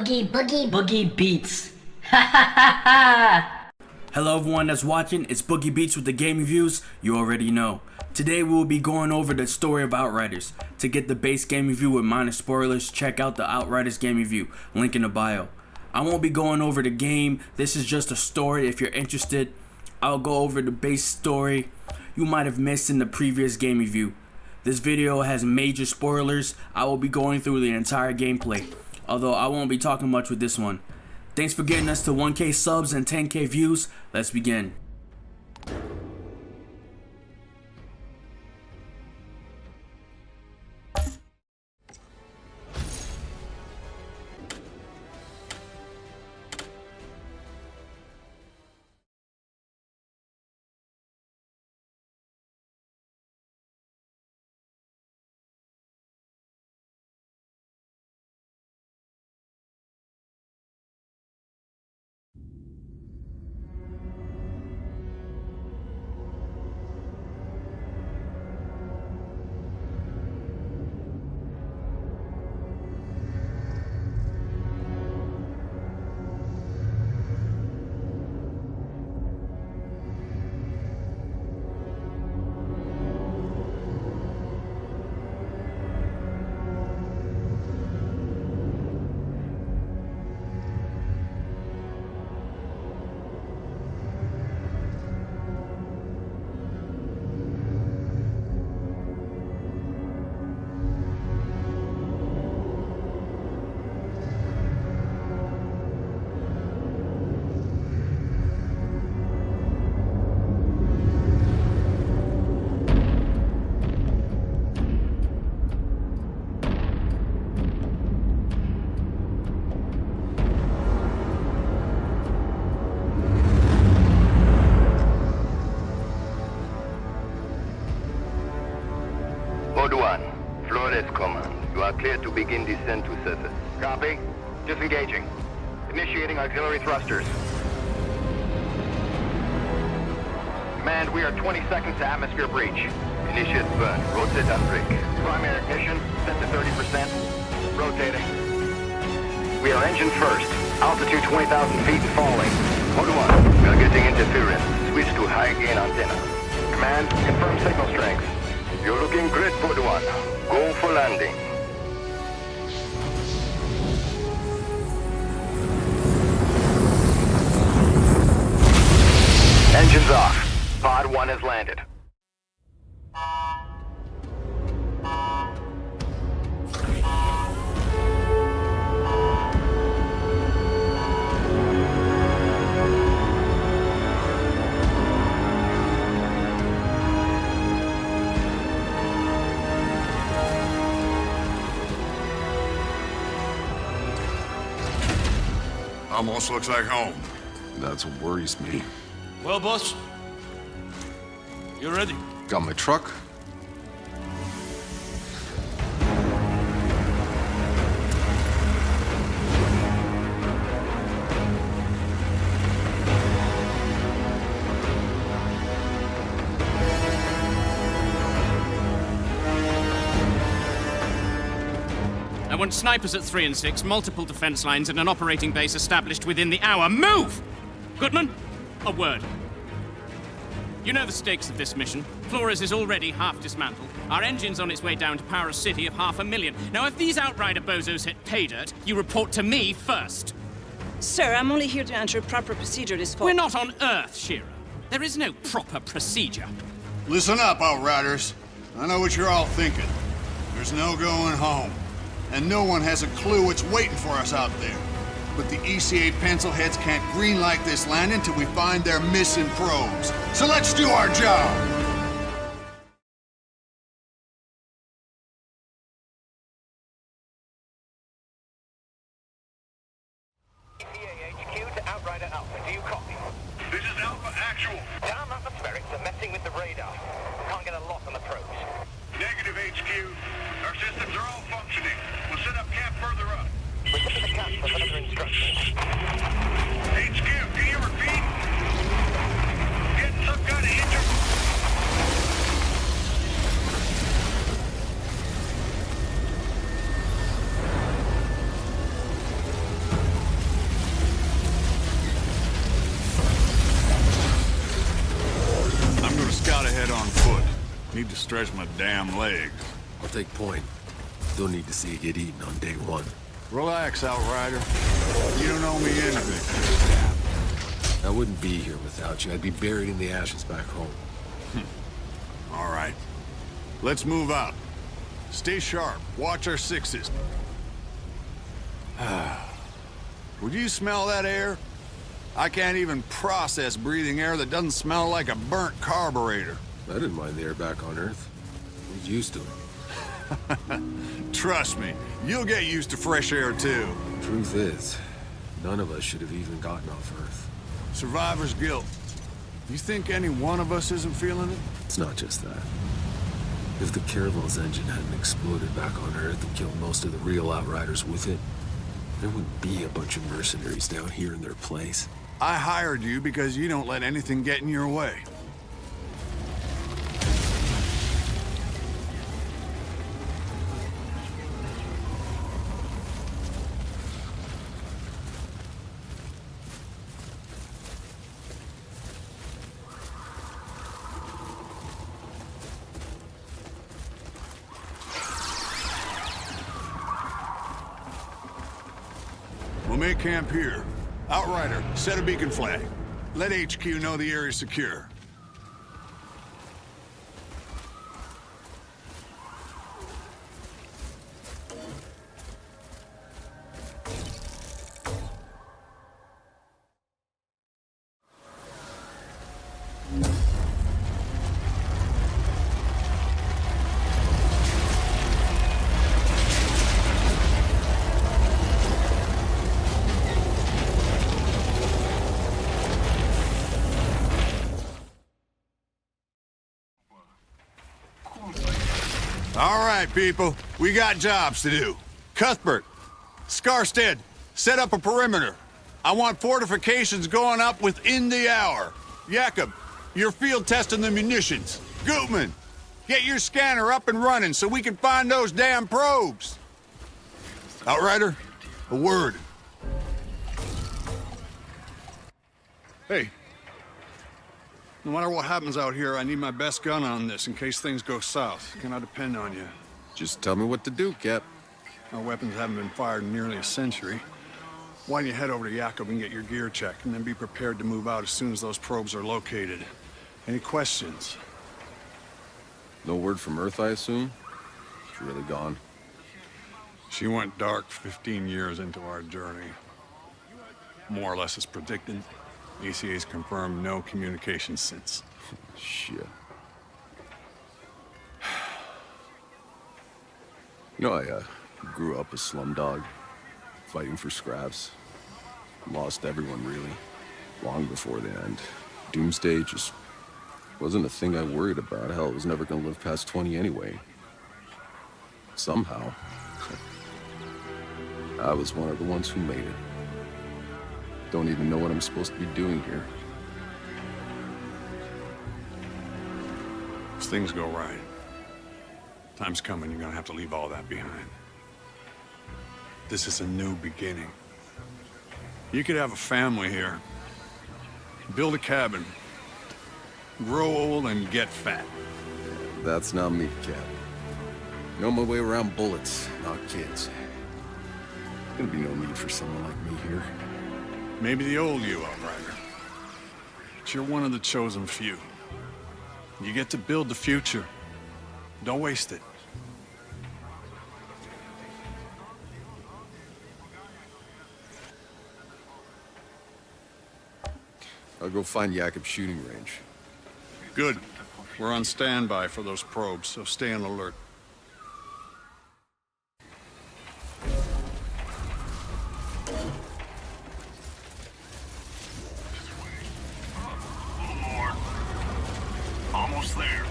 BoogeyBeats. Ha ha ha ha! Hello everyone that's watching, it's BoogeyBeats with the game reviews. You already know. Today we will be going over the story of Outriders. To get the base game review with minor spoilers, check out the Outriders game review, link in the bio. I won't be going over the game, this is just a story. If you're interested, I'll go over the base story you might have missed in the previous game review. This video has major spoilers. I will be going through the entire gameplay, although I won't be talking much with this one. Thanks for getting us to 1K subs and 10K views. Let's begin. Code 1, Flores Command. You are clear to begin descent to surface. Copy. Disengaging. Initiating auxiliary thrusters. Command, we are 20 seconds to atmosphere breach. Initiate burn. Rotate and brake. Primary ignition, set to 30%. Rotating. We are engine first. Altitude 20,000 feet and falling. Code 1, we are getting interference. Switch to high gain antenna. Command, confirm signal strength. You're looking great, Code 1. Go for landing. Engines off. Pod 1 has landed. Almost looks like home. That's what worries me. Well, boss, you ready? Got my truck. I want snipers at 3 and 6, multiple defense lines, and an operating base established within the hour. Move! Goodman, a word. You know the stakes of this mission. Flores is already half dismantled. Our engine's on its way down to power a city of 500,000. Now, if these Outrider bozos hit pay dirt, you report to me first. Sir, I'm only here to ensure proper procedure is followed. We're not on Earth, Shira. There is no proper procedure. Listen up, Outriders. I know what you're all thinking. There's no going home. And no one has a clue what's waiting for us out there. But the ECA pencilheads can't greenlight this landing until we find their missing probes. So let's do our job! ECA HQ to Outrider Alpha. Do you copy? This is Alpha Actual. Down atmospherics are messing with the radar. Can't get a lock on the probes. Negative HQ. Our systems are all functioning. We'll set up camp further up. Return to the camp for further instructions. HQ, can you repeat? Getting some kind of injury? need to stretch my damn legs. I'll take point. Don't need to see you get eaten on day one. Relax, Outrider. You don't owe me anything. I wouldn't be here without you. I'd be buried in the ashes back home. All right. Let's move out. Stay sharp. Watch our sixes. Would you smell that air? I can't even process breathing air that doesn't smell like a burnt carburetor. I didn't mind the air back on Earth. I was used to it. Trust me, you'll get used to fresh air too. Truth is, none of us should have even gotten off Earth. Survivor's guilt. You think any one of us isn't feeling it? It's not just that. If the Caravel's engine hadn't exploded back on Earth and killed most of the real Outriders with it, there wouldn't be a bunch of mercenaries down here in their place. I hired you because you don't let anything get in your way. We'll make camp here. Outrider, set a beacon flag. Let HQ know the area's secure. All right, people. We got jobs to do. Cuthbert, Scarstead, set up a perimeter. I want fortifications going up within the hour. Jakob, you're field testing the munitions. Gutman, get your scanner up and running so we can find those damn probes. Outrider, a word. Hey. No matter what happens out here, I need my best gun on this in case things go south. Can I depend on you? Just tell me what to do, Cap. Our weapons haven't been fired in nearly a century. Why don't you head over to Jakob and get your gear checked, and then be prepared to move out as soon as those probes are located. Any questions? No word from Earth, I assume? She's really gone. She went dark 15 years into our journey. More or less as predicted. ECA's confirmed no communication since. Shit. You know, I grew up a slumdog, fighting for scraps. Lost everyone, really, long before the end. Doomsday just wasn't a thing I worried about. Hell, I was never gonna live past 20 anyway. Somehow, I was one of the ones who made it. Don't even know what I'm supposed to be doing here. If things go right, time's coming, you're gonna have to leave all that behind. This is a new beginning. You could have a family here. Build a cabin. Grow old and get fat. That's not me, Cap. Know my way around bullets, not kids. There's gonna be no need for someone like me here. Maybe the old you, Outrider. But you're one of the chosen few. You get to build the future. Don't waste it. I'll go find Jakob's shooting range. Good. We're on standby for those probes, so stay on alert. Almost there.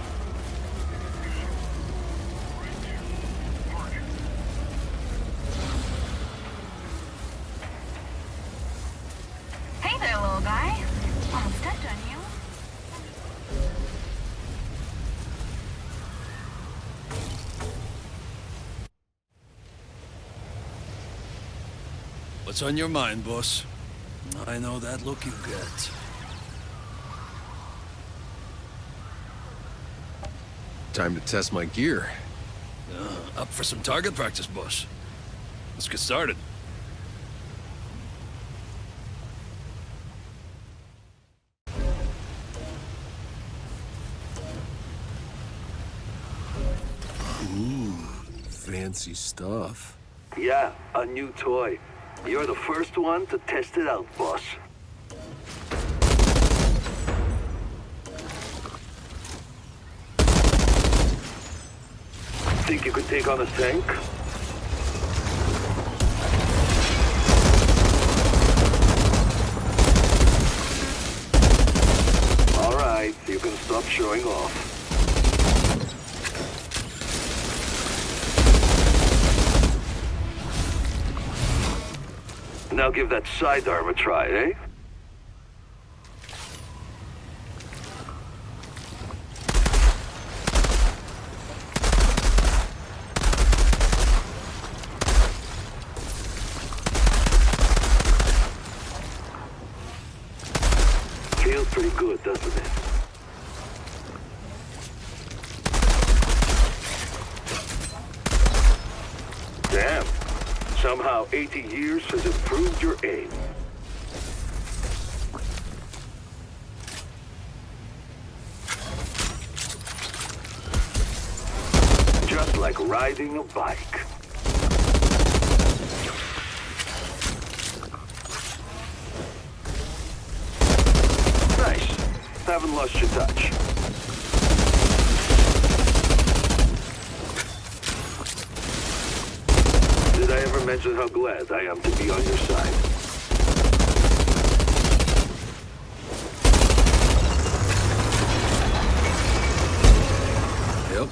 Hey there, little guy. Almost stepped on you. What's on your mind, boss? I know that look you get. Time to test my gear. Up for some target practice, boss. Let's get started. Ooh, fancy stuff. Yeah, a new toy. You're the first one to test it out, boss. Think you could take on a tank? All right, you can stop showing off. Now give that sidearm a try, eh? Feels pretty good, doesn't it? Damn. Somehow 80 years has improved your aim. Just like riding a bike. Nice. Haven't lost your touch. Did I ever mention how glad I am to be on your side? Yep.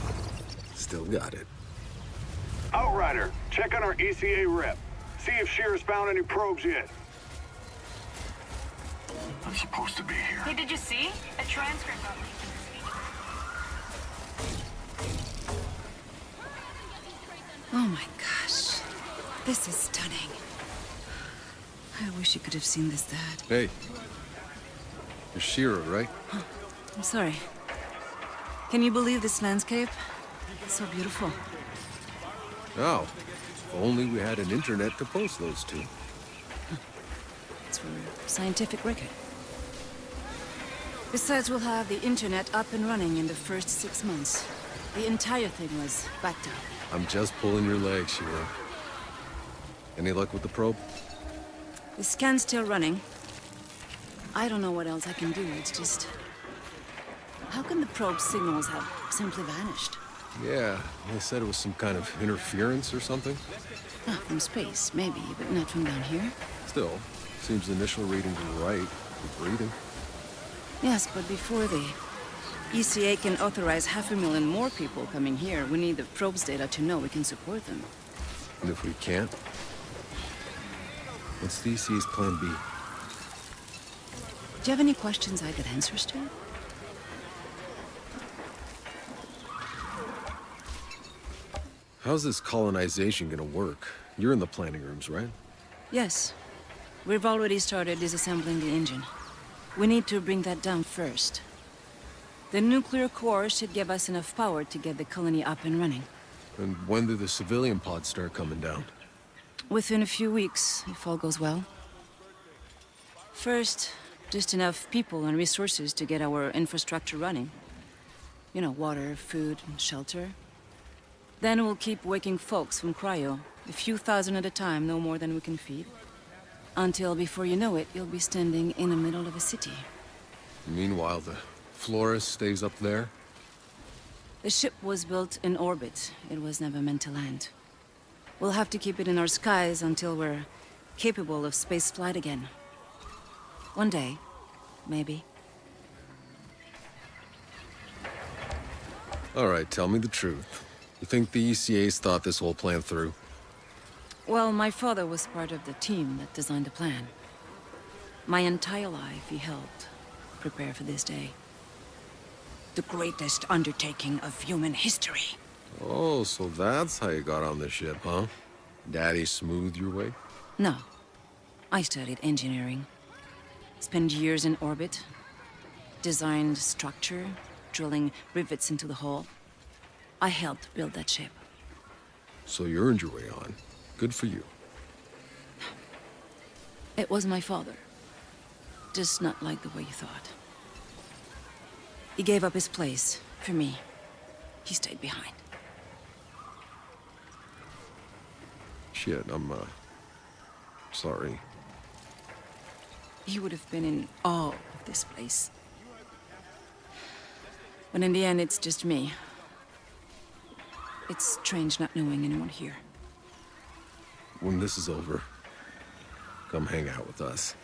Still got it. Outrider, check on our ECA rep. See if Shearer's found any probes yet. I'm supposed to be here. Hey, did you see? A transcript got leaked. Oh my gosh. This is stunning. I wish you could have seen this, Dad. Hey. You're Shearer, right? I'm sorry. Can you believe this landscape? It's so beautiful. Oh. If only we had an internet to post those to. It's for scientific record. Besides, we'll have the internet up and running in the first 6 months. The entire thing was backed up. I'm just pulling your leg, Shearer. Any luck with the probe? The scan's still running. I don't know what else I can do. It's just... How can the probe signals have simply vanished? Yeah, they said it was some kind of interference or something. Ah, from space, maybe, but not from down here. Still, seems the initial readings were right. We're breathing. Yes, but before the ECA can authorize 500,000 more people coming here, we need the probe's data to know we can support them. And if we can't? What's the ECA's plan B? Do you have any questions I could answers to? How's this colonization gonna work? You're in the planning rooms, right? Yes. We've already started disassembling the engine. We need to bring that down first. The nuclear core should give us enough power to get the colony up and running. And when do the civilian pods start coming down? Within a few weeks, if all goes well. First, just enough people and resources to get our infrastructure running. You know, water, food, and shelter. Then we'll keep waking folks from cryo, a few thousand at a time, no more than we can feed. Until, before you know it, you'll be standing in the middle of a city. Meanwhile, the Flores stays up there? The ship was built in orbit. It was never meant to land. We'll have to keep it in our skies until we're capable of space flight again. One day, maybe. All right, tell me the truth. You think the ECA's thought this whole plan through? Well, my father was part of the team that designed the plan. My entire life, he helped prepare for this day. The greatest undertaking of human history. Oh, so that's how you got on the ship, huh? Daddy smoothed your way? No. I studied engineering. Spent years in orbit. Designed structure, drilling rivets into the hull. I helped build that ship. So you earned your way on. Good for you. It was my father. Just not like the way you thought. He gave up his place for me. He stayed behind. Shit, I'm, sorry. He would have been in awe of this place. But in the end, it's just me. It's strange not knowing anyone here. When this is over, come hang out with us.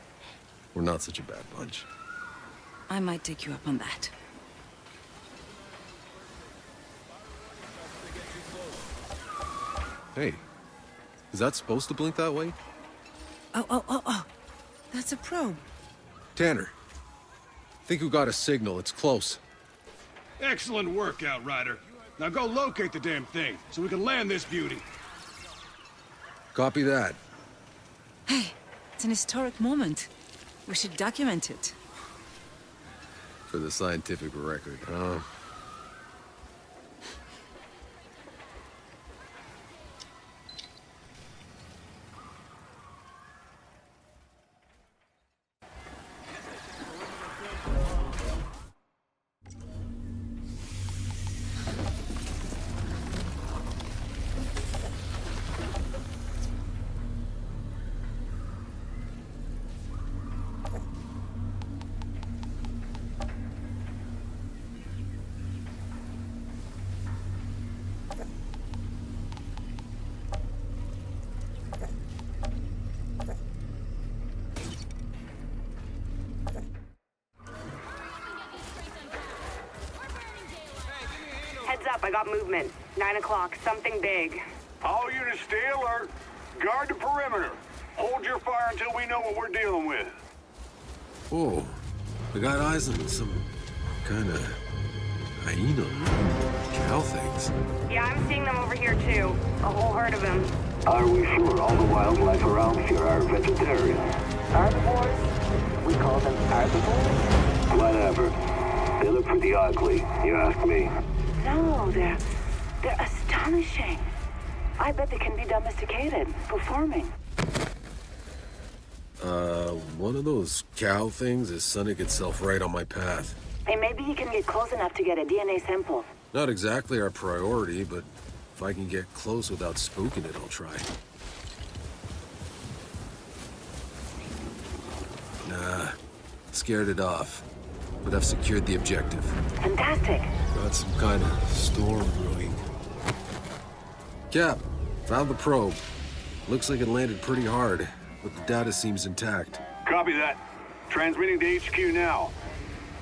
We're not such a bad bunch. I might take you up on that. Hey, is that supposed to blink that way? Oh. That's a probe. Tanner, think we got a signal. It's close. Excellent work, Outrider. Now go locate the damn thing, so we can land this beauty. Copy that. Hey, it's an historic moment. We should document it. For the scientific record, huh? Heads up, I got movement. 9 o'clock, something big. All units stay alert. Guard the perimeter. Hold your fire until we know what we're dealing with. Whoa. I got eyes on some kind of hyena cow things. Yeah, I'm seeing them over here too. A whole herd of them. Are we sure all the wildlife around here are vegetarian? Herbivores? We call them herbivores? Whatever. They look pretty ugly, you ask me. No, they're astonishing. I bet they can be domesticated, performing. One of those cow things is sunning itself right on my path. Hey, maybe you can get close enough to get a DNA sample. Not exactly our priority, but if I can get close without spooking it, I'll try. Nah, scared it off. But I've secured the objective. Fantastic. Got some kind of storm brewing. Cap, found the probe. Looks like it landed pretty hard, but the data seems intact. Copy that. Transmitting to HQ now.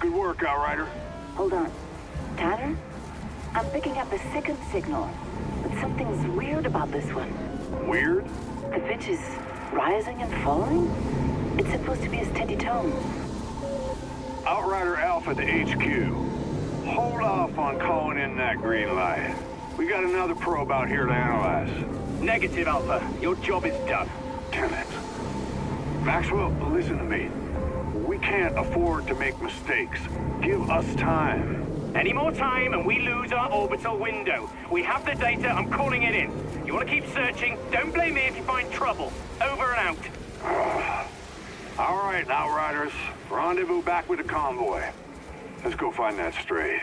Good work, Outrider. Hold on. Tanner? I'm picking up a second signal, but something's weird about this one. Weird? The pitch is rising and falling? It's supposed to be a steady tone. Outrider Alpha to HQ. Hold off on calling in that green light. We got another probe out here to analyze. Negative, Alpha. Your job is done. Damn it. Maxwell, listen to me. We can't afford to make mistakes. Give us time. Any more time and we lose our orbital window. We have the data, I'm calling it in. You want to keep searching? Don't blame me if you find trouble. Over and out. All right, Outriders. Rendezvous back with the convoy. Let's go find that stray.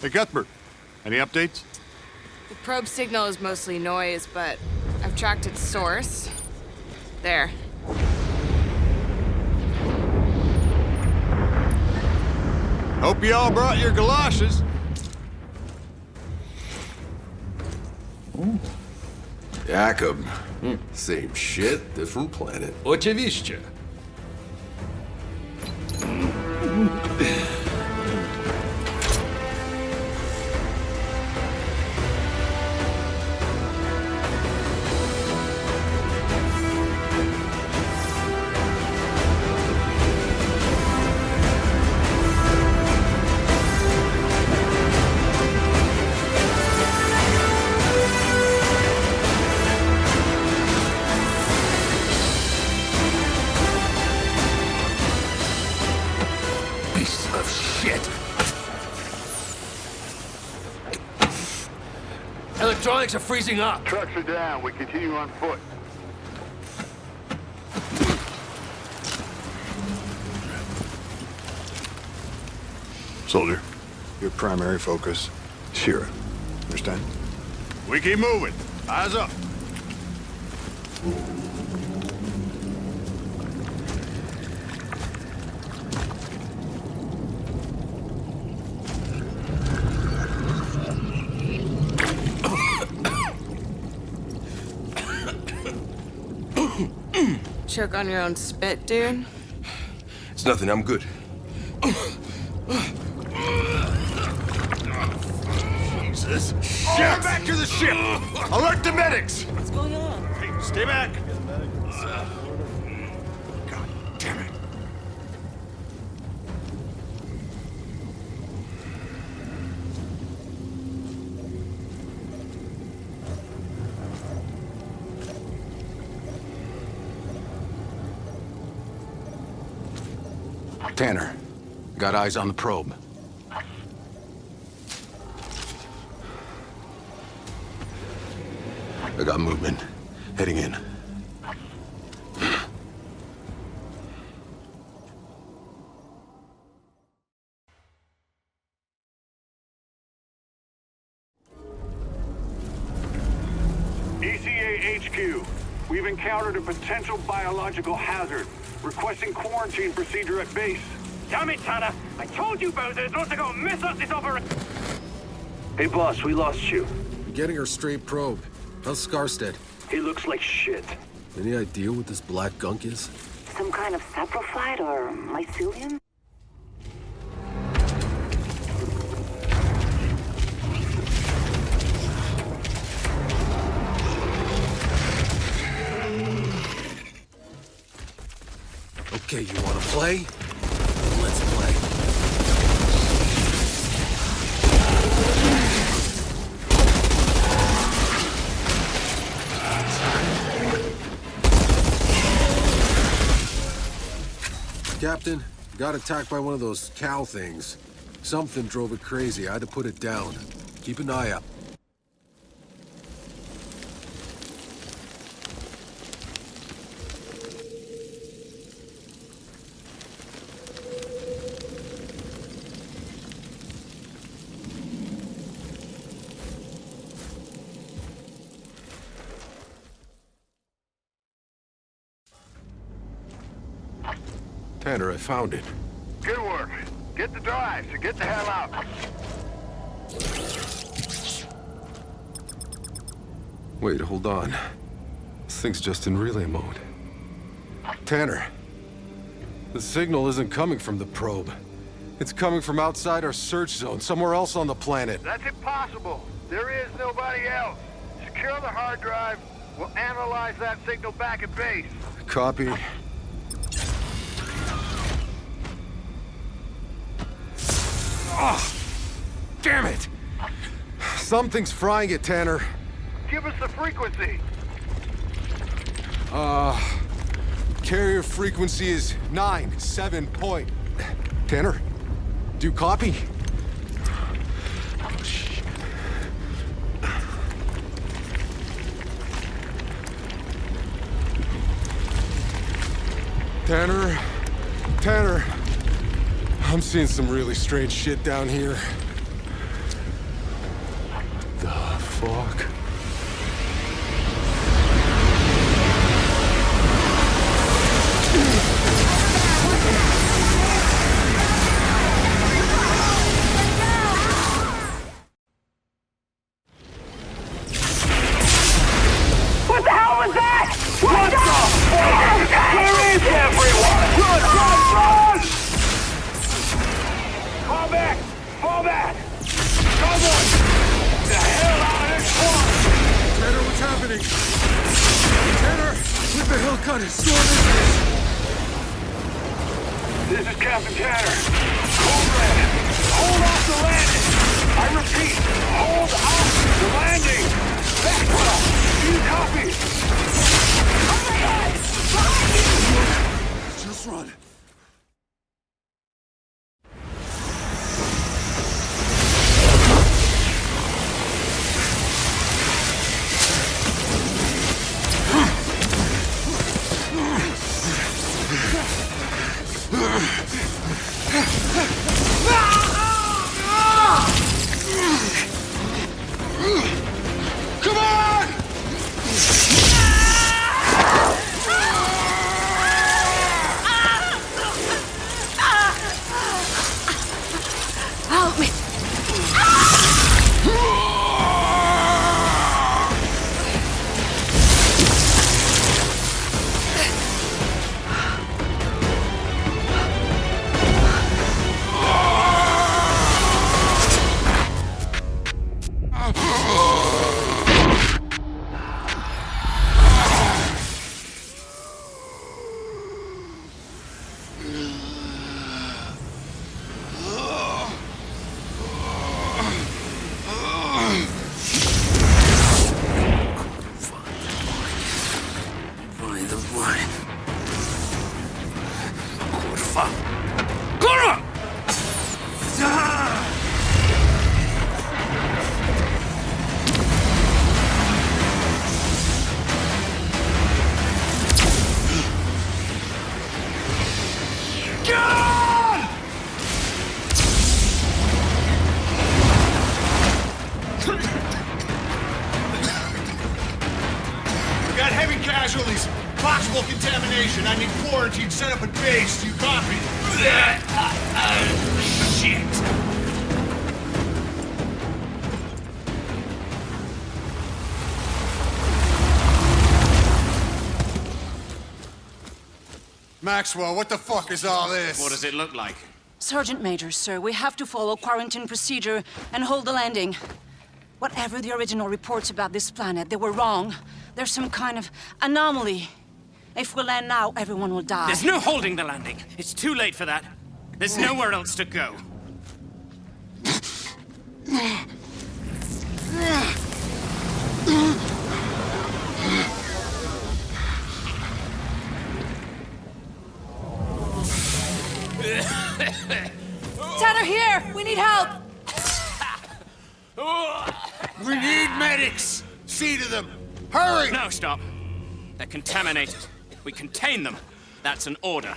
Hey, Cuthbert, any updates? The probe signal is mostly noise, but I've tracked its source. There. Hope you all brought your galoshes. Ooh. Jakob. Same shit, different planet. Oczywiście. Piece of shit. Electronics are freezing up. Trucks are down. We continue on foot. Soldier, your primary focus is Shira. Understand? We keep moving. Eyes up. Choke on your own spit, dude. It's nothing, I'm good. Jesus. Get back to the ship! Alert the medics! What's going on? Hey, stay back! God damn it. Tanner, got eyes on the probe. I got movement. Heading in. ECA HQ. We've encountered a potential biological hazard. Requesting quarantine procedure at base. Damn it, Tanner! I told you bozos not to go and mess up this operation! Hey, boss, we lost you. We're getting our straight probe. How's Scarstead? He looks like shit. Any idea what this black gunk is? Some kind of saprophyte or mycelium? Okay, you wanna play? Let's play. Captain, got attacked by one of those cow things. Something drove it crazy. I had to put it down. Keep an eye out. Tanner, I found it. Good work. Get the drives and get the hell out. Wait, hold on. This thing's just in relay mode. Tanner, the signal isn't coming from the probe. It's coming from outside our search zone, somewhere else on the planet. That's impossible. There is nobody else. Secure the hard drive. We'll analyze that signal back at base. Copy. Oh, damn it! Something's frying it, Tanner. Give us the frequency. Carrier frequency is 97 point. Tanner, do you copy? Oh, shit. Tanner, I'm seeing some really strange shit down here. The fuck? This is Captain Tanner. Hold landing. Hold off the landing. I repeat, hold off the landing. Maxwell, do you copy? Oh my God! Behind you! Just run. Come on! Help me! Got heavy casualties. Possible contamination. I need quarantine set up at base. Do you copy? Shit. Maxwell, what the fuck is all this? What does it look like? Sergeant Major, sir, we have to follow quarantine procedure and hold the landing. Whatever the original reports about this planet, they were wrong. There's some kind of anomaly. If we land now, everyone will die. There's no holding the landing. It's too late for that. There's nowhere else to go. Tanner, here! We need help! We need medics! See to them! Hurry! No, stop. They're contaminated. We contain them. That's an order.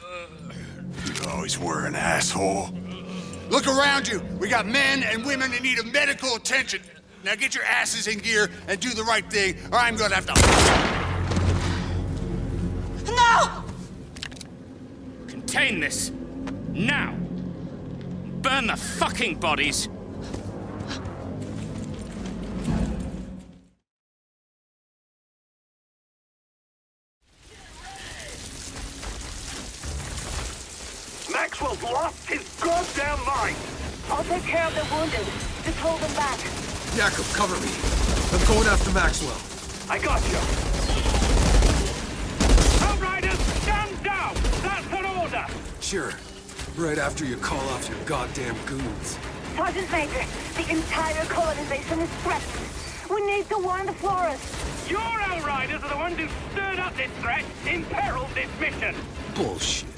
You always were an asshole. Look around you! We got men and women in need of medical attention. Now get your asses in gear and do the right thing, or I'm gonna have to... No! Contain this. Now. Burn the fucking bodies. Maxwell's lost his goddamn mind! I'll take care of the wounded. Just hold them back. Jacob, cover me. I'm going after Maxwell. I got you. Outriders, stand down! That's an order! Sure. Right after you call off your goddamn goons. Sergeant Major, the entire colonization is threatened. We need to warn the florists. Your Outriders are the ones who stirred up this threat, imperiled this mission! Bullshit.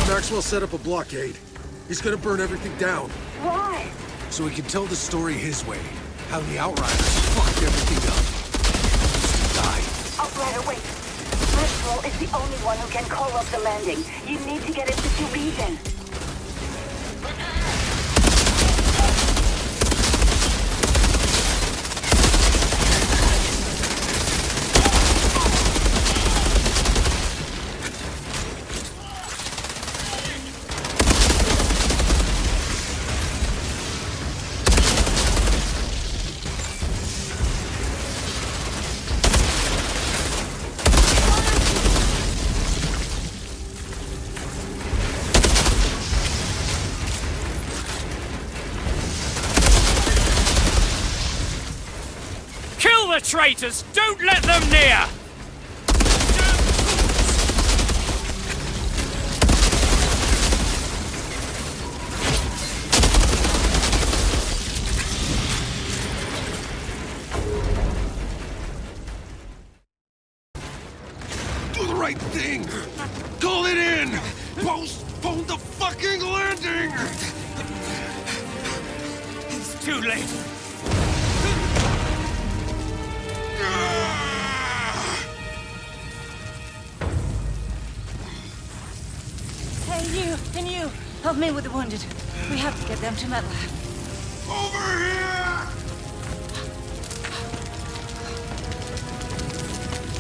Maxwell set up a blockade. He's gonna burn everything down. Why? So he can tell the story his way. How the Outriders fucked everything up. Used to die. Outrider, wait. Maxwell is the only one who can call off the landing. You need to get into the region. the traitors! Don't let them near! Do the right thing! Call it in! Postpone the fucking landing! It's too late. Hey, can you help me with the wounded? We have to get them to MedLab. Over here!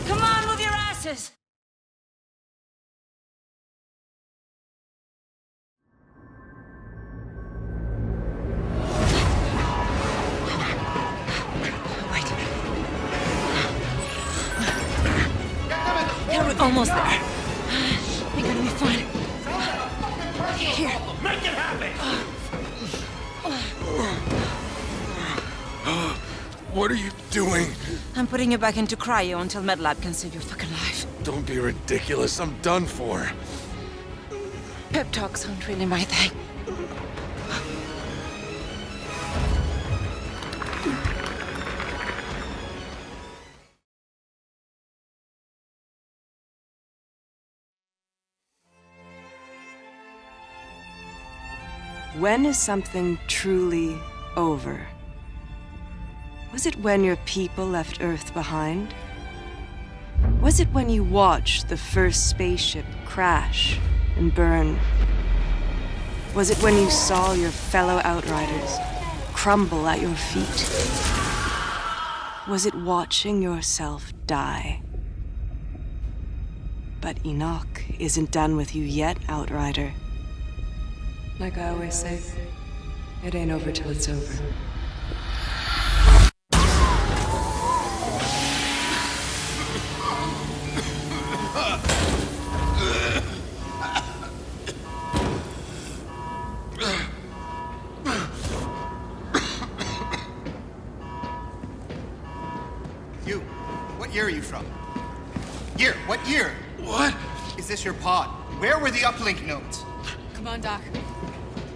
Come on, move your asses! We're almost there. We're gonna be fine. Here. Make it happen! What are you doing? I'm putting you back into cryo until MedLab can save your fucking life. Don't be ridiculous. I'm done for. Pep talks aren't really my thing. When is something truly over? Was it when your people left Earth behind? Was it when you watched the first spaceship crash and burn? Was it when you saw your fellow Outriders crumble at your feet? Was it watching yourself die? But Enoch isn't done with you yet, Outrider. Like I always say, it ain't over till it's over. You, what year are you from? Year, what year? What? Is this your pod? Where were the uplink nodes? Come on, Doc.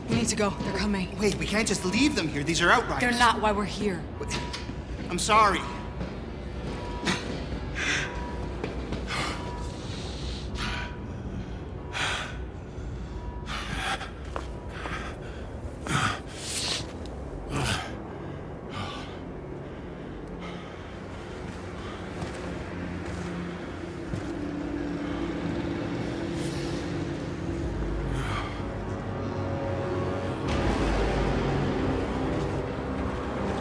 We need to go. They're coming. Wait, we can't just leave them here. These are Outriders. They're not why we're here. I'm sorry.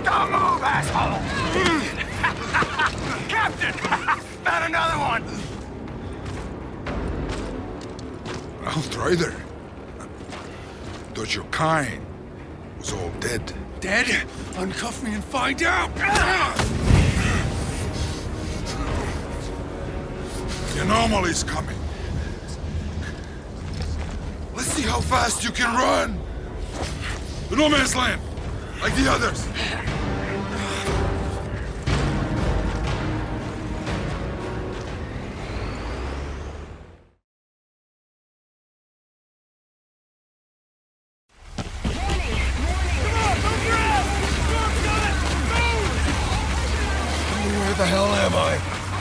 Don't move, asshole! Captain! Found another one! Outrider. Thought your kind was all dead. Dead? Uncuff me and find out! The anomaly's coming. Let's see how fast you can run. The no man's land, like the others. Where the hell am I?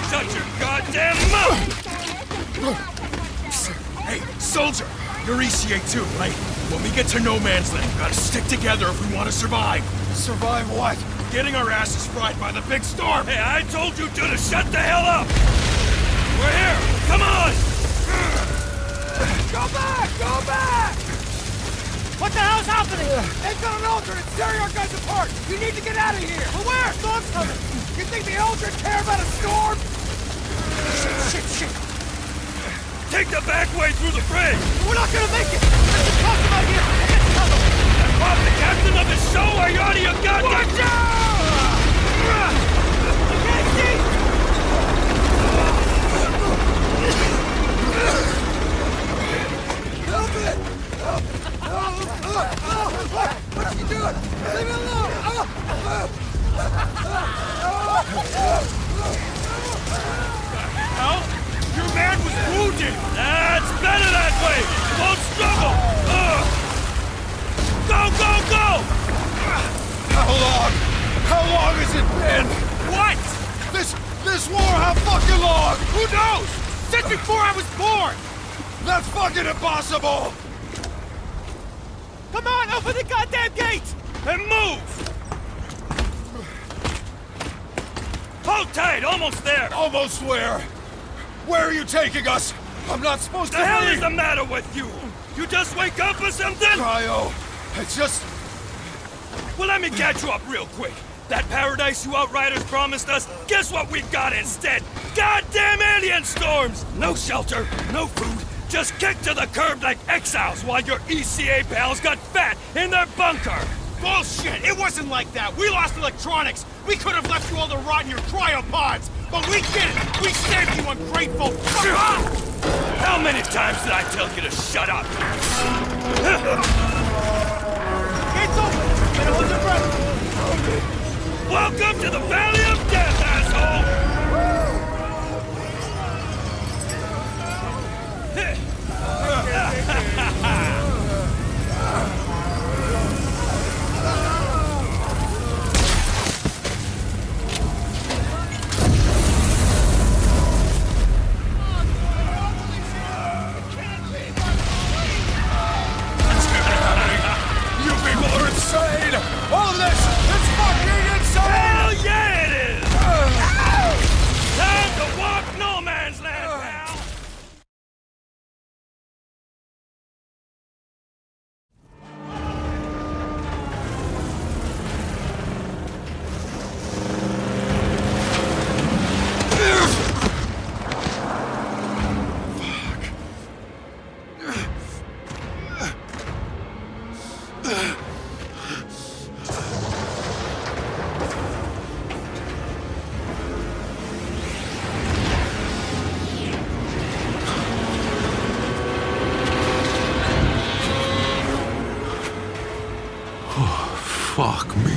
Shut your goddamn mouth! Hey, soldier! You're ECA too, right? When we get to No Man's Land, we gotta stick together if we want to survive. Survive what? Getting our asses fried by the big storm! Hey, I told you to shut the hell up! We're here! Come on! Go back! Go back! What the hell's happening? They've got an Aldrin tearing our guys apart! We need to get out of here! But where? Storm's coming! You think the Aldrin care about a storm? Shit! Take the back way through the bridge! We're not gonna make it! Let's just cross them out here and get to cover! I'm Bob, the captain of the show! Are you out of your goddamn... Watch out! You can't see! Help it! What are you doing? Leave me alone! long? How long has it been? What? This war, how fucking long? Who knows? Since before I was born! That's fucking impossible! Come on, open the goddamn gate! And move! Hold tight, almost there! Almost where? Where are you taking us? I'm not supposed to The hell be... is the matter with you? You just wake up or something? Cryo, it's just... Well, let me catch you up real quick. That paradise you Outriders promised us, guess what we got instead? Goddamn alien storms! No shelter, no food, just kicked to the curb like exiles while your ECA pals got fat in their bunker! Bullshit! It wasn't like that! We lost electronics! We could have left you all to rot in your cryopods! But we didn't! We saved you, ungrateful! Fuck off! How many times did I tell you to shut up? Gates open! Better hold your breath! Welcome to the Valley of Death, asshole! You people are insane! All of this is fucking insane! Hell yeah it is! Time to walk no man's land, pal! Fuck me.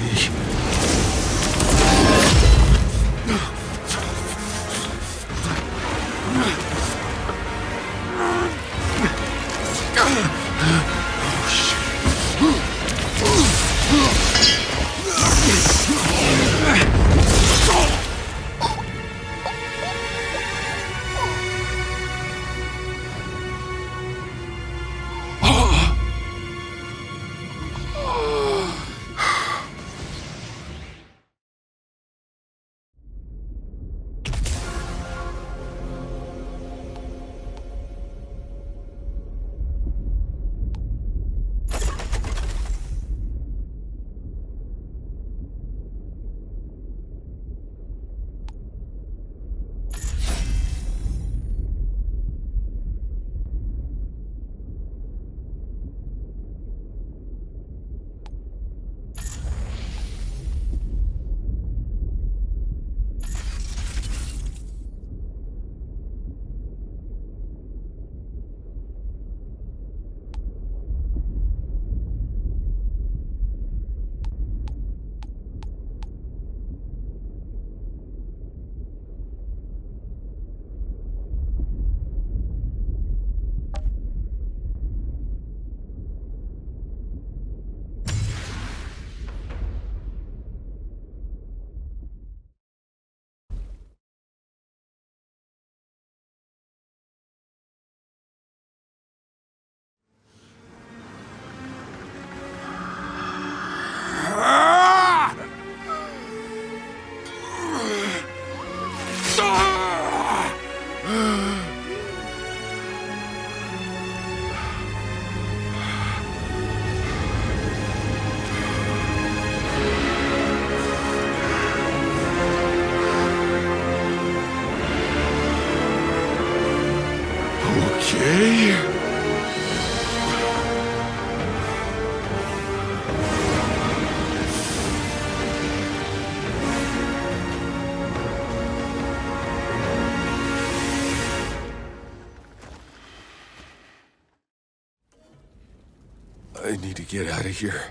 I need to get out of here.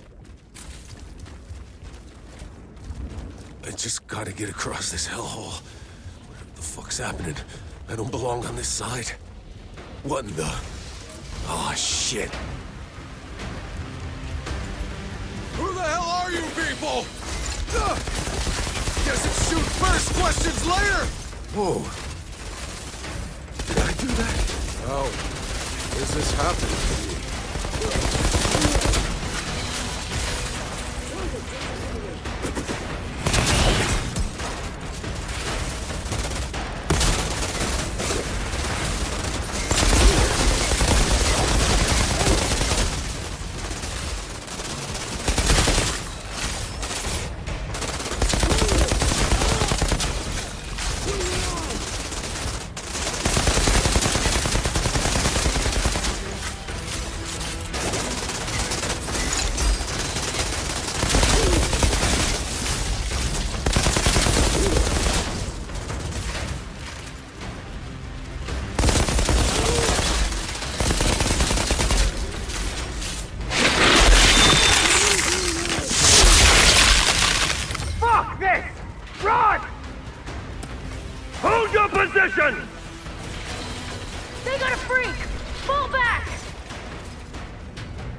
I just gotta get across this hellhole. Whatever the fuck's happening, I don't belong on this side. What in the... Oh, shit. Who the hell are you people? Guess it's shoot first, questions later! Whoa. Did I do that? How is this happening to me? Hold your position! They got a freak! Fall back!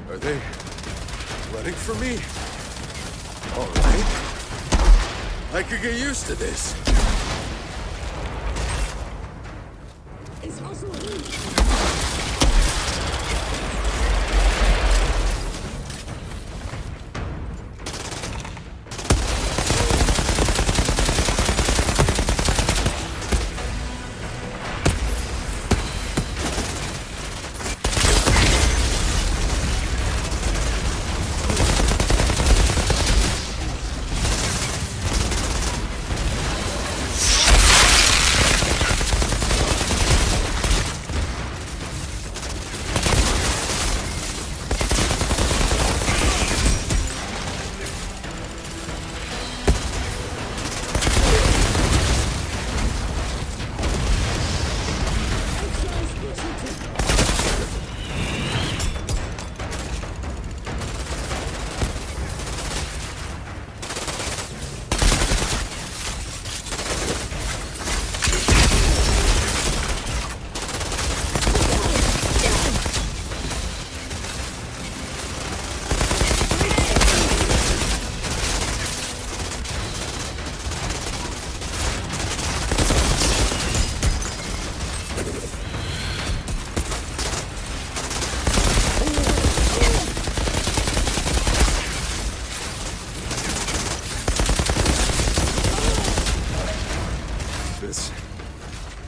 Are they running for me? All right. I could get used to this. It's also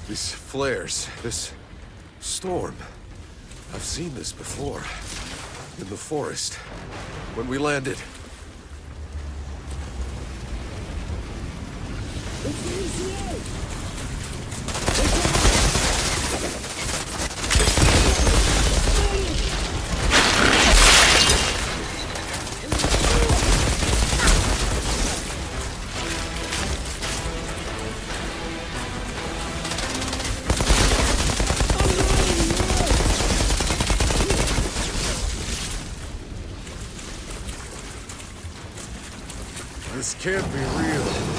These flares, this storm. I've seen this before. In the forest. When we landed. This can't be real.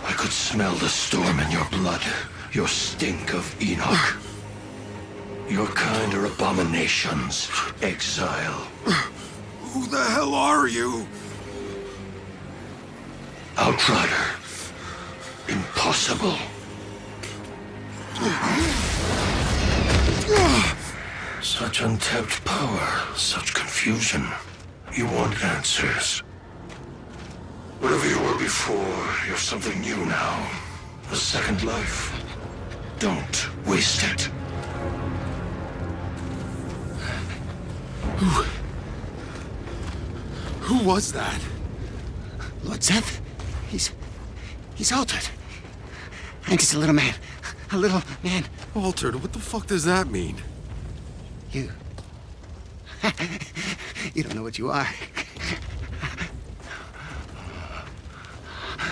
I could smell the storm in your blood, your stink of Enoch. Your kind are abominations, exile. Who the hell are you? Outrider, possible. Such untapped power, such confusion. You want answers. Whatever you were before, you're something new now. A second life. Don't waste it. Who was that? Lord Zeth? He's altered. I'm just a little man. A little man. Altered? What the fuck does that mean? You. You don't know what you are.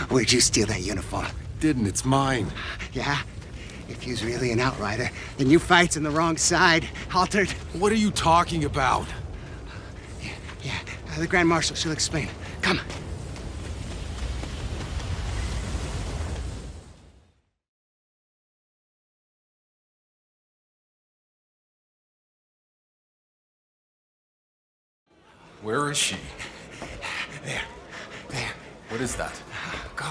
Where'd you steal that uniform? Didn't, it's mine. Yeah? If you's really an outrider, then you fights on the wrong side, Altered. What are you talking about? Yeah, the Grand Marshal, she'll explain. Come. Where is she? There. What is that? Go.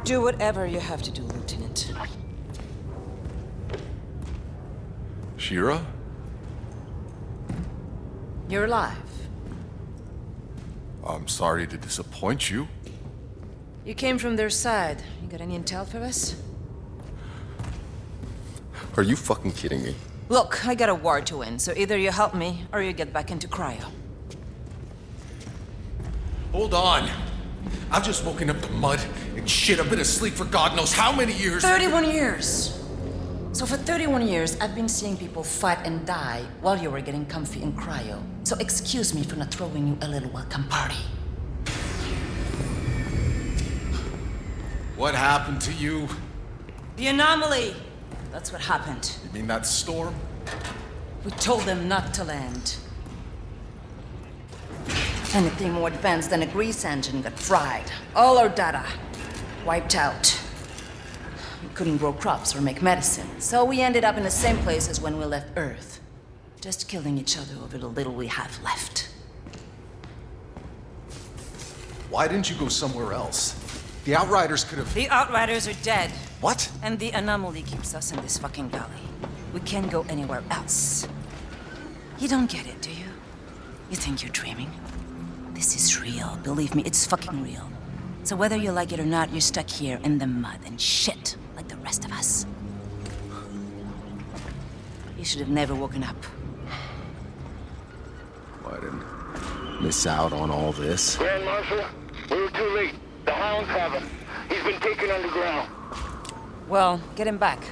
Do whatever you have to do, Lieutenant. Shira? You're alive. I'm sorry to disappoint you. You came from their side. You got any intel for us? Are you fucking kidding me? Look, I got a war to win, so either you help me, or you get back into cryo. Hold on. I've just woken up to mud and shit. I've been asleep for God knows how many years. 31 years! So for 31 years, I've been seeing people fight and die while you were getting comfy in cryo. So excuse me for not throwing you a little welcome party. What happened to you? The anomaly! That's what happened. You mean that storm? We told them not to land. Anything more advanced than a grease engine got fried. All our data wiped out. We couldn't grow crops or make medicine, so we ended up in the same place as when we left Earth. Just killing each other over the little we have left. Why didn't you go somewhere else? The Outriders could have... The Outriders are dead. What? And the anomaly keeps us in this fucking valley. We can't go anywhere else. You don't get it, do you? You think you're dreaming? This is real. Believe me, it's fucking real. So whether you like it or not, you're stuck here in the mud and shit like the rest of us. You should have never woken up. Why didn't miss out on all this? Grand Marshal, we were too late. The Hounds have him. He's been taken underground. Well, get him back.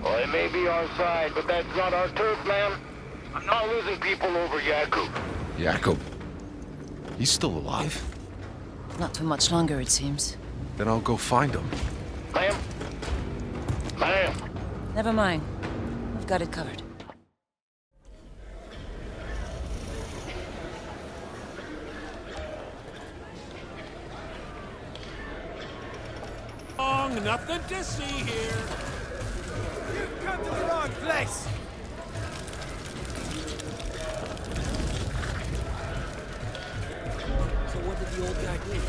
Well, it may be our side, but that's not our turf, ma'am. I'm not losing people over Yakub. Yakub? He's still alive? Not for much longer, it seems. Then I'll go find him. Ma'am? Ma'am? Never mind. We've got it covered. Nothing to see here. You've come to the wrong place. So what did the old guy do?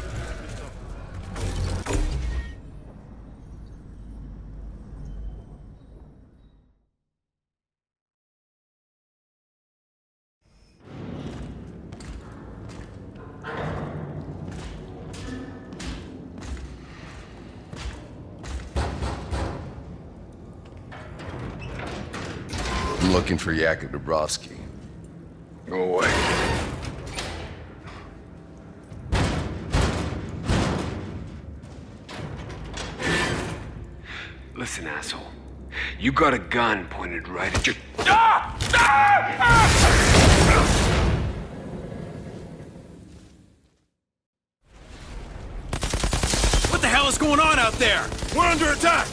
I'm looking for Yakub Dabrowski. Go away. Listen, asshole. You got a gun pointed right at your... What the hell is going on out there? We're under attack!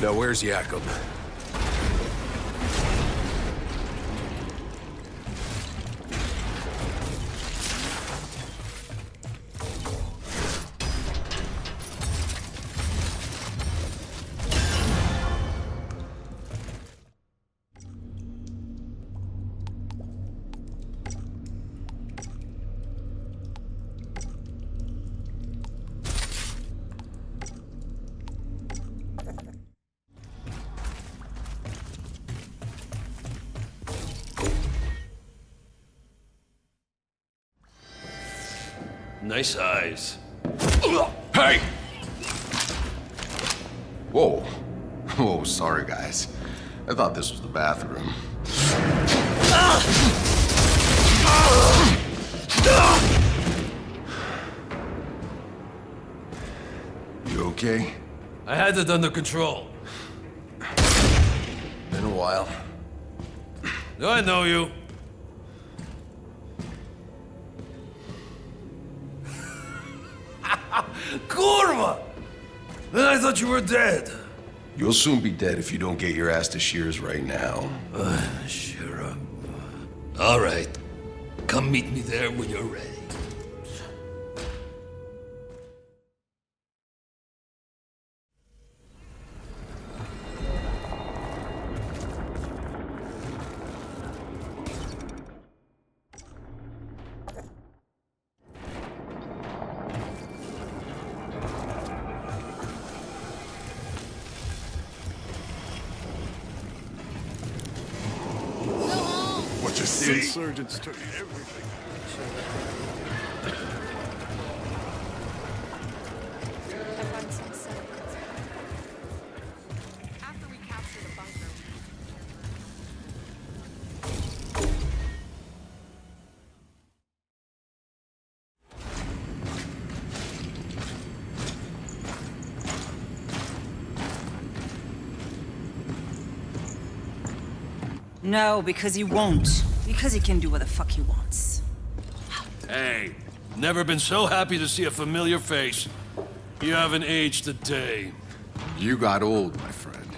Now where's Jakob? Nice eyes. Hey! Whoa. Whoa, sorry, guys. I thought this was the bathroom. You okay? I had it under control. Been a while. Do I know you? Kurva! Then I thought you were dead. You'll soon be dead if you don't get your ass to Shears right now. Sure. All right. Come meet me there when you're ready. What you see? The insurgents took everything. After we capture the bunker. No, because he won't. Because he can do what the fuck he wants. Hey, never been so happy to see a familiar face. You haven't aged a day. You got old, my friend.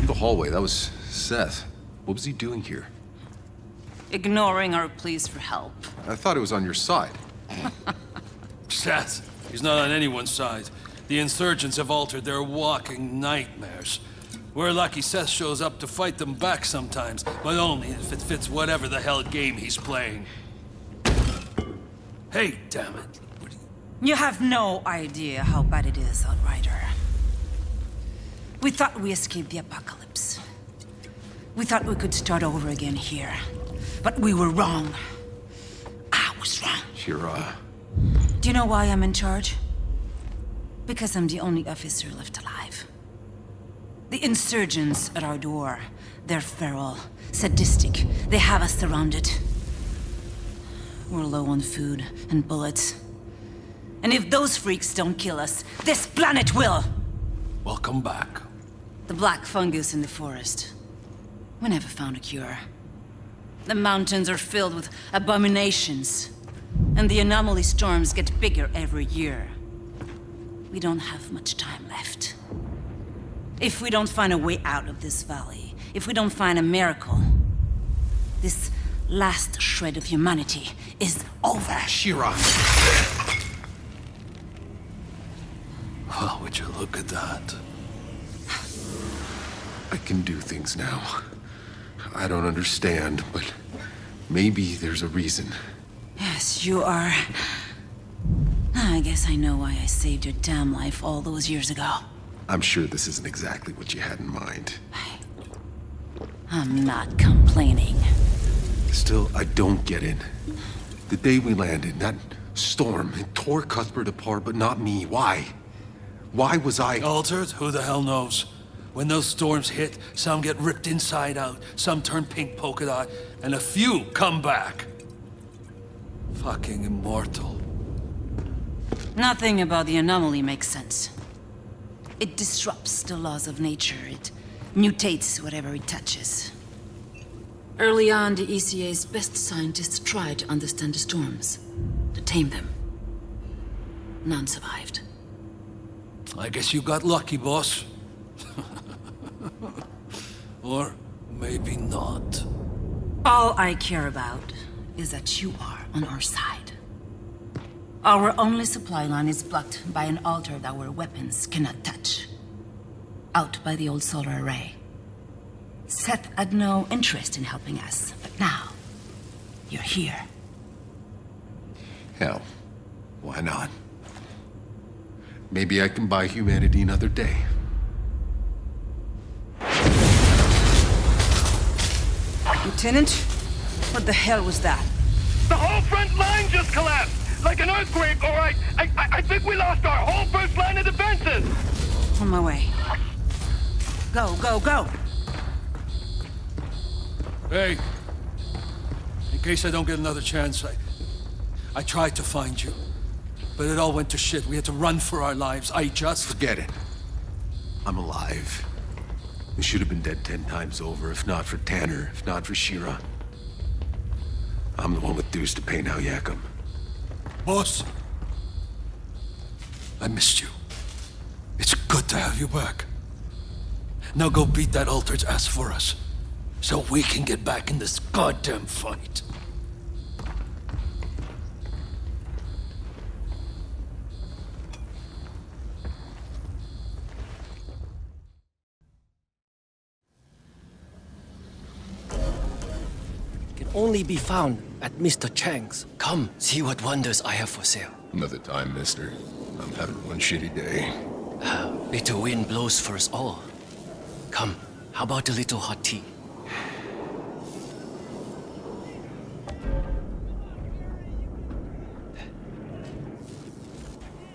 In the hallway, that was Seth. What was he doing here? Ignoring our pleas for help. I thought it was on your side. Seth, he's not on anyone's side. The insurgents have altered their walking nightmares. We're lucky Seth shows up to fight them back sometimes, but only if it fits whatever the hell game he's playing. Hey, damn it. You have no idea how bad it is, Outrider. We thought we escaped the apocalypse. We thought we could start over again here. But we were wrong. I was wrong. Shira. Do you know why I'm in charge? Because I'm the only officer left alive. The insurgents at our door, they're feral, sadistic. They have us surrounded. We're low on food and bullets. And if those freaks don't kill us, this planet will! Welcome back. The black fungus in the forest. We never found a cure. The mountains are filled with abominations. And the anomaly storms get bigger every year. We don't have much time left. If we don't find a way out of this valley, if we don't find a miracle, this last shred of humanity is over. Shira. Well, would you look at that? I can do things now. I don't understand, but maybe there's a reason. Yes, you are. I guess I know why I saved your damn life all those years ago. I'm sure this isn't exactly what you had in mind. I'm not complaining. Still, I don't get it. The day we landed, that storm, it tore Cuthbert apart, but not me. Why? Why was I... Altered? Who the hell knows? When those storms hit, some get ripped inside out, some turn pink polka dot, and a few come back. Fucking immortal. Nothing about the anomaly makes sense. It disrupts the laws of nature. It mutates whatever it touches. Early on, the ECA's best scientists tried to understand the storms, to tame them. None survived. I guess you got lucky, boss. Or maybe not. All I care about is that you are on our side. Our only supply line is blocked by an altar that our weapons cannot touch. Out by the old solar array. Seth had no interest in helping us, but now, you're here. Hell, why not? Maybe I can buy humanity another day. Lieutenant? What the hell was that? The whole front line just collapsed! Like an earthquake, all right? I think we lost our whole first line of defenses! On my way. Go, go, go! Hey, in case I don't get another chance, I tried to find you. But it all went to shit. We had to run for our lives. Forget it. I'm alive. We should have been dead 10 times over, if not for Tanner, if not for Shira. I'm the one with dues to pay now, Yakum. Boss, I missed you. It's good to have you back. Now go beat that alter's ass for us, so we can get back in this goddamn fight. Only be found at Mr. Chang's. Come, see what wonders I have for sale. Another time, mister. I'm having one shitty day. Bitter wind blows for us all. Come, how about a little hot tea?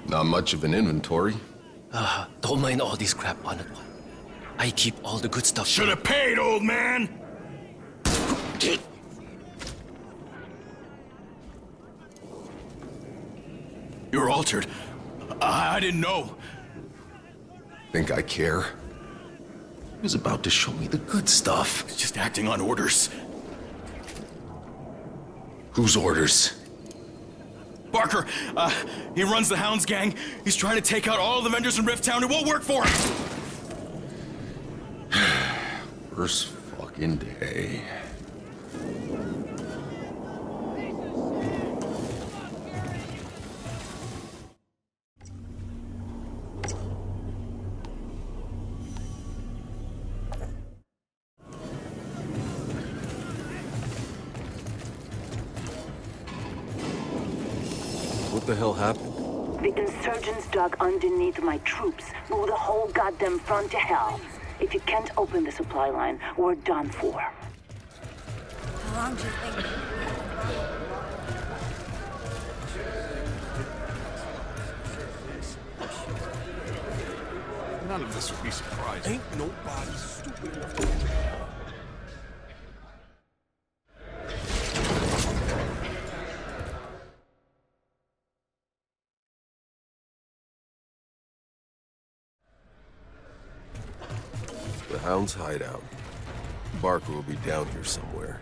Not much of an inventory. Don't mind all this crap on it. I keep all the good stuff. Should have paid, old man! You're altered. I didn't know. Think I care? He was about to show me the good stuff. Just acting on orders. Whose orders? Barker, he runs the Hounds gang. He's trying to take out all the vendors in Rift Town. It won't work for him. First fucking day. What the hell happened? The insurgents dug underneath my troops, moved the whole goddamn front to hell. If you can't open the supply line, we're done for. How long do you think? None of this would be surprising. Ain't nobody stupid enough to... The Hound's hideout. Barker will be down here somewhere.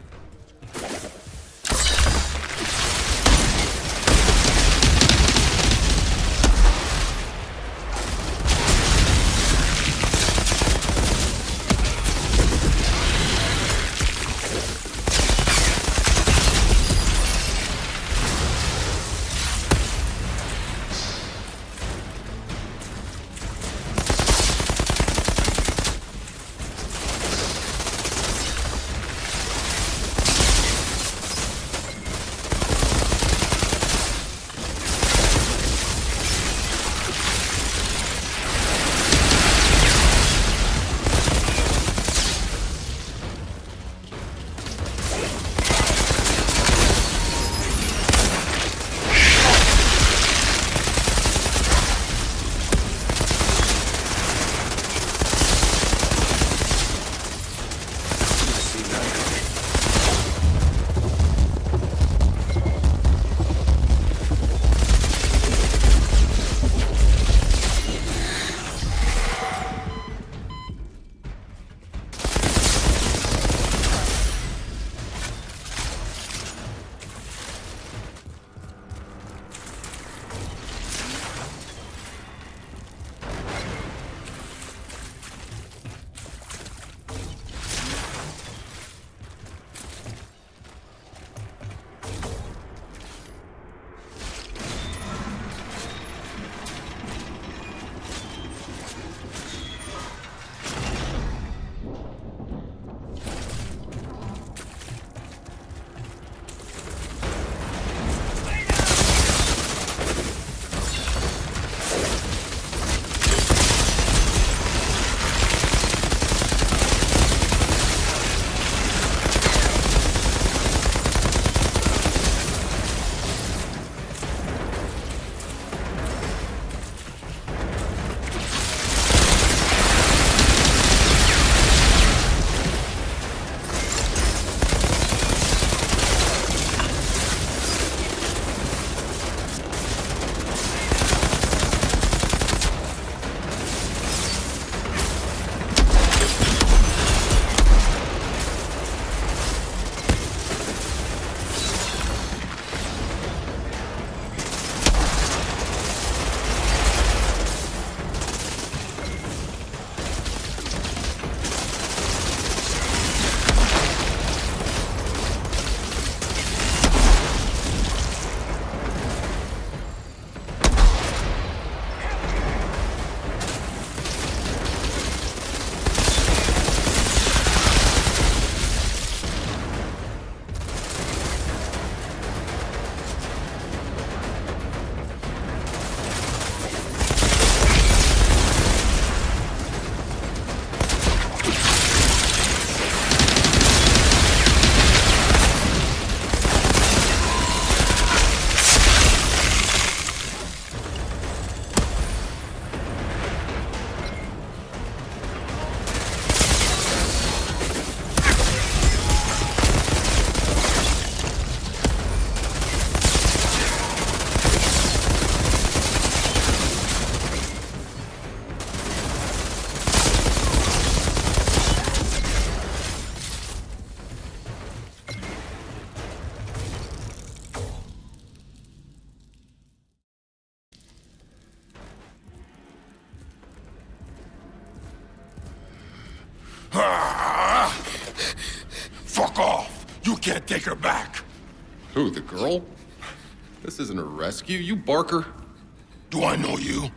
can't take her back. Who, the girl? This isn't a rescue, you barker. Do I know you?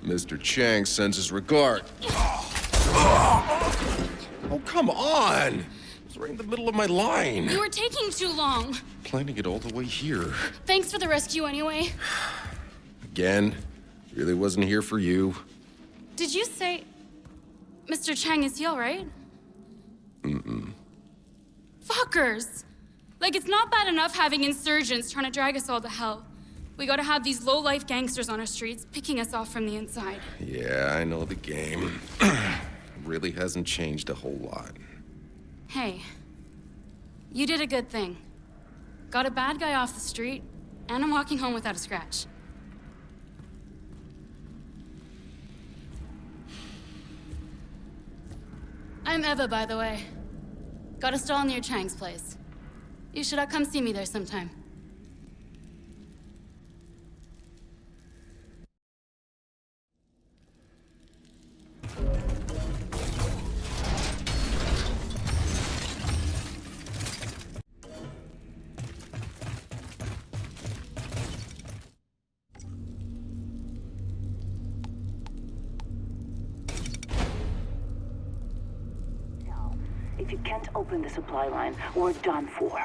Mr. Chang sends his regard. Oh, come on! It was right in the middle of my line. You were taking too long. Planning it all the way here. Thanks for the rescue anyway. Again, really wasn't here for you. Did you say... Mr. Chang, is he alright? Mm-mm. Fuckers! Like, it's not bad enough having insurgents trying to drag us all to hell. We gotta have these low-life gangsters on our streets picking us off from the inside. Yeah, I know the game. Really hasn't changed a whole lot. Hey, you did a good thing. Got a bad guy off the street, and I'm walking home without a scratch. I'm Eva, by the way. Got a stall near Chang's place. You should come see me there sometime. If you can't open the supply line, we're done for.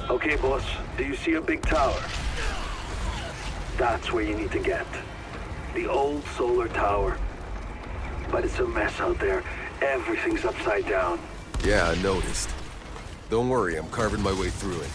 Okay, boss. Do you see a big tower? That's where you need to get. The old solar tower. But it's a mess out there. Everything's upside down. Yeah, I noticed. Don't worry, I'm carving my way through it.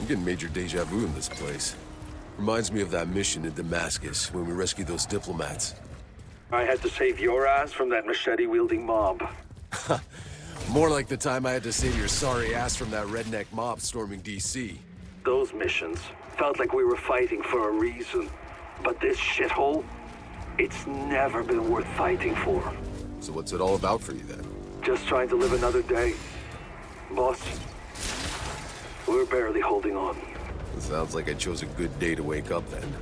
I'm getting major deja vu in this place. Reminds me of that mission in Damascus when we rescued those diplomats. I had to save your ass from that machete-wielding mob. More like the time I had to save your sorry ass from that redneck mob storming DC. Those missions felt like we were fighting for a reason. But this shithole, it's never been worth fighting for. So what's it all about for you then? Just trying to live another day. Boss, we're barely holding on. It sounds like I chose a good day to wake up then.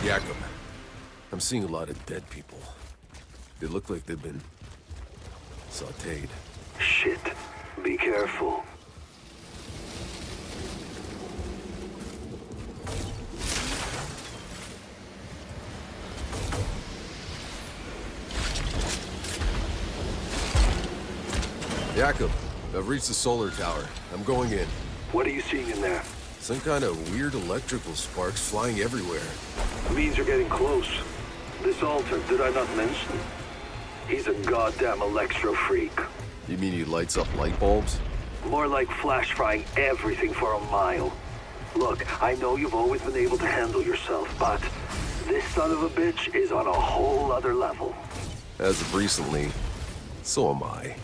Jacob, I'm seeing a lot of dead people. They look like they've been sautéed. Shit. Be careful. Jacob, I've reached the solar tower. I'm going in. What are you seeing in there? Some kind of weird electrical sparks flying everywhere. Means you're getting close. This altar, did I not mention? He's a goddamn electro freak. You mean he lights up light bulbs? More like flash frying everything for a mile. Look, I know you've always been able to handle yourself, but this son of a bitch is on a whole other level. As of recently, so am I.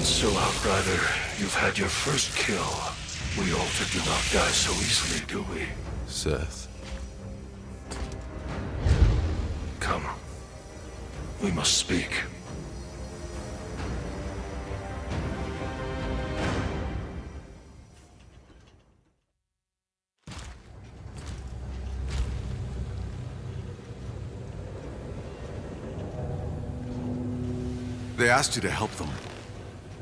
And so, Outrider, you've had your first kill. We Altered do not die so easily, do we? Seth. Come. We must speak. They asked you to help them.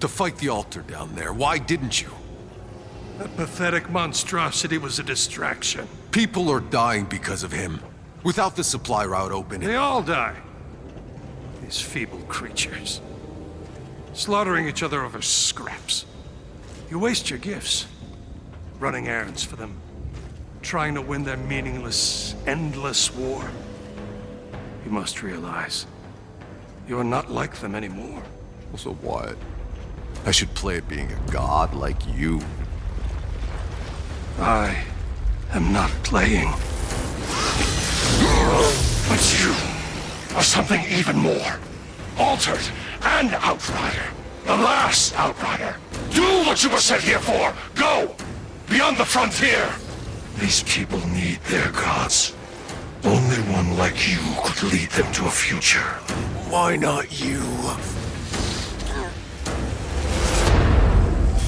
To fight the altar down there. Why didn't you? That pathetic monstrosity was a distraction. People are dying because of him. Without the supply route open... They all die. These feeble creatures. Slaughtering each other over scraps. You waste your gifts. Running errands for them. Trying to win their meaningless, endless war. You must realize... you're not like them anymore. So what? I should play at being a god like you. I am not playing. But you are something even more. Altered and Outrider. The last Outrider. Do what you were sent here for. Go! Beyond the frontier. These people need their gods. Only one like you could lead them to a future. Why not you?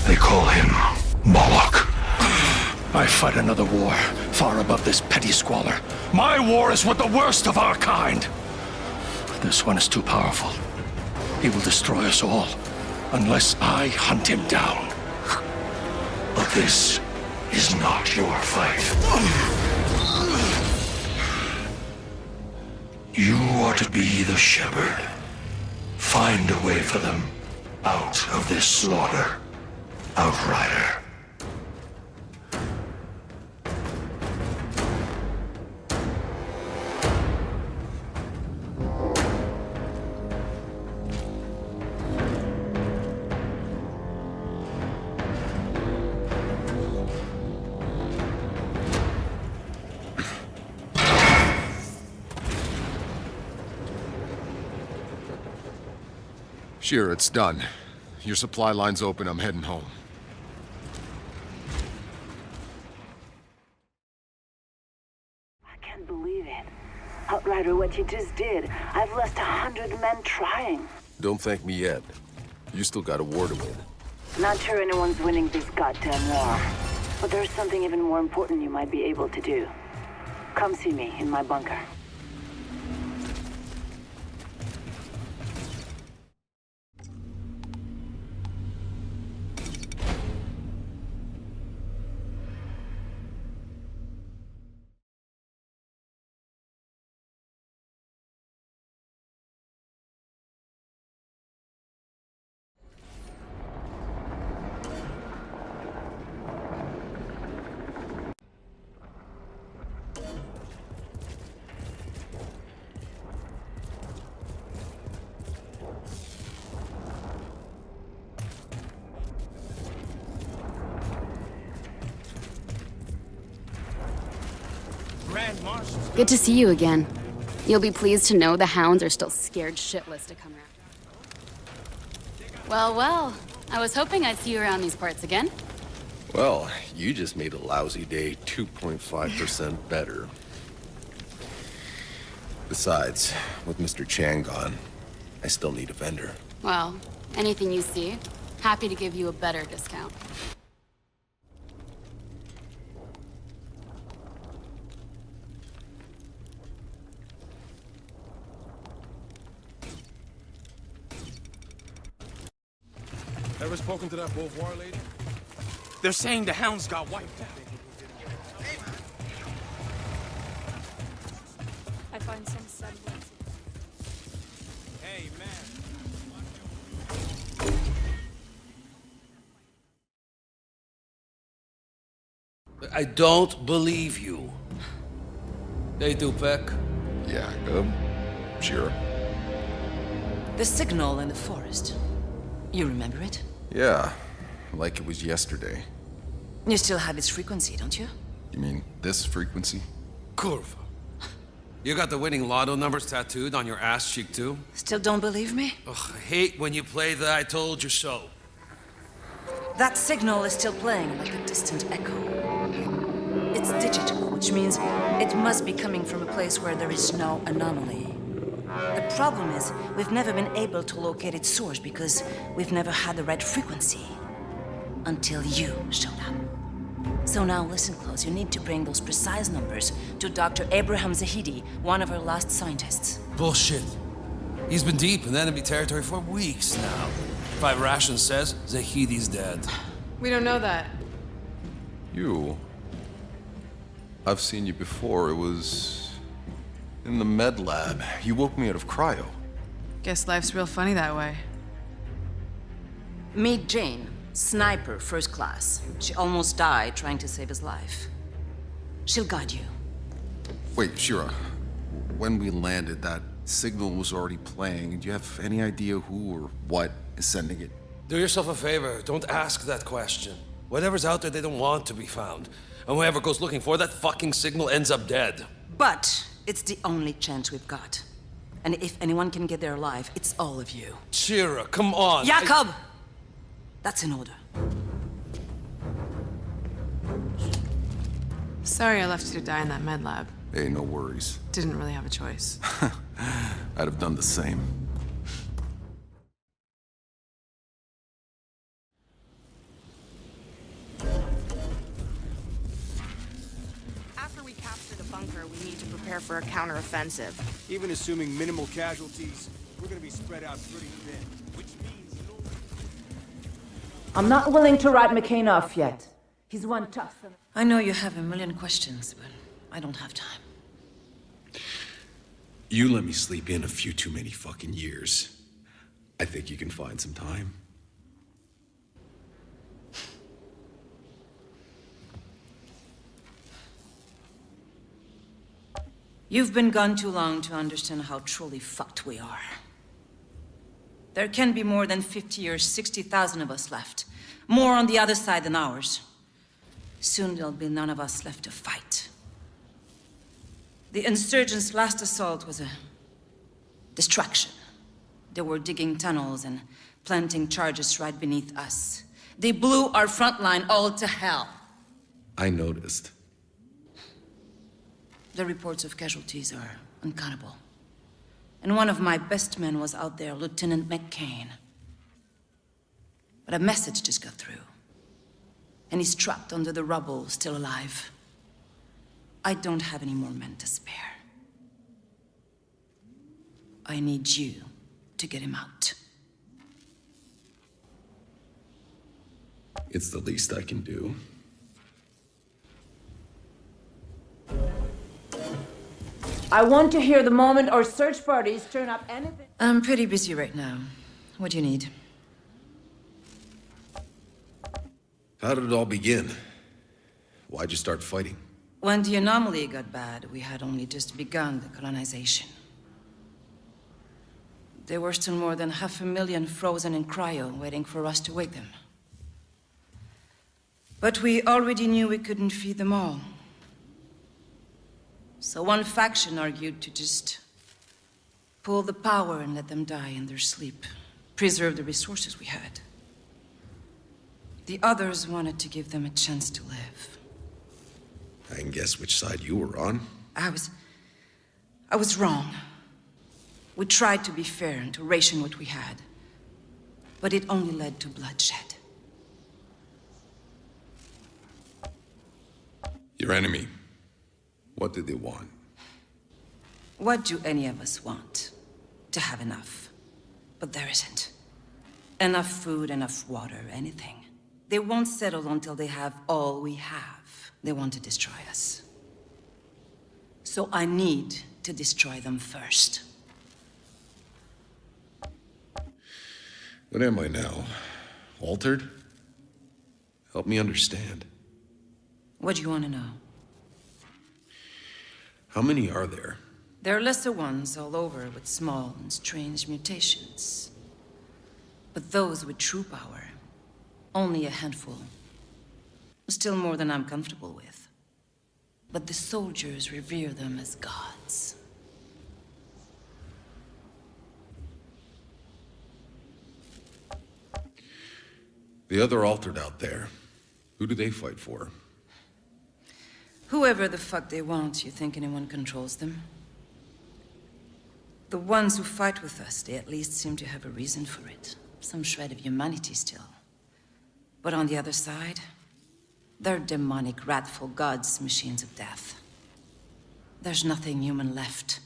They call him Moloch. I fight another war, far above this petty squalor. My war is with the worst of our kind. This one is too powerful. He will destroy us all, unless I hunt him down. But this is not your fight. You are to be the shepherd. Find a way for them out of this slaughter. Outrider. Sure, it's done. Your supply line's open, I'm heading home. I can't believe it. Outrider, what you just did. I've lost 100 men trying. Don't thank me yet. You still got a war to win. Not sure anyone's winning this goddamn war. But there's something even more important you might be able to do. Come see me in my bunker. Good to see you again. You'll be pleased to know the hounds are still scared shitless to come around. Well, well. I was hoping I'd see you around these parts again. Well, you just made a lousy day 2.5% better. Besides, with Mr. Chang gone, I still need a vendor. Well, anything you see, happy to give you a better discount. Ever spoken to that Beauvoir lady? They're saying the hounds got wiped out. I find some semblance. Hey, man. I don't believe you. They do, Peck. Yeah, sure. The signal in the forest. You remember it? Yeah, like it was yesterday. You still have its frequency, don't you? You mean this frequency? Curva. You got the winning lotto numbers tattooed on your ass cheek, too? Still don't believe me? Ugh, I hate when you play the I told you so. That signal is still playing like a distant echo. It's digital, which means it must be coming from a place where there is no anomaly. The problem is, we've never been able to locate its source because we've never had the right frequency. Until you showed up. So now listen close, you need to bring those precise numbers to Dr. Abraham Zahidi, one of our last scientists. Bullshit. He's been deep in enemy territory for weeks now. 5 Ration says Zahidi's dead. We don't know that. You? I've seen you before. It was in the med lab. You woke me out of cryo. Guess life's real funny that way. Meet Jane, sniper, first class. She almost died trying to save his life. She'll guide you. Wait, Shira. When we landed, that signal was already playing. Do you have any idea who or what is sending it? Do yourself a favor. Don't ask that question. Whatever's out there, they don't want to be found. And whoever goes looking for that fucking signal ends up dead. But it's the only chance we've got. And if anyone can get there alive, it's all of you. Shira, come on. Jakob! That's an order. Sorry I left you to die in that med lab. Hey, no worries. Didn't really have a choice. I'd have done the same. After we capture the bunker, we need to prepare for a counteroffensive. Even assuming minimal casualties, we're gonna be spread out pretty thin. Which means... I'm not willing to write McCain off yet. He's one tough son. I know you have a million questions, but I don't have time. You let me sleep in a few too many fucking years. I think you can find some time. You've been gone too long to understand how truly fucked we are. There can be more than 50 or 60,000 of us left. More on the other side than ours. Soon there'll be none of us left to fight. The insurgents' last assault was a distraction. They were digging tunnels and planting charges right beneath us. They blew our front line all to hell. I noticed. The reports of casualties are uncountable. And one of my best men was out there, Lieutenant McCain. But a message just got through. And he's trapped under the rubble, still alive. I don't have any more men to spare. I need you to get him out. It's the least I can do. I want to hear the moment our search parties turn up anything. I'm pretty busy right now. What do you need? How did it all begin? Why'd you start fighting? When the anomaly got bad, we had only just begun the colonization. There were still more than 500,000 frozen in cryo, waiting for us to wake them. But we already knew we couldn't feed them all. So one faction argued to just pull the power and let them die in their sleep, preserve the resources we had. The others wanted to give them a chance to live. I can guess which side you were on. I was wrong. We tried to be fair and to ration what we had. But it only led to bloodshed. Your enemy. What did they want? What do any of us want? To have enough. But there isn't. Enough food, enough water, anything. They won't settle until they have all we have. They want to destroy us. So I need to destroy them first. What am I now? Altered? Help me understand. What do you want to know? How many are there? There are lesser ones all over with small and strange mutations. But those with true power, only a handful. Still more than I'm comfortable with. But the soldiers revere them as gods. The other altered out there, who do they fight for? Whoever the fuck they want, you think anyone controls them? The ones who fight with us, they at least seem to have a reason for it. Some shred of humanity still. But on the other side, they're demonic, wrathful gods, machines of death. There's nothing human left.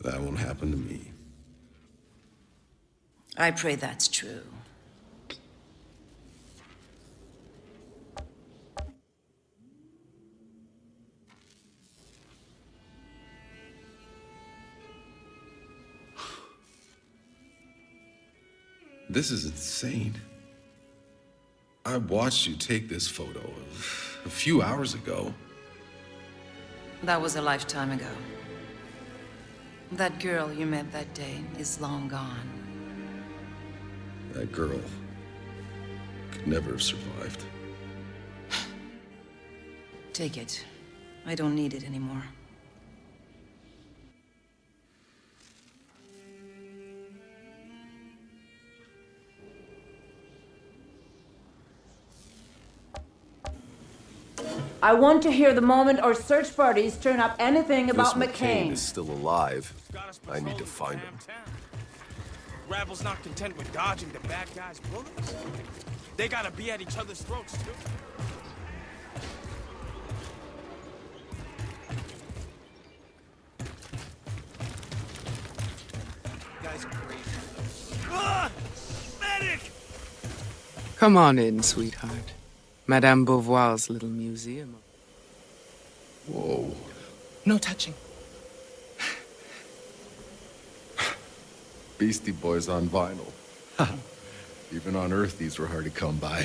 That won't happen to me. I pray that's true. This is insane. I watched you take this photo a few hours ago. That was a lifetime ago. That girl you met that day is long gone. That girl could never have survived. Take it. I don't need it anymore. I want to hear the moment our search parties turn up anything about This McCain. is still alive. I need to find him. Rebels not content with dodging the bad guys' bullets. They gotta be at each other's throats, too. Guys are crazy. Ah! Medic! Come on in, sweetheart. Madame Beauvoir's little museum. Whoa. No touching. Beastie Boys on vinyl. Even on Earth, these were hard to come by.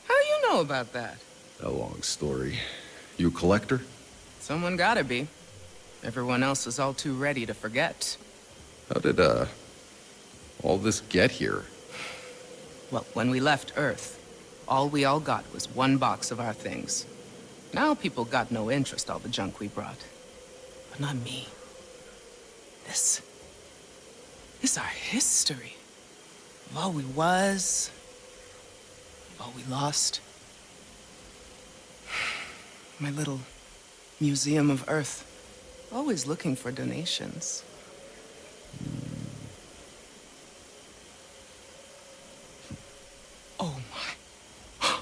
How you know about that? A long story. You a collector? Someone gotta be. Everyone else is all too ready to forget. How did, all this get here? Well, when we left Earth, all we all got was one box of our things. Now people got no interest, all the junk we brought. But not me. This is our history. Of all we was, of all we lost. My little museum of Earth. Always looking for donations. Oh my.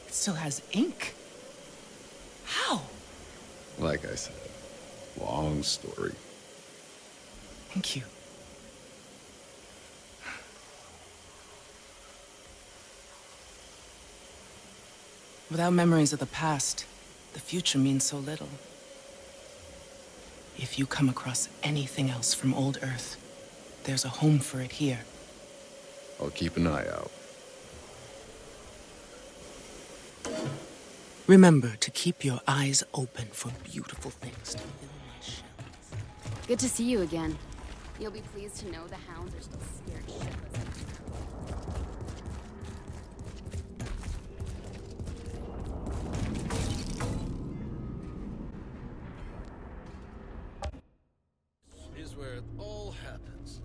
It still has ink. How? Like I said, long story. Thank you. Without memories of the past, the future means so little. If you come across anything else from old Earth, there's a home for it here. I'll keep an eye out. Remember to keep your eyes open for beautiful things to fill my shelves. Good to see you again. You'll be pleased to know the hounds are still scared shitless. Is where it all happens.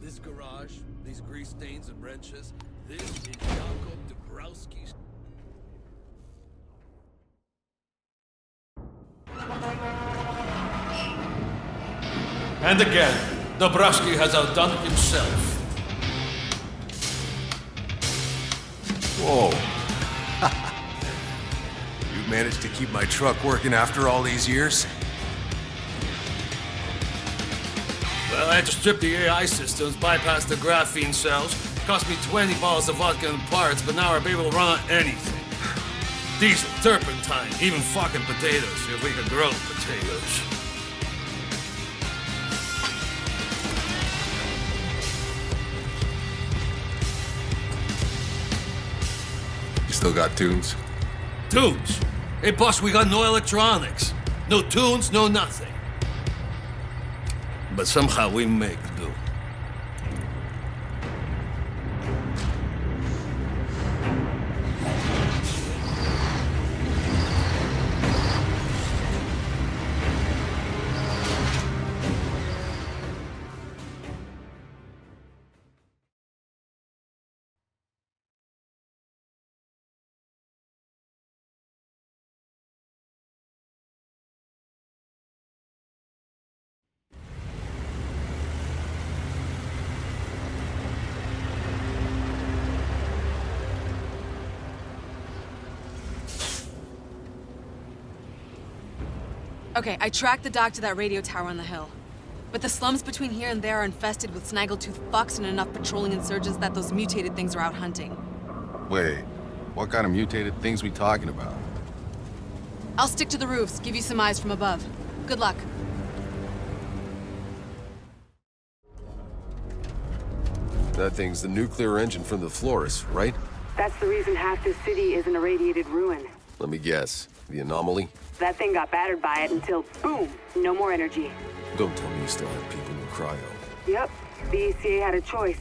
This garage, these grease stains and wrenches, this is Jacob Dabrowski's. And again, Dabrowski has outdone himself. Whoa. You managed to keep my truck working after all these years? Well, I had to strip the AI systems, bypass the graphene cells. Cost me 20 bottles of vodka and parts, but now I'll be able to run on anything. Diesel, turpentine, even fucking potatoes, if we could grow potatoes. You still got tunes? Tunes? Hey, boss, we got no electronics. No tunes, no nothing. But somehow we make do. Okay, I tracked the dock to that radio tower on the hill. But the slums between here and there are infested with snaggletooth fucks and enough patrolling insurgents that those mutated things are out hunting. Wait, what kind of mutated things we talking about? I'll stick to the roofs, give you some eyes from above. Good luck. That thing's the nuclear engine from the Flores, right? That's the reason half this city is an irradiated ruin. Let me guess. The anomaly? That thing got battered by it until, boom, no more energy. Don't tell me you still have people in cryo. Yep, the ECA had a choice.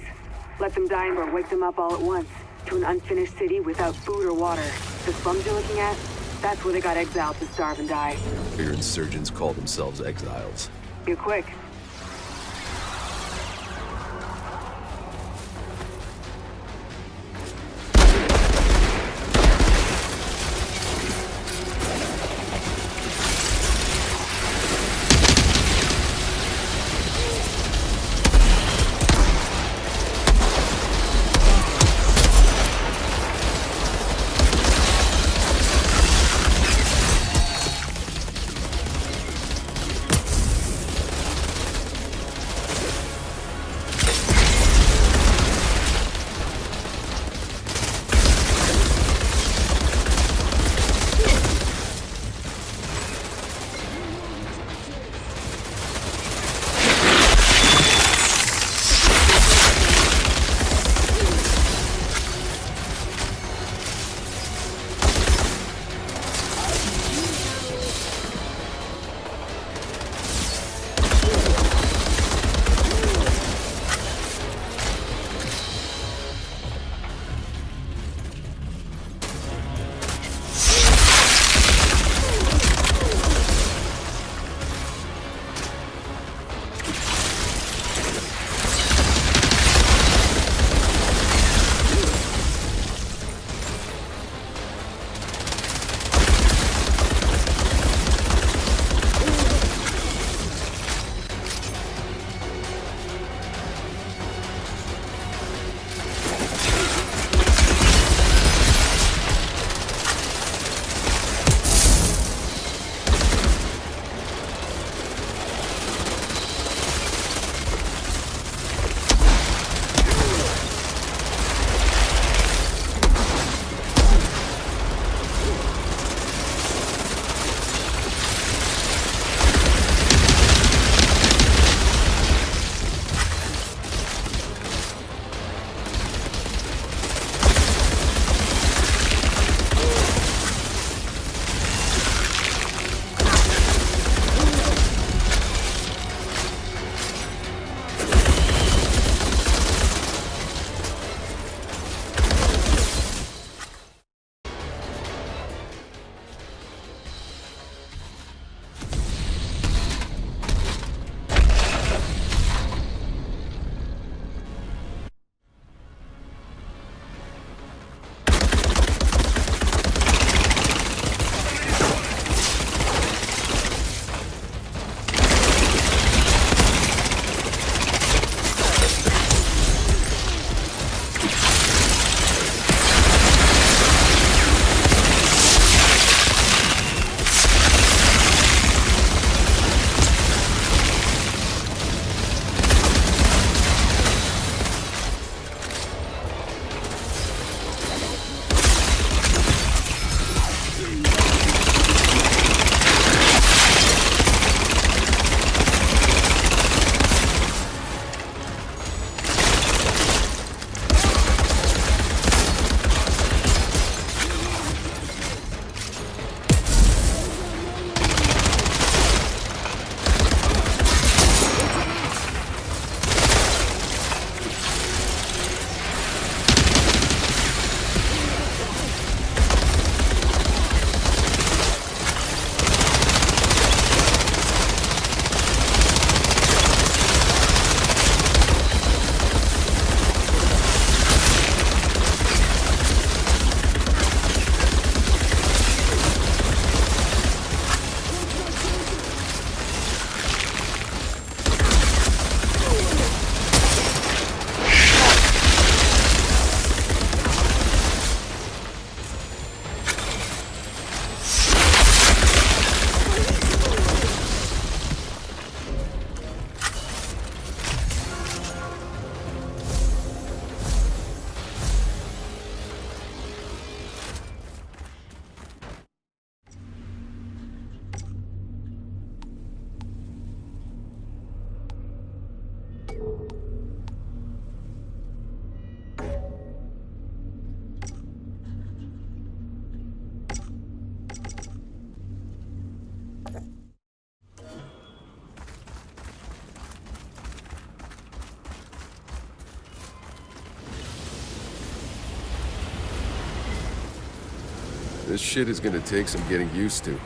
Let them die or wake them up all at once. To an unfinished city without food or water. The slums you're looking at, that's where they got exiled to starve and die. Your insurgents call themselves exiles. You're quick. This shit is gonna take some getting used to.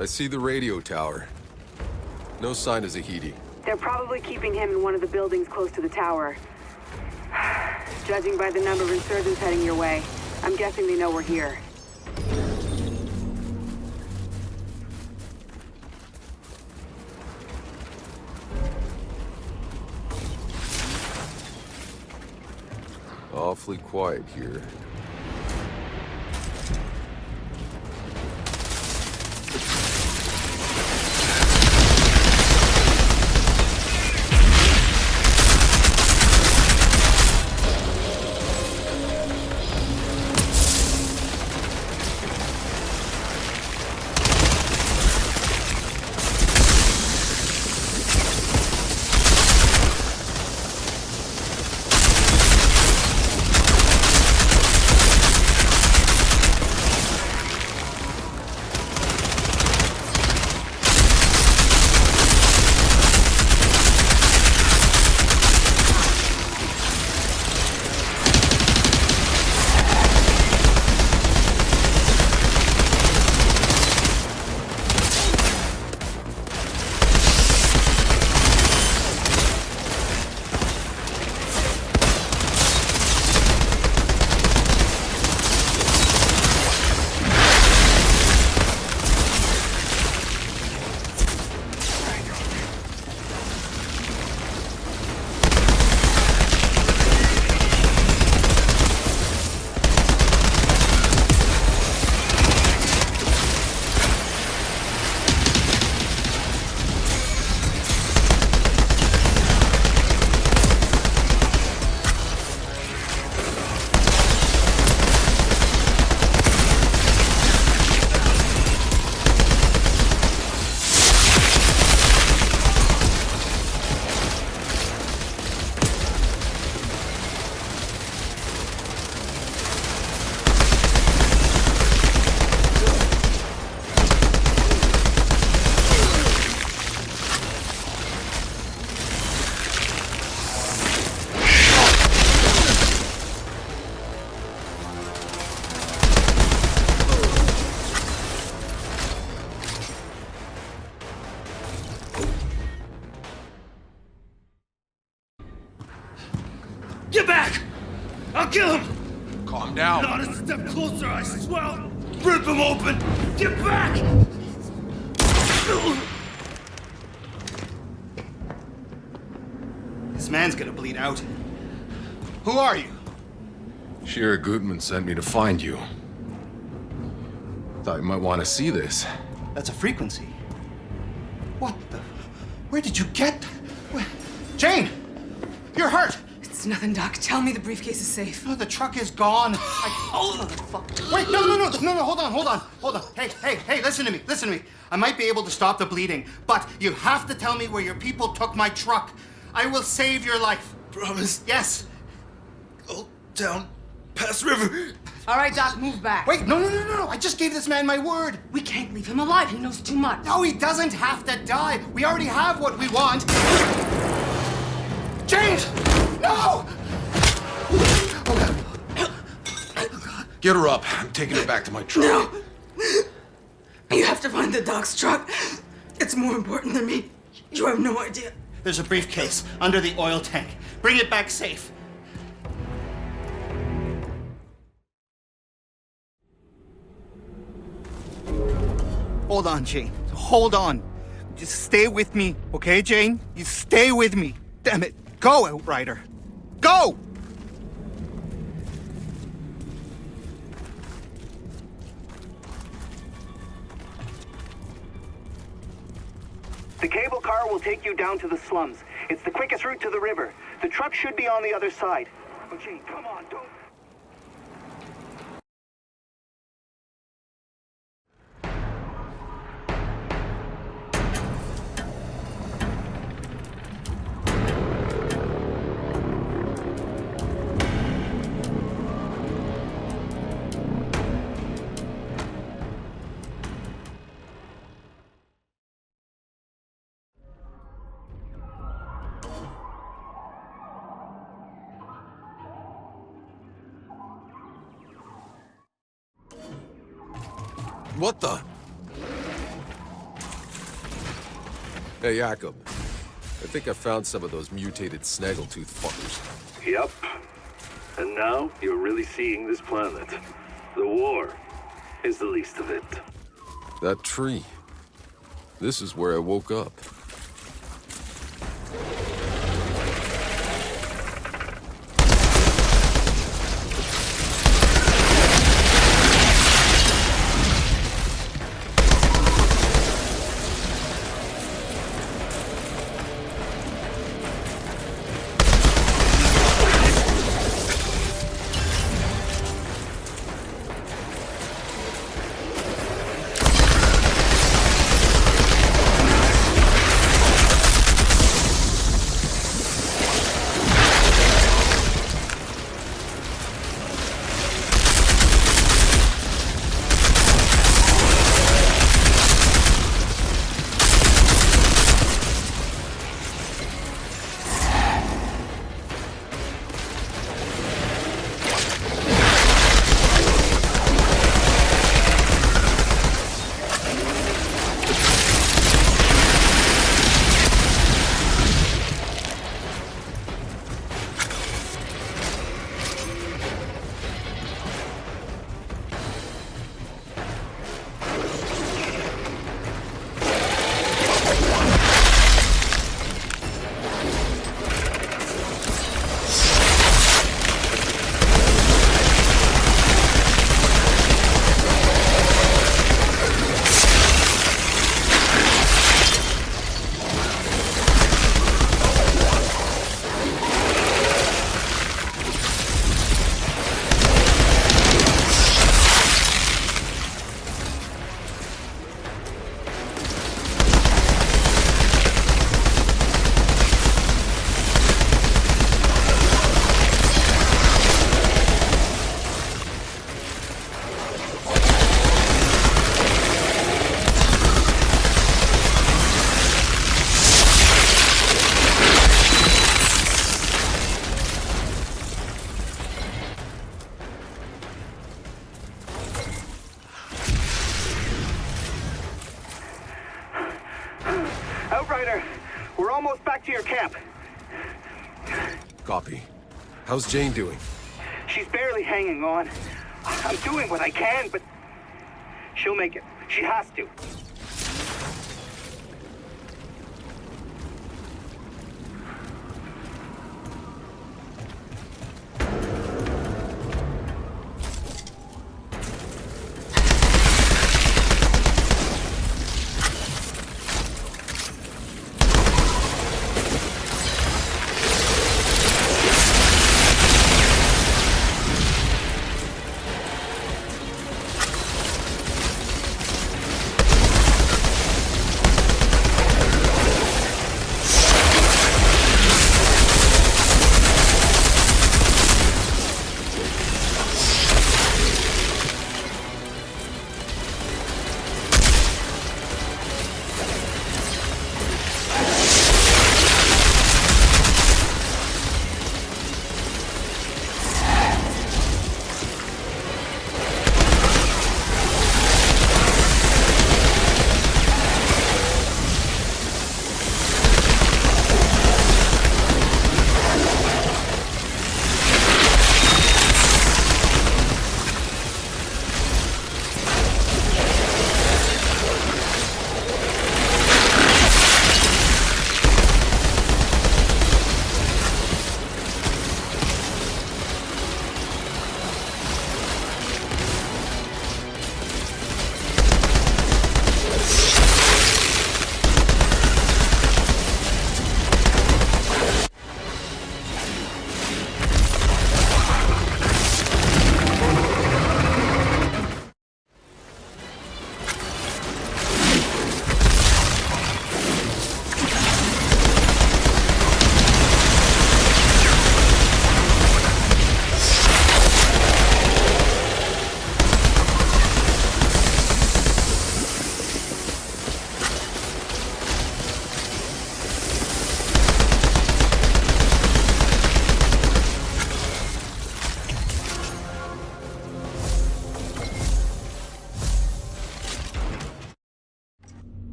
I see the radio tower. No sign of Zahidi. They're probably keeping him in one of the buildings close to the tower. Judging by the number of insurgents heading your way, I'm guessing they know we're here. Awfully quiet here. Get back! I'll kill him! Calm down. Not a step closer, I swear I'll rip him open! Get back! This man's gonna bleed out. Who are you? Shira Gutman sent me to find you. Thought you might want to see this. That's a frequency. What the... Where did you get... Where... Jane! You're hurt! It's nothing, Doc. Tell me the briefcase is safe. No, the truck is gone. Oh, fuck. Wait, no, hold on. Hey, listen to me. I might be able to stop the bleeding, but you have to tell me where your people took my truck. I will save your life. Promise? Yes. Go down, past river. All right, Doc, move back. Wait, no. I just gave this man my word. We can't leave him alive. He knows too much. No, he doesn't have to die. We already have what we want. James! No! Get her up. I'm taking her back to my truck. No! You have to find the Doc's truck. It's more important than me. You have no idea. There's a briefcase under the oil tank. Bring it back safe. Hold on, Jane. Hold on. Just stay with me, okay, Jane? You stay with me. Damn it. Go, Outrider. Go! The cable car will take you down to the slums. It's the quickest route to the river. The truck should be on the other side. Oh, Jane, come on, don't... What the? Hey, Jakob. I think I found some of those mutated snaggletooth fuckers. Yep. And now you're really seeing this planet. The war is the least of it. That tree. This is where I woke up. Outrider, we're almost back to your camp. Copy. How's Jane doing? She's barely hanging on. I'm doing what I can, but she'll make it. She has to.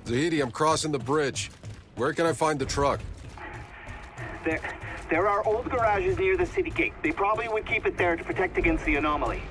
Zahidi, I'm crossing the bridge. Where can I find the truck? There are old garages near the city gate. They probably would keep it there to protect against the anomaly.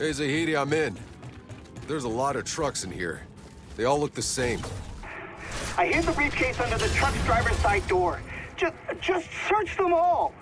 Hey, Zahidi, I'm in. There's a lot of trucks in here. They all look the same. I hid the briefcase under the truck's driver's side door. Just search them all!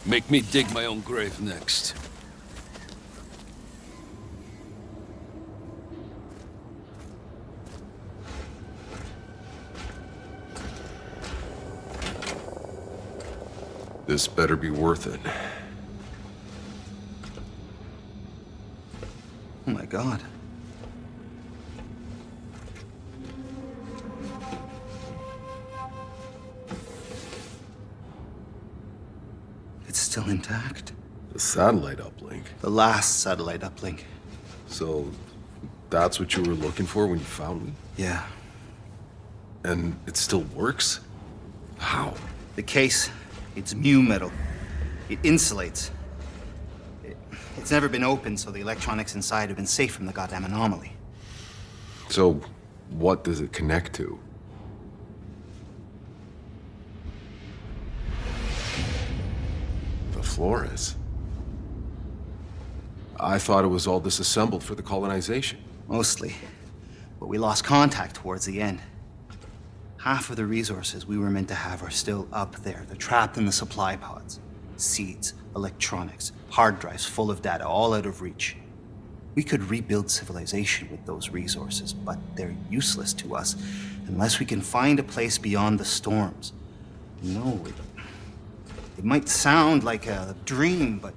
Make me dig my own grave next. This better be worth it. Oh my God. It's still intact. The satellite uplink. The last satellite uplink. So, that's what you were looking for when you found me? Yeah. And it still works? How? The case, it's mu metal. It insulates. It's never been opened, so the electronics inside have been safe from the goddamn anomaly. So, what does it connect to? The Flores. I thought it was all disassembled for the colonization. Mostly. But we lost contact towards the end. Half of the resources we were meant to have are still up there. They're trapped in the supply pods. Seeds, electronics, hard drives full of data, all out of reach. We could rebuild civilization with those resources, but they're useless to us unless we can find a place beyond the storms. No, it might sound like a dream, but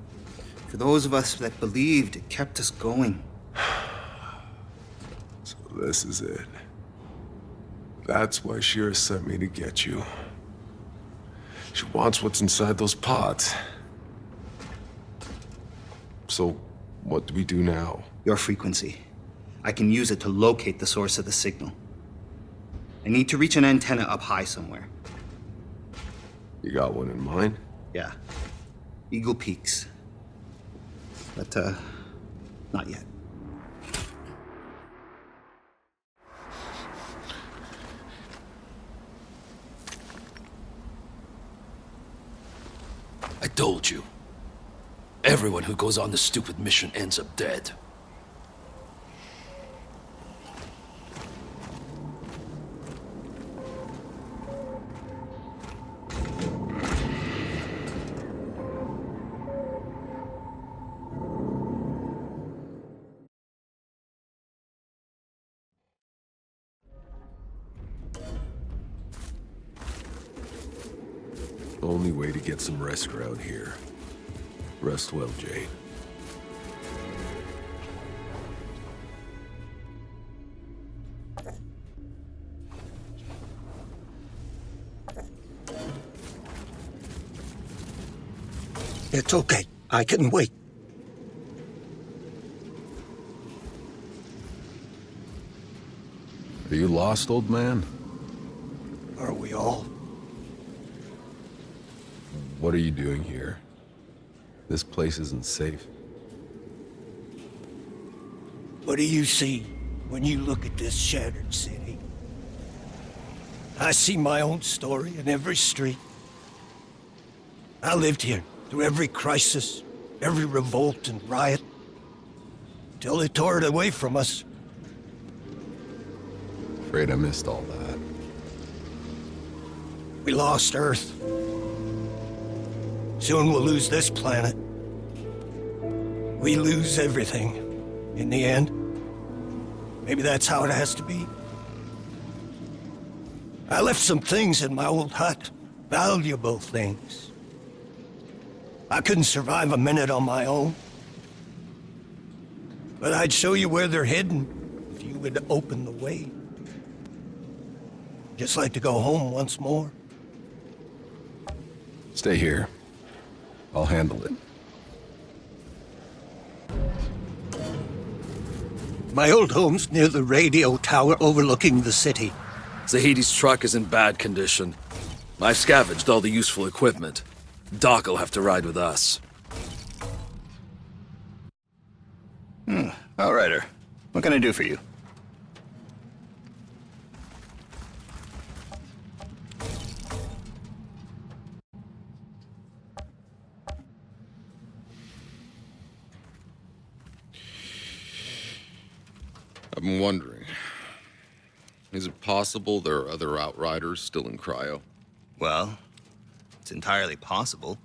for those of us that believed, it kept us going. So this is it. That's why Shira sent me to get you. She wants what's inside those pods. So, what do we do now? Your frequency. I can use it to locate the source of the signal. I need to reach an antenna up high somewhere. You got one in mind? Yeah. Eagle Peaks. But, not yet. I told you. Everyone who goes on this stupid mission ends up dead. Only way to get some rest around here. Rest well, Jane. It's okay. I can wait. Are you lost, old man? Are we all? What are you doing here? This place isn't safe. What do you see when you look at this shattered city? I see my own story in every street. I lived here through every crisis, every revolt and riot, till they tore it away from us. Afraid I missed all that. We lost Earth. Soon we'll lose this planet. we lose everything in the end. Maybe that's how it has to be. I left some things in my old hut, valuable things. I couldn't survive a minute on my own. But I'd show you where they're hidden if you would open the way. Just like to go home once more. Stay here. I'll handle it. My old home's near the radio tower overlooking the city. Zahidi's truck is in bad condition. I've scavenged all the useful equipment. Doc'll have to ride with us. Outrider, what can I do for you? I've been wondering, is it possible there are other Outriders still in cryo? Well, it's entirely possible.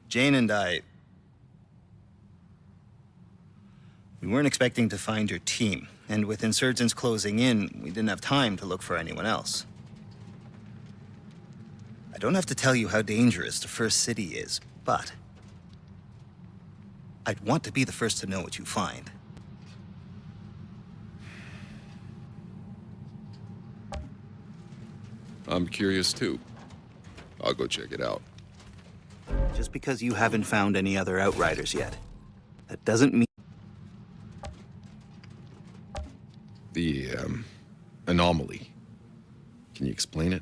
Jane and I... We weren't expecting to find your team, and with insurgents closing in, we didn't have time to look for anyone else. I don't have to tell you how dangerous the first city is, but I'd want to be the first to know what you find. I'm curious too. I'll go check it out. Just because you haven't found any other Outriders yet, that doesn't mean... The, anomaly. Can you explain it?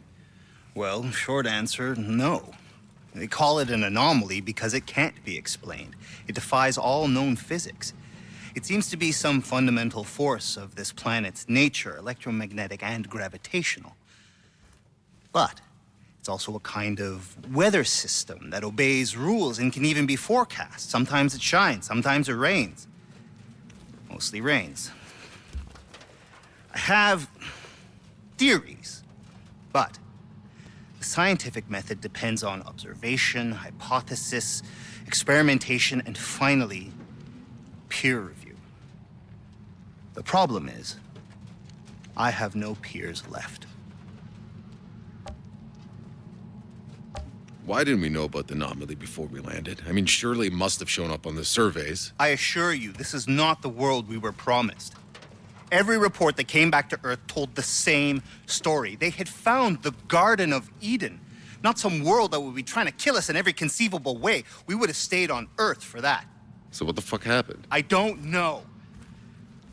Well, short answer, no. They call it an anomaly because it can't be explained. It defies all known physics. It seems to be some fundamental force of this planet's nature, electromagnetic and gravitational. But it's also a kind of weather system that obeys rules and can even be forecast. Sometimes it shines, sometimes it rains. Mostly rains. I have theories, but the scientific method depends on observation, hypothesis, experimentation, and finally, peer review. The problem is, I have no peers left. Why didn't we know about the anomaly before we landed? I mean, surely it must have shown up on the surveys. I assure you, this is not the world we were promised. Every report that came back to Earth told the same story. They had found the Garden of Eden, not some world that would be trying to kill us in every conceivable way. We would have stayed on Earth for that. So what the fuck happened? I don't know.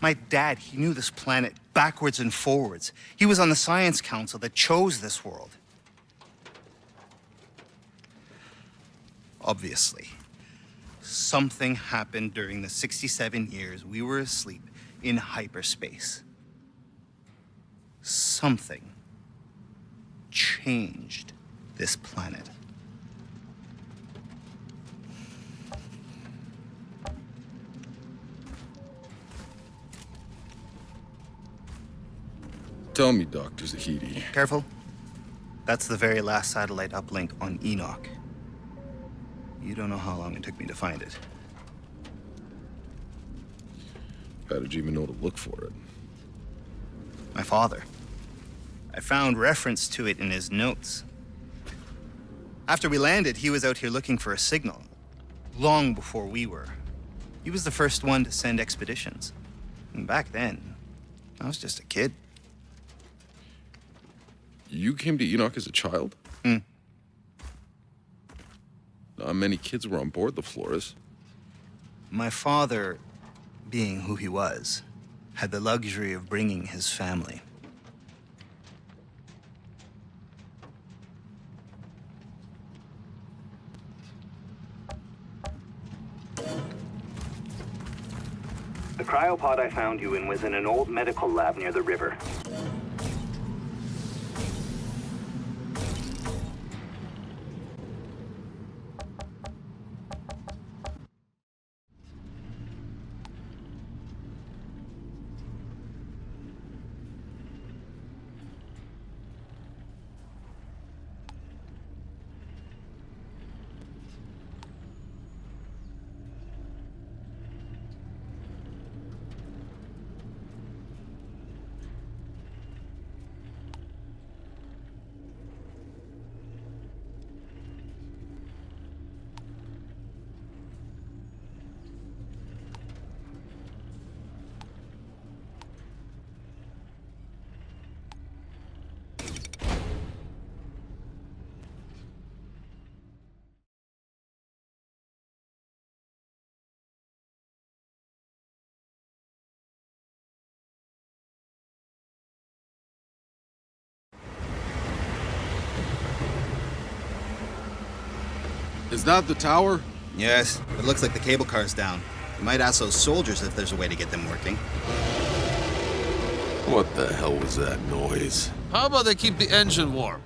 My dad, he knew this planet backwards and forwards. He was on the Science Council that chose this world. Obviously, something happened during the 67 years we were asleep in hyperspace. Something changed this planet. Tell me, Dr. Zahidi. Careful. That's the very last satellite uplink on Enoch. You don't know how long it took me to find it. How did you even know to look for it? My father. I found reference to it in his notes. After we landed, he was out here looking for a signal, long before we were. He was the first one to send expeditions. And back then, I was just a kid. You came to Enoch as a child? Not many kids were on board the Flores. My father, being who he was, had the luxury of bringing his family. The cryopod I found you in was in an old medical lab near the river. Is that the tower? Yes. It looks like the cable car's down. You might ask those soldiers if there's a way to get them working. What the hell was that noise? How about they keep the engine warm?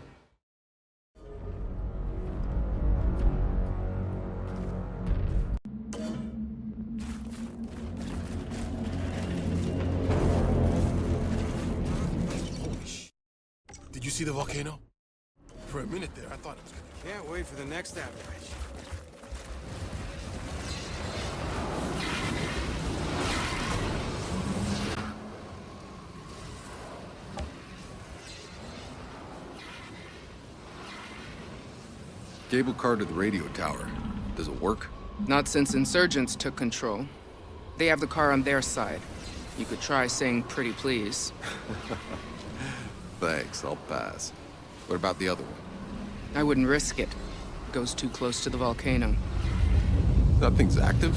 Did you see the volcano? For a minute there, I thought it was gonna... Can't wait for the next avalanche. Cable car to the radio tower. Does it work? Not since insurgents took control. They have the car on their side. You could try saying pretty please. Thanks, I'll pass. What about the other one? I wouldn't risk it. Goes too close to the volcano. That thing's active?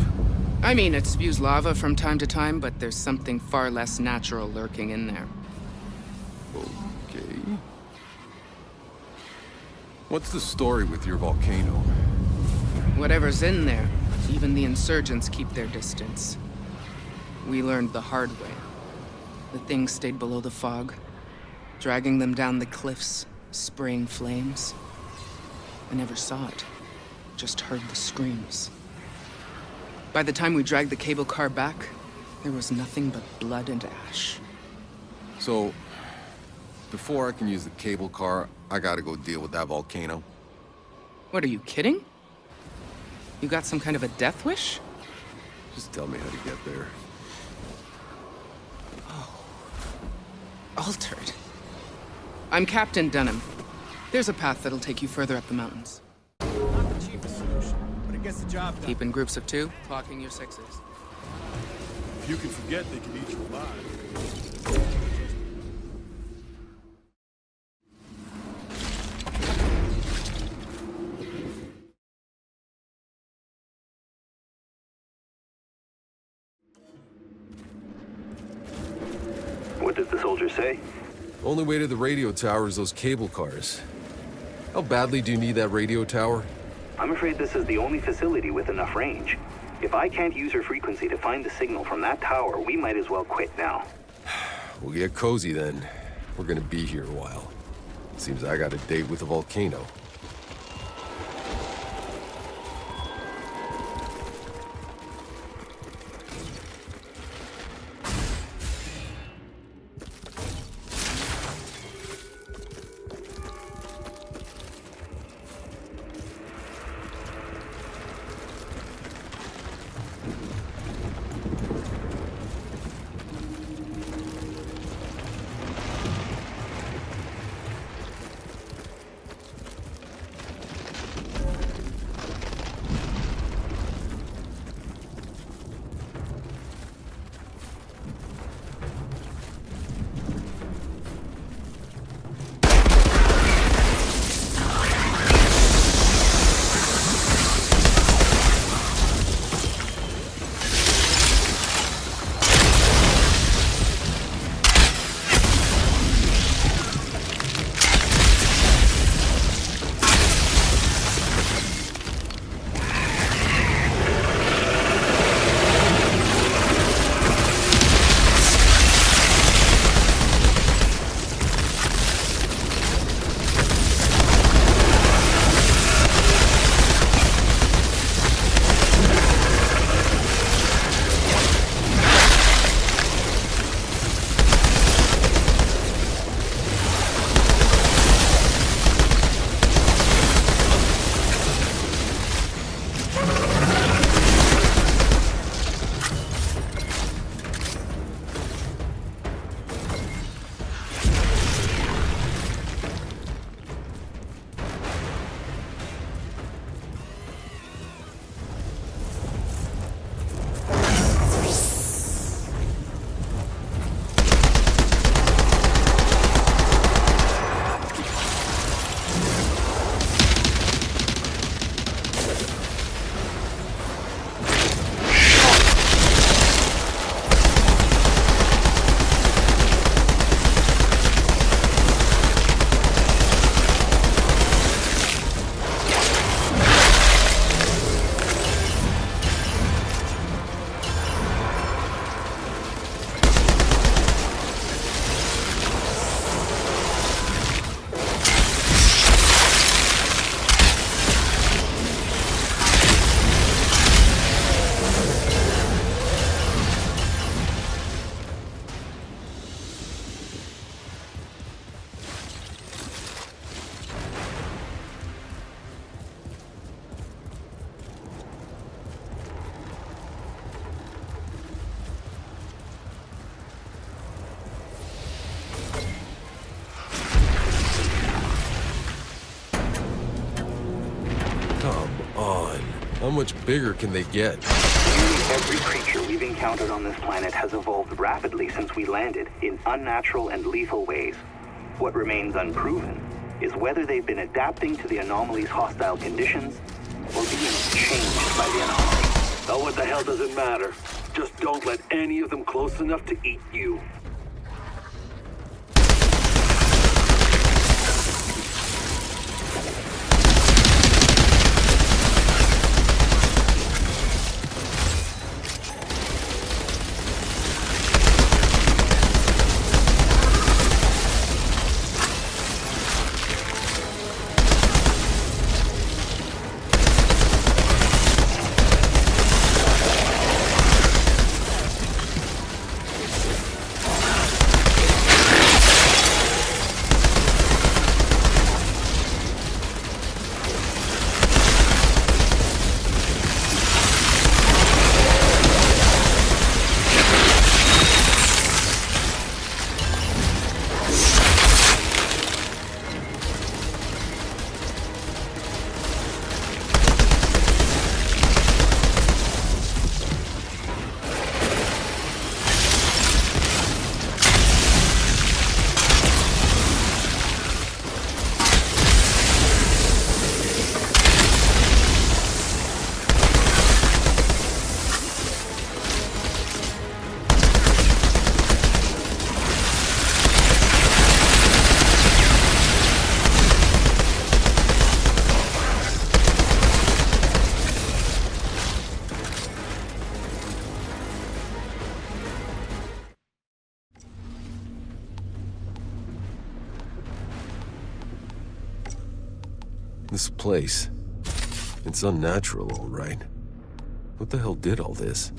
I mean, it spews lava from time to time, but there's something far less natural lurking in there. Okay. What's the story with your volcano? Whatever's in there, even the insurgents keep their distance. We learned the hard way. The thing stayed below the fog, dragging them down the cliffs, spraying flames. I never saw it, just heard the screams. By the time we dragged the cable car back, there was nothing but blood and ash. So, before I can use the cable car, I gotta go deal with that volcano. What, are you kidding? You got some kind of a death wish? Just tell me how to get there. Altered. I'm Captain Dunham. There's a path that'll take you further up the mountains. Not the cheapest solution, but it gets the job done. Keep in groups of 2, clocking your 6s. If you can forget, they can eat you alive. What did the soldier say? Only way to the radio tower is those cable cars. How badly do you need that radio tower? I'm afraid this is the only facility with enough range. If I can't use her frequency to find the signal from that tower, we might as well quit now. We'll get cozy then. We're gonna be here a while. Seems I got a date with a volcano. much bigger can they get? Nearly every creature we've encountered on this planet has evolved rapidly since we landed, in unnatural and lethal ways. What remains unproven is whether they've been adapting to the anomaly's hostile conditions or being changed by the anomaly. Now what the hell does it matter? Just don't let any of them close enough to eat you. This place. It's unnatural, all right. What the hell did all this?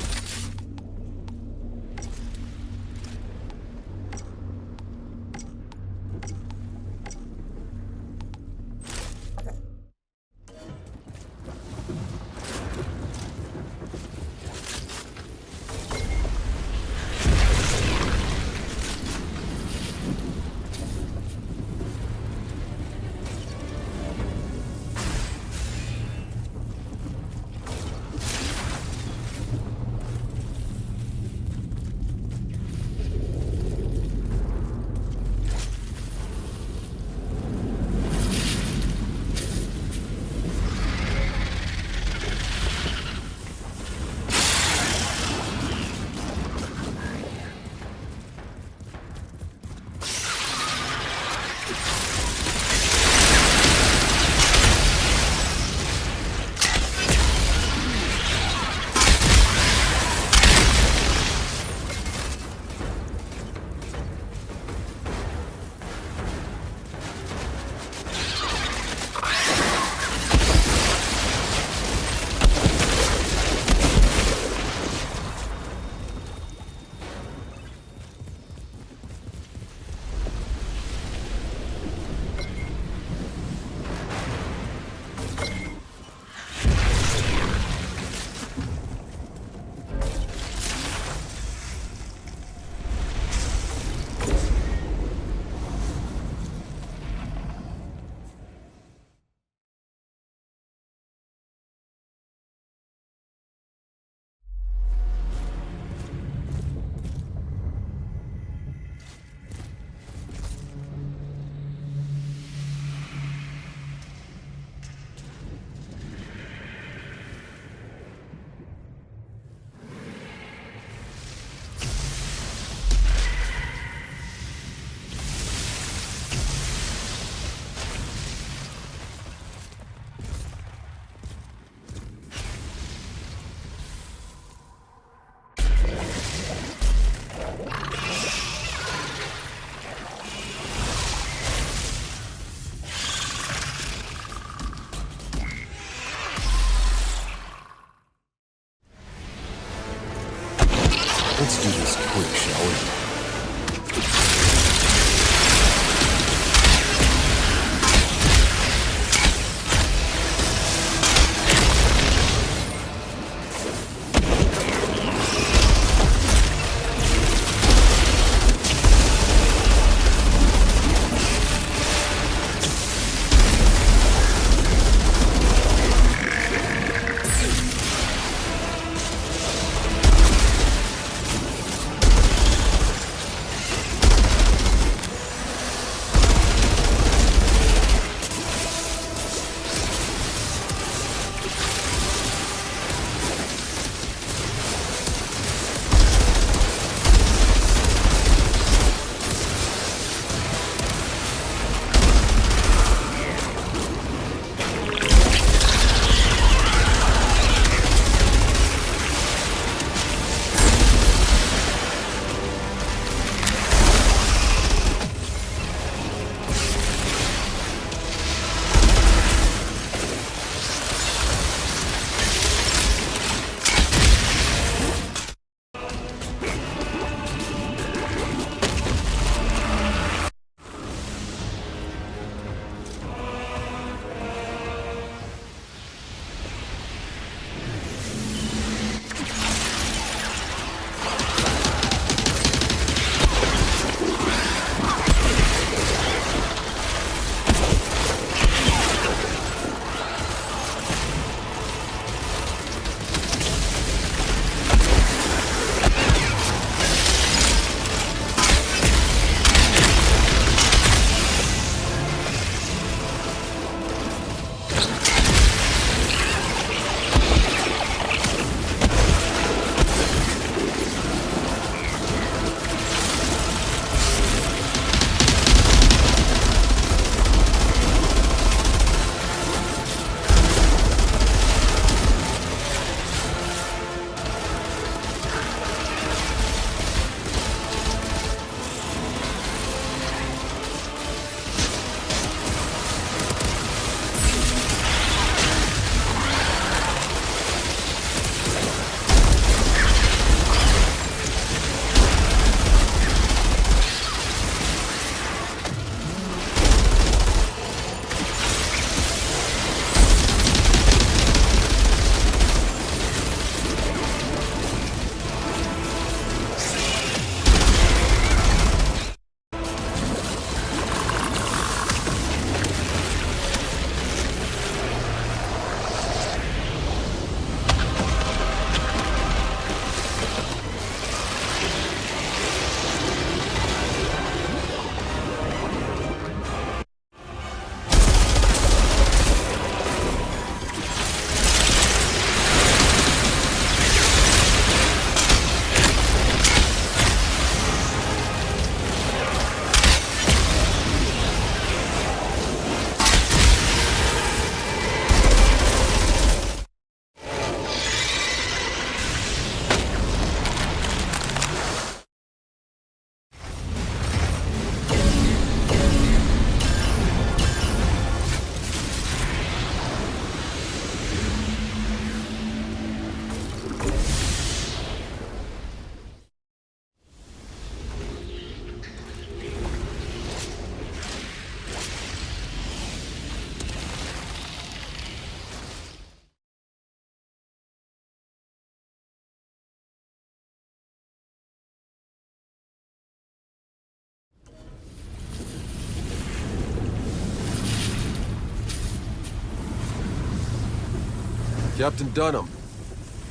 Captain Dunham,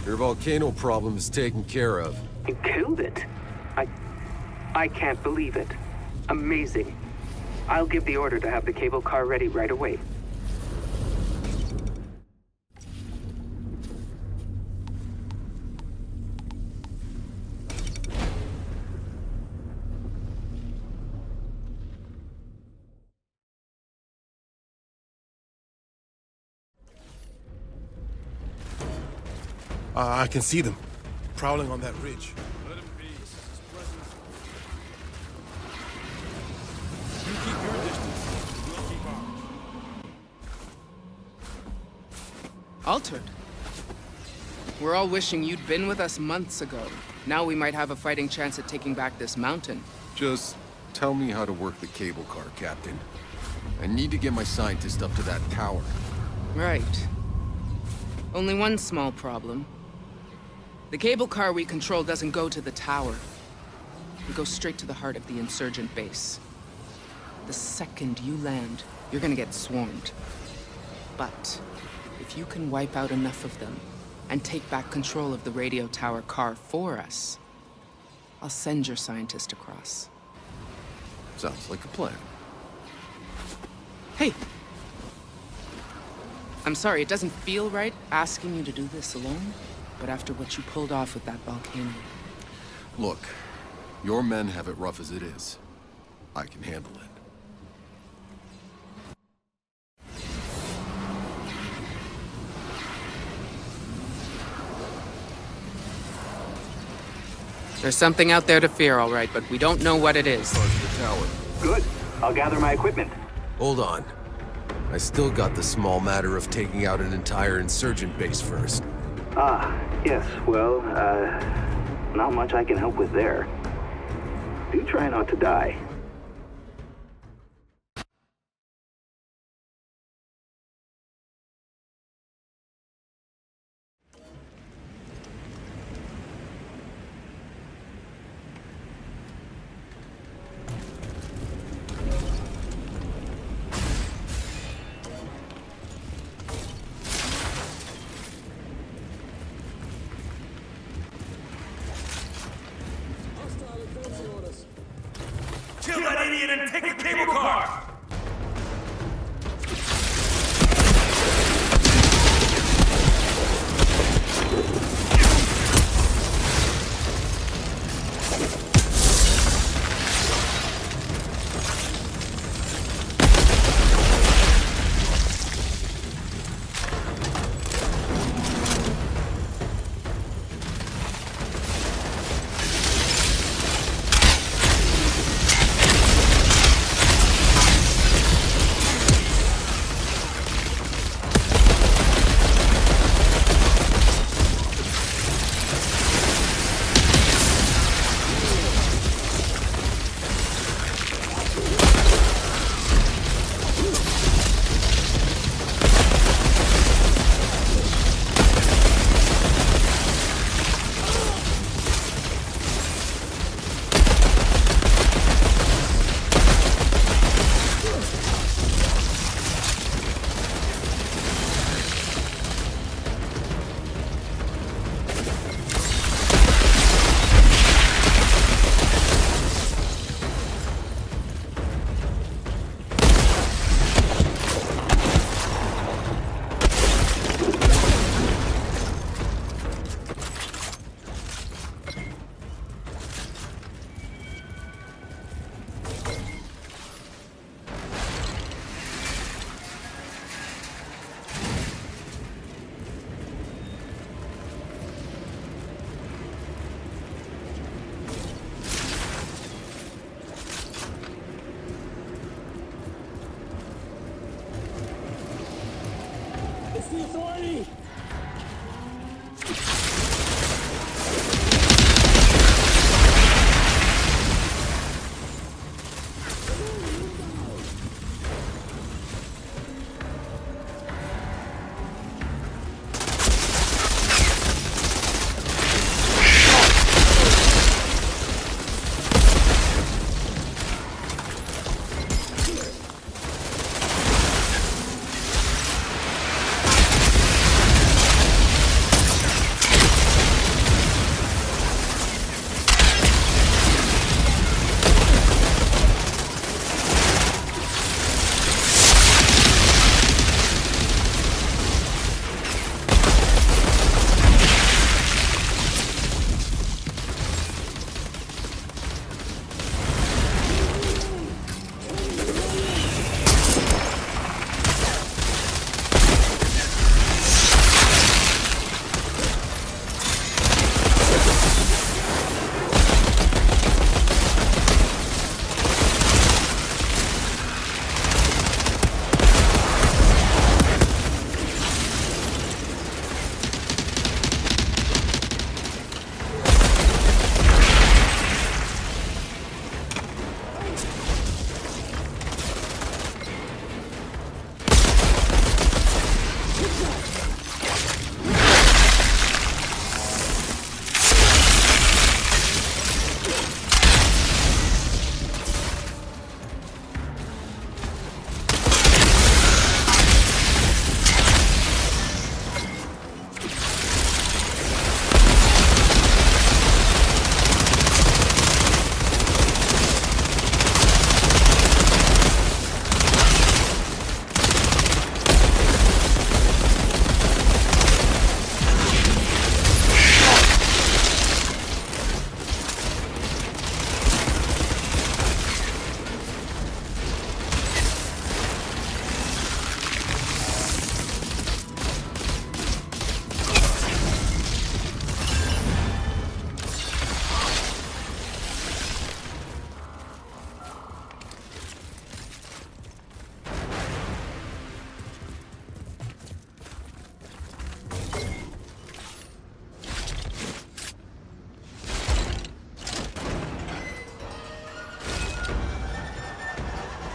your volcano problem is taken care of. You killed it? I can't believe it. Amazing. I'll give the order to have the cable car ready right away. I can see them, prowling on that ridge. Let him be. This is his presence. You keep your distance. We'll keep ours. Altered? We're all wishing you'd been with us months ago. Now we might have a fighting chance at taking back this mountain. Just tell me how to work the cable car, Captain. I need to get my scientist up to that tower. Right. Only one small problem. The cable car we control doesn't go to the tower. It goes straight to the heart of the insurgent base. The second you land, you're gonna get swarmed. But if you can wipe out enough of them and take back control of the radio tower car for us, I'll send your scientist across. Sounds like a plan. Hey! I'm sorry, it doesn't feel right asking you to do this alone, but after what you pulled off with that volcano... Look, your men have it rough as it is. I can handle it. There's something out there to fear, all right, but we don't know what it is. The tower. Good. I'll gather my equipment. Hold on. I still got the small matter of taking out an entire insurgent base first. Ah, yes, well, not much I can help with there. Do try not to die. Kill that idiot and take the cable car!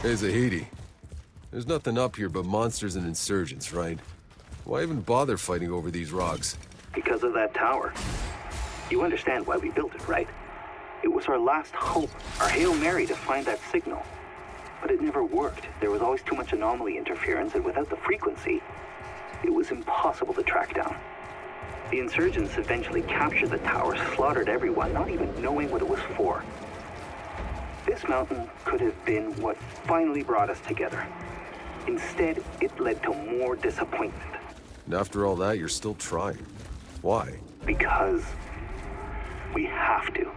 Hey, Zahidi. There's nothing up here but monsters and insurgents, right? Why even bother fighting over these rocks? Because of that tower. You understand why we built it, right? It was our last hope, our Hail Mary to find that signal. But it never worked. There was always too much anomaly interference, and without the frequency, it was impossible to track down. The insurgents eventually captured the tower, slaughtered everyone, not even knowing what it was for. This mountain could have been what finally brought us together. Instead, it led to more disappointment. And after all that, you're still trying. Why? Because we have to.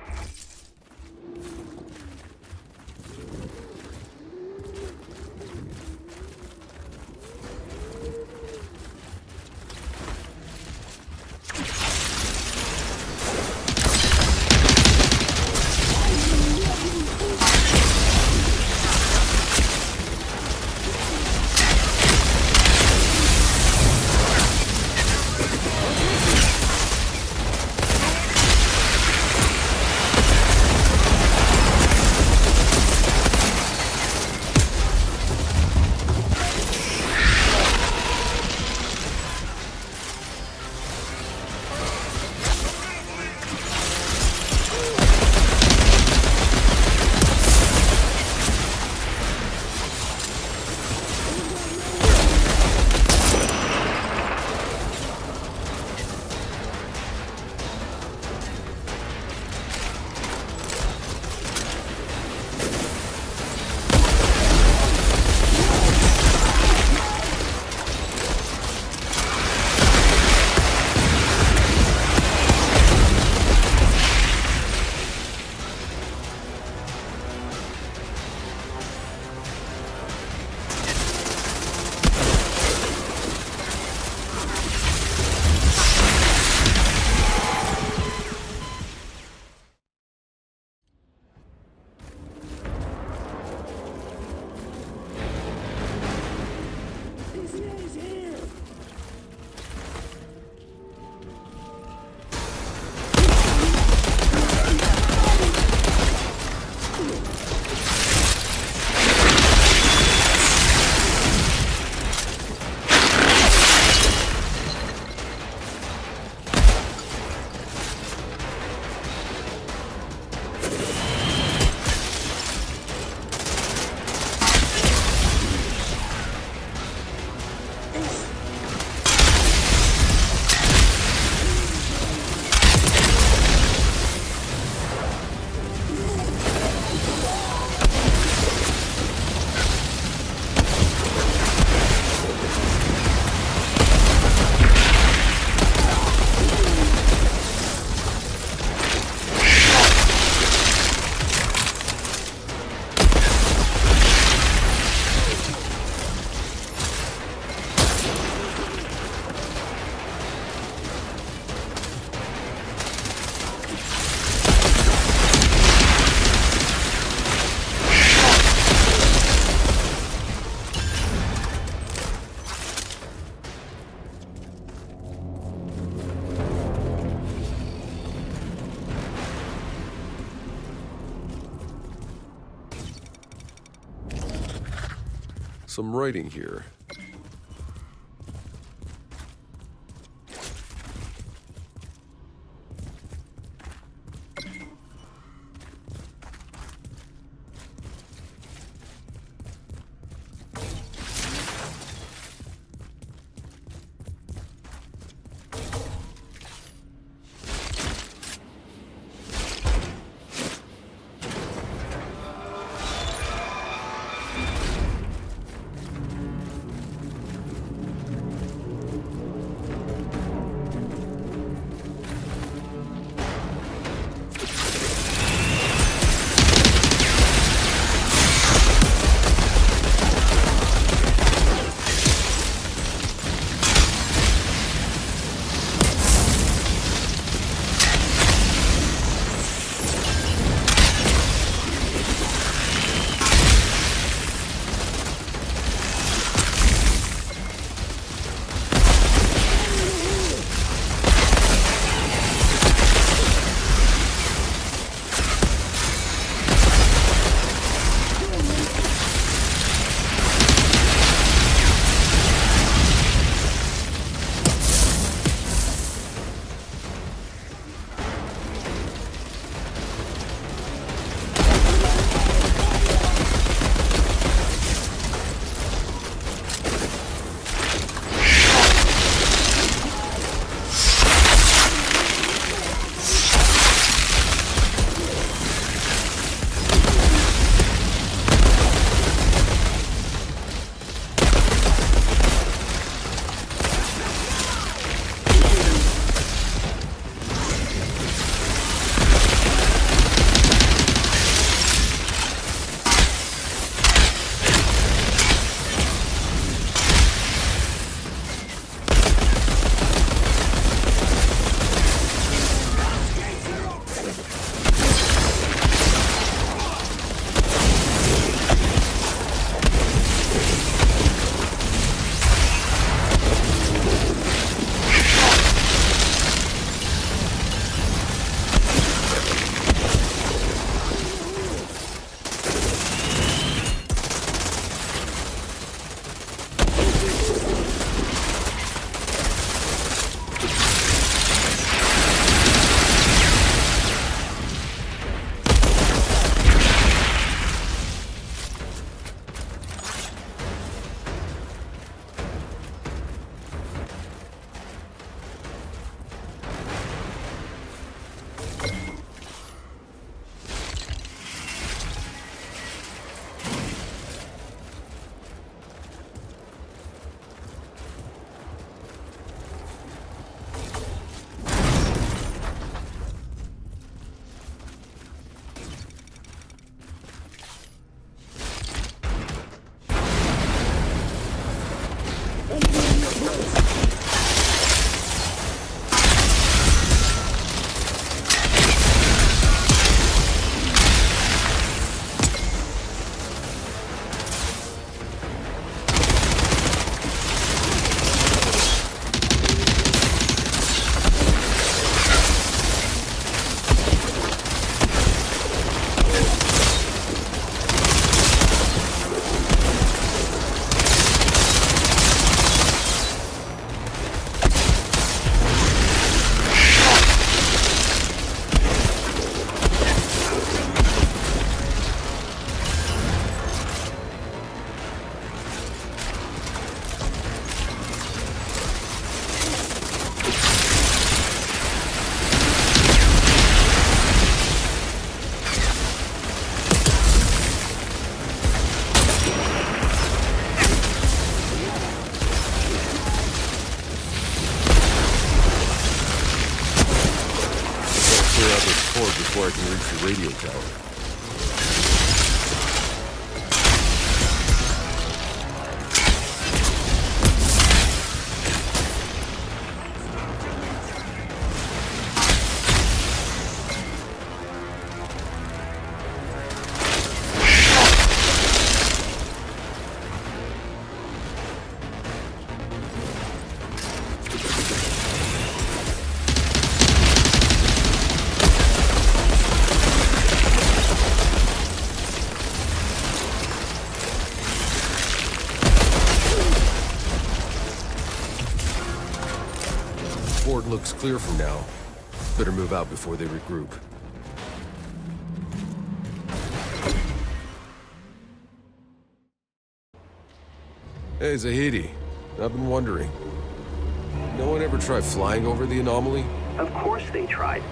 Some writing here. before I can reach the radio tower. Ford looks clear from now. Better move out before they regroup. Hey, Zahidi. I've been wondering. No one ever tried flying over the anomaly? Of course they tried.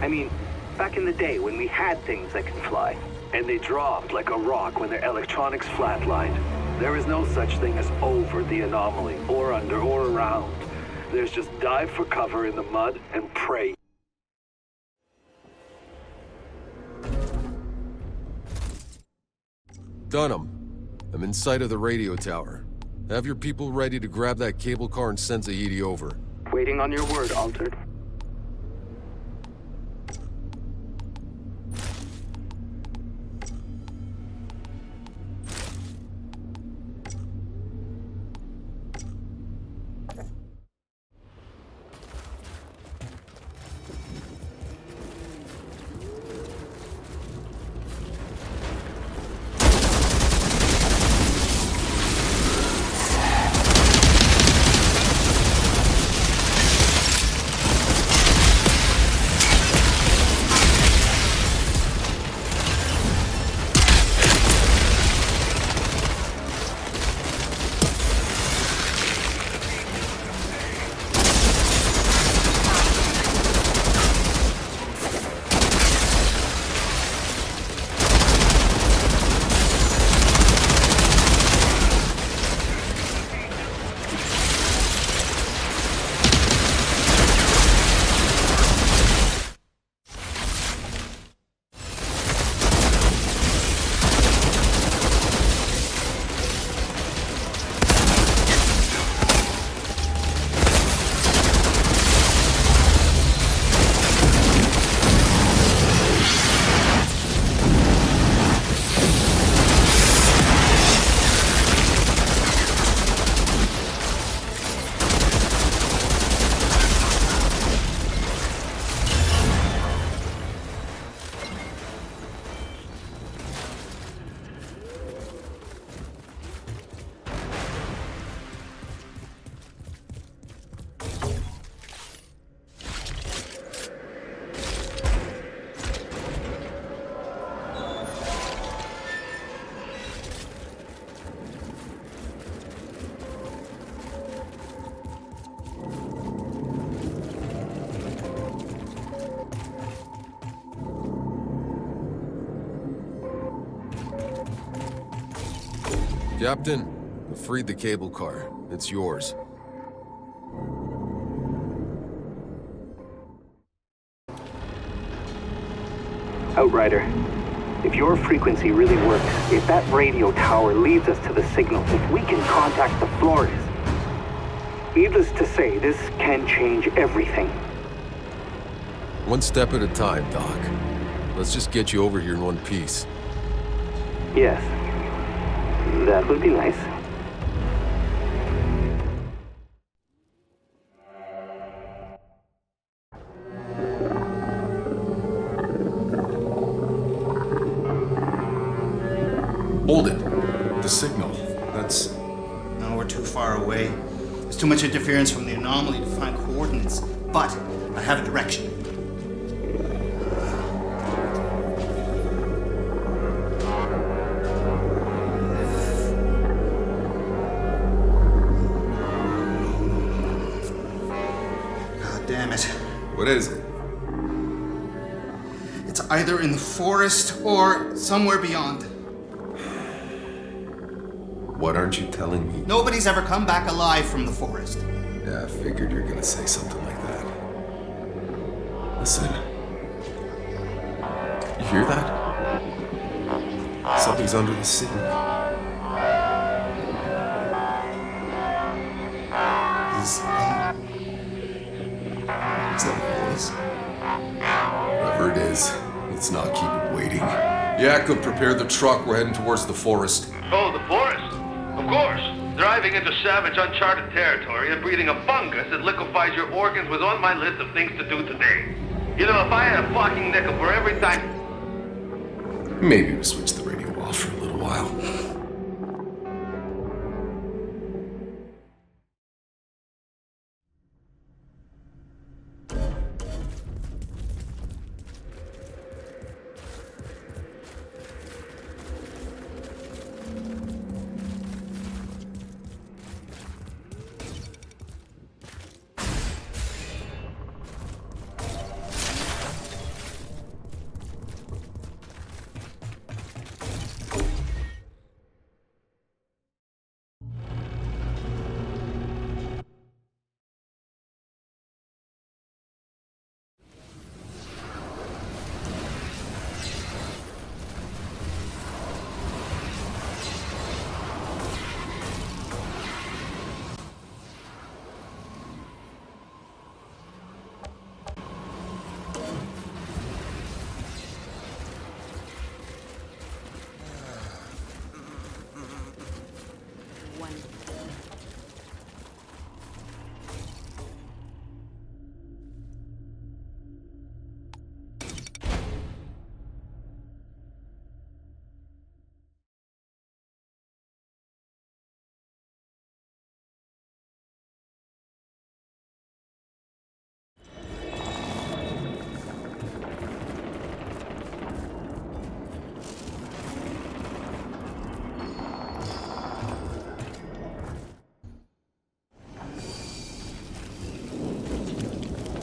I mean, back in the day when we had things that could fly. And they dropped like a rock when their electronics flatlined. There is no such thing as over the anomaly, or under, or around. There's just dive for cover in the mud and pray. Dunham, I'm in sight of the radio tower. Have your people ready to grab that cable car and send Zahidi over. Waiting on your word, Altered. Captain, I freed the cable car. It's yours. Outrider, if your frequency really works, if that radio tower leads us to the signal, if we can contact the Flores, needless to say, this can change everything. One step at a time, Doc. Let's just get you over here in one piece. Yes. That would be nice. Hold it. The signal. That's... No, we're too far away. There's too much interference from the anomaly to find coordinates. But I have a direction. Damn it. What is it? It's either in the forest or somewhere beyond. What aren't you telling me? Nobody's ever come back alive from the forest. Yeah, I figured you were gonna say something like that. Listen. hear that? Something's under the sea. Is that a voice? Whatever it is, let's not keep it waiting. Jakob, prepare the truck. We're heading towards the forest. Oh, the forest? Of course. Driving into savage, uncharted territory and breathing a fungus that liquefies your organs was on my list of things to do today. You know, if I had a fucking nickel for every time... Maybe we switch the radio off for a little while.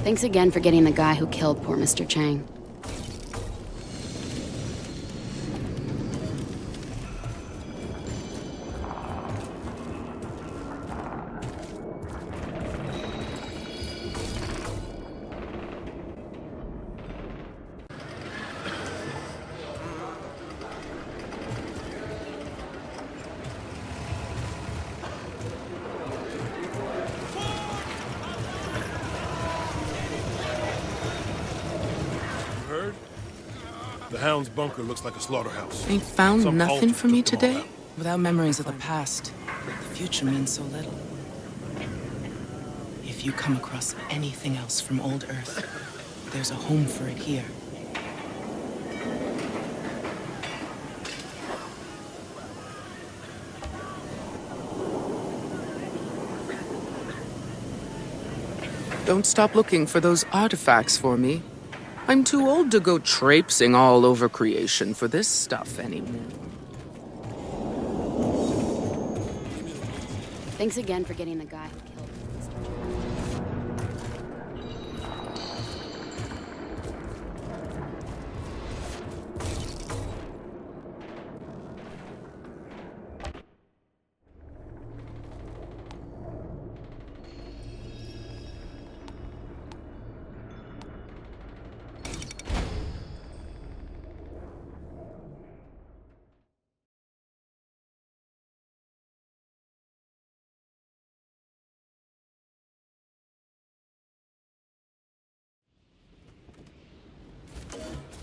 Thanks again for getting the guy who killed poor Mr. Chang. The Hound's bunker looks like a slaughterhouse. Ain't found Some nothing culture for me took them all today? out. Without memories of the past, the future means so little. If you come across anything else from old Earth, there's a home for it here. Don't stop looking for those artifacts for me. I'm too old to go traipsing all over creation for this stuff anymore. Thanks again for getting the guy who killed Mr. Chang.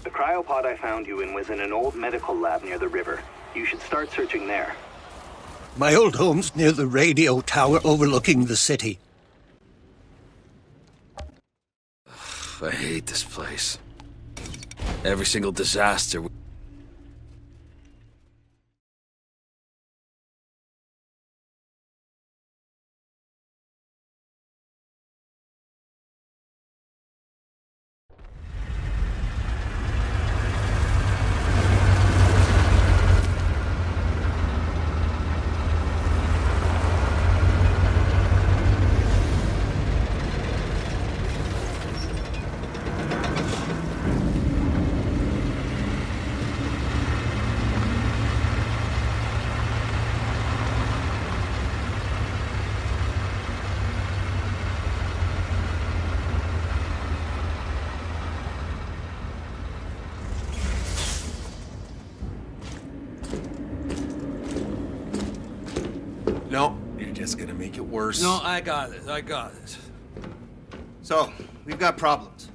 The cryopod I found you in was in an old medical lab near the river. You should start searching there. My old home's near the radio tower overlooking the city. I hate this place. Every single disaster. No, you're just gonna make it worse. No, I got it. I got it. So, we've got problems.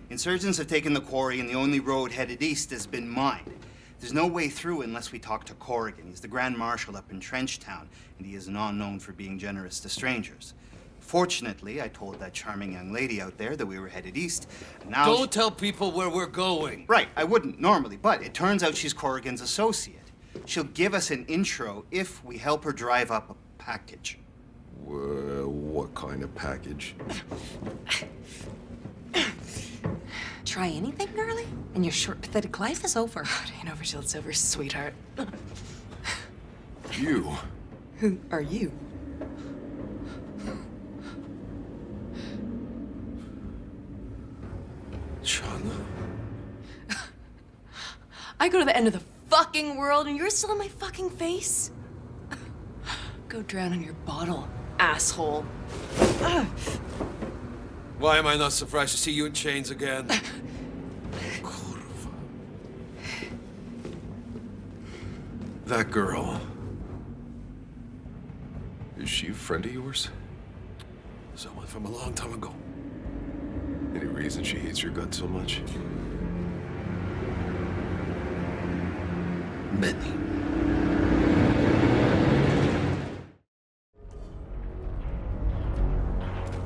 Insurgents have taken the quarry, and the only road headed east has been mined. There's no way through unless we talk to Corrigan. He's the Grand Marshal up in Trenchtown, and he is not known for being generous to strangers. Fortunately, I told that charming young lady out there that we were headed east, and now... Don't tell people where we're going. Right, I wouldn't normally, but it turns out she's Corrigan's associate. She'll give us an intro if we help her drive up a package. What kind of package? Try anything, girly, and your short, pathetic life is over. It ain't over till it's over, sweetheart. You? Who are you? Shauna. I go to the end of the fucking world and you're still in my fucking face? Go drown in your bottle, asshole. Why am I not surprised to see you in chains again? That girl. Is she a friend of yours? Someone from a long time ago. Any reason she hates your guts so much? Many.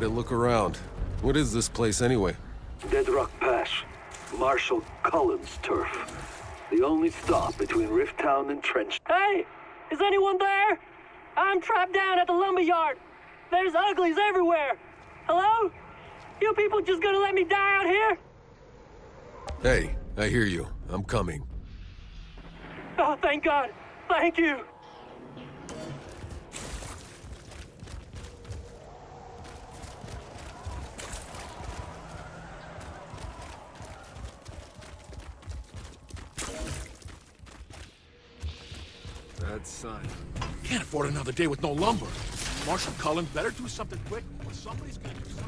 Hey, look around. What is this place anyway? Dead Rock Pass. Marshal Cullen's turf. The only stop between Rift Town and Trench. Hey! Is anyone there? I'm trapped down at the lumberyard. There's uglies everywhere. Hello? You people just gonna let me die out here? Hey, I hear you. I'm coming. Oh, thank God. Thank you. Bad sign. Can't afford another day with no lumber. Marshal Cullen better do something quick, or somebody's gonna do something.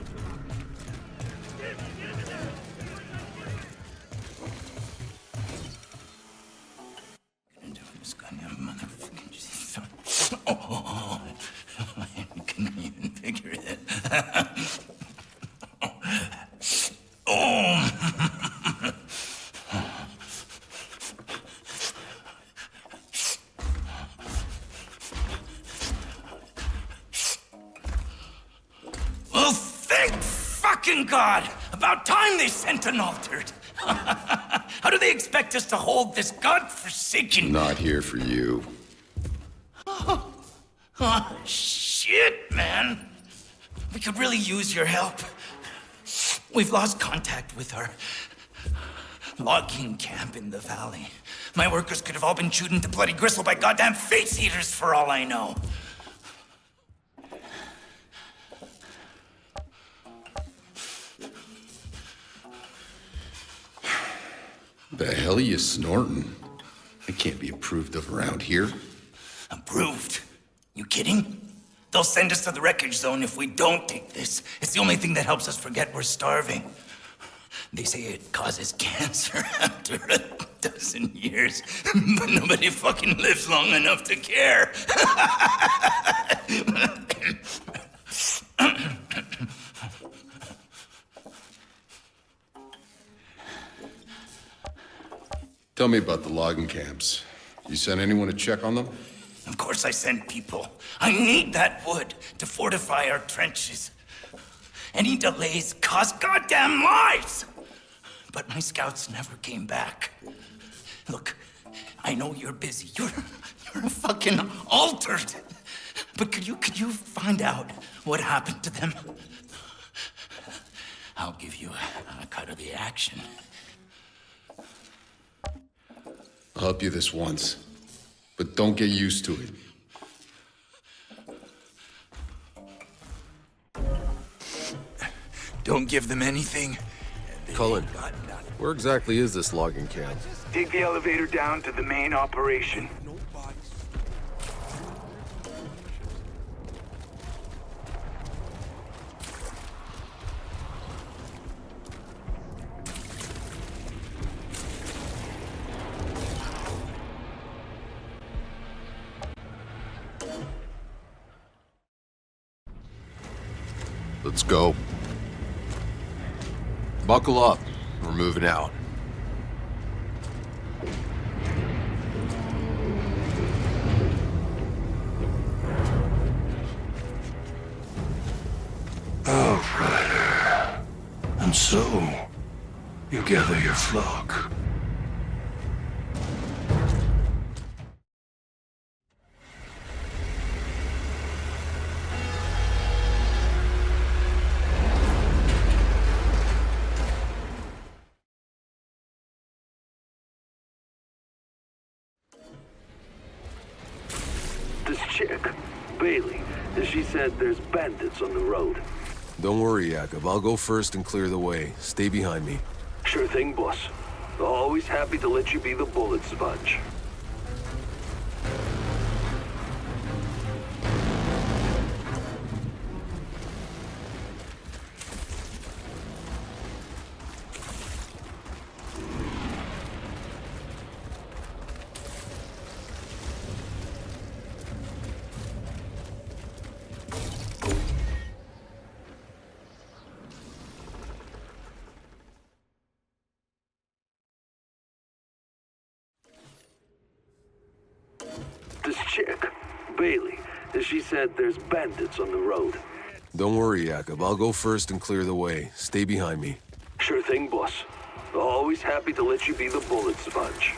This goddamn motherfucking son. Oh, I couldn't even figure it. Oh. Well, thank fucking God! About time they sent an altered. How do they expect us to hold this godforsaken... Not here for you. Oh, shit, man. We could really use your help. We've lost contact with our logging camp in the valley. My workers could have all been chewed into bloody gristle by goddamn face eaters for all I know. The hell are you snorting? It can't be approved of around here. Approved? You kidding? They'll send us to the wreckage zone if we don't take this. It's the only thing that helps us forget we're starving. They say it causes cancer after a dozen years, but nobody fucking lives long enough to care. Tell me about the logging camps. You sent anyone to check on them? Of course I sent people. I need that wood to fortify our trenches. Any delays cost goddamn lives! But my scouts never came back. Look, I know you're busy. You're a fucking altered. But could you find out what happened to them? I'll give you a cut of the action. I'll help you this once, but don't get used to it. Don't give them anything. Cullen, where exactly is this logging camp? Take the elevator down to the main operation. Let's go. Buckle up. We're moving out. Outrider. And so, you gather your flock. This chick, Bailey, she said there's bandits on the road. Don't worry, Jacob. I'll go first and clear the way. Stay behind me. Sure thing, boss. Always happy to let you be the bullet sponge. This chick, Bailey, she said there's bandits on the road. Don't worry, Jacob. I'll go first and clear the way. Stay behind me. Sure thing, boss. Always happy to let you be the bullet sponge.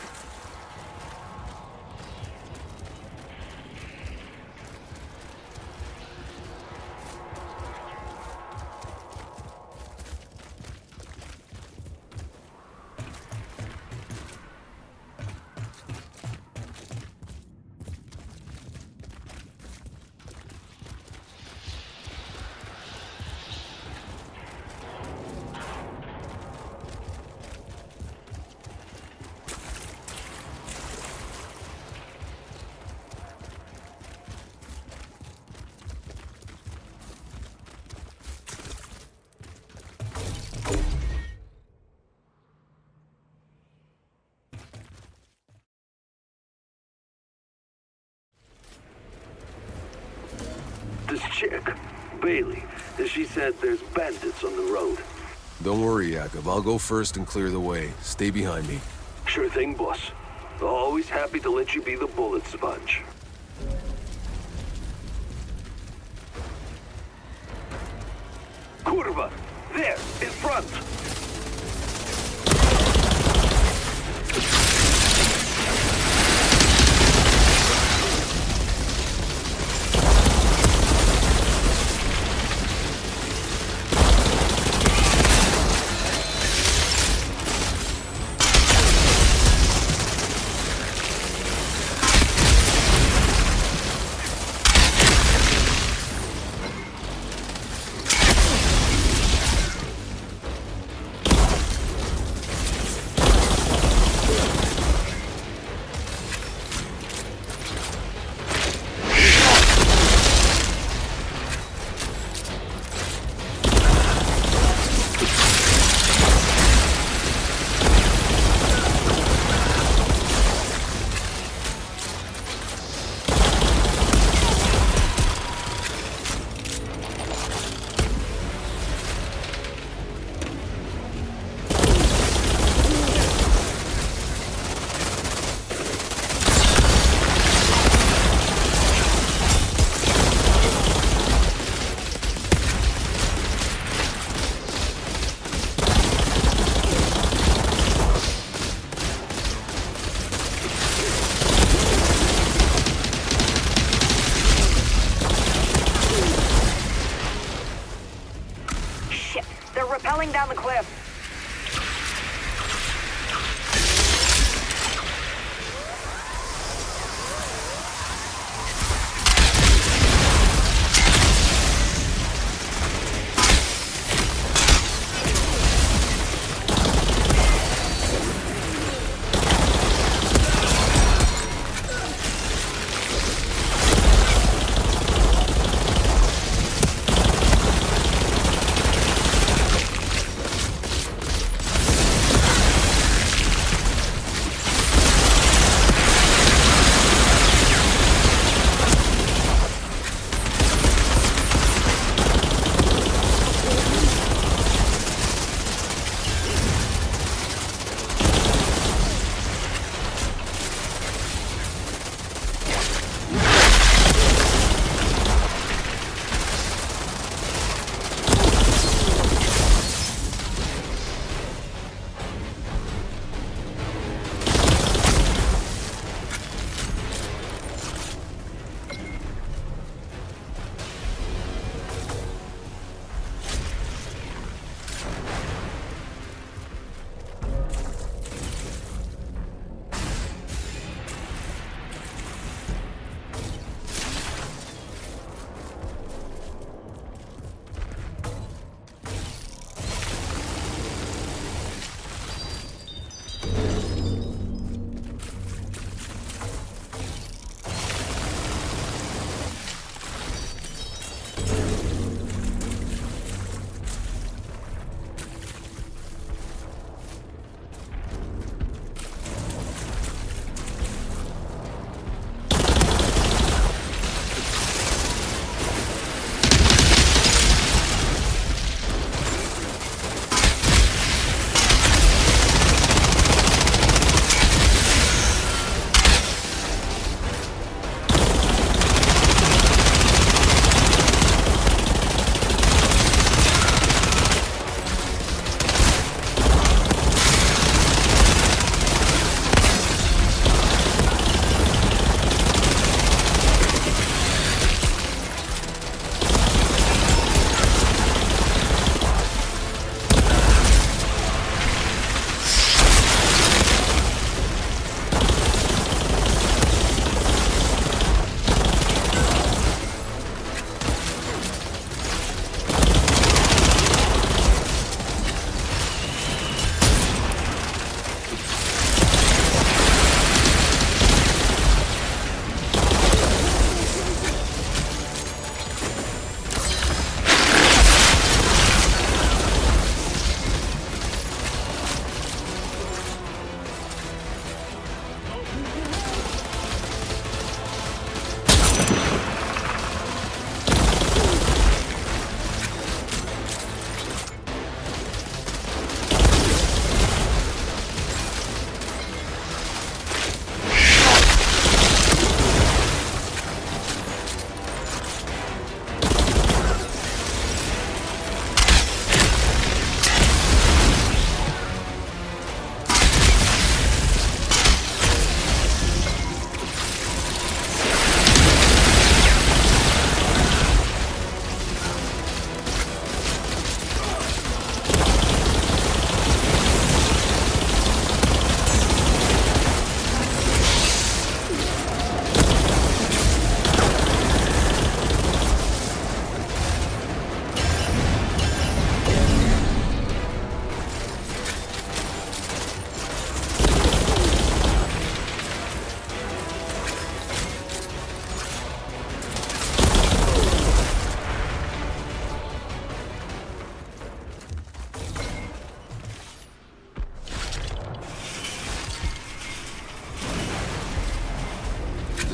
This chick, Bailey, she said there's bandits on the road. Don't worry, Jacob. I'll go first and clear the way. Stay behind me. Sure thing, boss. Always happy to let you be the bullet sponge. Kurva! There, in front! Rappelling down the cliff.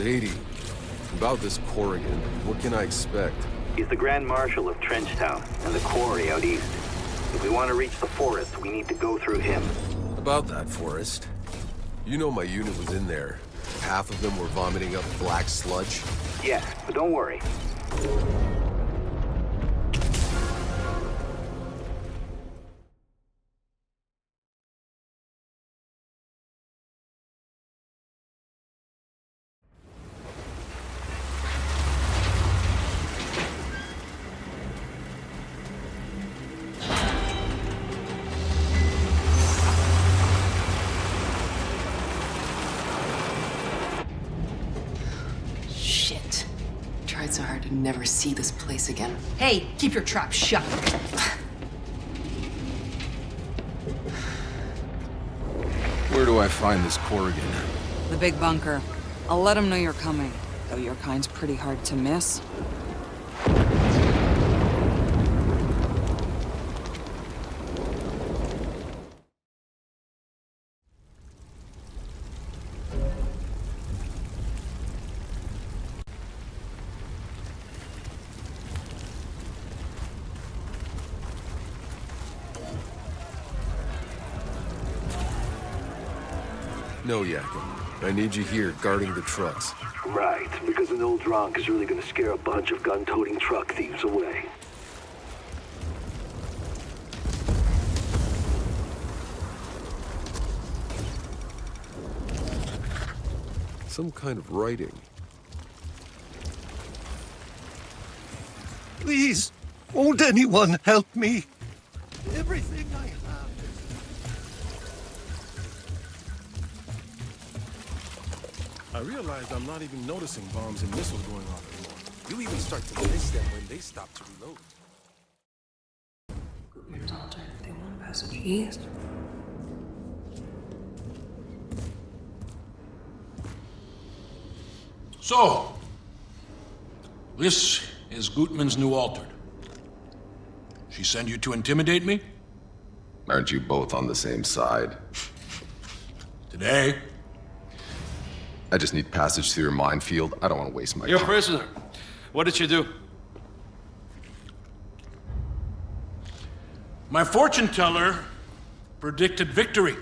Lady, about this Corrigan, what can I expect? He's the Grand Marshal of Trenchtown and the quarry out east. If we want to reach the forest, we need to go through him. About that forest. You know my unit was in there. Half of them were vomiting up black sludge. Yes, but don't worry. Shit. Tried so hard to never see this place again. Hey, keep your trap shut. Where do I find this Corrigan? The big bunker. I'll let him know you're coming, though your kind's pretty hard to miss. No, Yakin. I need you here, guarding the trucks. Right, because an old drunk is really gonna scare a bunch of gun-toting truck thieves away. Some kind of writing. Please, won't anyone help me? Everything I have. I realized I'm not even noticing bombs and missiles going off anymore. You even start to miss them when they stop to reload. Gutman's altered. They want passage east. So, this is Gutman's new altered. She send you to intimidate me? Aren't you both on the same side? Today. I just need passage through your minefield. I don't want to waste my You're a time. prisoner. What did you do? My fortune teller predicted victory.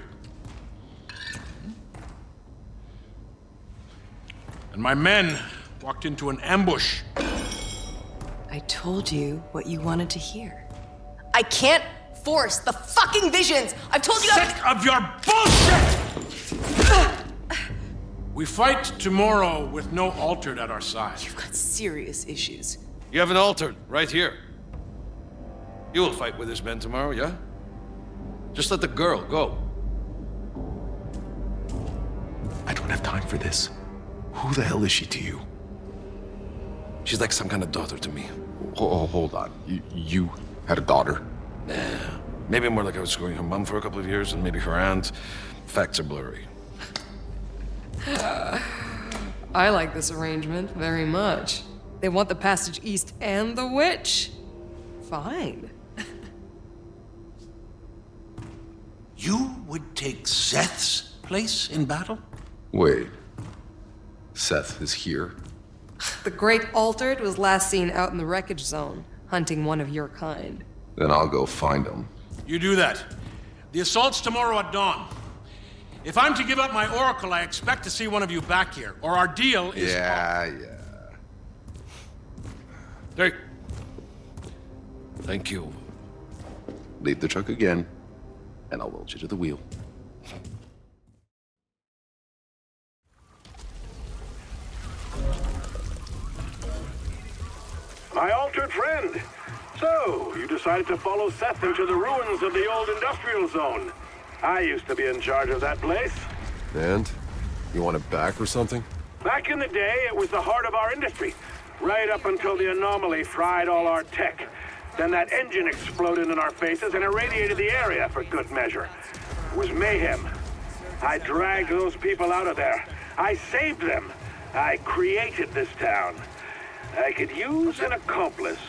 And my men walked into an ambush. I told you what you wanted to hear. I can't force the fucking visions! I've told you Sick of your bullshit! We fight tomorrow with no altered at our side. You've got serious issues. You have an altered right here. You will fight with his men tomorrow, yeah? Just let the girl go. I don't have time for this. Who the hell is she to you? She's like some kind of daughter to me. Hold on. You had a daughter? Yeah. Maybe more like I was screwing her mom for a couple of years, and maybe her aunt. Facts are blurry. I like this arrangement very much. They want the passage east and the witch. Fine. You would take Seth's place in battle? Wait. Seth is here? The Great Altered was last seen out in the wreckage zone, hunting one of your kind. Then I'll go find him. You do that. The assault's tomorrow at dawn. If I'm to give up my oracle, I expect to see one of you back here, or our deal is... Yeah. Hey. Thank you. Leave the truck again, and I'll weld you to the wheel. My altered friend. So, you decided to follow Seth into the ruins of the old industrial zone. I used to be in charge of that place. And? You want it back or something? Back in the day, it was the heart of our industry. Right up until the anomaly fried all our tech. Then that engine exploded in our faces and irradiated the area for good measure. It was mayhem. I dragged those people out of there. I saved them. I created this town. I could use an accomplice.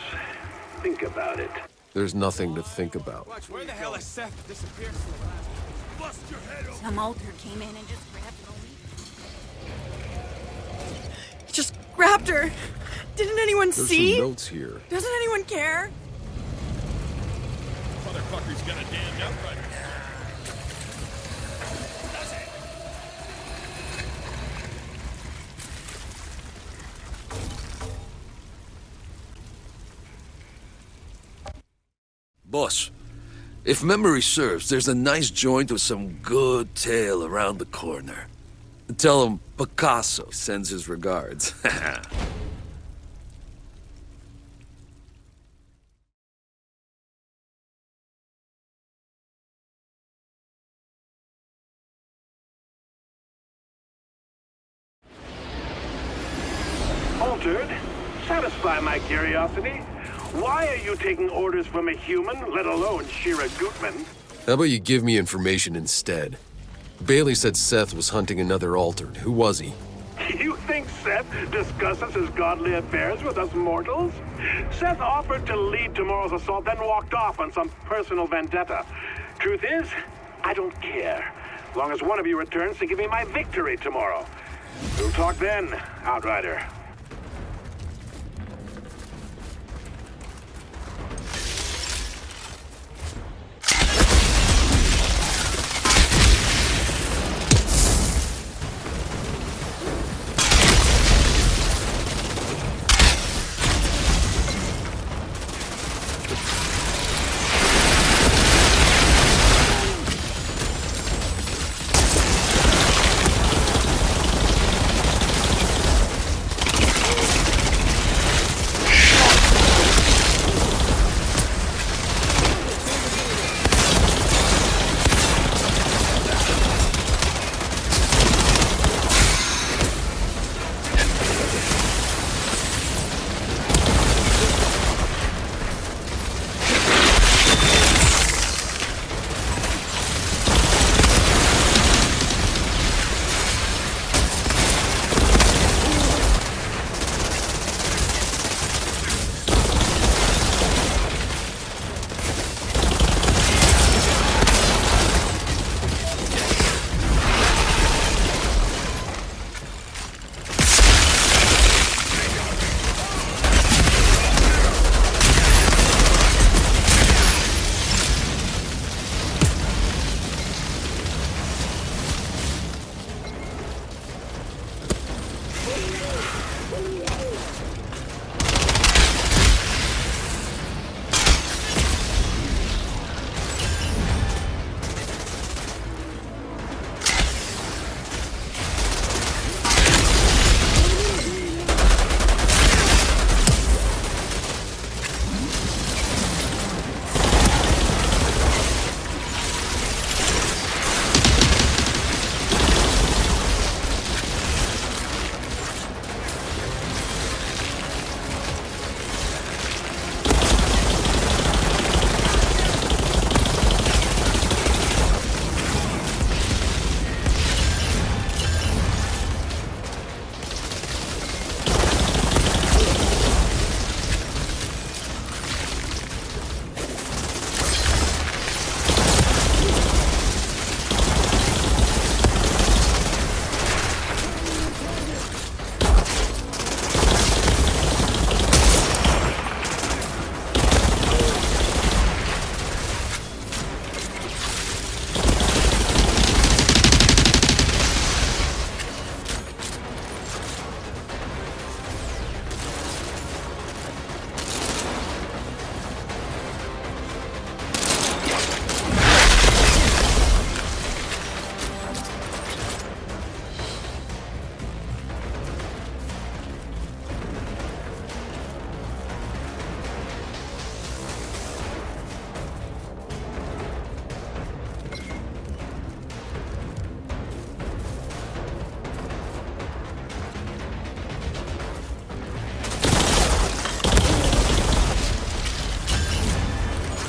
Think about it. There's nothing to think about. Where the hell has Seth disappeared for the last week? Bust your head open. Some altar came in and just grabbed Raptor! Didn't anyone There's see? some notes here. Doesn't anyone care? Motherfucker's got a damned Outrider. Boss, if memory serves, there's a nice joint with some good tail around the corner. Tell him Picasso sends his regards. Altered? Satisfy my curiosity. Why are you taking orders from a human, let alone Shira Gutman? How about you give me information instead? Bailey said Seth was hunting another Altered. Who was he? You think Seth discusses his godly affairs with us mortals? Seth offered to lead tomorrow's assault, then walked off on some personal vendetta. Truth is, I don't care. As long as one of you returns to give me my victory tomorrow. We'll talk then, Outrider.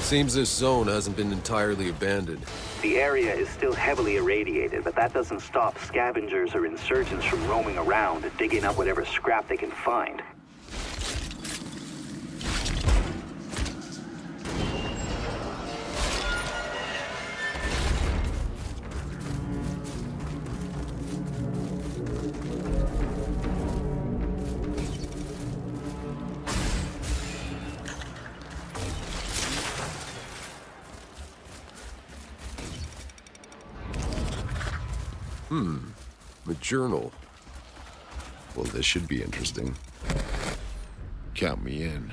Seems this zone hasn't been entirely abandoned. The area is still heavily irradiated, but that doesn't stop scavengers or insurgents from roaming around and digging up whatever scrap they can find. A journal. Well, this should be interesting. Count me in.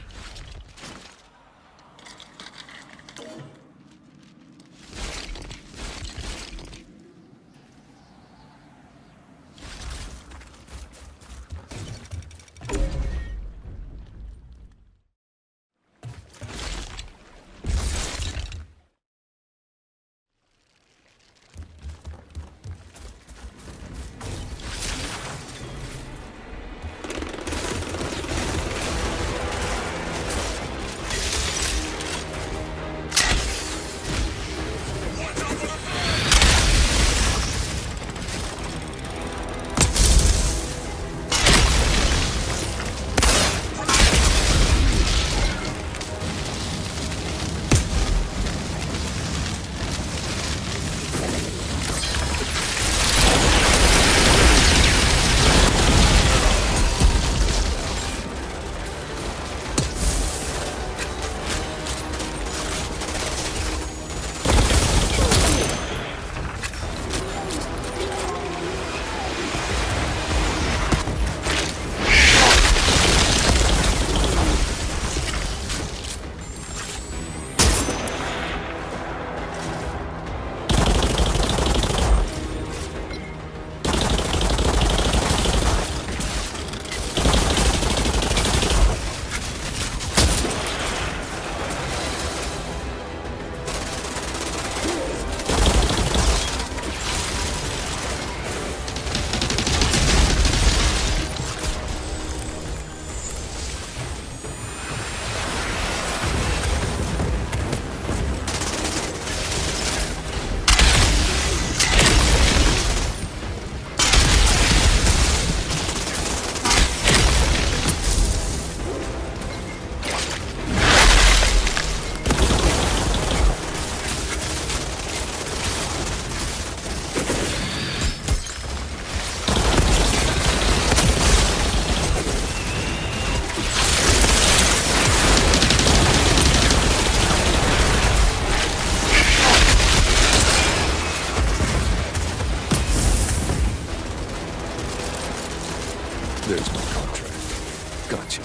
There's my contract. Gotcha.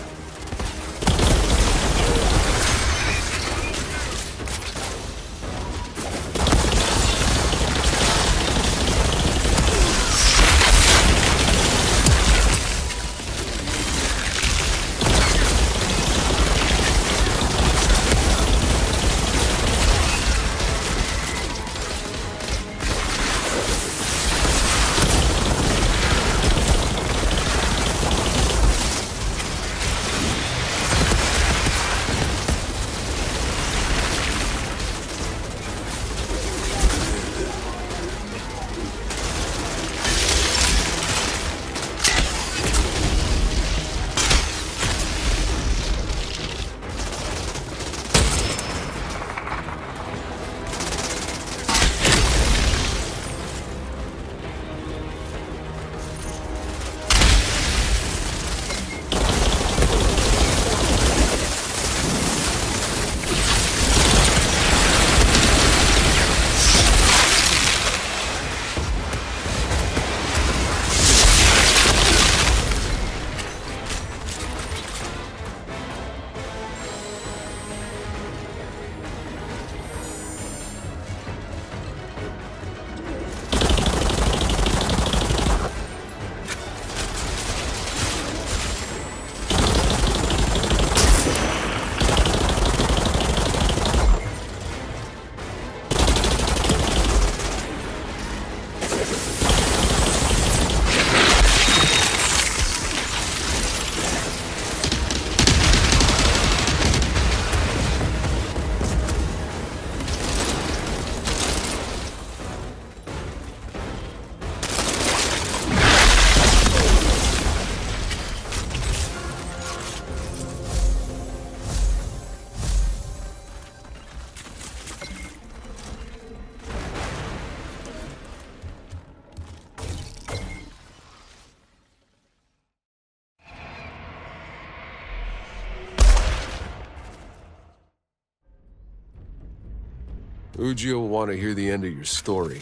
Uji will want to hear the end of your story.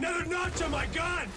Another notch on my gun!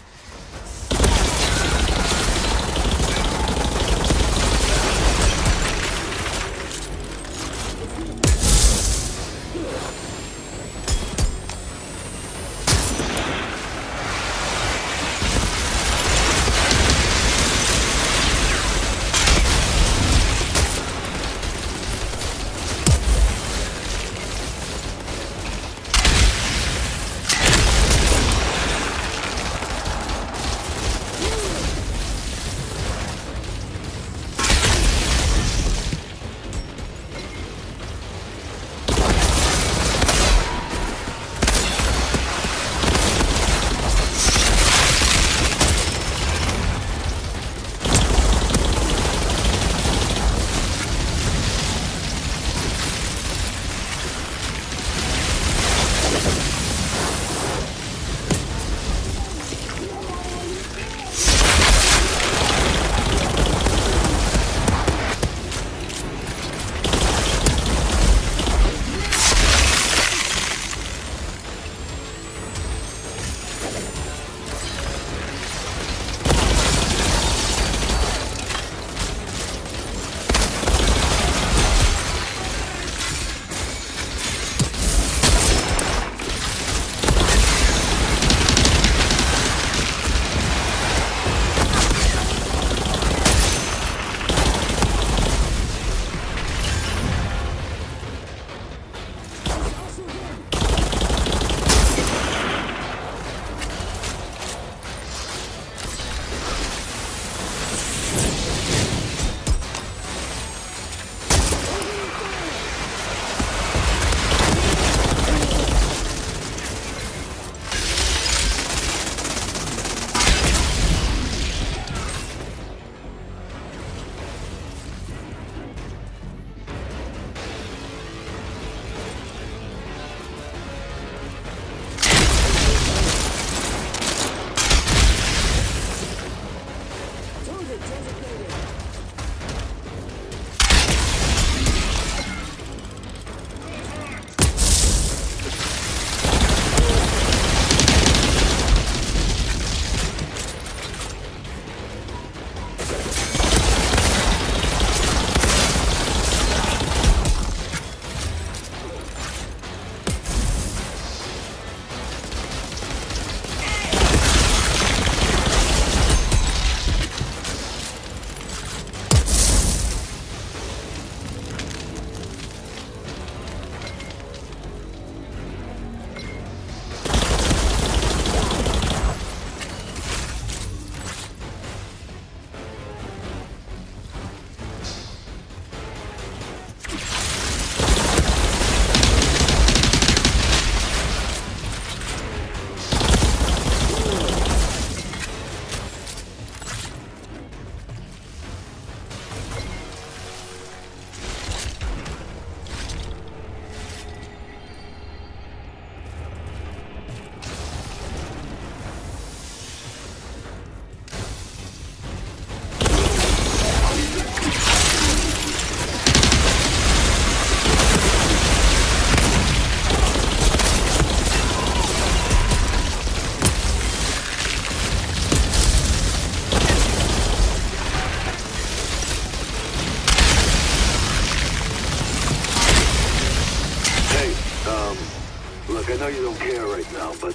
I know you don't care right now, but,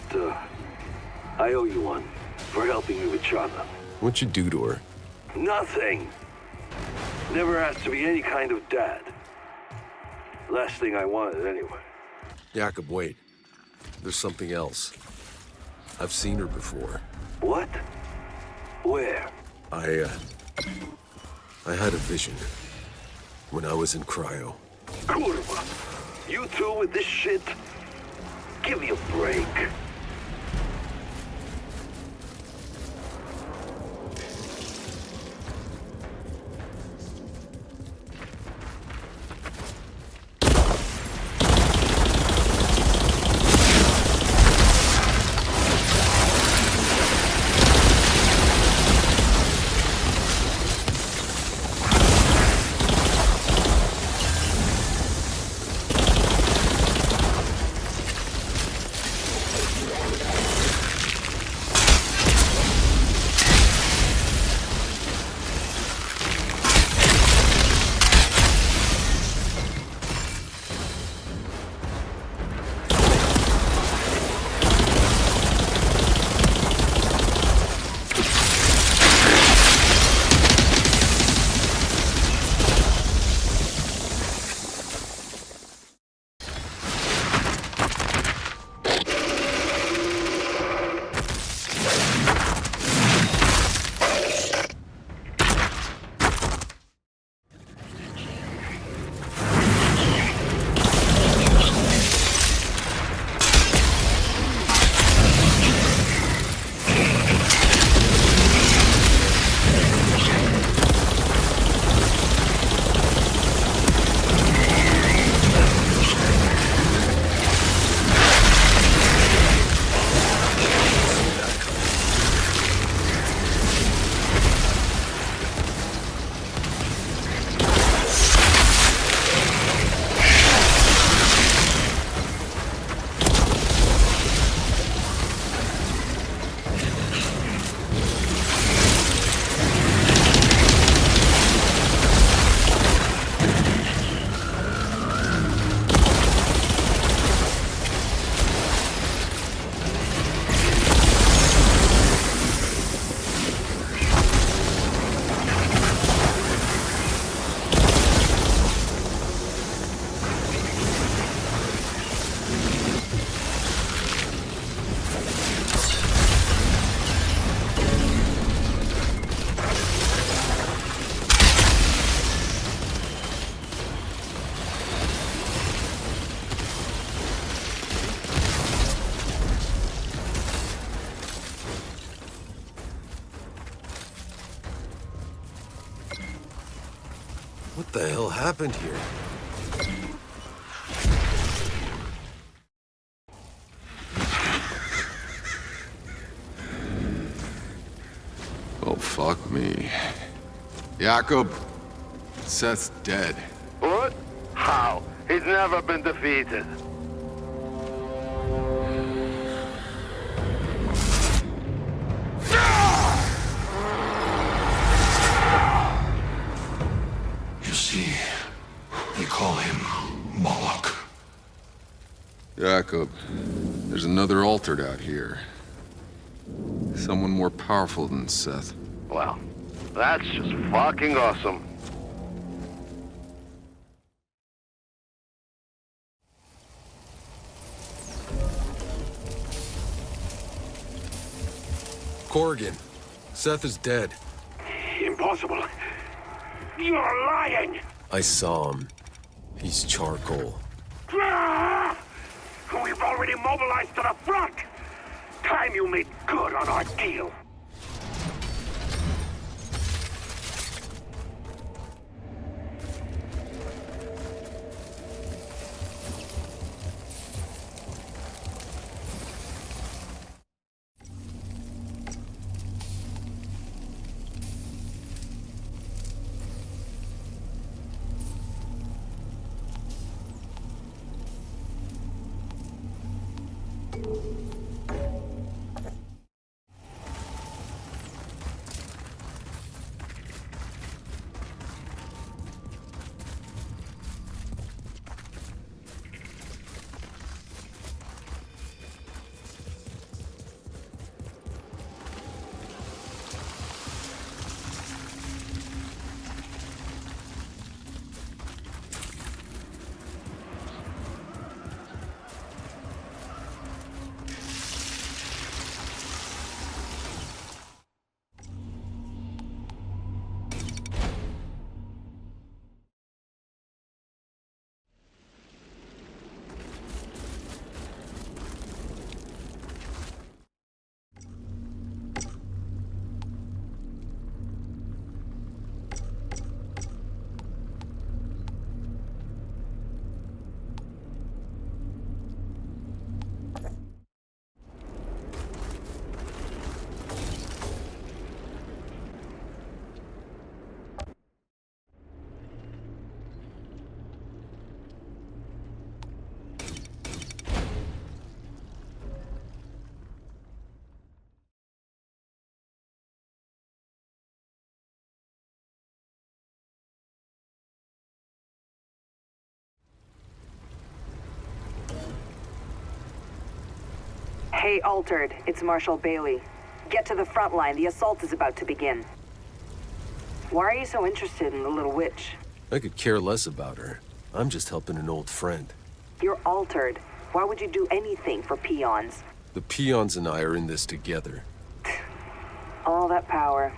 I owe you one for helping me with Charlotte. What'd you do to her? Nothing. Never asked to be any kind of dad. Last thing I wanted, anyway. Jacob, wait. There's something else. I've seen her before. What? Where? I had a vision when I was in cryo. Kurva! You two with this shit? Give me a break. happened here? Oh, fuck me. Jakob, Seth's dead. What? How? He's never been defeated. You see, they call him Moloch. Jakob, there's another altered out here. Someone more powerful than Seth. Well, that's just fucking awesome. Corrigan, Seth is dead. Impossible. You're lying! I saw him. He's charcoal. Ah! We've already mobilized to the front! Time you made good on our deal. Hey, Altered, it's Marshal Bailey. Get to the front line, the assault is about to begin. Why are you so interested in the little witch? I could care less about her. I'm just helping an old friend. You're Altered. Why would you do anything for peons? The peons and I are in this together. All that power,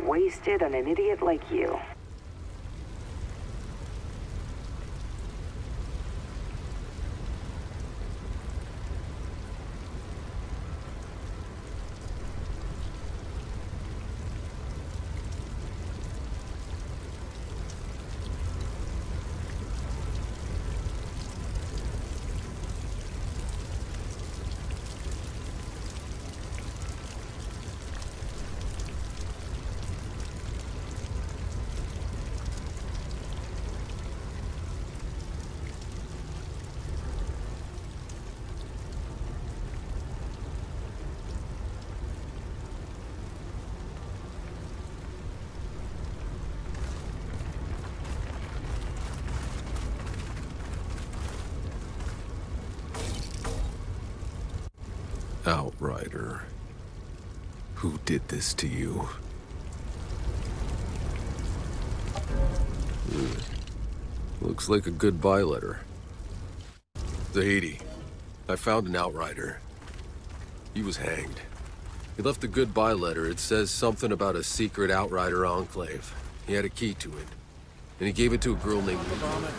wasted on an idiot like you. Outrider. Who did this to you? Looks like a goodbye letter. Zahidi, I found an Outrider. He was hanged. He left a goodbye letter. It says something about a secret Outrider enclave. He had a key to it. And he gave it to a girl named Lily.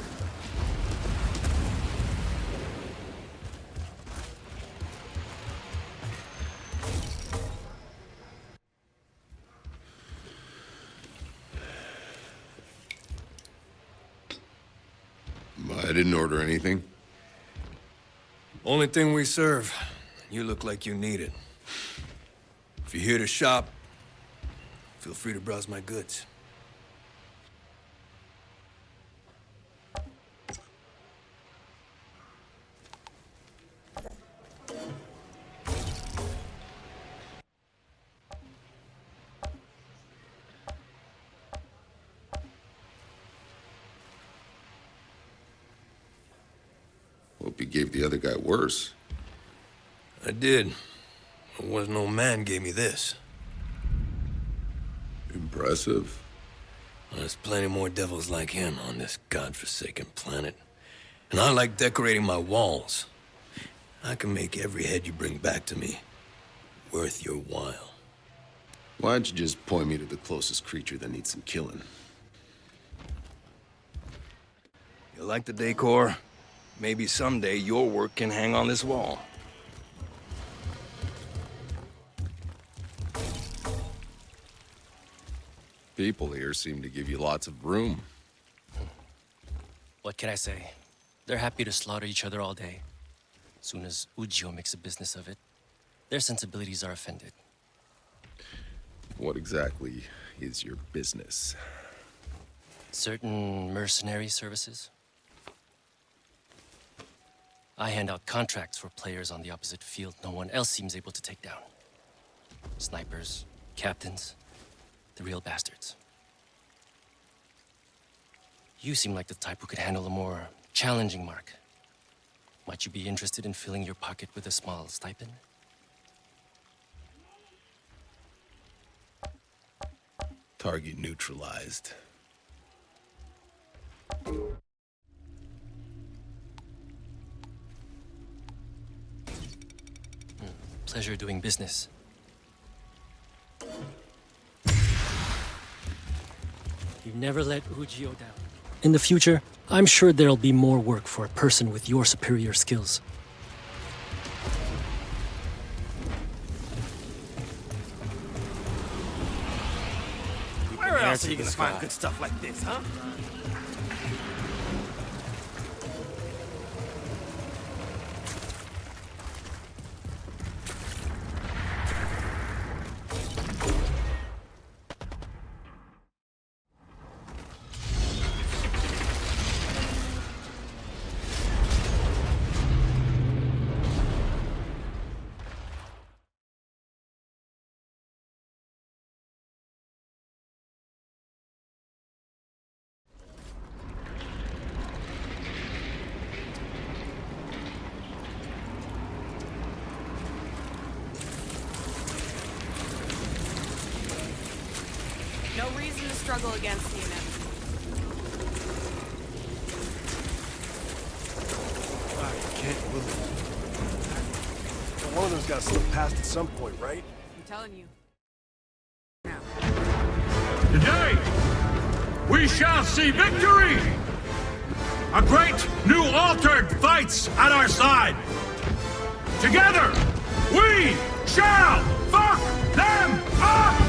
I didn't order anything. Only thing we serve. You look like you need it. If you're here to shop, feel free to browse my goods. Hope you gave the other guy worse. I did. There was no man gave me this. Impressive. There's plenty more devils like him on this godforsaken planet. And I like decorating my walls. I can make every head you bring back to me worth your while. Why don't you just point me to the closest creature that needs some killing? You like the decor? Maybe someday your work can hang on this wall. People here seem to give you lots of room. What can I say? They're happy to slaughter each other all day. Soon as Ujio makes a business of it, their sensibilities are offended. What exactly is your business? Certain mercenary services. I hand out contracts for players on the opposite field no one else seems able to take down. Snipers, captains, the real bastards. You seem like the type who could handle a more challenging mark. Might you be interested in filling your pocket with a small stipend? Target neutralized. Pleasure doing business. You never let Ujio down. In the future, I'm sure there'll be more work for a person with your superior skills. Where else are you gonna find good stuff like this, huh? No reason to struggle against the inevitable. I can't believe it. One of them's got to slip past at some point, right? I'm telling you. Today, we shall see victory! A great new altered fights at our side! Together, we shall fuck them up!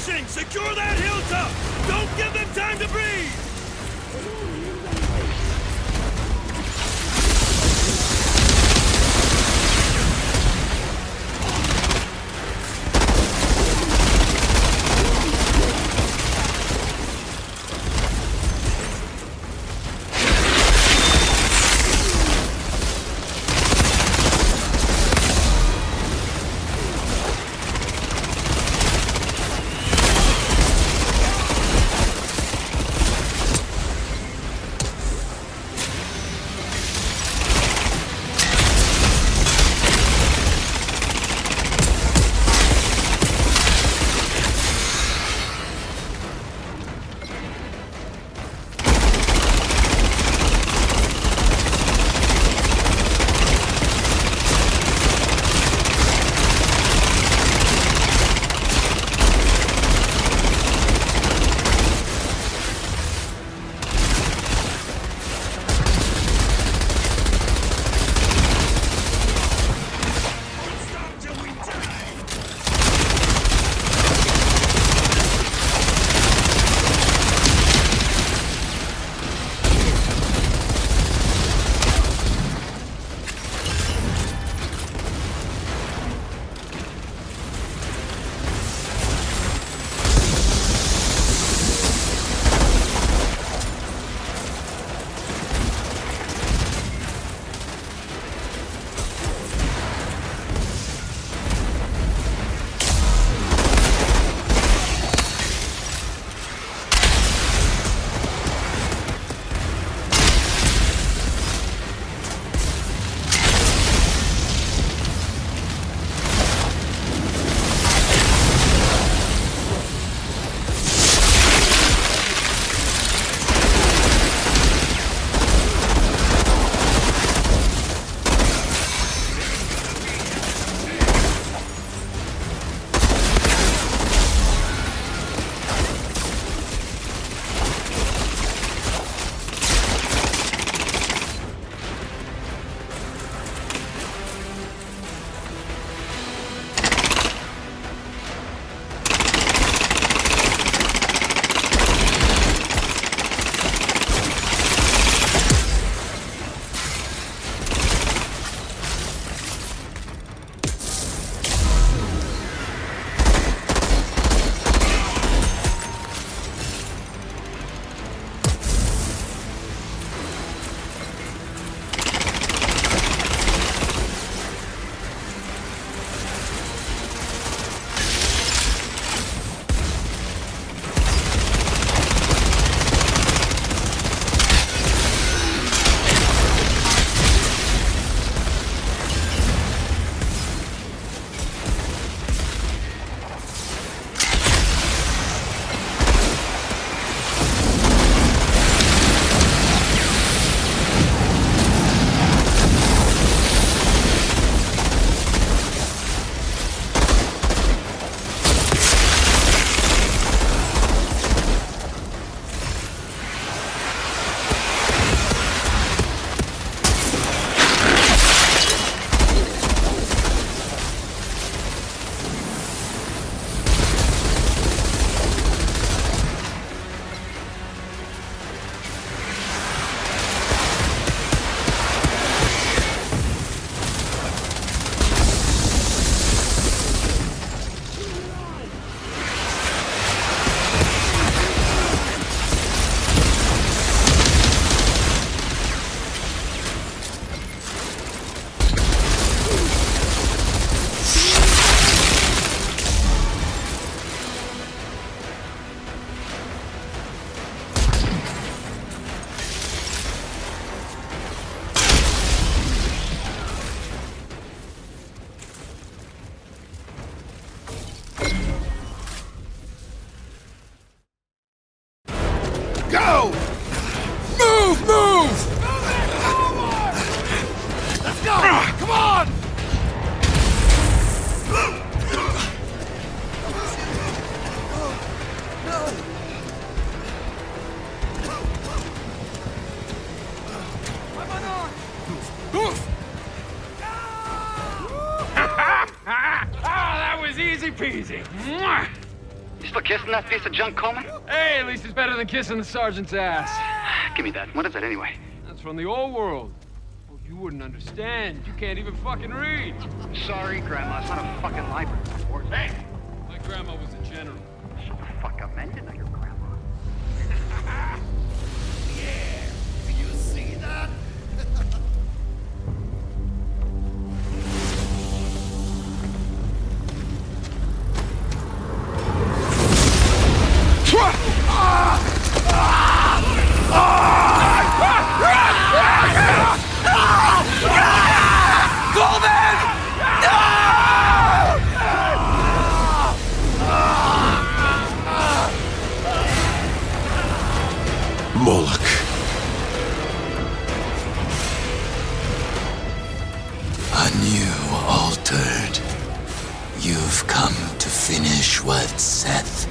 pushing! Secure that hilltop! Don't give them time to breathe! Go! Move! Move! Let's go! Come on! That was easy peasy. Mwah! for kissing that piece of junk, Coleman? Hey, at least it's better than kissing the sergeant's ass. Give me that. What is it anyway? That's from the old world. Oh, you wouldn't understand. You can't even fucking read. Sorry, Grandma. It's not a fucking library. Hey! My grandma was a general. Shut the fuck up, man. You know your grandma. Yeah! Do you see that? Moloch. Anew altered. You've come to finish what Seth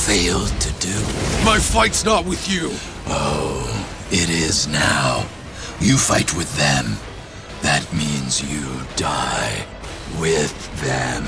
failed to do. My fight's not with you. Oh, it is now. You fight with them. That means you die with them.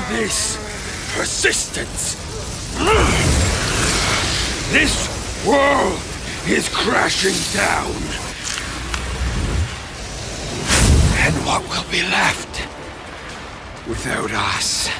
This persistence. This world is crashing down. And What will be left without us?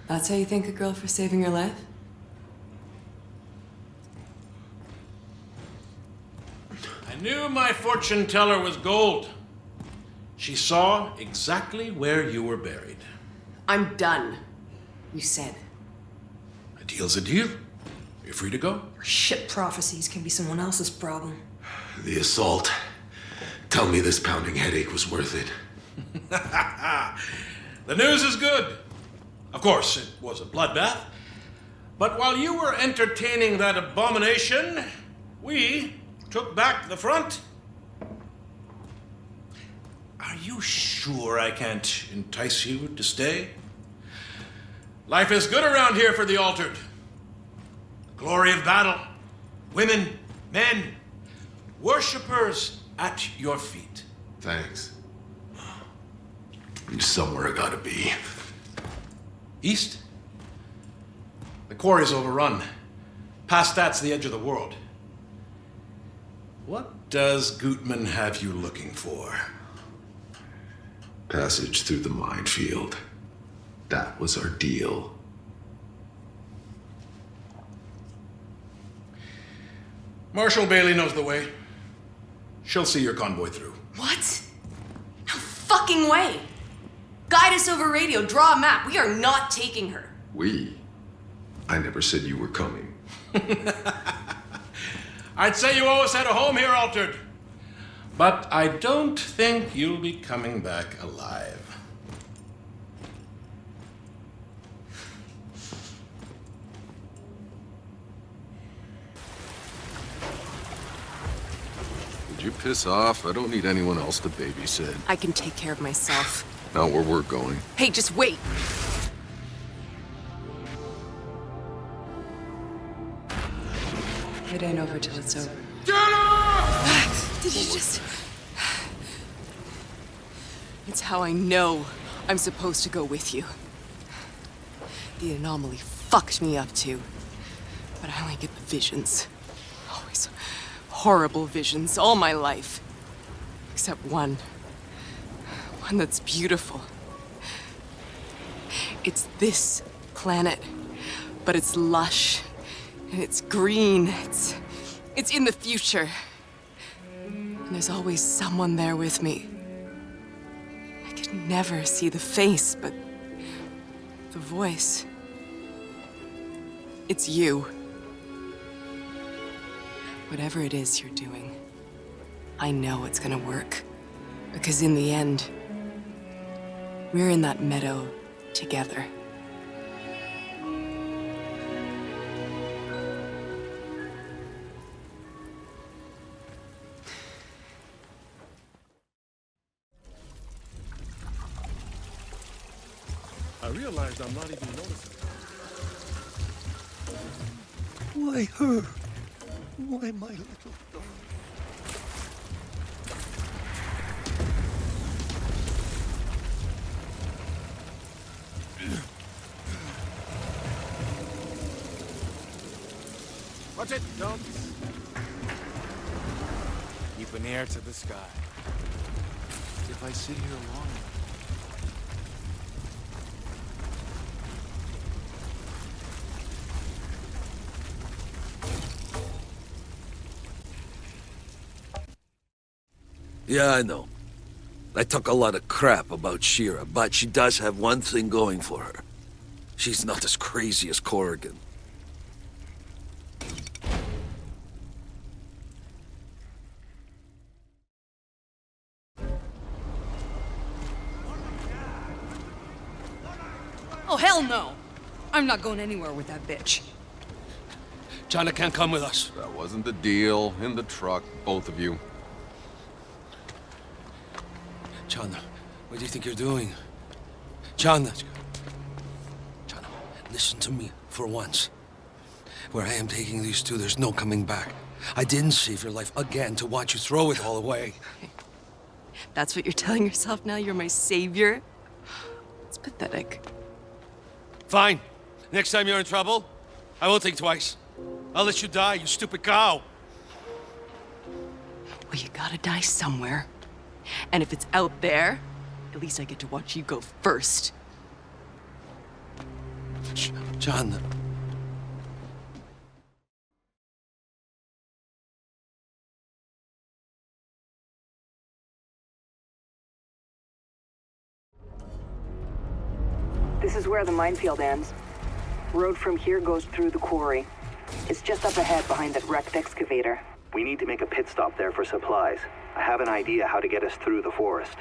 That's how you thank a girl for saving your life? I knew my fortune teller was gold. She saw exactly where you were buried. I'm done. You said. A deal's a deal. You're free to go. Your shit prophecies can be someone else's problem. The assault. Tell me this pounding headache was worth it. The news is good. Of course, it was a bloodbath. But while you were entertaining that abomination, we took back the front. Are you sure I can't entice you to stay? Life is good around here for the altered. The glory of battle. Women, men, worshippers at your feet. Thanks. There's somewhere I gotta be. East? The quarry's overrun. Past that's the edge of the world. What does Gutman have you looking for? Passage through the minefield. That was our deal. Marshal Bailey knows the way. She'll see your convoy through. What? No fucking way! Guide us over radio, draw a map. We are not taking her. We? I never said you were coming. I'd say you always had a home here, Altered. But I don't think you'll be coming back alive. Would you piss off? I don't need anyone else to babysit. I can take care of myself. Not where we're going. Hey, just wait. It ain't over till it's over. Get up! Did you just... It's how I know I'm supposed to go with you. The anomaly fucked me up too. But I only get the visions. Always horrible visions all my life. Except one. One that's beautiful. It's this planet, but it's lush, and it's green, it's in the future. And there's always someone there with me. I could never see the face, but the voice. It's you. Whatever it is you're doing, I know it's gonna work. Because in the end, we're in that meadow together. I realized I'm not even noticing. Why her? Why my little dog? Watch it, don't. Keep an ear to the sky. If I sit here long enough. Yeah, I know. I took a lot of crap about Shira, but she does have one thing going for her. She's not as crazy as Corrigan. Oh, hell no! I'm not going anywhere with that bitch. Chana can't come with us. That wasn't the deal. In the truck, both of you. Chana, what do you think you're doing? Chana, listen to me for once. Where I am taking these two, there's no coming back. I didn't save your life again to watch you throw it all away. That's what you're telling yourself now? You're my savior? It's pathetic. Fine. Next time you're in trouble, I won't think twice. I'll let you die, you stupid cow. Well, you gotta die somewhere. And if it's out there, at least I get to watch you go first. John. This is where the minefield ends. Road from here goes through the quarry. It's just up ahead behind that wrecked excavator. We need to make a pit stop there for supplies. I have an idea how to get us through the forest.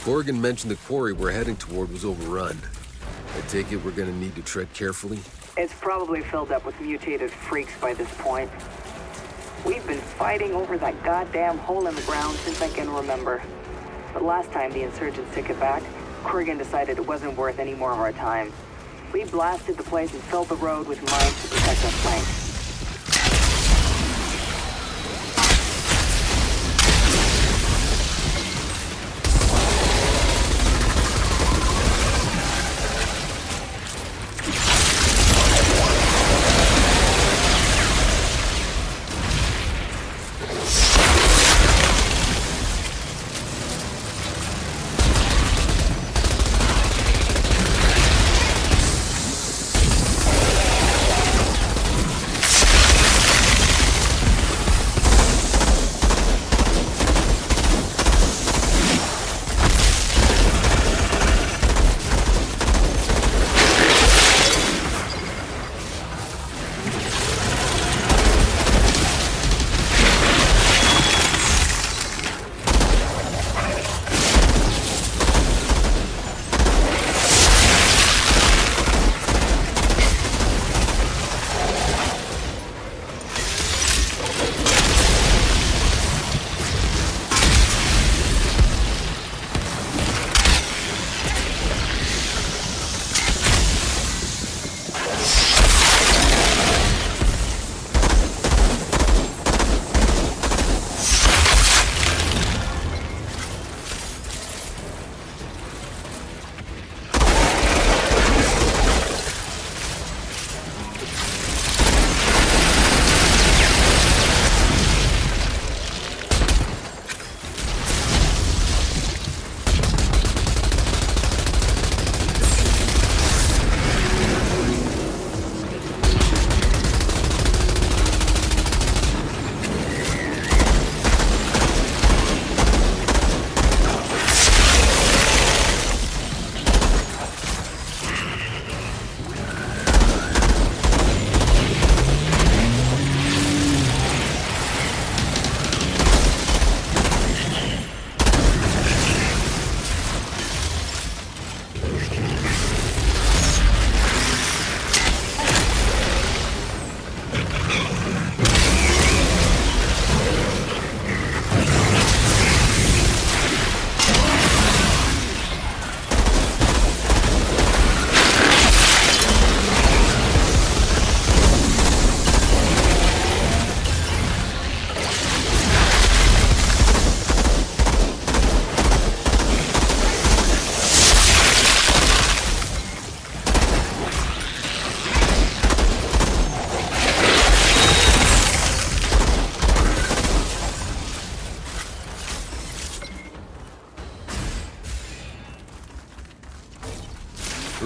Corrigan mentioned the quarry we're heading toward was overrun. I take it we're gonna need to tread carefully? It's probably filled up with mutated freaks by this point. We've been fighting over that goddamn hole in the ground since I can remember. But last time the insurgents took it back, Corrigan decided it wasn't worth any more of our time. We blasted the place and filled the road with mines to protect our flank.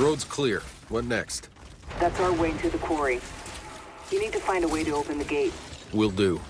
The road's clear. What next? That's our way to the quarry. You need to find a way to open the gate. Will do.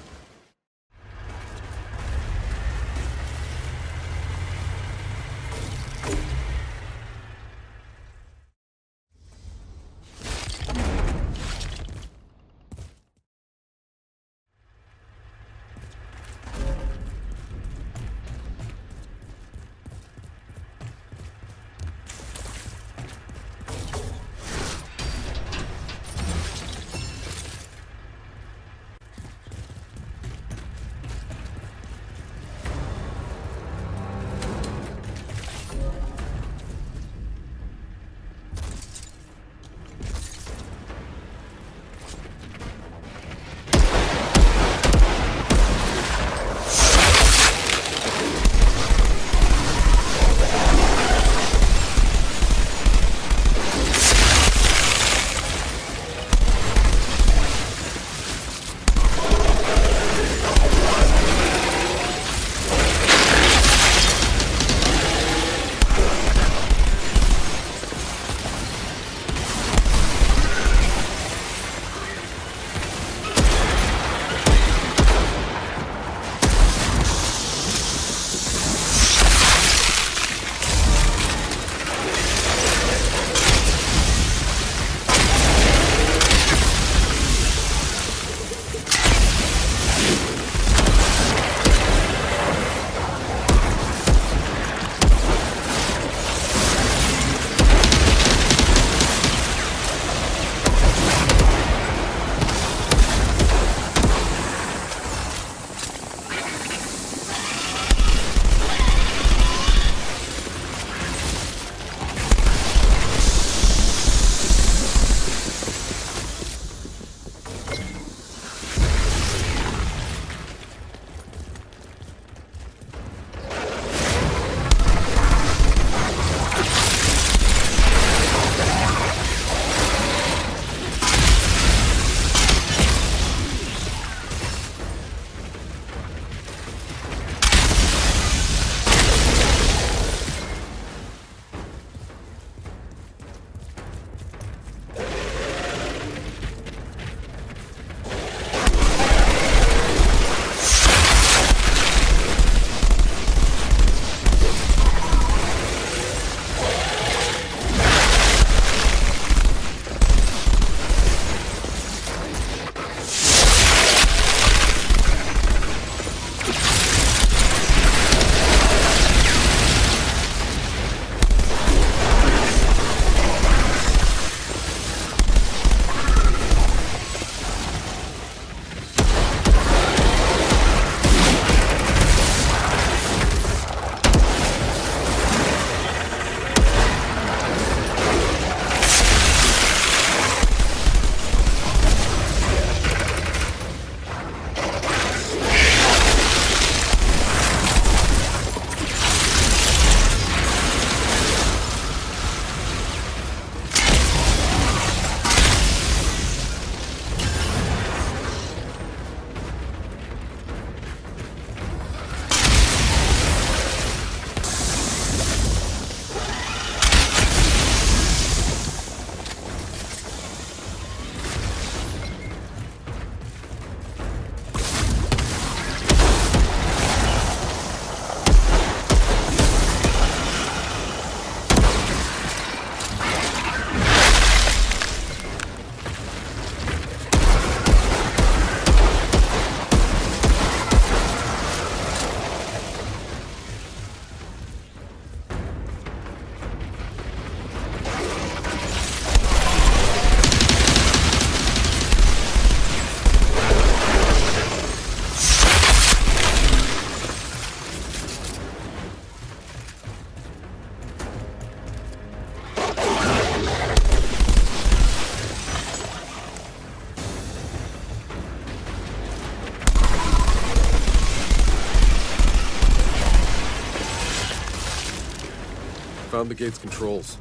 Found the gate's controls.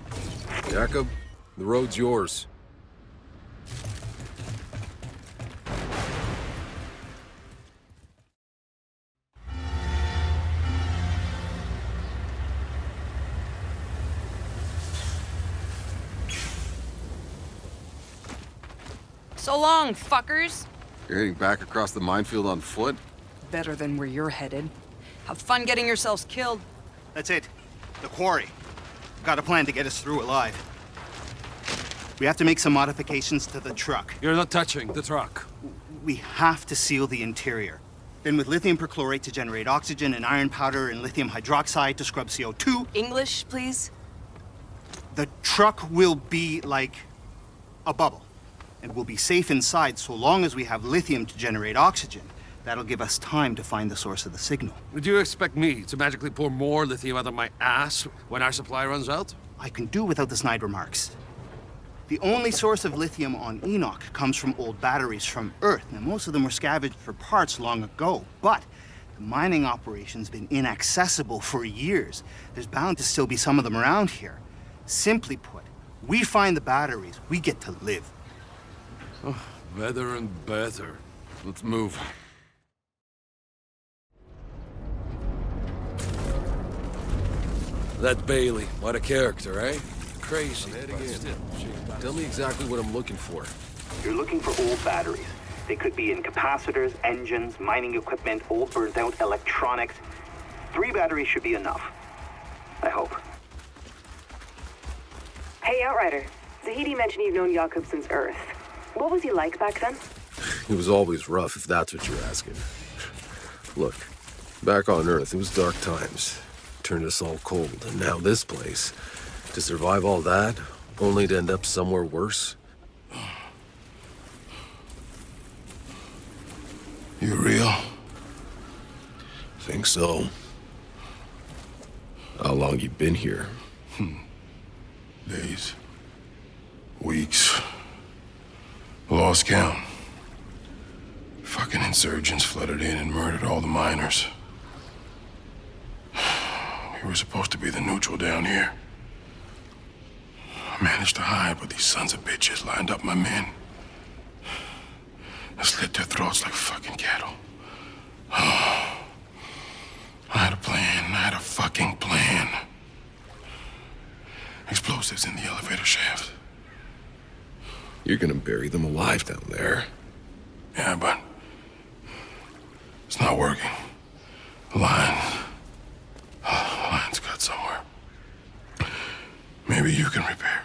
Jacob, the road's yours. So long, fuckers. You're heading back across the minefield on foot? Better than where you're headed. Have fun getting yourselves killed. That's it. The quarry. Got a plan to get us through alive. We have to make some modifications to the truck. You're not touching the truck. We have to seal the interior. Then with lithium perchlorate to generate oxygen and iron powder and lithium hydroxide to scrub CO2. English, please? The truck will be like a bubble. And we'll be safe inside so long as we have lithium to generate oxygen. That'll give us time to find the source of the signal. Would you expect me to magically pour more lithium out of my ass when our supply runs out? I can do without the snide remarks. The only source of lithium on Enoch comes from old batteries from Earth. Now, most of them were scavenged for parts long ago, but the mining operation's been inaccessible for years. There's bound to still be some of them around here. Simply put, we find the batteries, we get to live. Oh, better and better. Let's move. That Bailey, what a character, eh? Crazy. Tell me exactly what I'm looking for. You're looking for old batteries. They could be in capacitors, engines, mining equipment, old burnt-out electronics. 3 batteries should be enough. I hope. Hey, Outrider. Zahidi mentioned you've known Jakob since Earth. What was he like back then? It was always rough, if that's what you're asking. Look, back on Earth, it was dark times. Turned us all cold, and now this place. To survive all that, only to end up somewhere worse. You real? Think so. How long you been here? Days. Weeks. Lost count. Fucking insurgents flooded in and murdered all the miners. We were supposed to be the neutral down here. I managed to hide, but these sons of bitches lined up my men. I slit their throats like fucking cattle. I had a plan. I had a fucking plan. Explosives in the elevator shaft. You're gonna bury them alive down there. Yeah, but it's not working. The line's cut somewhere. Maybe you can repair.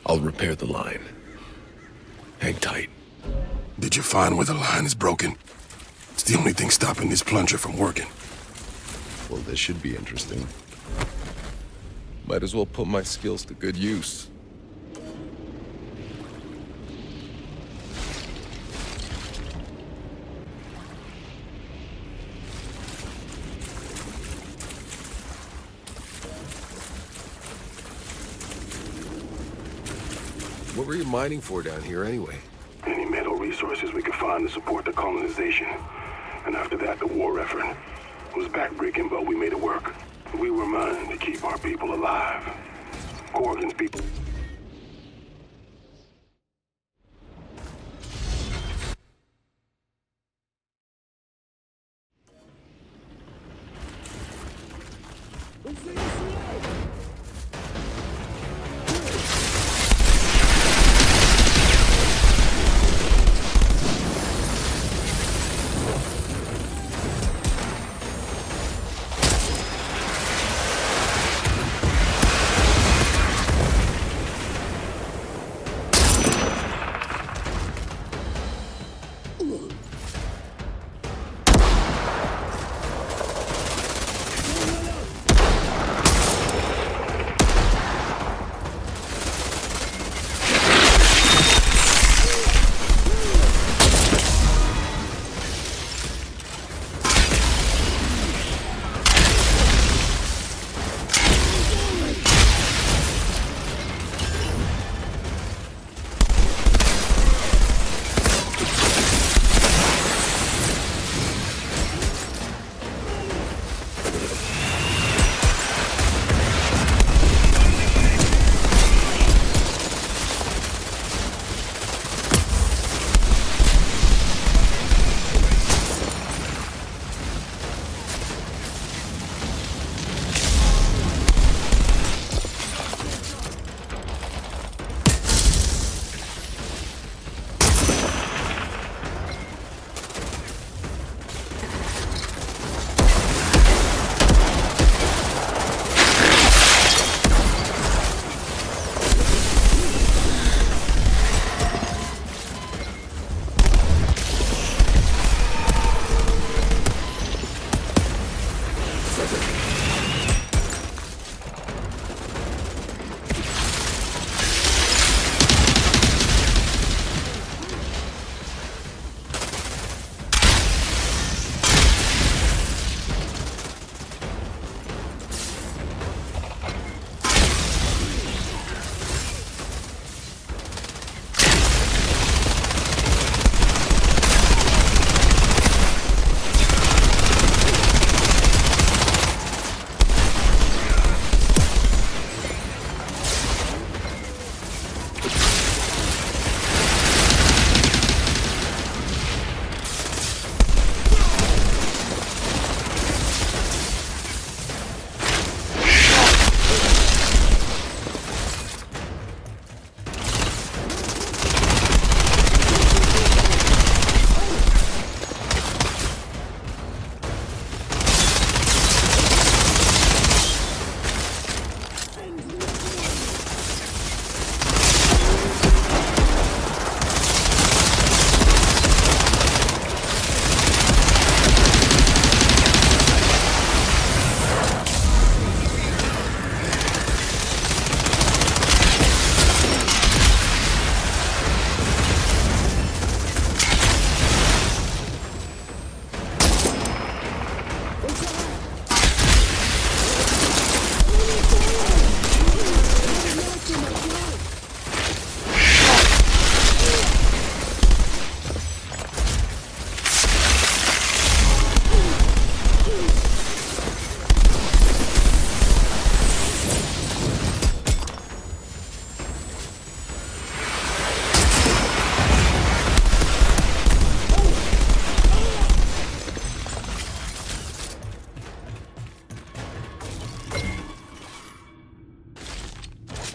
I'll repair the line. Hang tight. Did you find where the line is broken? It's the only thing stopping this plunger from working. Well, this should be interesting. Might as well put my skills to good use. What were you mining for down here anyway? Any metal resources we could find to support the colonization. And after that, the war effort. It was backbreaking, but we made it work. We were mining to keep our people alive. Corrigan's people.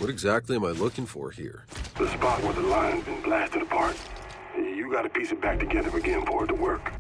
What exactly am I looking for here? The spot where the line's been blasted apart. You gotta piece it back together again for it to work.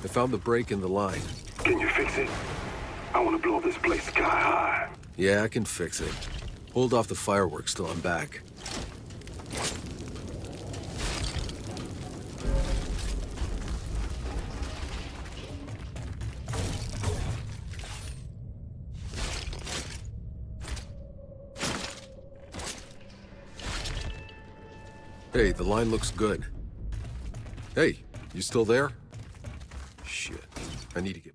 I found the break in the line. Can you fix it? I want to blow this place sky high. Yeah, I can fix it. Hold off the fireworks till I'm back. Hey, the line looks good. Hey, you still there? Shit, I need to get...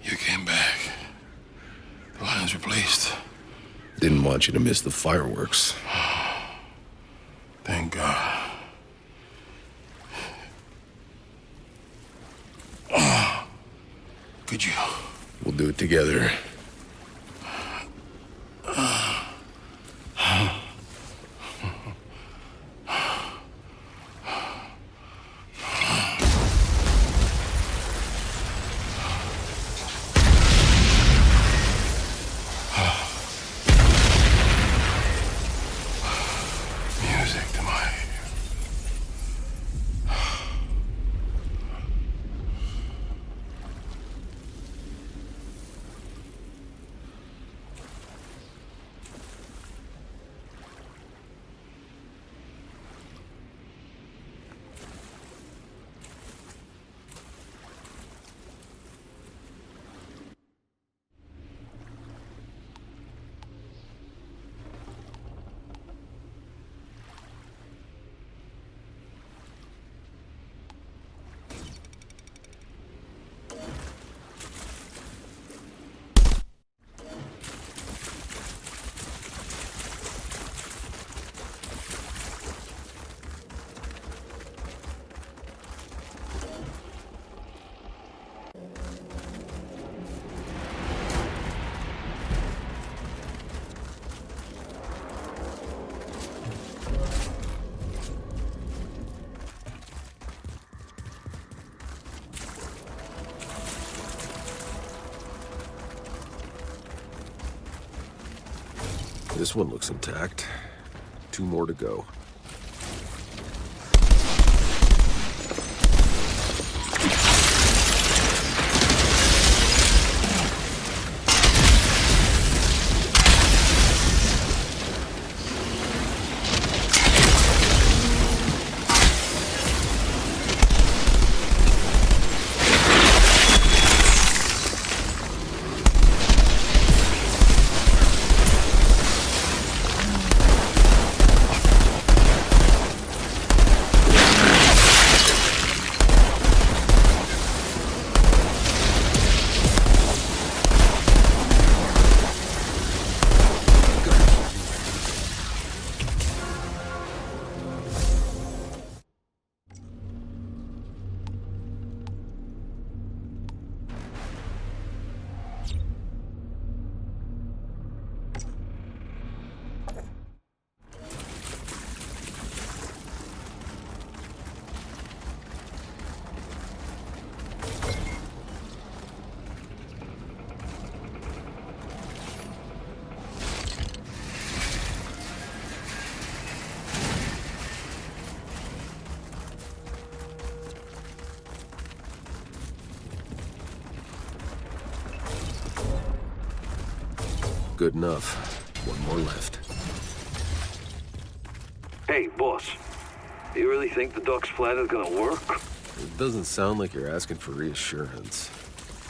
You came back. The line's replaced. Didn't want you to miss the fireworks. Thank God. Could you? We'll do it together. Music to my... This one looks intact. 2 more to go. Good enough. One more left. Hey, boss. You really think the Duck's plan is gonna work? It doesn't sound like you're asking for reassurance.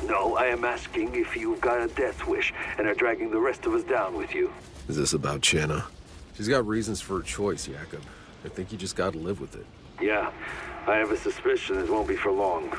No, I am asking if you've got a death wish and are dragging the rest of us down with you. Is this about Channa? She's got reasons for her choice, Jakob. I think you just gotta live with it. Yeah, I have a suspicion it won't be for long.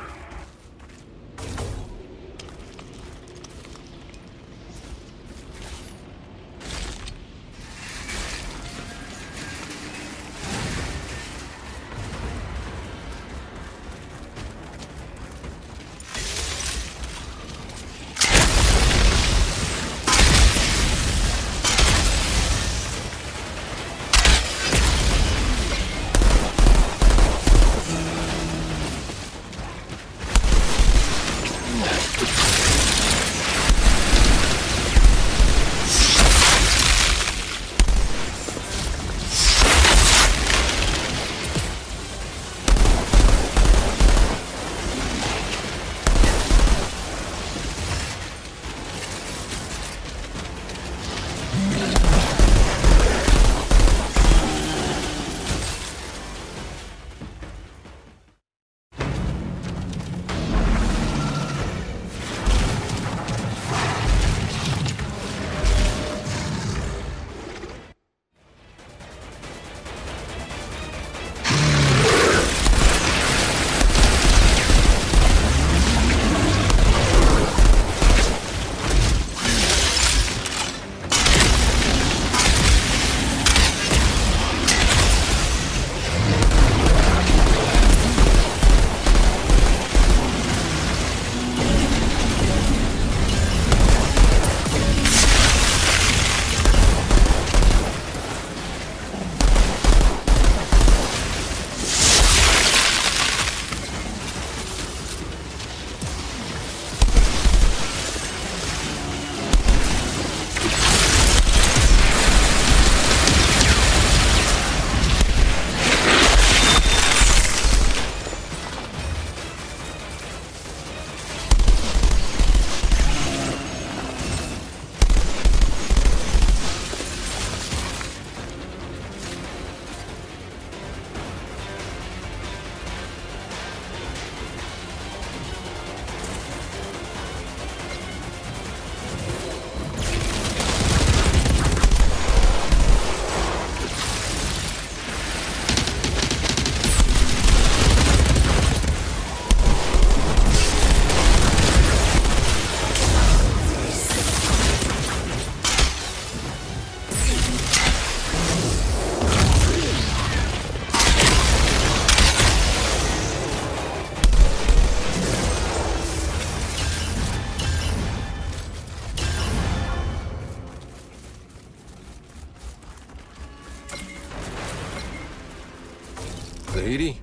Tahiti,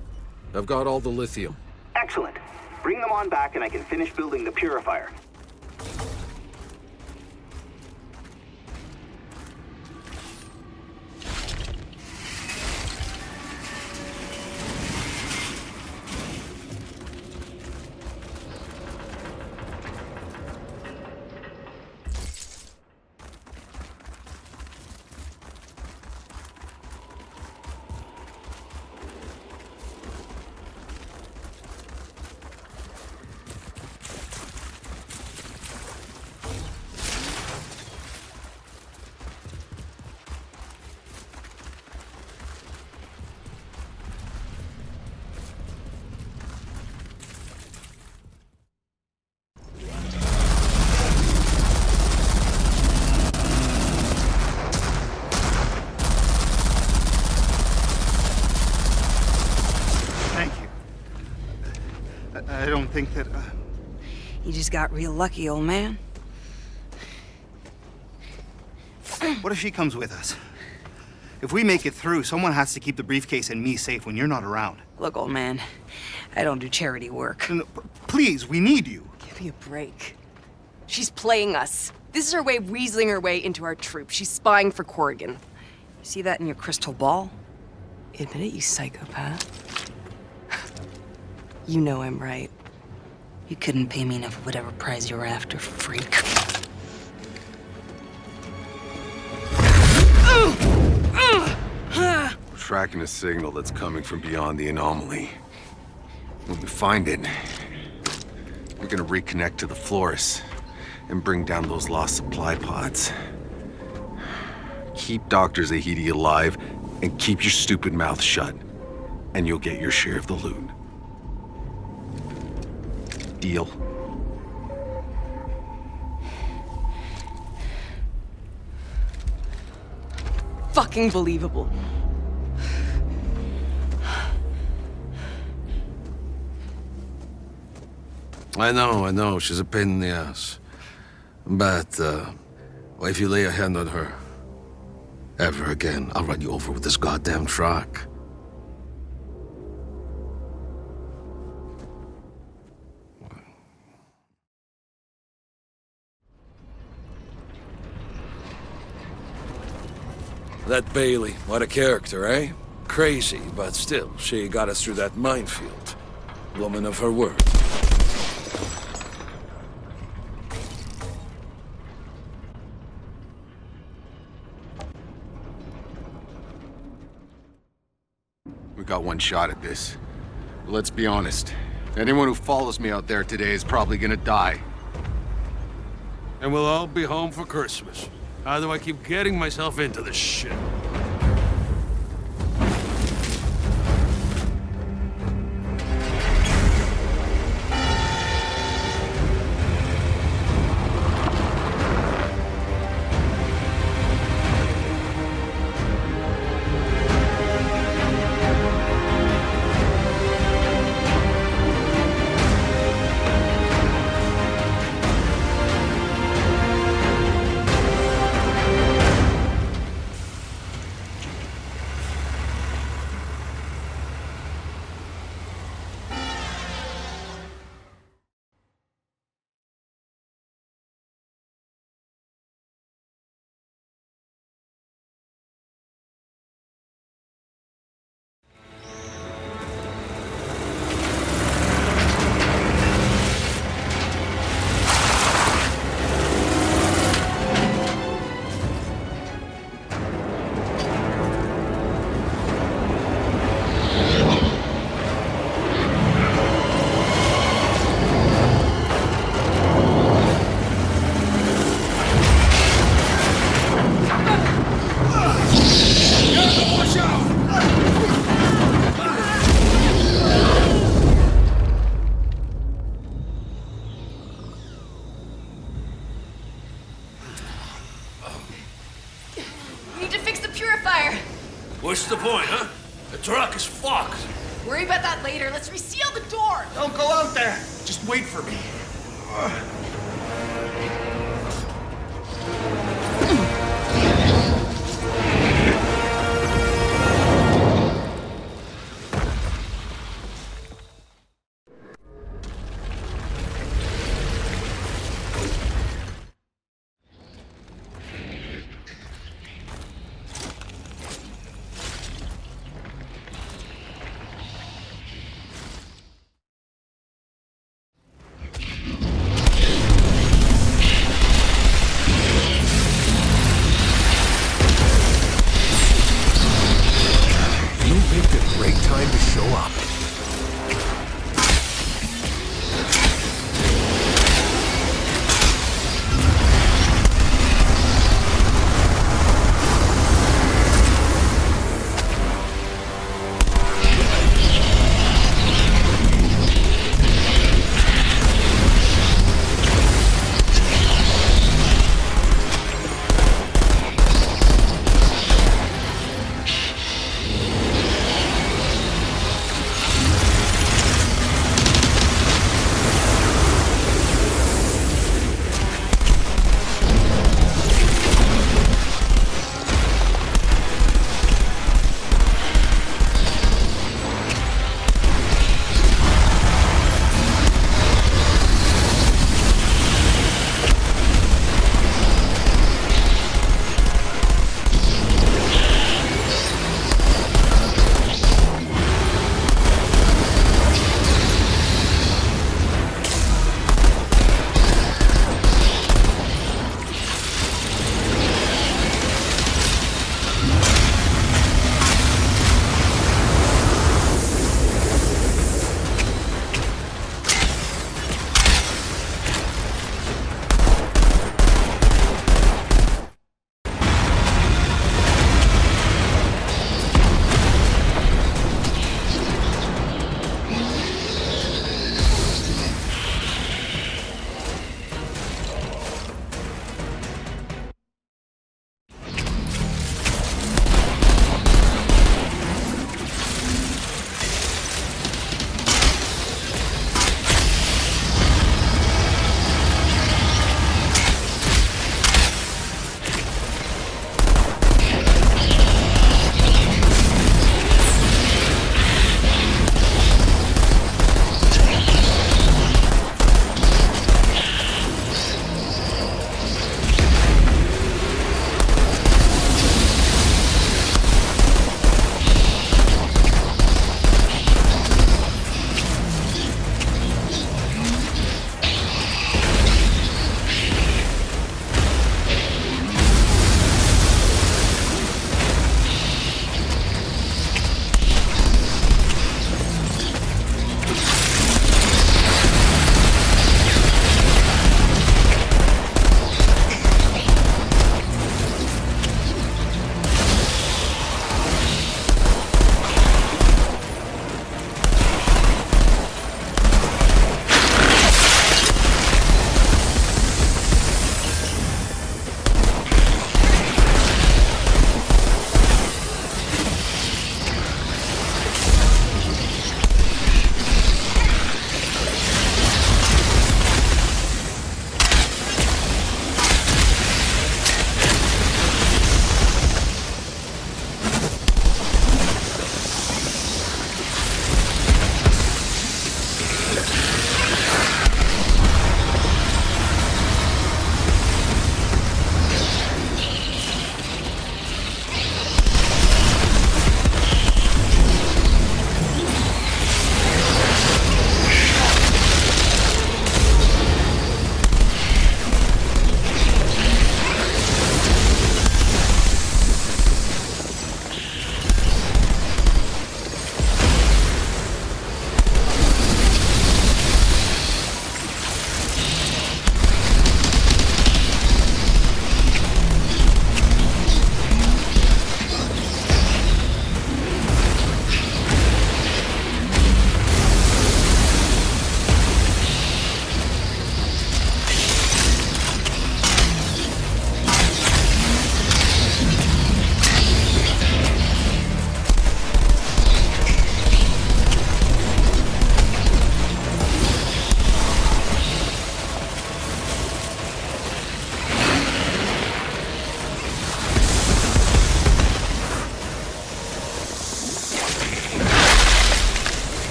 I've got all the lithium. Excellent. Bring them on back and I can finish building the purifier. I don't think that... You just got real lucky, old man. What if she comes with us? If we make it through, someone has to keep the briefcase and me safe when you're not around. Look, old man, I don't do charity work. No, please, we need you. Give me a break. She's playing us. This is her way of weaseling her way into our troop. She's spying for Corrigan. You see that in your crystal ball? Admit it, you psychopath. You know I'm right. You couldn't pay me enough of whatever prize you're after, freak. tracking a signal that's coming from beyond the anomaly. When we find it, we're gonna reconnect to the Flores and bring down those lost supply pods. Keep Dr. Zahidi alive and keep your stupid mouth shut, and you'll get your share of the loot. Deal? Fucking believable. I know, she's a pain in the ass. But, well, if you lay a hand on her, ever again, I'll run you over with this goddamn truck. That Bailey, what a character, eh? Crazy, but still, she got us through that minefield. Woman of her word. We got one shot at this. But let's be honest. Anyone who follows me out there today is probably gonna die. And we'll all be home for Christmas. How do I keep getting myself into this shit? What's the point, huh? The truck is fucked. Worry about that later. Let's reseal the door. Don't go out there. Just wait for me.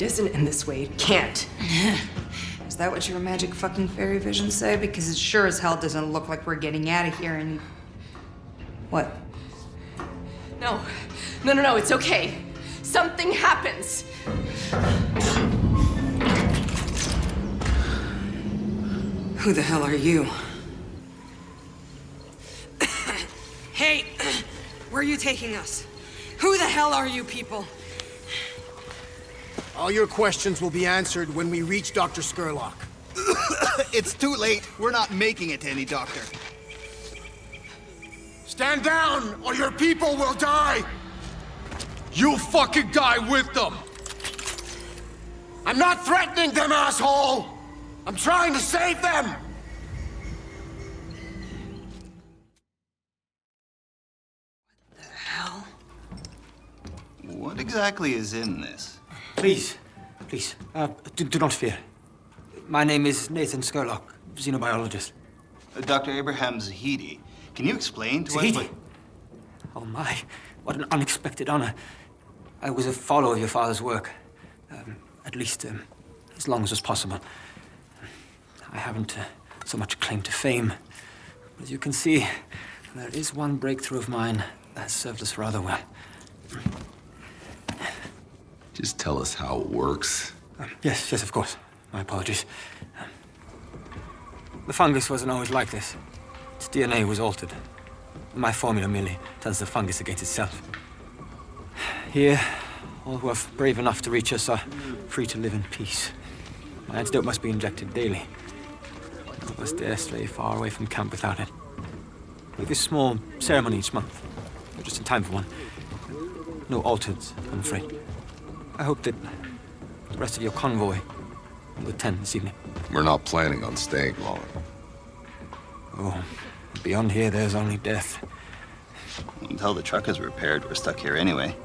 It isn't in this way. It can't. Is that what your magic fucking fairy visions say? Because it sure as hell doesn't look like we're getting out of here and... What? No. No, it's okay. Something happens. Who the hell are you? Hey! Where are you taking us? Who the hell are you people? All your questions will be answered when we reach Dr. Skurlock. It's too late. We're not making it to any doctor. Stand down, or your people will die! You'll fucking die with them! I'm not threatening them, asshole! I'm trying to save them! What exactly is in this? Please, do not fear. My name is Nathan Skurlock, xenobiologist. Dr. Abraham Zahidi. Can you explain to us Zahidi? what... Oh my, what an unexpected honor. I was a follower of your father's work. At least, as long as was possible. I haven't so much claim to fame. But as you can see, there is one breakthrough of mine that has served us rather well. Just tell us how it works. Yes, of course. My apologies. The fungus wasn't always like this. Its DNA was altered. My formula merely turns the fungus against itself. Here, all who are brave enough to reach us are free to live in peace. My antidote must be injected daily. None of us dare stray far away from camp without it. With this small ceremony each month, we're just in time for one. No altars, I'm afraid. I hope that the rest of your convoy will attend this evening. We're not planning on staying long. Oh, beyond here, there's only death. Until the truck is repaired, we're stuck here anyway.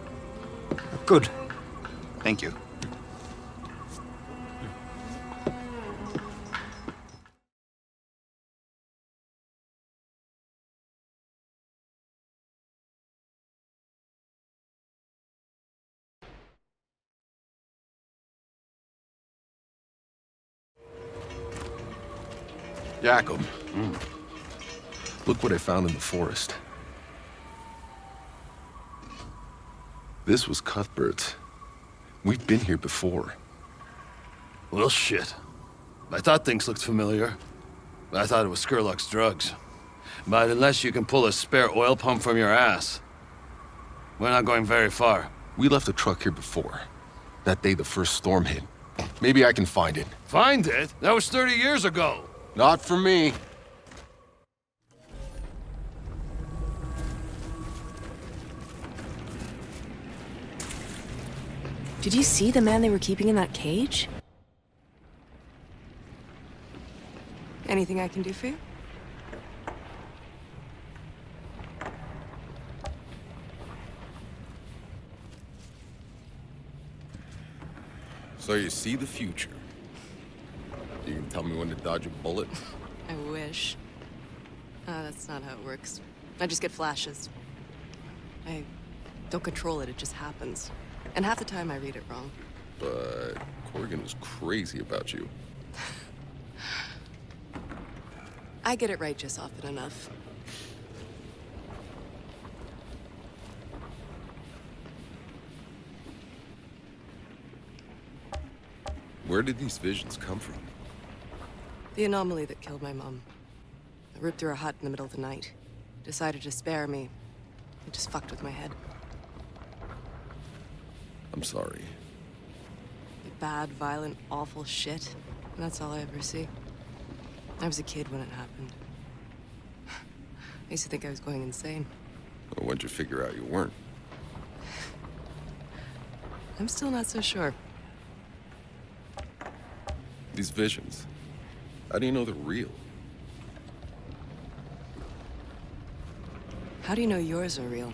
Good. Thank you. Jacob. Look what I found in the forest. This was Cuthbert's. We've been here before. Well, shit. I thought things looked familiar. I thought it was Skurlock's drugs. But unless you can pull a spare oil pump from your ass, we're not going very far. We left a truck here before. That day the first storm hit. Maybe I can find it. Find it? That was 30 years ago. Not for me. Did you see the man they were keeping in that cage? Anything I can do for you? So you see the future. You can tell me when to dodge a bullet? I wish. That's not how it works. I just get flashes. I don't control it, it just happens. And half the time I read it wrong. But Corrigan was crazy about you. I get it right just often enough. Where did these visions come from? The anomaly that killed my mom. I ripped through her hut in the middle of the night. Decided to spare me. It just fucked with my head. I'm sorry. Bad, violent, awful shit. And that's all I ever see. I was a kid when it happened. I used to think I was going insane. Well, when'd you figure out you weren't? I'm still not so sure. These visions, how do you know they're real? How do you know yours are real?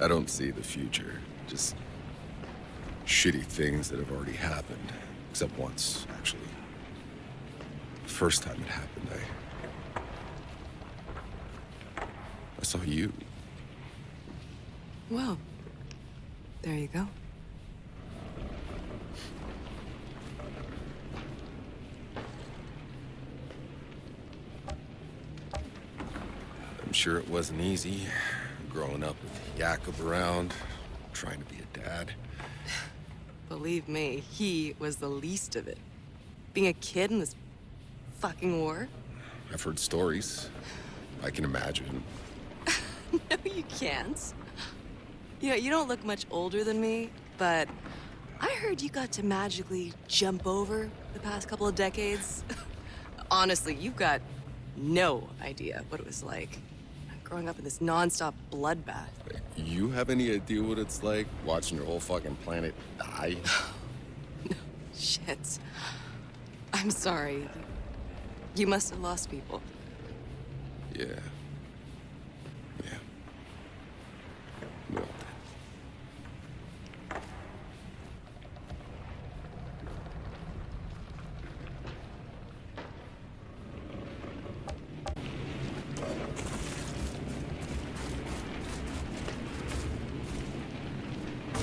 I don't see the future. Just shitty things that have already happened. Except once, actually. The first time it happened, I saw you. Well, there you go. I'm sure it wasn't easy, growing up with Jakob around, trying to be a dad. Believe me, he was the least of it. Being a kid in this fucking war? I've heard stories. I can imagine. No, you can't. You know, you don't look much older than me, but I heard you got to magically jump over the past couple of decades. Honestly, you've got no idea what it was like growing up in this non-stop bloodbath. You have any idea what it's like watching your whole fucking planet die? No, shit. I'm sorry. You must have lost people. Yeah. Well,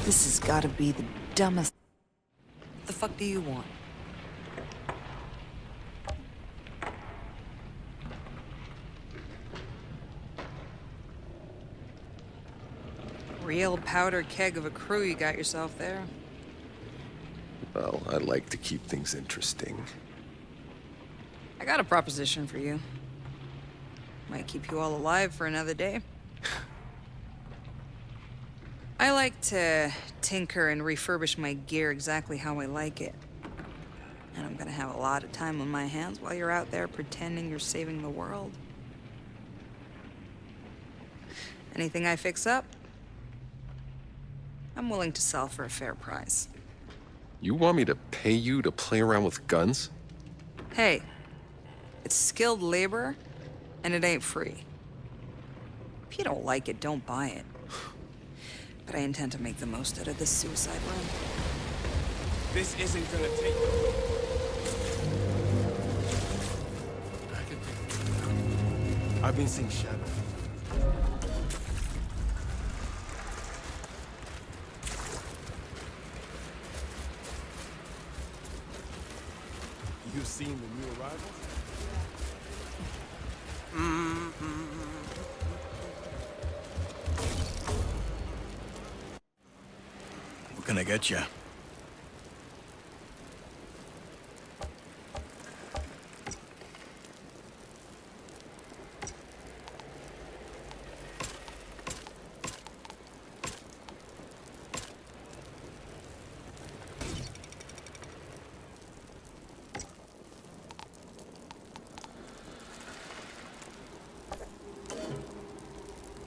This has got to be the dumbest. What the fuck do you want? Real powder keg of a crew you got yourself there. well, I like to keep things interesting. I got a proposition for you. Might keep you all alive for another day. I like to tinker and refurbish my gear exactly how I like it. And I'm gonna have a lot of time on my hands while you're out there pretending you're saving the world. Anything I fix up, I'm willing to sell for a fair price. You want me to pay you to play around with guns? Hey, it's skilled labor, and it ain't free. If you don't like it, don't buy it. But I intend to make the most out of this suicide run. This isn't gonna take. I've been seeing shadows. You've seen the new arrivals? What can I get you?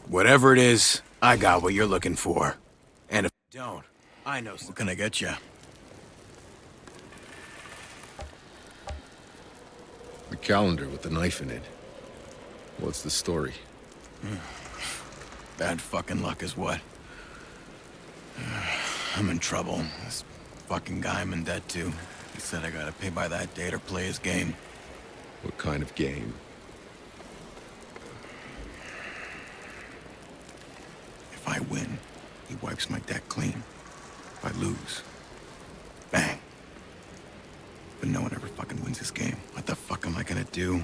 Whatever it is, I got what you're looking for. And if you don't, I know. What can I get you? The calendar with the knife in it. What's the story? Bad fucking luck is what? I'm in trouble. This fucking guy I'm in debt to. He said I gotta pay by that date or play his game. What kind of game? If I win, he wipes my debt clean. If I lose, bang. But no one ever fucking wins this game. What the fuck am I gonna do?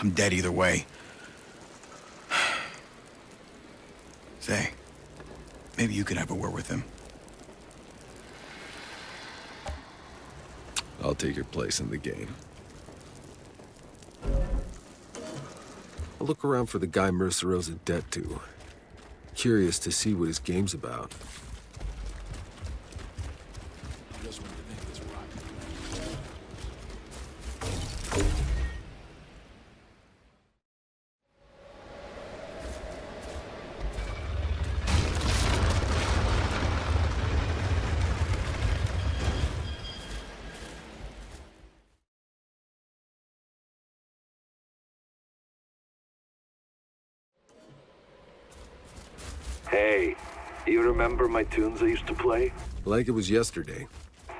I'm dead either way. Say, maybe you could have a word with him. I'll take your place in the game. I'll look around for the guy Mercer owes a debt to. Curious to see what his game's about. Just when you think it's right. Hey, you remember my tunes I used to play? Like it was yesterday.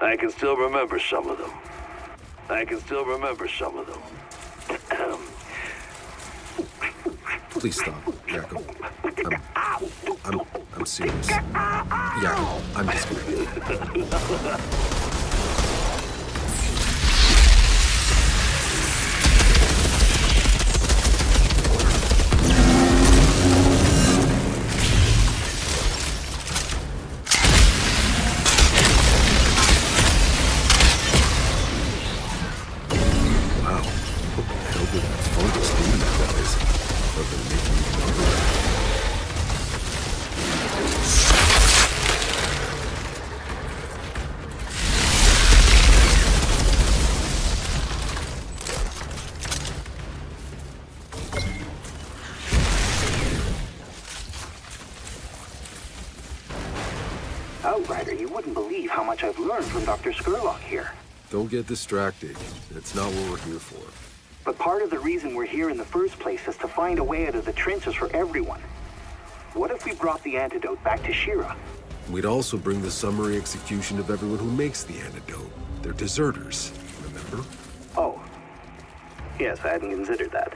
I can still remember some of them. Please stop, Jacob. I'm serious. Yeah, I'm just kidding. than making me number. Outrider, you wouldn't believe how much I've learned from Dr. Skurlock here. Don't get distracted. That's not what we're here for. But part of the reason we're here in the first place is to find a way out of the trenches for everyone. What if we brought the antidote back to Shira? We'd also bring the summary execution of everyone who makes the antidote. They're deserters, remember? Oh. Yes, I hadn't considered that.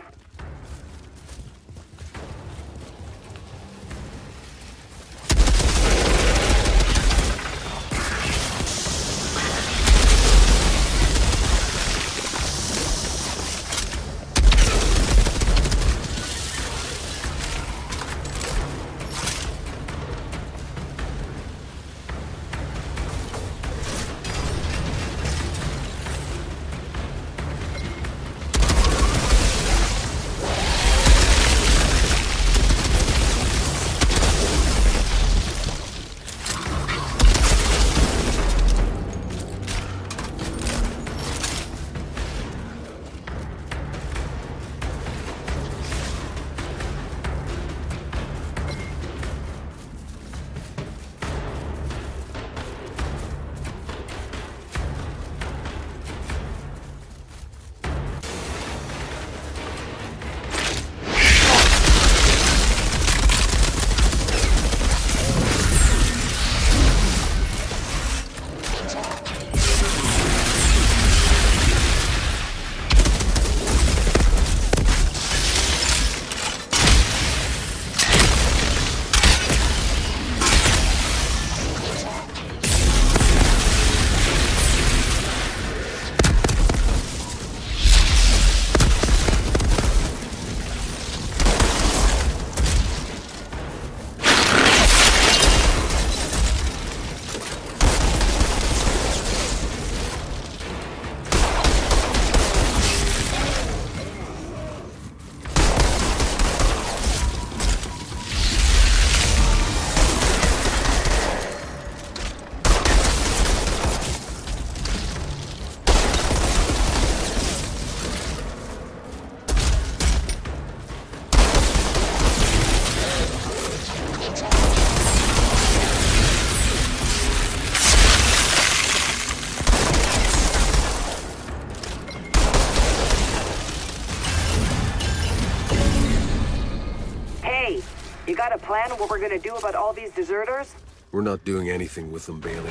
You got a plan of what we're gonna do about all these deserters? We're not doing anything with them, Bailey.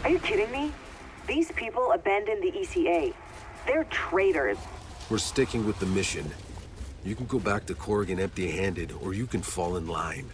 Are you kidding me? These people abandoned the ECA. They're traitors. We're sticking with the mission. You can go back to Corrigan empty-handed, or you can fall in line.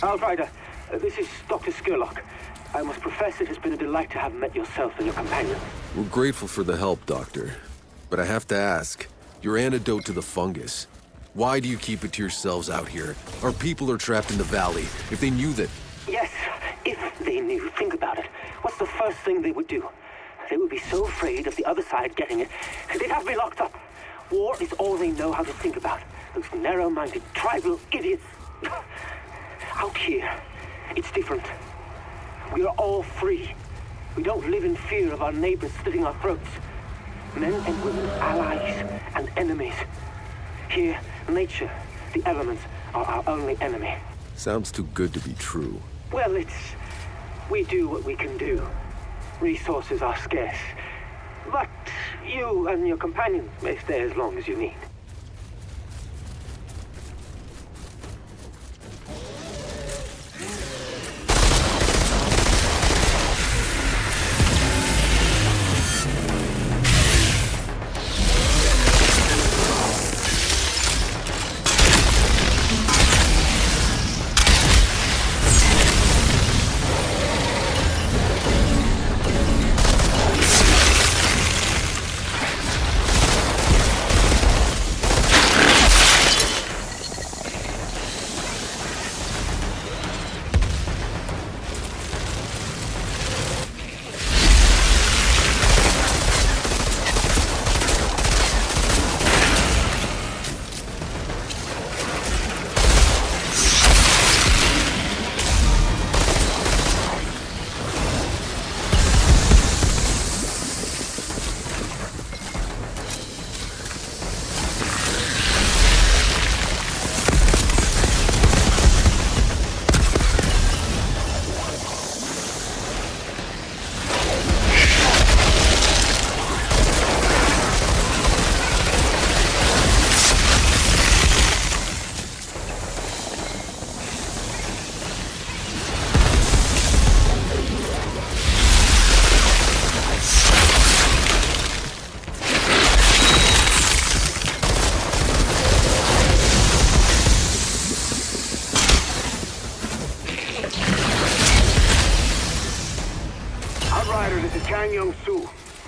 Outrider, this is Dr. Skurlock. I must profess it has been a delight to have met yourself and your companions. We're grateful for the help, Doctor. But I have to ask, your antidote to the fungus, why do you keep it to yourselves out here? Our people are trapped in the valley. If they knew that... Yes, if they knew. Think about it. What's the first thing they would do? They would be so afraid of the other side getting it, they'd have me locked up. War is all they know how to think about. Those narrow-minded, tribal idiots. Out here, it's different. We are all free. We don't live in fear of our neighbors slitting our throats. Men and women, allies and enemies. Here, nature, the elements, are our only enemy. Sounds too good to be true. Well, we do what we can do. Resources are scarce. But you and your companions may stay as long as you need.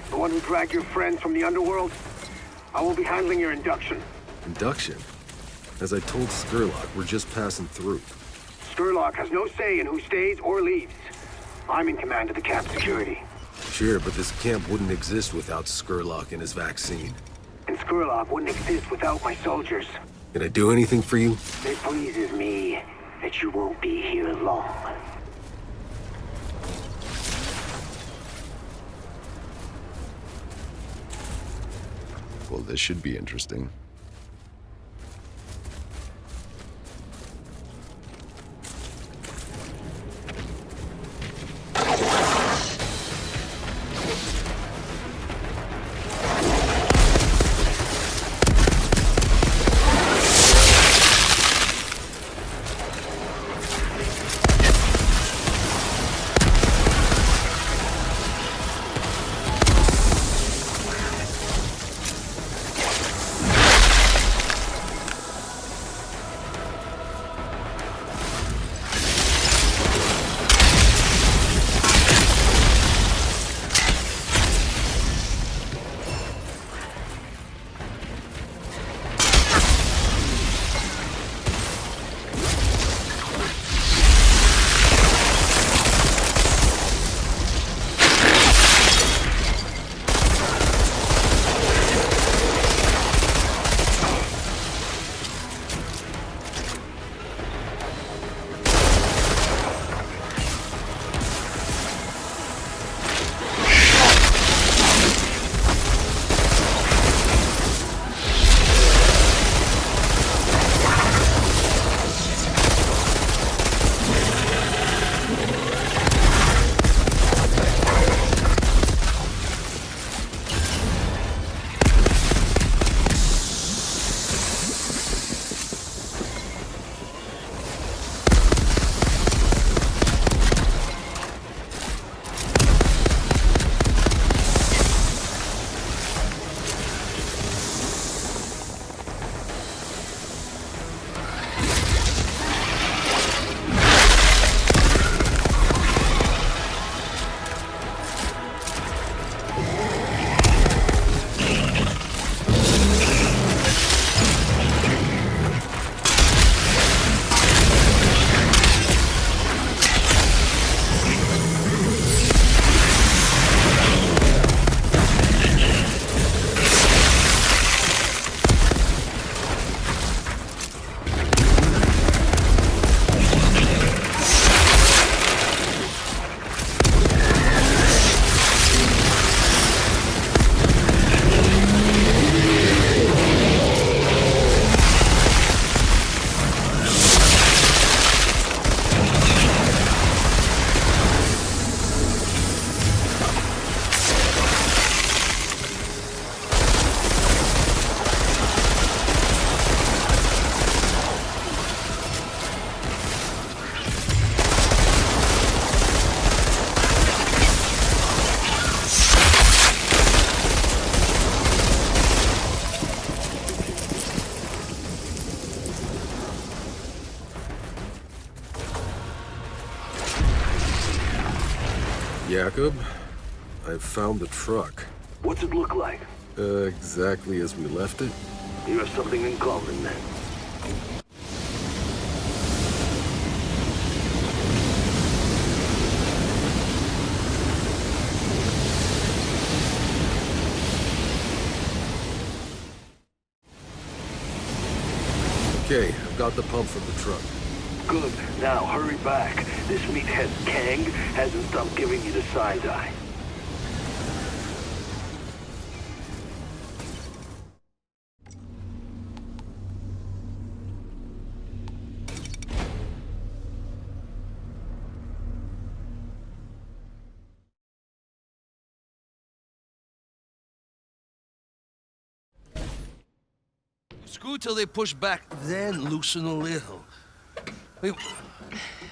The one who dragged your friends from the underworld. I will be handling your induction. Induction? As I told Skurlock, we're just passing through. Skurlock has no say in who stays or leaves. I'm in command of the camp security. Sure, but this camp wouldn't exist without Skurlock and his vaccine. And Skurlock wouldn't exist without my soldiers. Can I do anything for you? It pleases me that you won't be here long. Well, this should be interesting. Jacob, I've found the truck. What's it look like? Exactly as we left it. You have something in common, then. Okay, I've got the pump from the truck. Good. Now, hurry back. This meathead Kang hasn't stopped giving you the side eye. Screw till they push back, then loosen a little. Wait,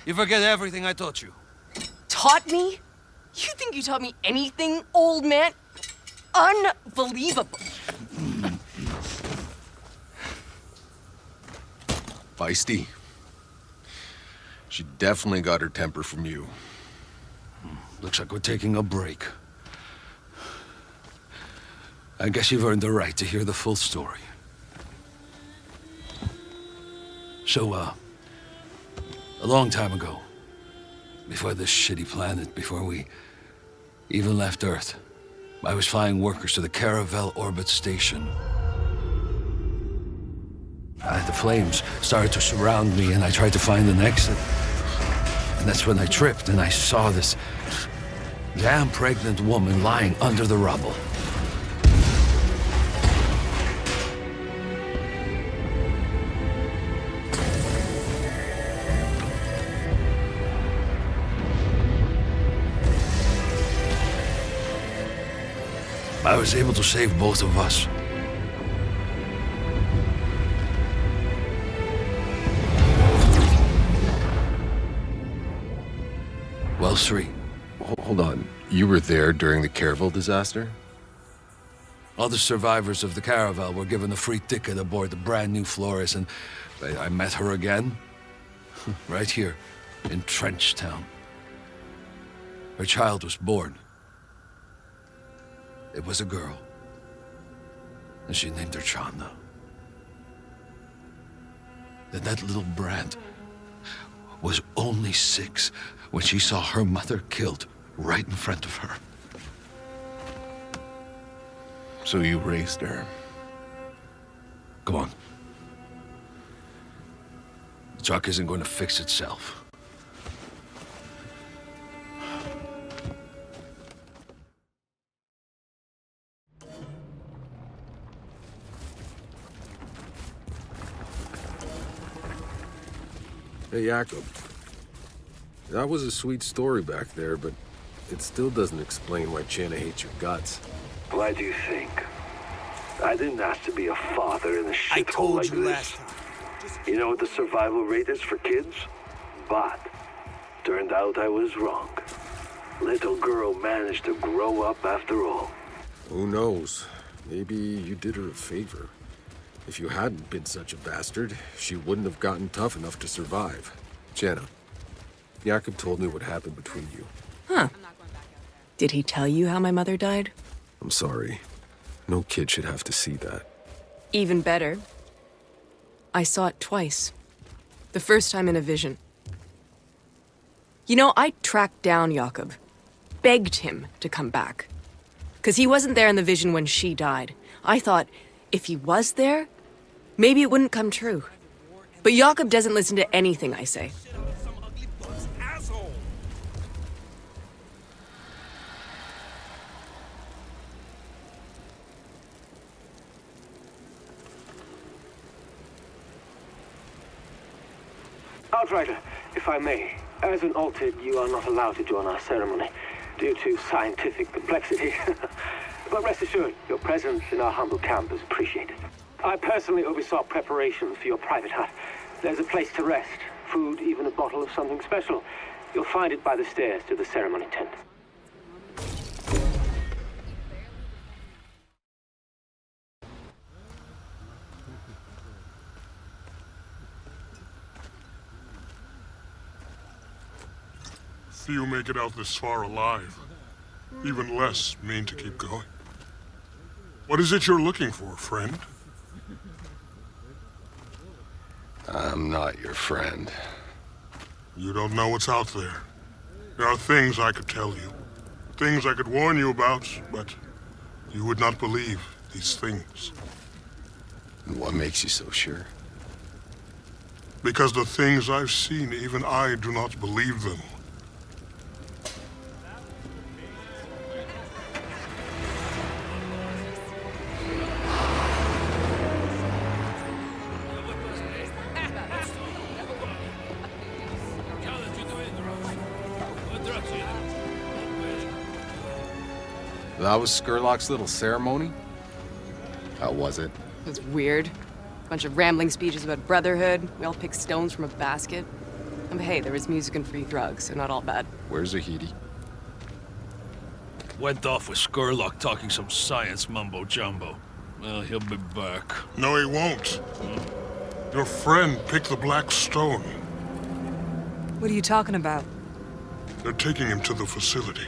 you forget everything I taught you. Taught me? You think you taught me anything, old man? Unbelievable. Feisty. She definitely got her temper from you. Looks like we're taking a break. I guess you've earned the right to hear the full story. So, a long time ago, before this shitty planet, before we even left Earth, I was flying workers to the Caravel Orbit Station. The flames started to surround me, and I tried to find an exit. And that's when I tripped, and I saw this damn pregnant woman lying under the rubble. I was able to save both of us. Well, Sri. Hold on. You were there during the Caravel disaster? All the survivors of the Caravel were given a free ticket aboard the brand new Flores, and I met her again. Right here, in Trenchtown. Her child was born. It was a girl. And she named her Chanda. Then that little brat was only 6 when she saw her mother killed right in front of her. So you raised her. Come on. The truck isn't going to fix itself. Hey, Jacob. That was a sweet story back there, but it still doesn't explain why Chana hates your guts. Why do you think? I didn't ask to be a father in a shithole like this. Last time. You know what the survival rate is for kids? But turned out I was wrong. Little girl managed to grow up after all. Who knows? Maybe you did her a favor. If you hadn't been such a bastard, she wouldn't have gotten tough enough to survive. Jenna, Jacob told me what happened between you. Huh. Did he tell you how my mother died? I'm sorry. No kid should have to see that. Even better. I saw it twice. The first time in a vision. You know, I tracked down Jacob. Begged him to come back. Because he wasn't there in the vision when she died. I thought, if he was there, maybe it wouldn't come true. But Jacob doesn't listen to anything I say. Outrider, if I may, as an altered, you are not allowed to join our ceremony due to scientific complexity. But rest assured, your presence in our humble camp is appreciated. I personally oversaw preparations for your private hut. There's a place to rest, food, even a bottle of something special. You'll find it by the stairs to the ceremony tent. See you make it out this far alive. even less mean to keep going. What is it you're looking for, friend? I'm not your friend. You don't know what's out there. There are things I could tell you. Things I could warn you about, but you would not believe these things. And what makes you so sure? Because the things I've seen, even I do not believe them. That was Skurlock's little ceremony? How was it? It was weird. Bunch of rambling speeches about brotherhood. We all picked stones from a basket. And hey, there was music and free drugs, so not all bad. Where's Zahidi? Went off with Skurlock talking some science mumbo-jumbo. Well, he'll be back. No, he won't. Your friend picked the black stone. What are you talking about? They're taking him to the facility.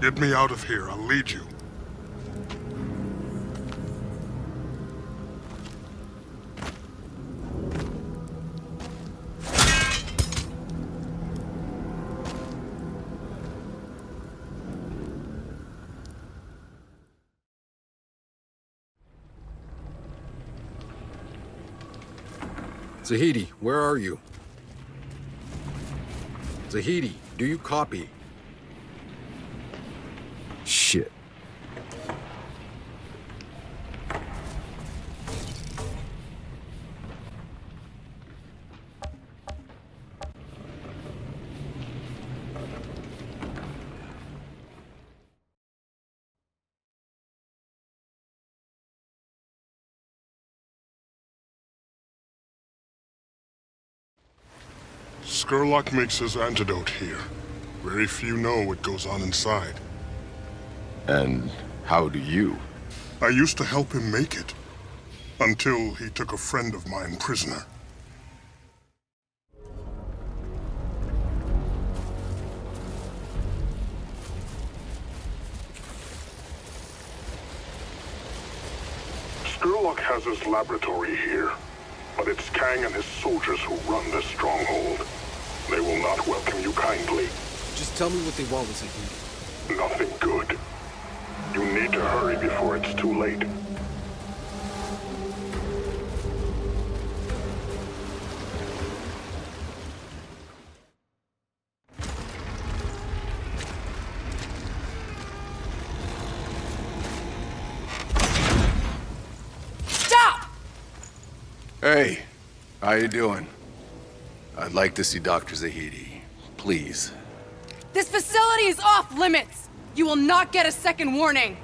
Get me out of here. I'll lead you. Zahidi, where are you? Zahidi, do you copy? Shit. Skurlock makes his antidote here. Very few know what goes on inside. And how do you? I used to help him make it. Until he took a friend of mine prisoner. Skurlock has his laboratory here. But it's Kang and his soldiers who run this stronghold. They will not welcome you kindly. Just tell me what they want with Zahidi. Nothing good. You need to hurry before it's too late. Stop! Hey, how you doing? I'd like to see Dr. Zahidi, please. This facility is off limits! You will not get a second warning!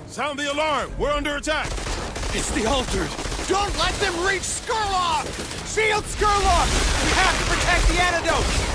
Sound the alarm! We're under attack! It's the Altered! Don't let them reach Skurlock! Shield Skurlock! We have to protect the antidote!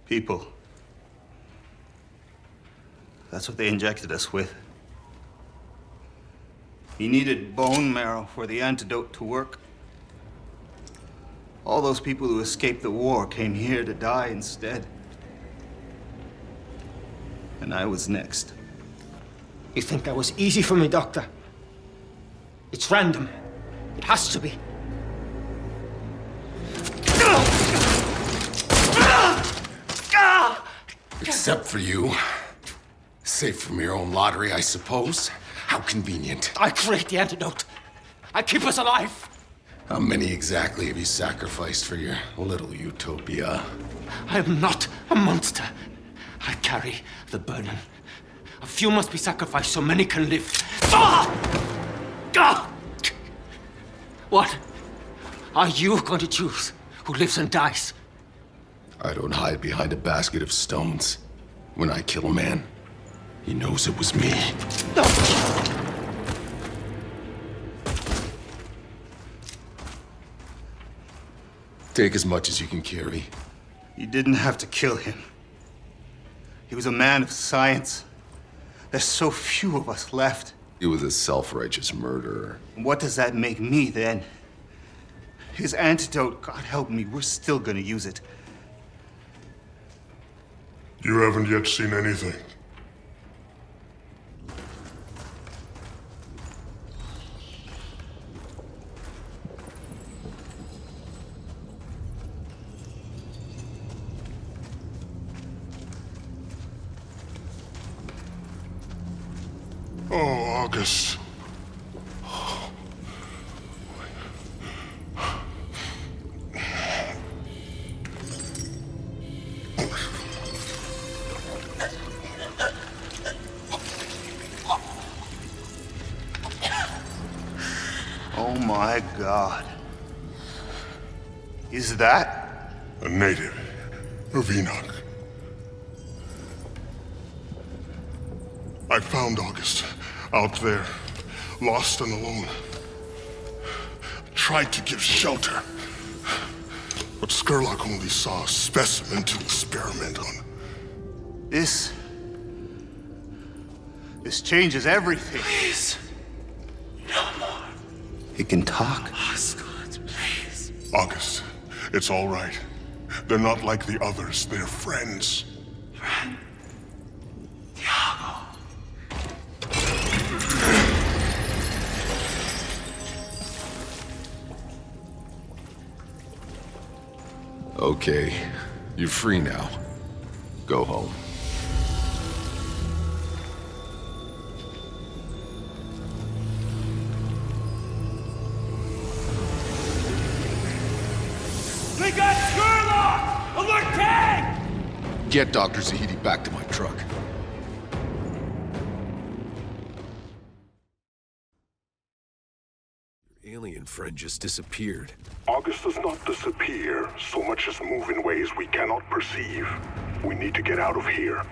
People. That's what they injected us with. He needed bone marrow for the antidote to work. All those people who escaped the war came here to die instead. And I was next. You think that was easy for me, Doctor? It's random. It has to be. Except for you. Safe from your own lottery, I suppose. How convenient. I create the antidote. I keep us alive. How many exactly have you sacrificed for your little utopia? I am not a monster. I carry the burden. A few must be sacrificed so many can live. What are you going to choose? Who lives and dies? I don't hide behind a basket of stones. When I kill a man, he knows it was me. Take as much as you can carry. You didn't have to kill him. He was a man of science. There's so few of us left. He was a self-righteous murderer. What does that make me, then? His antidote, God help me, we're still gonna use it. You haven't yet seen anything. Oh, August. Oh my God. Is that? A native of Enoch. I found August out there, lost and alone. Tried to give shelter. But Skurlock only saw a specimen to experiment on. This changes everything. Please. He can talk. Osgood, please. August, it's all right. They're not like the others. They're friends. Okay, you're free now. Go home. We got Skurlock! Alert tag! Get Dr. Zahidi back to my truck. Your alien friend just disappeared. August does not disappear, so much as move in ways we cannot perceive. We need to get out of here.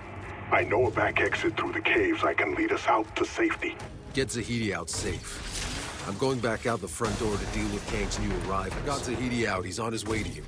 I know a back exit through the caves that can lead us out to safety. Get Zahidi out safe. I'm going back out the front door to deal with Kang's new arrival. Got Zahidi out. He's on his way to you.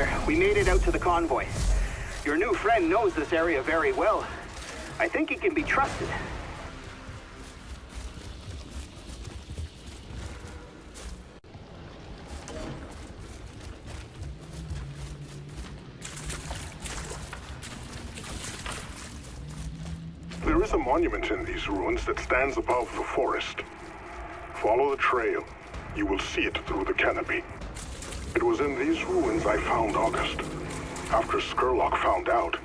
Commander. We made it out to the convoy. Your new friend knows this area very well. I think he can be trusted. There is a monument in these ruins that stands above the forest. Follow the trail. You will see it through the canopy. It was in these ruins I found August. After Skurlock found out,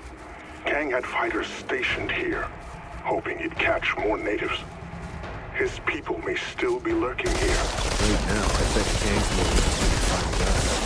Kang had fighters stationed here, hoping he'd catch more natives. His people may still be lurking here. Right now, I bet Kang's more interested in finding us.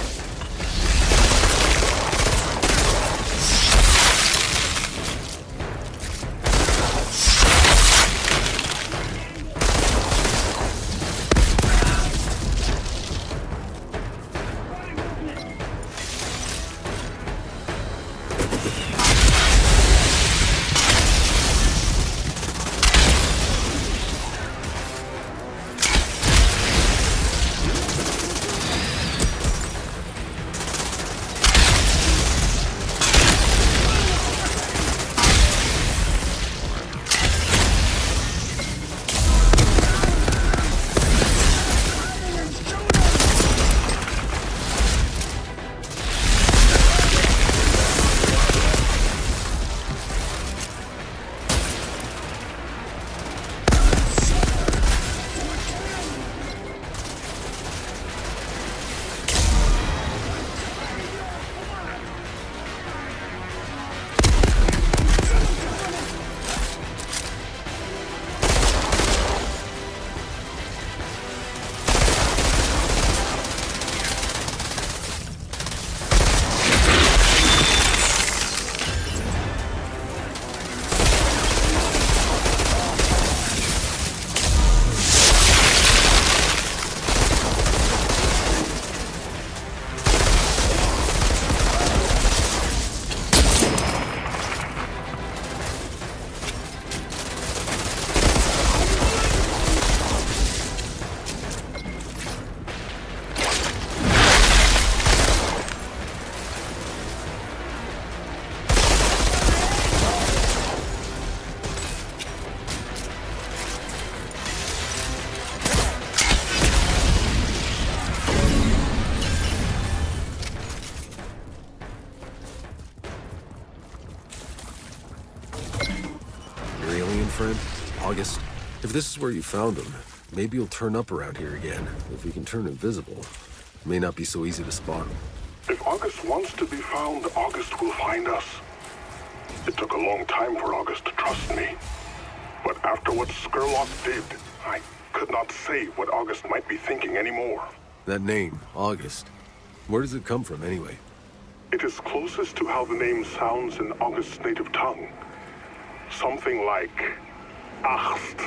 Friend, August, if this is where you found him, maybe he'll turn up around here again. If we can turn invisible, it may not be so easy to spot him. If August wants to be found, August will find us. It took a long time for August to trust me. But after what Skurlock did, I could not say what August might be thinking anymore. That name, August, where does it come from anyway? It is closest to how the name sounds in August's native tongue. Something like Acht.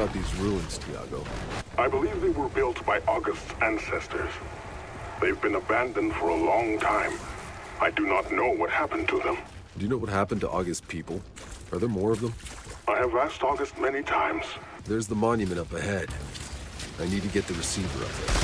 about these ruins, Tiago? I believe they were built by August's ancestors. They've been abandoned for a long time. I do not know what happened to them. Do you know what happened to August's people? Are there more of them? I have asked August many times. There's the monument up ahead. I need to get the receiver up there.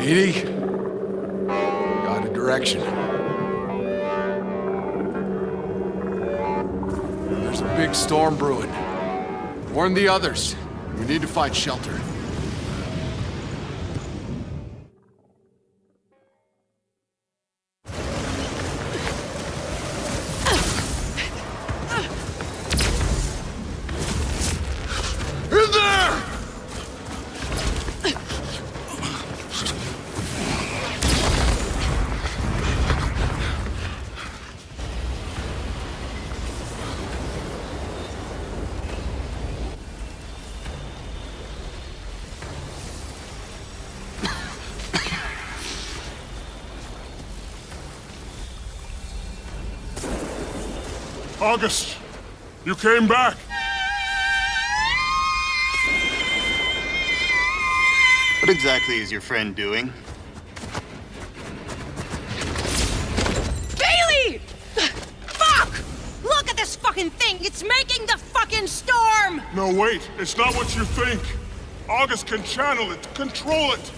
Edie? Got a direction. There's a big storm brewing. Warn the others. We need to find shelter. In there! August, you came back. What exactly is your friend doing? Bailey! Fuck! Look at this fucking thing! It's making the fucking storm! No, wait. It's not what you think. August can channel it, control it.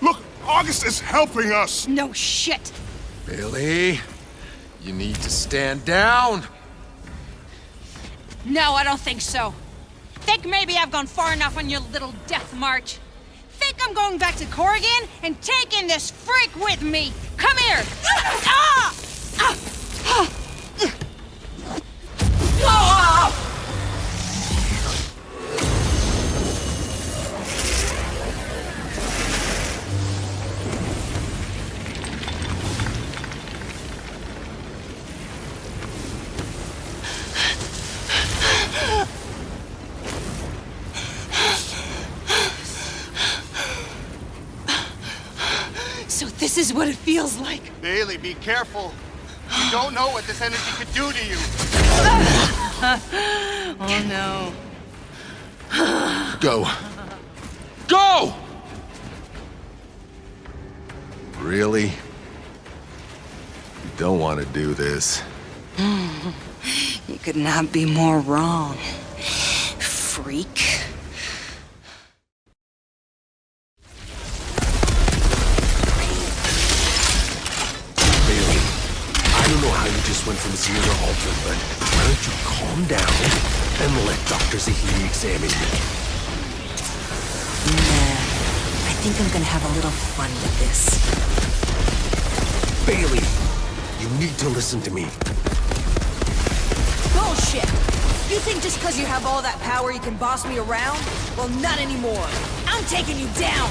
Look, August is helping us. No shit. Billy, you need to stand down. No, I don't think so. Think maybe I've gone far enough on your little death march. Think I'm going back to Corrigan and taking this freak with me. Come here. Ah! Ah! Ah! Ah! So this is what it feels like. Bailey, be careful. You don't know what this energy could do to you. Oh no. Go. Go! Really? You don't want to do this. You could not be more wrong, freak. Went from zero to altered, but why don't you calm down and let Dr. Zahidi examine you? Nah, I think I'm gonna have a little fun with this. Bailey, you need to listen to me. Bullshit! You think just because you have all that power you can boss me around? Well, not anymore. I'm taking you down!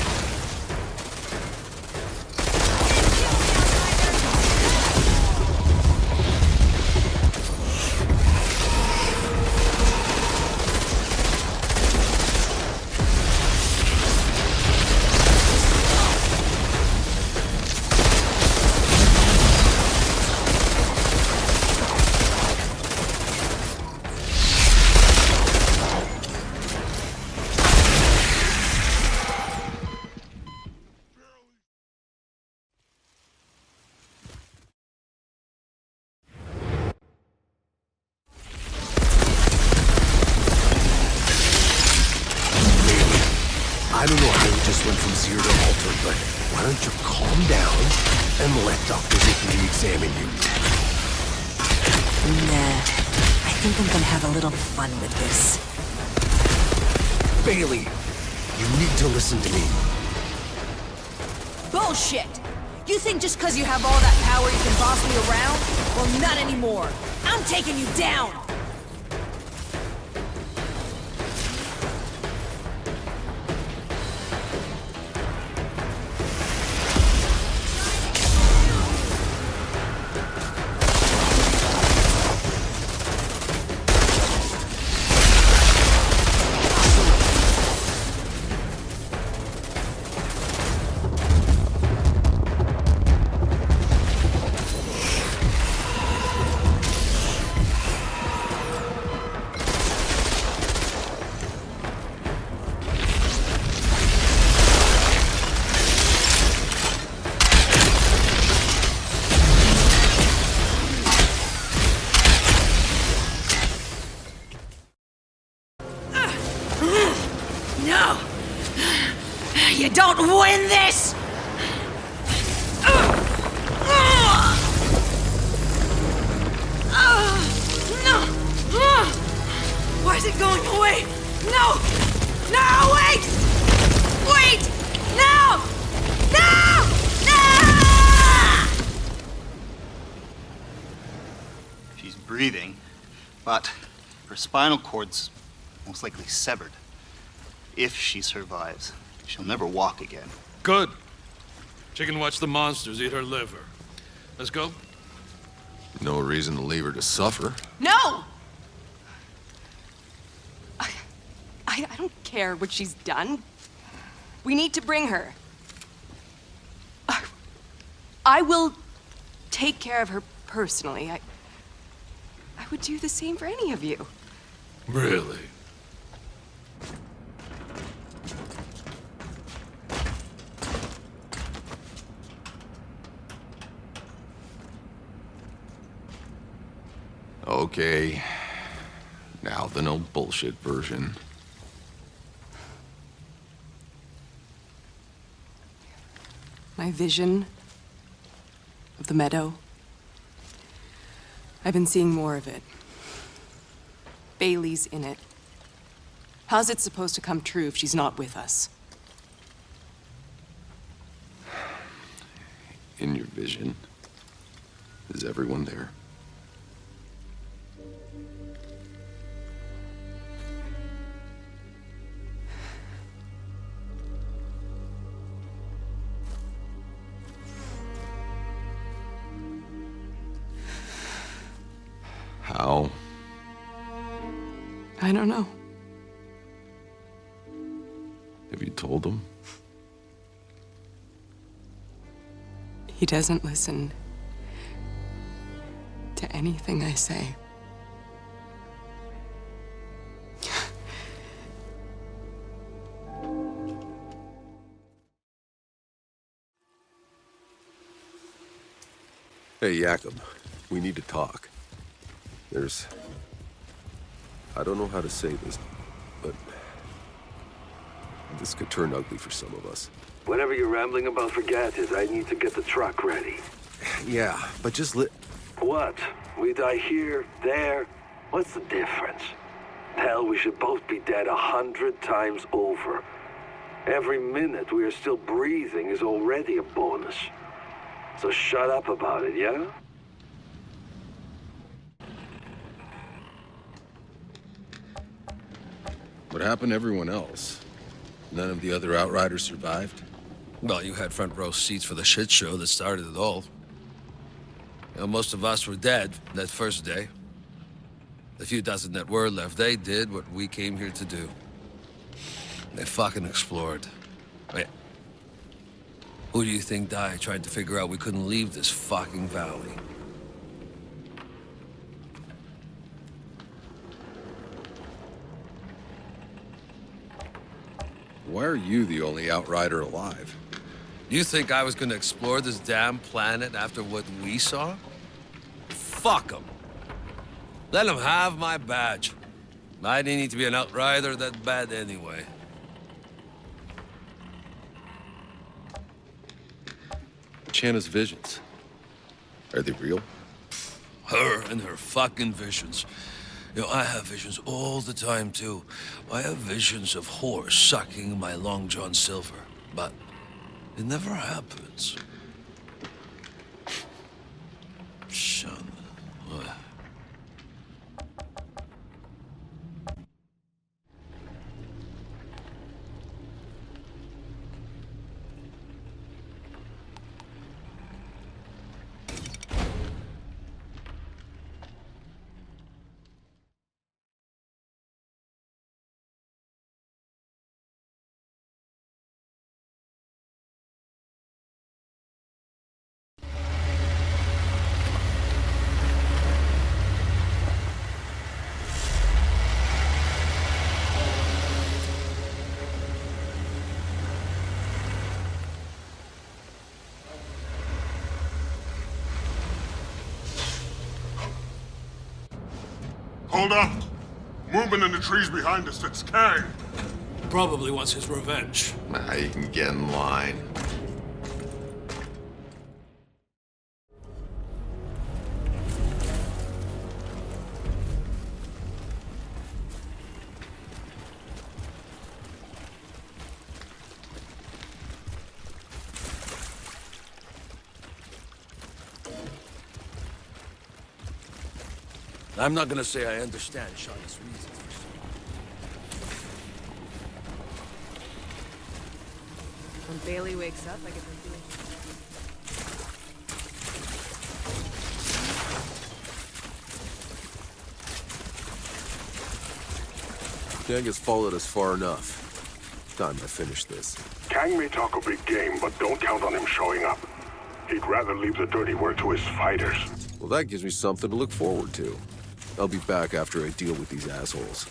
I don't know how you just went from zero to altered, but why don't you calm down and let Dr. Zippy examine you? Nah, I think I'm gonna have a little fun with this. Bailey, you need to listen to me. Bullshit! You think just because you have all that power you can boss me around? Well, not anymore. I'm taking you down! No! You don't win this! No! Why is it going away? No! No, wait! Wait! No! No! No! She's breathing, but her spinal cord's most likely severed. If she survives, she'll never walk again. Good. She can watch the monsters eat her liver. Let's go. No reason to leave her to suffer. No! I don't care what she's done. We need to bring her. I will take care of her personally. I would do the same for any of you. Really? Okay. Now the no bullshit version. My vision of the meadow. I've been seeing more of it. Bailey's in it. How's it supposed to come true if she's not with us? In your vision, is everyone there? How? I don't know. Have you told them? He doesn't listen to anything I say. Hey, Jakob, we need to talk. I don't know how to say this, but this could turn ugly for some of us. Whatever you're rambling about, forget it. I need to get the truck ready. Yeah, but just What? We die here, there? What's the difference? Hell, we should both be dead 100 times over. Every minute we are still breathing is already a bonus. So shut up about it, yeah? What happened to everyone else? None of the other Outriders survived? Well, you had front row seats for the shit show that started it all. You know, most of us were dead that first day. The few dozen that were left, they did what we came here to do. They fucking explored. Wait. Who do you think died trying to figure out we couldn't leave this fucking valley? Why are you the only Outrider alive? You think I was gonna explore this damn planet after what we saw? Fuck them. Let them have my badge. I didn't need to be an Outrider that bad anyway. Channa's visions. Are they real? Her and her fucking visions. You know, I have visions all the time, too. I have visions of whores sucking my Long John Silver, but it never happens. Son. What? Hold up! Movement in the trees behind us, it's Kang! Probably wants his revenge. Nah, you can get in line. I'm not gonna say I understand Shauna's reasons for When Bailey wakes up, I get to do it. Kang has followed us far enough. Time to finish this. Kang may talk a big game, but don't count on him showing up. He'd rather leave the dirty work to his fighters. Well, that gives me something to look forward to. I'll be back after I deal with these assholes.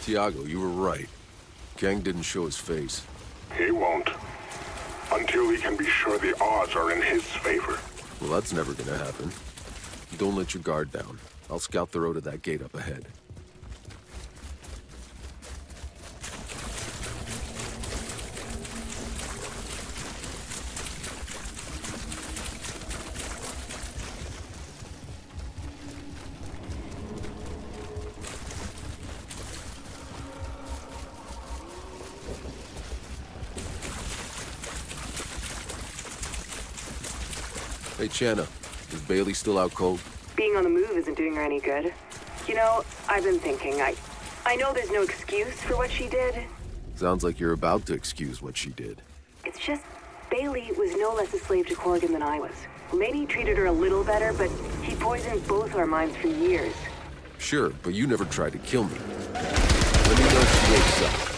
Tiago, you were right. Gang didn't show his face. He won't. Until he can be sure the odds are in his favor. Well, that's never gonna happen. Don't let your guard down. I'll scout the road to that gate up ahead. Hey, Channa, is Bailey still out cold? Being on the move isn't doing her any good. You know, I've been thinking, I know there's no excuse for what she did. Sounds like you're about to excuse what she did. It's just, Bailey was no less a slave to Corrigan than I was. Maybe he treated her a little better, but he poisoned both our minds for years. Sure, but you never tried to kill me. Let me know if she wakes up.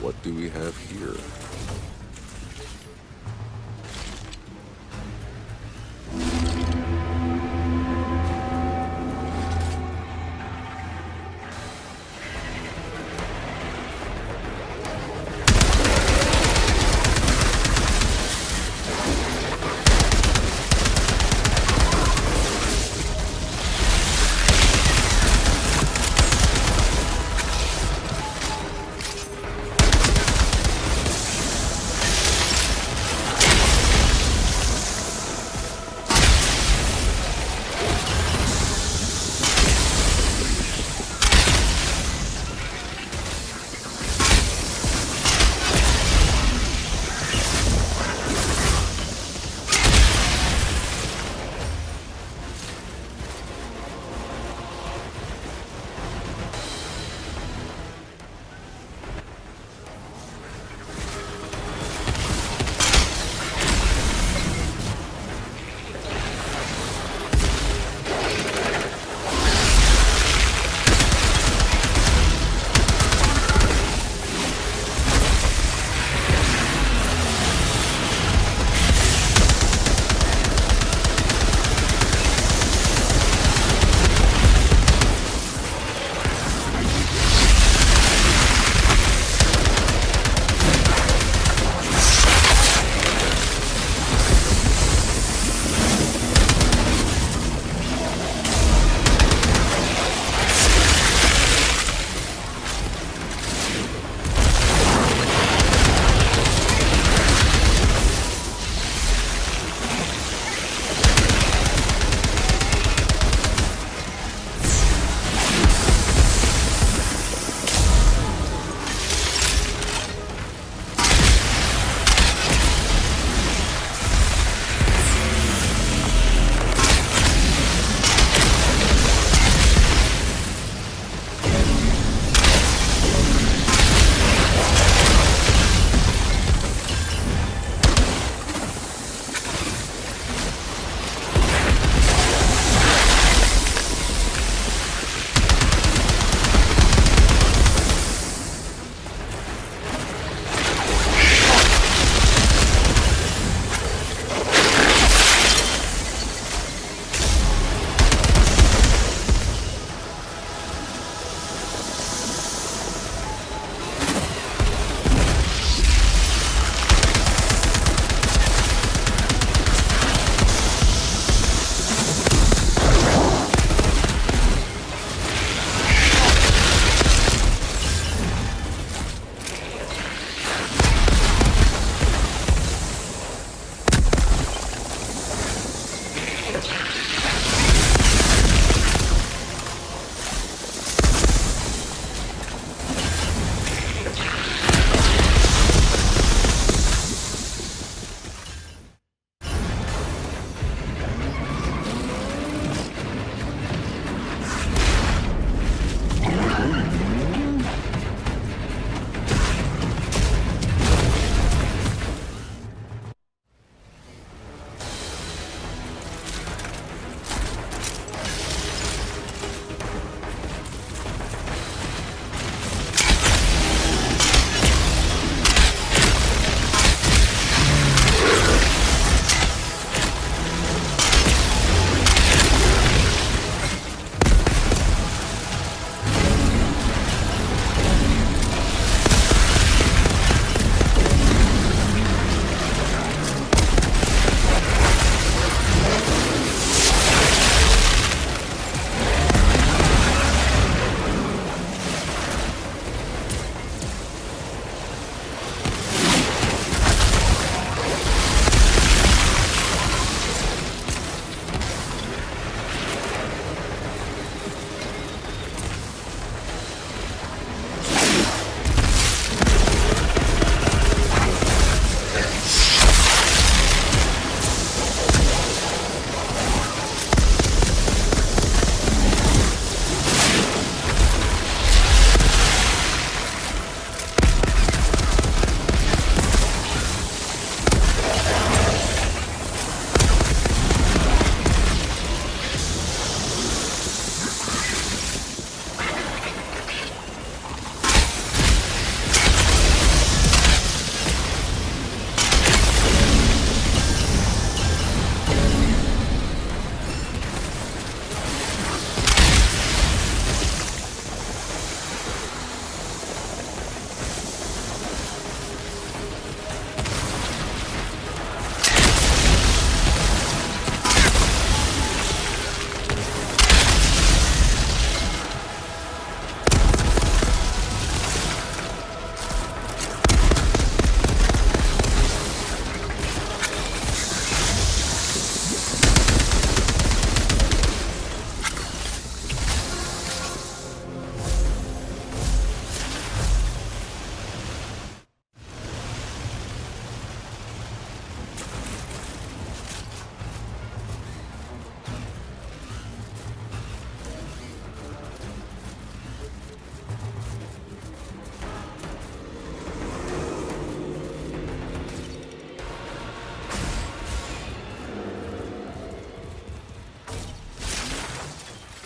What do we have here?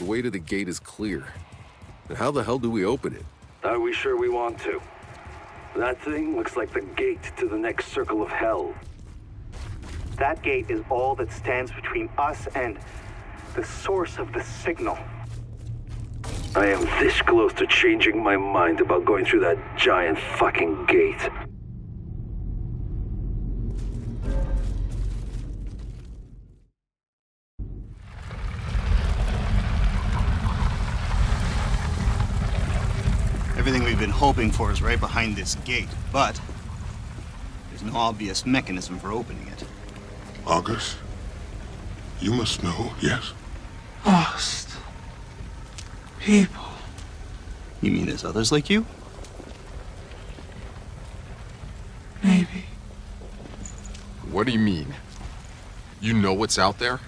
way to the gate is clear. And how the hell do we open it? Are we sure we want to? That thing looks like the gate to the next circle of hell. That gate is all that stands between us and the source of the signal. I am this close to changing my mind about going through that giant fucking gate. Everything we've been hoping for is right behind this gate, but there's no obvious mechanism for opening it. August, you must know, yes? Lost people. You mean there's others like you? Maybe. What do you mean? You know what's out there?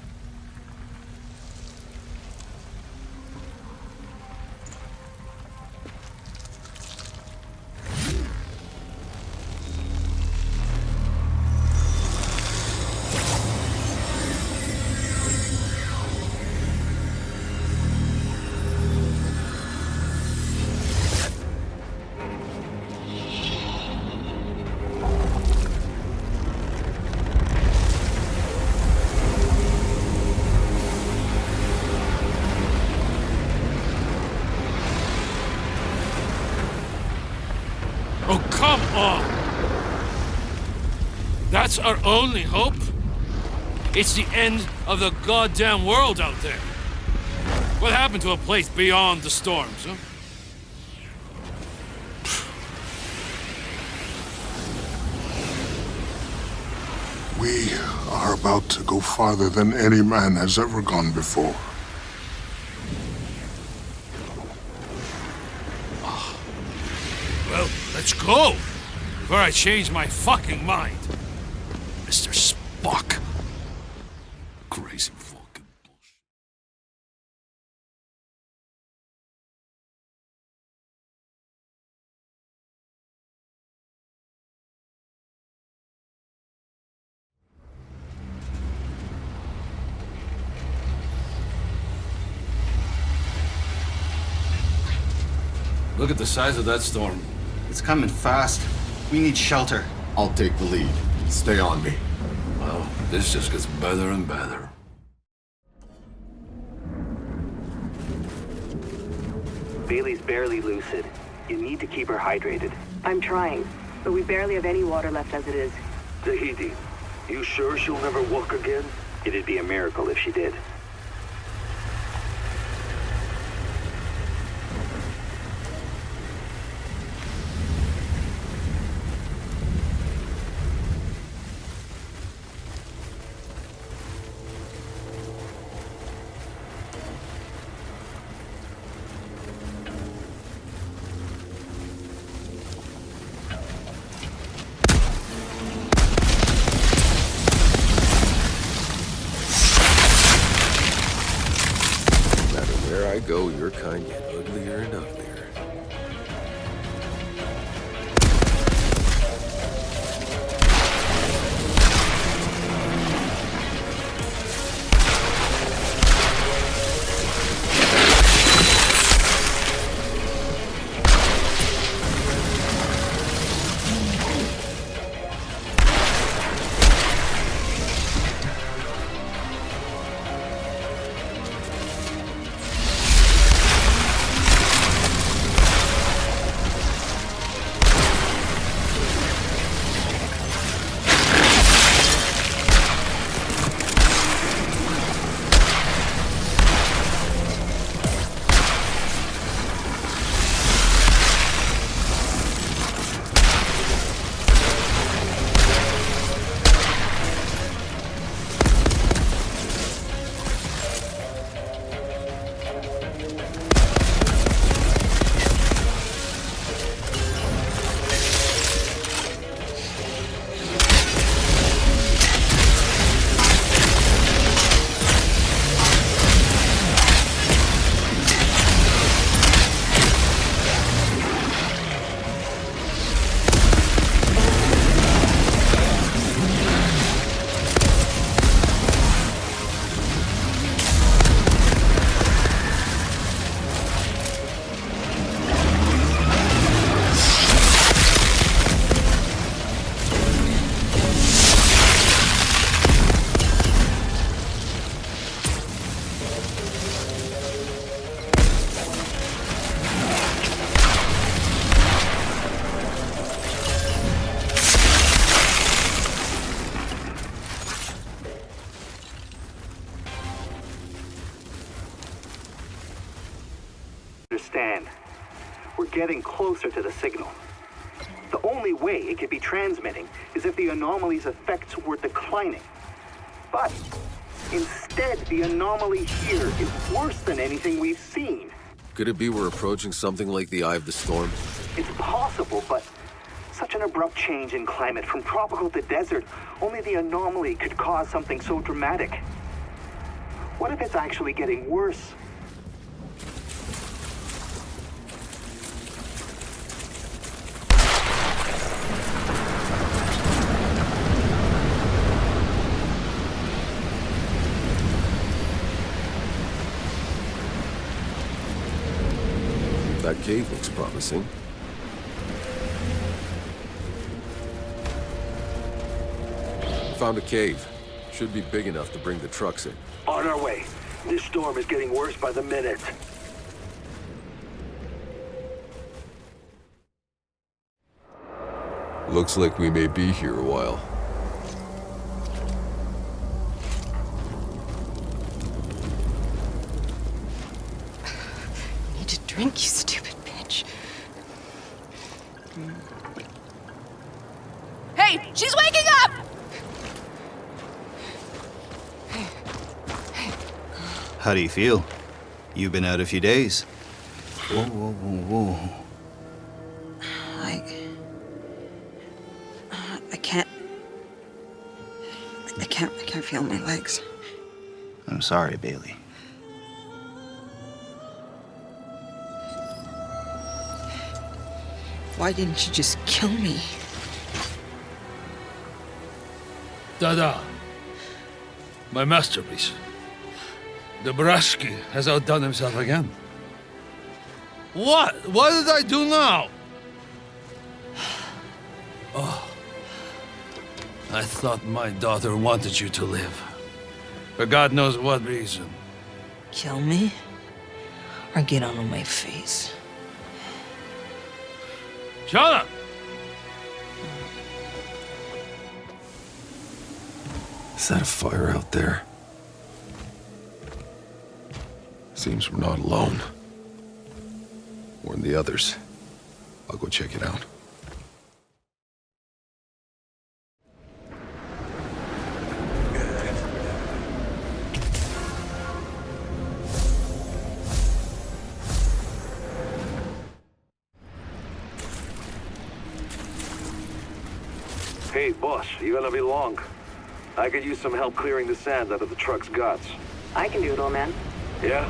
Oh, come on! That's our only hope? It's the end of the goddamn world out there. What happened to a place beyond the storms, huh? We are about to go farther than any man has ever gone before. Well, let's go! Before I change my fucking mind. Mr. Spock. Crazy fucking bullshit. Look at the size of that storm. It's coming fast. We need shelter. I'll take the lead. Stay on me. Well, this just gets better and better. Bailey's barely lucid. You need to keep her hydrated. I'm trying, but we barely have any water left as it is. Tahiti, you sure she'll never walk again? It'd be a miracle if she did. Where I go, your kind get uglier and uglier. understand. We're getting closer to the signal. The only way it could be transmitting is if the anomaly's effects were declining. But instead, the anomaly here is worse than anything we've seen. Could it be we're approaching something like the Eye of the Storm? It's possible, but such an abrupt change in climate from tropical to desert, only the anomaly could cause something so dramatic. What if it's actually getting worse? That cave looks promising. Found a cave. Should be big enough to bring the trucks in. On our way. This storm is getting worse by the minute. Looks like we may be here a while. I need to drink, you stupid bitch. Hey, she's waking up! How do you feel? You've been out a few days. Whoa, whoa, whoa, whoa. I can't feel my legs. I'm sorry, Bailey. Why didn't you just kill me? Dada. My masterpiece. Dabrowski has outdone himself again. What? What did I do now? Oh. I thought my daughter wanted you to live. For God knows what reason. Kill me? Or get on my face? Shauna! Is that a fire out there? Seems we're not alone. Warn the others. I'll go check it out. Hey, boss, you gonna be long? I could use some help clearing the sand out of the truck's guts. I can do it, old man. Yeah?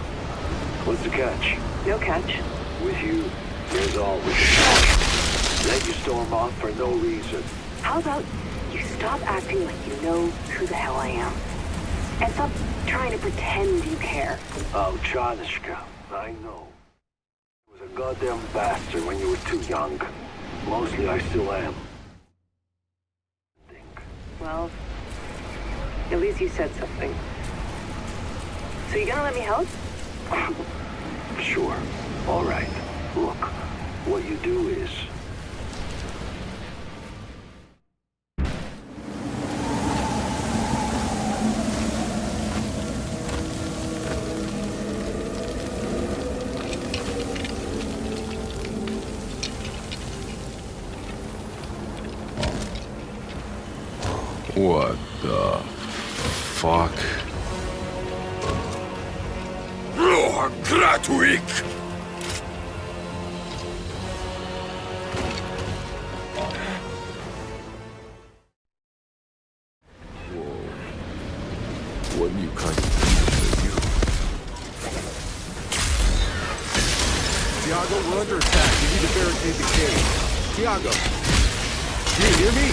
What's the catch? No catch. With you, here's all we can do. Let you storm off for no reason. How about you stop acting like you know who the hell I am? And stop trying to pretend you care. Oh, Chanishka, I know. You was a goddamn bastard when you were too young. Mostly I still am. Well, at least you said something. So you gonna let me help? Sure. All right. Look, what you do is... What the fuck? Gratwick! What new kind of beast are you? Tiago, we're under attack. We need to barricade the cave. Tiago! Do you hear me?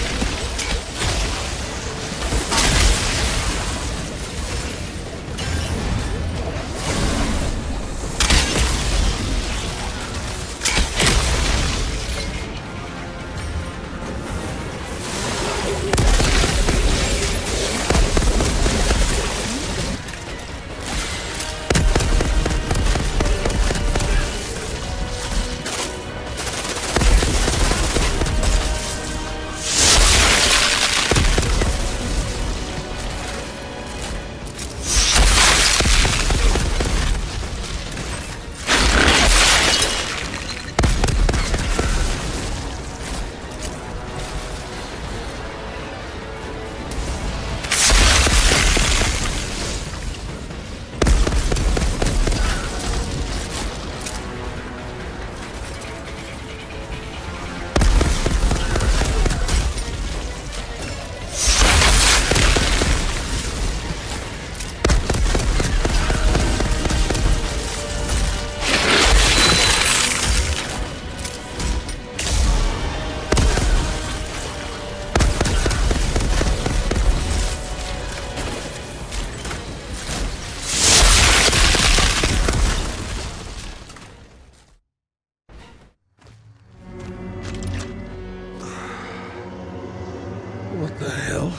The hell?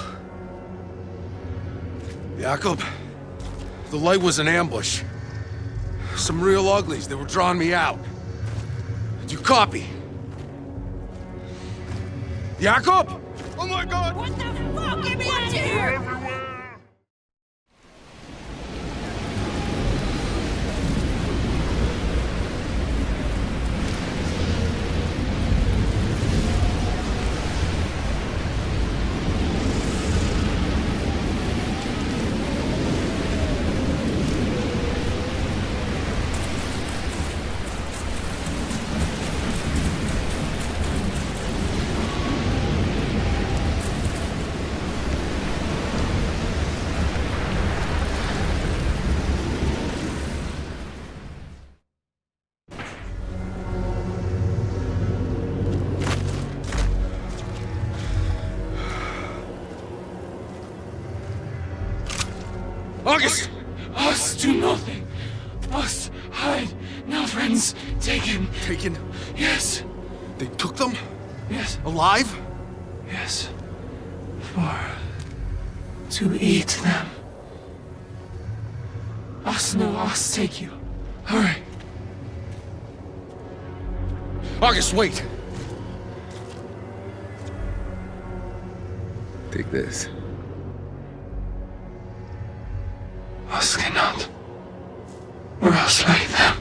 Jakob, the light was an ambush. Some real uglies, they were drawing me out. Do you copy? Jakob? Oh my God! What the fuck? Get me out of here! August! Us do nothing. Us hide. No friends. Taken. Taken? Yes. They took them? Yes. Alive? Yes. To eat them. Us no us take you. Hurry. August, wait! Take this. Us cannot. We're us like them.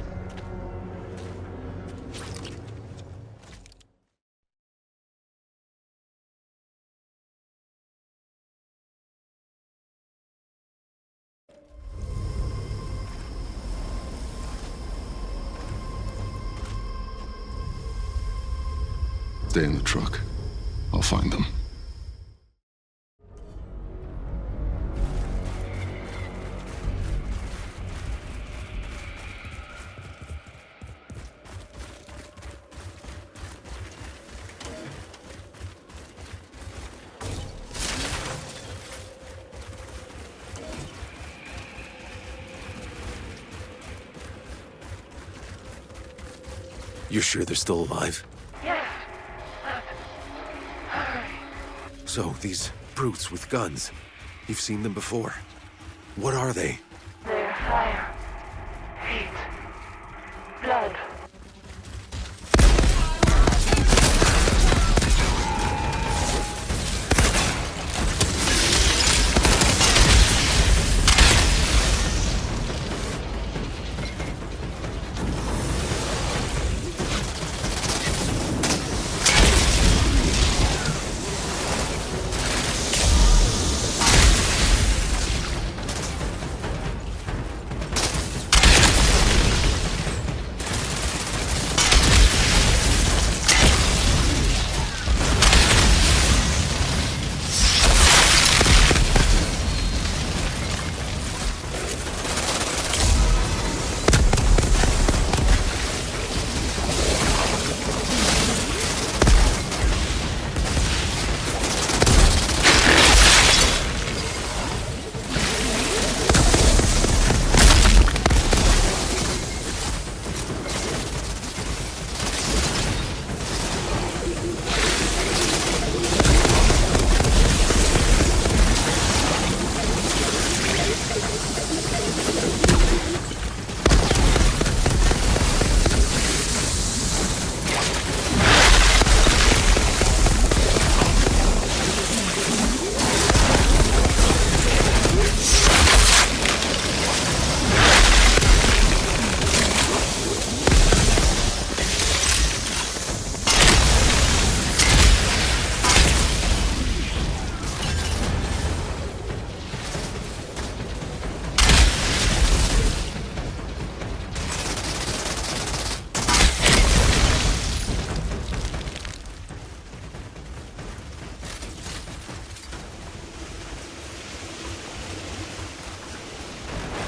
Stay in the truck. I'll find them. You're sure they're still alive? Yes. So, these brutes with guns, you've seen them before. What are they? They're fire. Heat. Blood.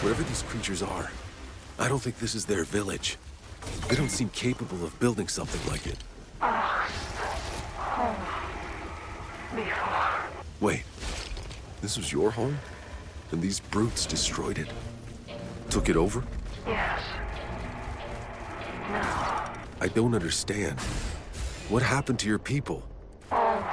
Wherever these creatures are, I don't think this is their village. They don't seem capable of building something like it. Home. Before. Wait, this was your home? And these brutes destroyed it? Took it over? Yes. No. I don't understand. What happened to your people? All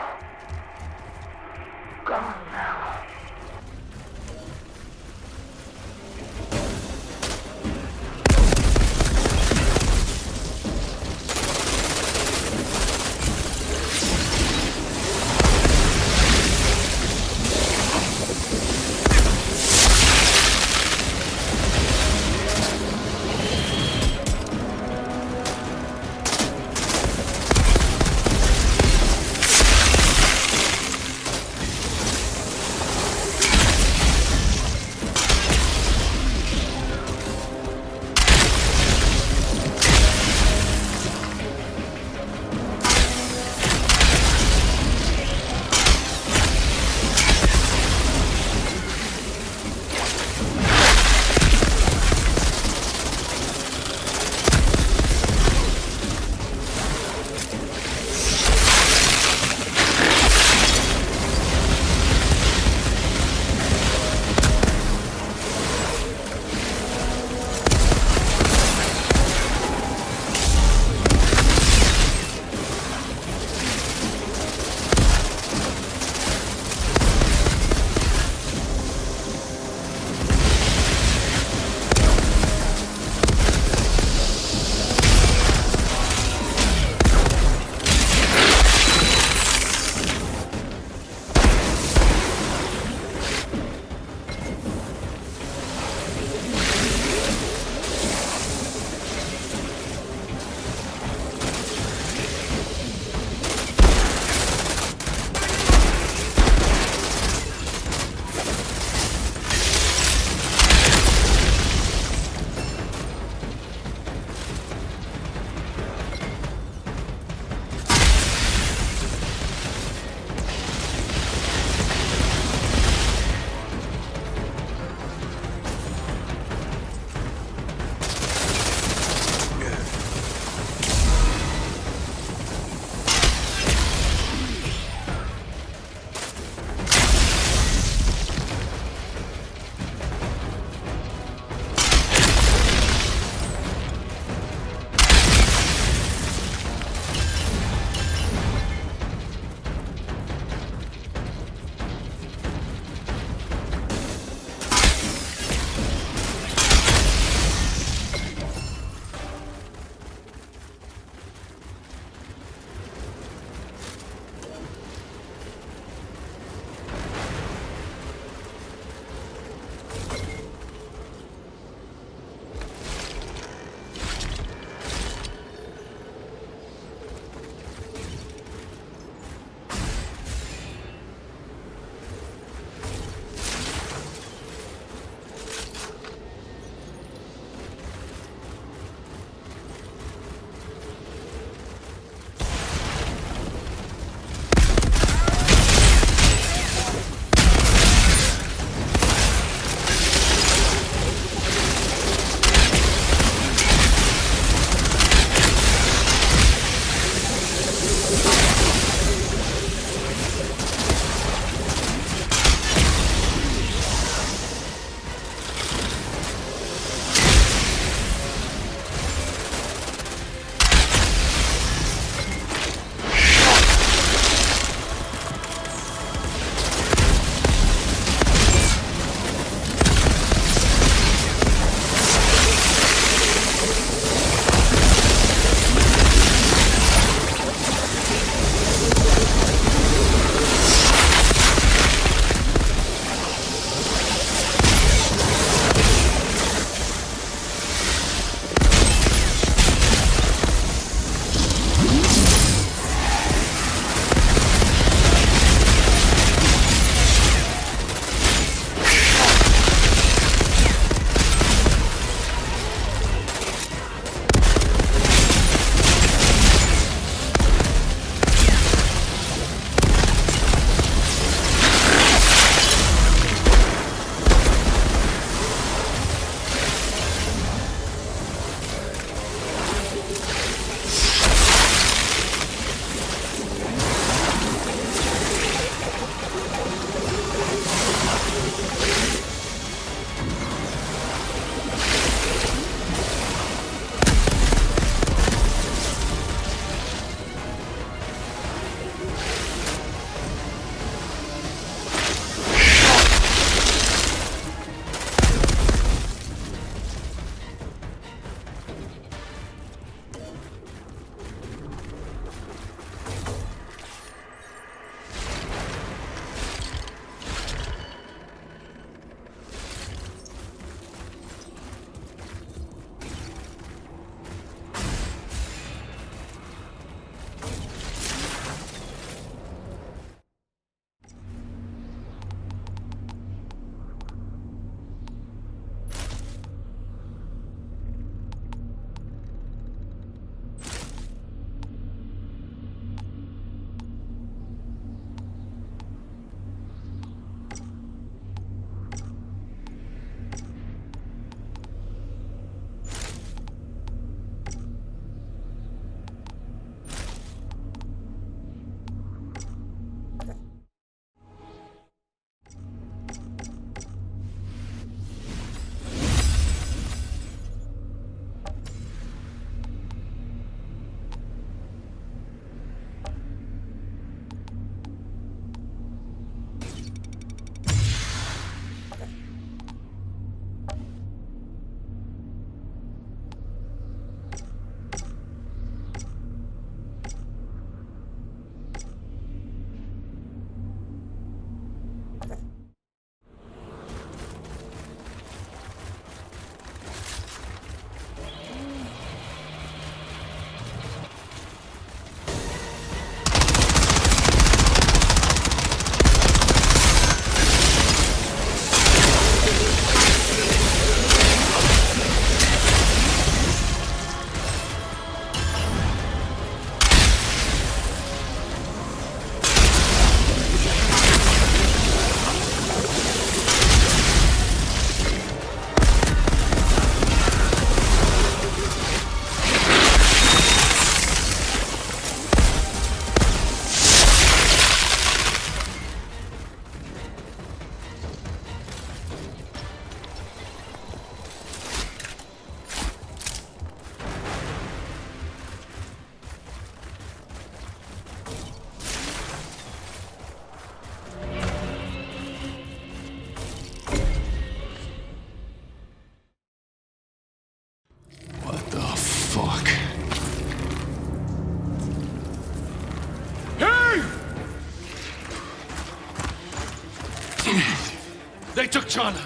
took Chana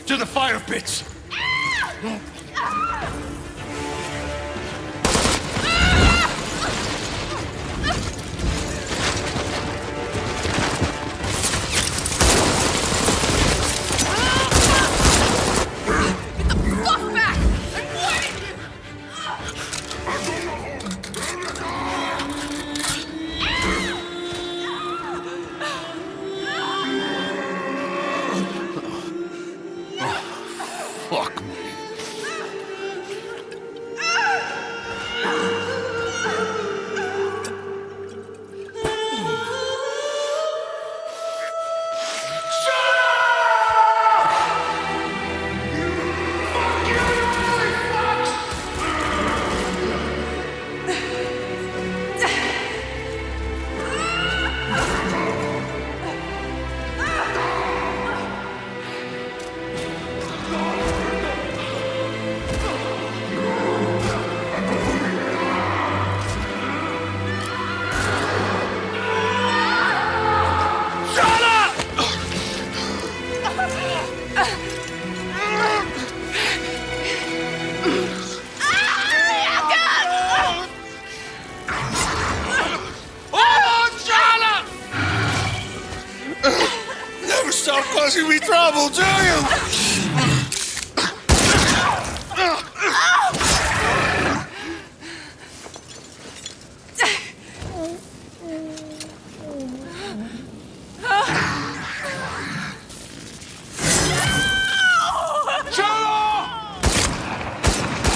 to the fire pits. Fuck back! I'm warning you! Fuck me. Never stop causing me trouble, do you?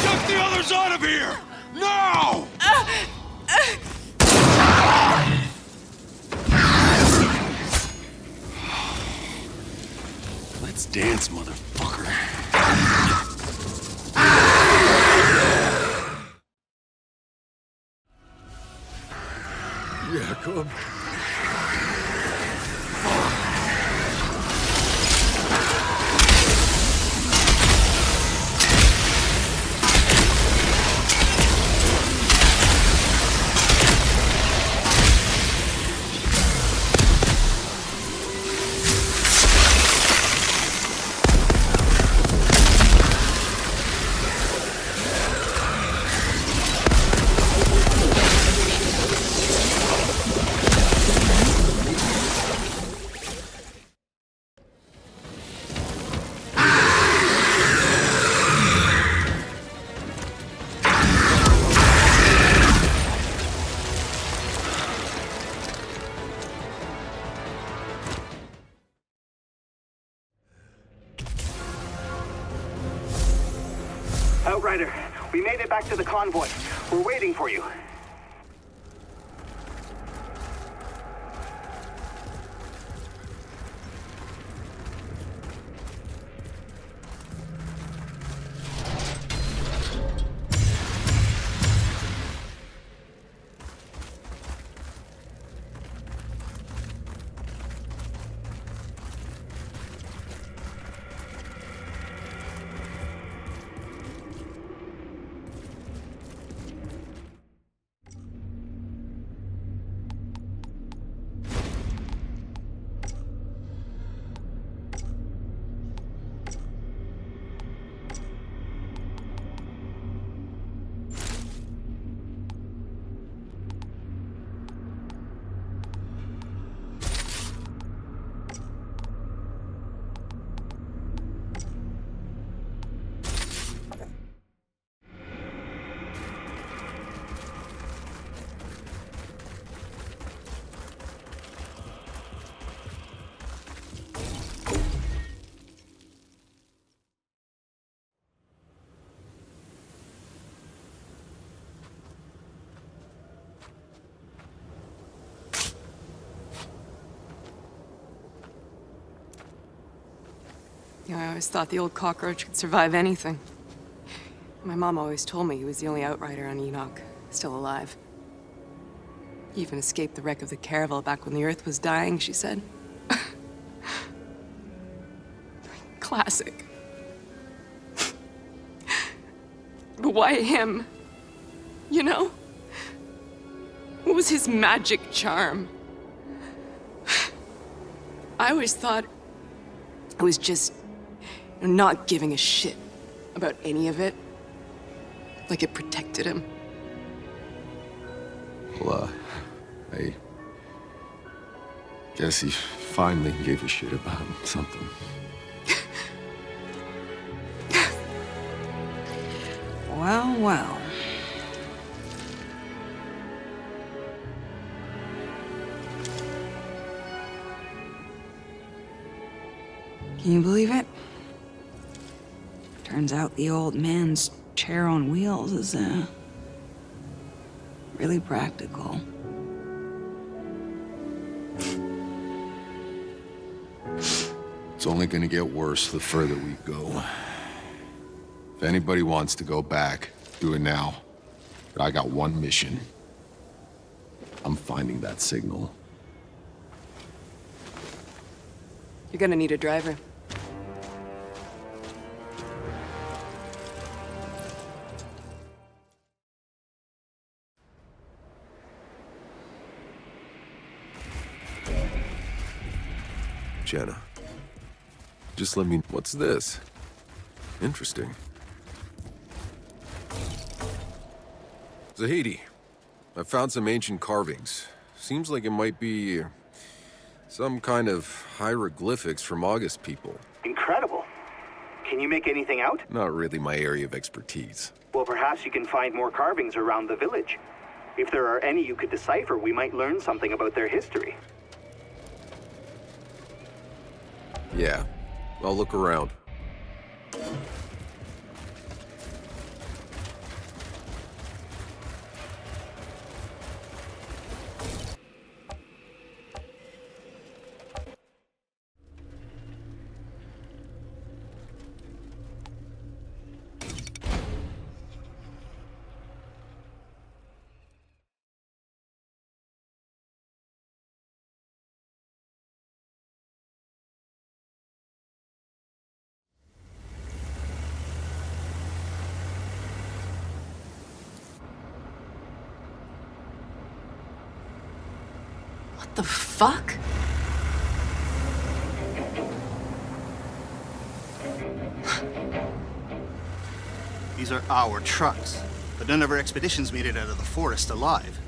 Get the others out of here! Now! Let's dance, motherfucker. Jacob. Outrider, we made it back to the convoy. We're waiting for you. Yeah, I always thought the old cockroach could survive anything. My mom always told me he was the only outrider on Enoch still alive. He even escaped the wreck of the caravel back when the Earth was dying, she said. Classic. But why him? You know? What was his magic charm? I always thought I was just not giving a shit about any of it. Like it protected him. Well, I guess he finally gave a shit about something. Well, well. Can you believe it? Turns out the old man's chair on wheels is, really practical. It's only gonna get worse the further we go. If anybody wants to go back, do it now. But I got one mission. I'm finding that signal. You're gonna need a driver. Jenna, just let me... What's this? Interesting. Zahidi, I found some ancient carvings. Seems like it might be some kind of hieroglyphics from August people. Incredible. Can you make anything out? Not really my area of expertise. Well, perhaps you can find more carvings around the village. If there are any you could decipher, we might learn something about their history. Yeah, I'll look around. What the fuck? These are our trucks, but none of our expeditions made it out of the forest alive.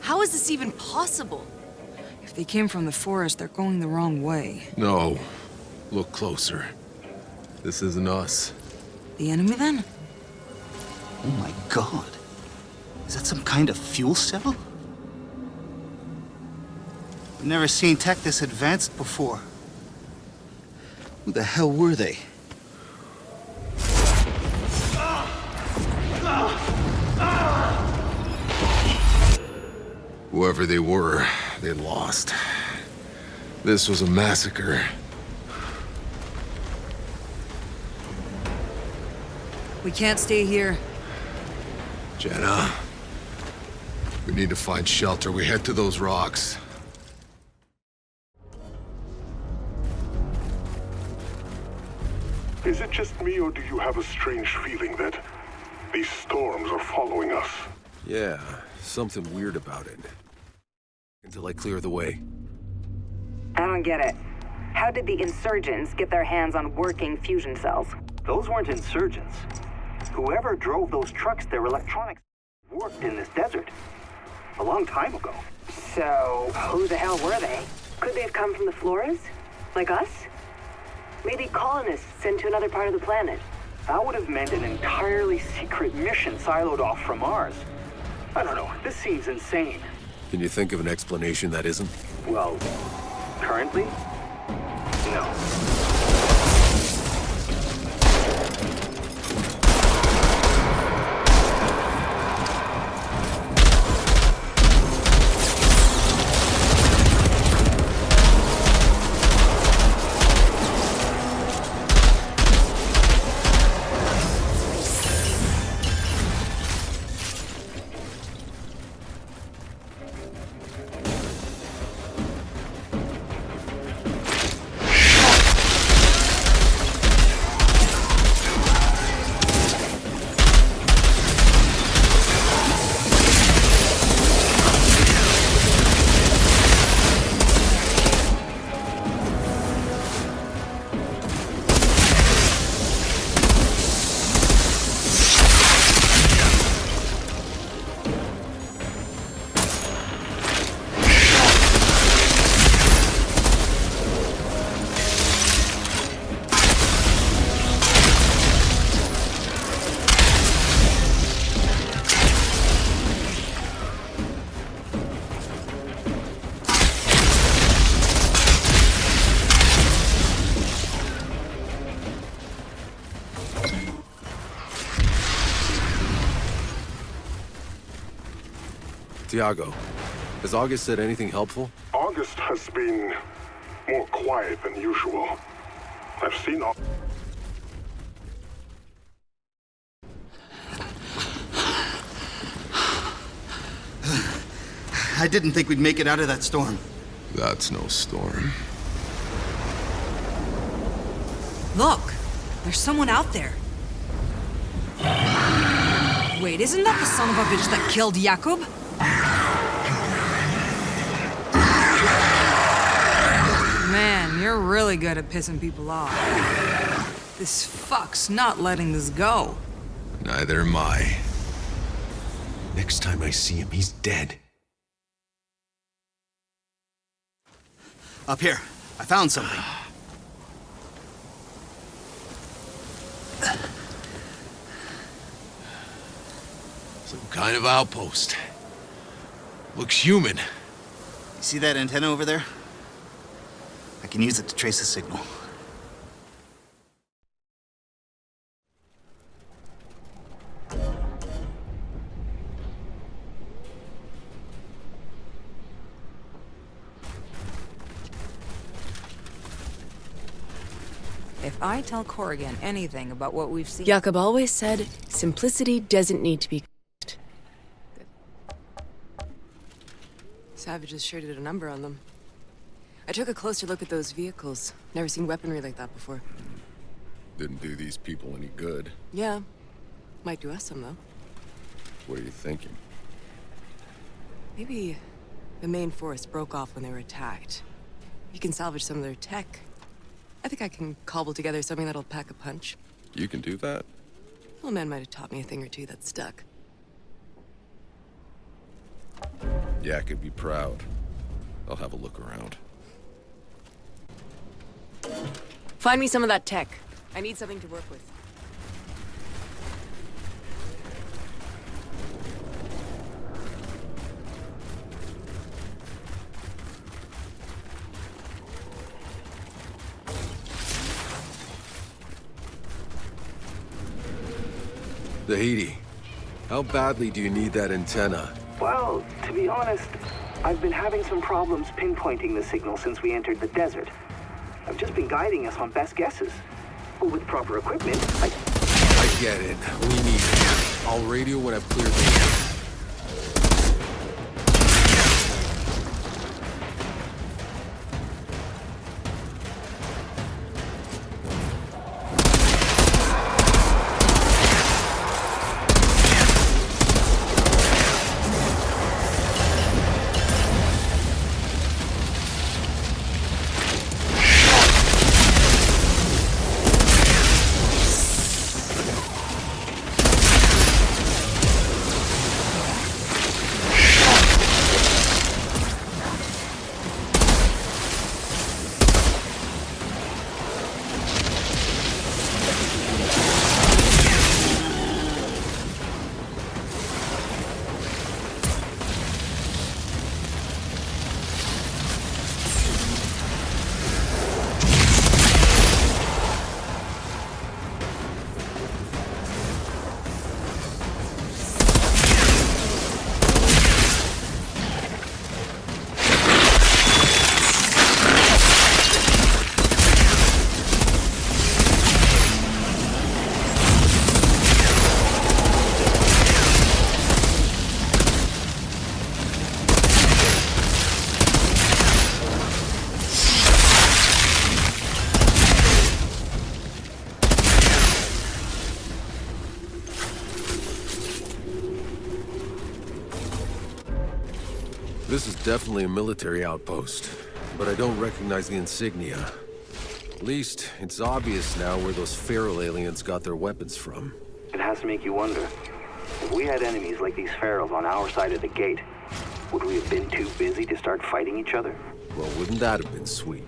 How is this even possible? If they came from the forest, they're going the wrong way. No. Look closer. This isn't us. The enemy, then? Oh my god. Is that some kind of fuel cell? I've never seen tech this advanced before. Who the hell were they? Whoever they were, they lost. This was a massacre. We can't stay here. Jenna, we need to find shelter. We head to those rocks. Is it just me, or do you have a strange feeling that these storms are following us? Yeah, something weird about it. Until I clear the way. I don't get it. How did the insurgents get their hands on working fusion cells? Those weren't insurgents. Whoever drove those trucks, their electronics worked in this desert. A long time ago. So, who the hell were they? Could they have come from the Flores? Like us? Maybe colonists sent to another part of the planet. That would have meant an entirely secret mission siloed off from ours. I don't know, this seems insane. Can you think of an explanation that isn't? Well, currently? No. Tiago, has August said anything helpful? August has been more quiet than usual. I've seen I didn't think we'd make it out of that storm. That's no storm. Look, there's someone out there. Wait, isn't that the son of a bitch that killed Jakub? Man, you're really good at pissing people off. This fuck's not letting this go. Neither am I. Next time I see him, he's dead. Up here, I found something. Some kind of outpost. Looks human. You see that antenna over there? I can use it to trace a signal. If I tell Corrigan anything about what we've seen... Jakub always said, simplicity doesn't need to be... Savages sure did a number on them. I took a closer look at those vehicles. Never seen weaponry like that before. Didn't do these people any good. Yeah. Might do us some, though. What are you thinking? Maybe the main force broke off when they were attacked. You can salvage some of their tech. I think I can cobble together something that'll pack a punch. You can do that? Old man might have taught me a thing or two that stuck. Yeah, I could be proud. I'll have a look around. Find me some of that tech. I need something to work with. Zahidi, how badly do you need that antenna? Well, to be honest, I've been having some problems pinpointing the signal since we entered the desert. I've just been guiding us on best guesses. But with proper equipment, I get it. We need it. I'll radio when I've cleared the air. This is definitely a military outpost, but I don't recognize the insignia. At least, it's obvious now where those feral aliens got their weapons from. it has to make you wonder. If we had enemies like these ferals on our side of the gate, would we have been too busy to start fighting each other? Well, wouldn't that have been sweet?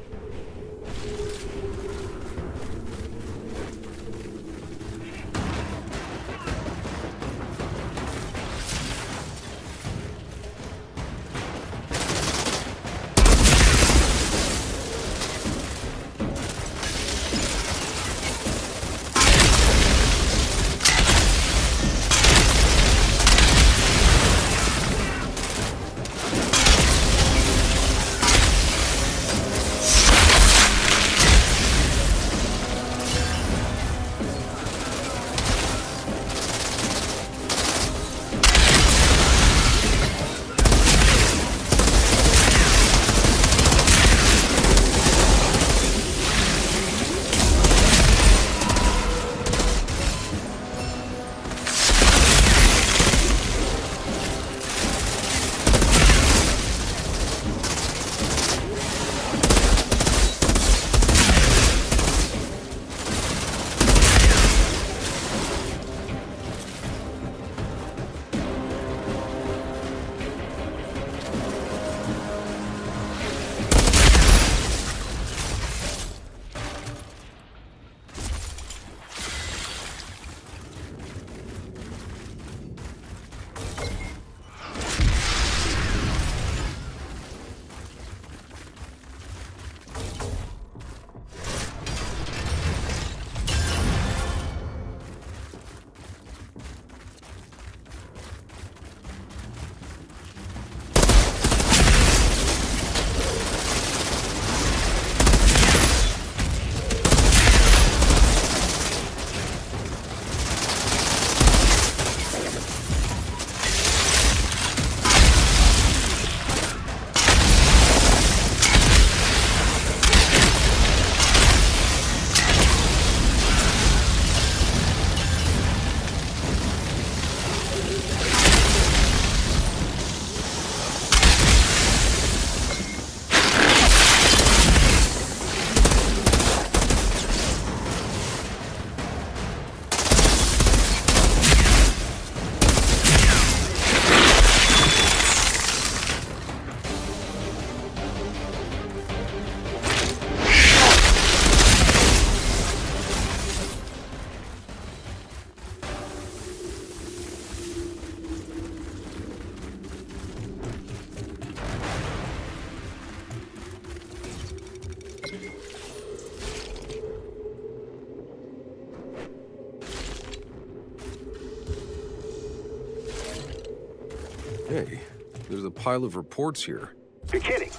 Hey, there's a pile of reports here. You're kidding.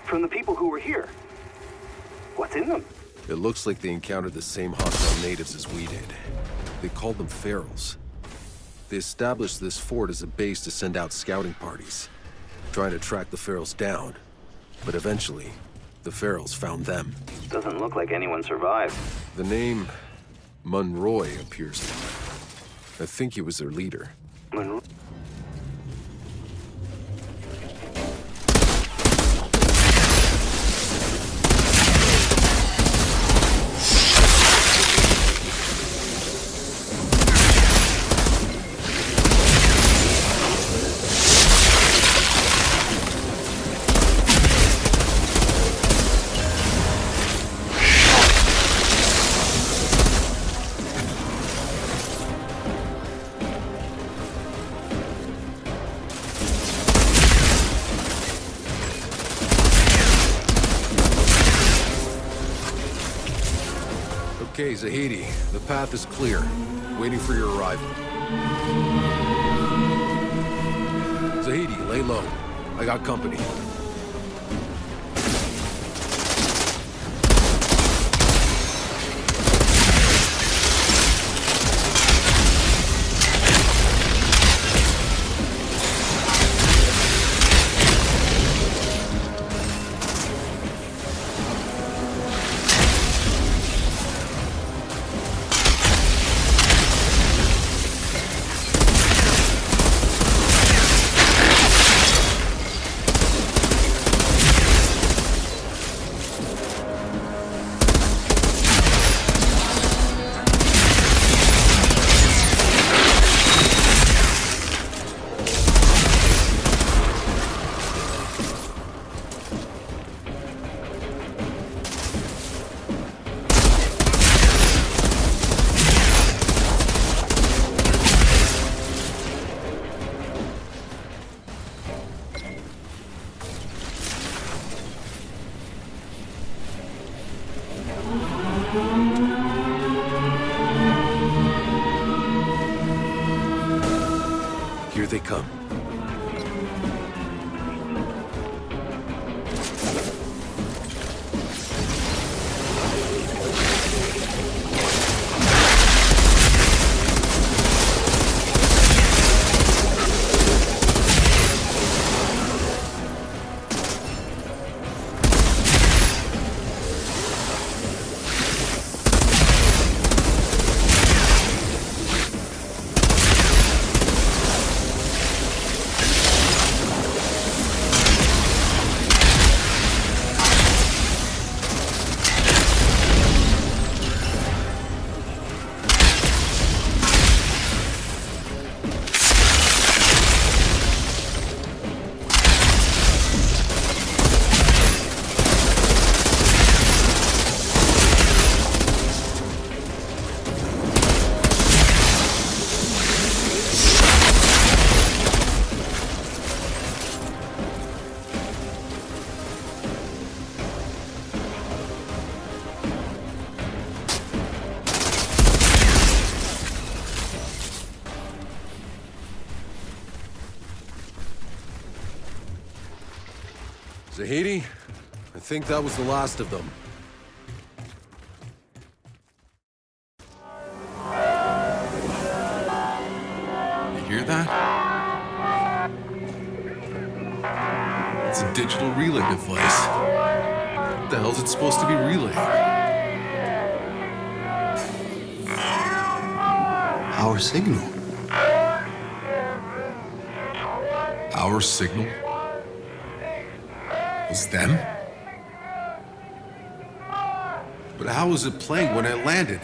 From the people who were here. What's in them? It looks like they encountered the same hostile natives as we did. They called them ferals. They established this fort as a base to send out scouting parties, trying to track the ferals down. But eventually, the ferals found them. Doesn't look like anyone survived. The name Monroy appears there. I think he was their leader. Monroy? Okay, Zahedi, the path is clear. Waiting for your arrival. Zahedi, lay low. I got company. Here they come. Zahedi, I think that was the last of them. You hear that? It's a digital relay device. What the hell's it supposed to be relaying? Our signal. Our signal? Was them? But how was it playing when I landed?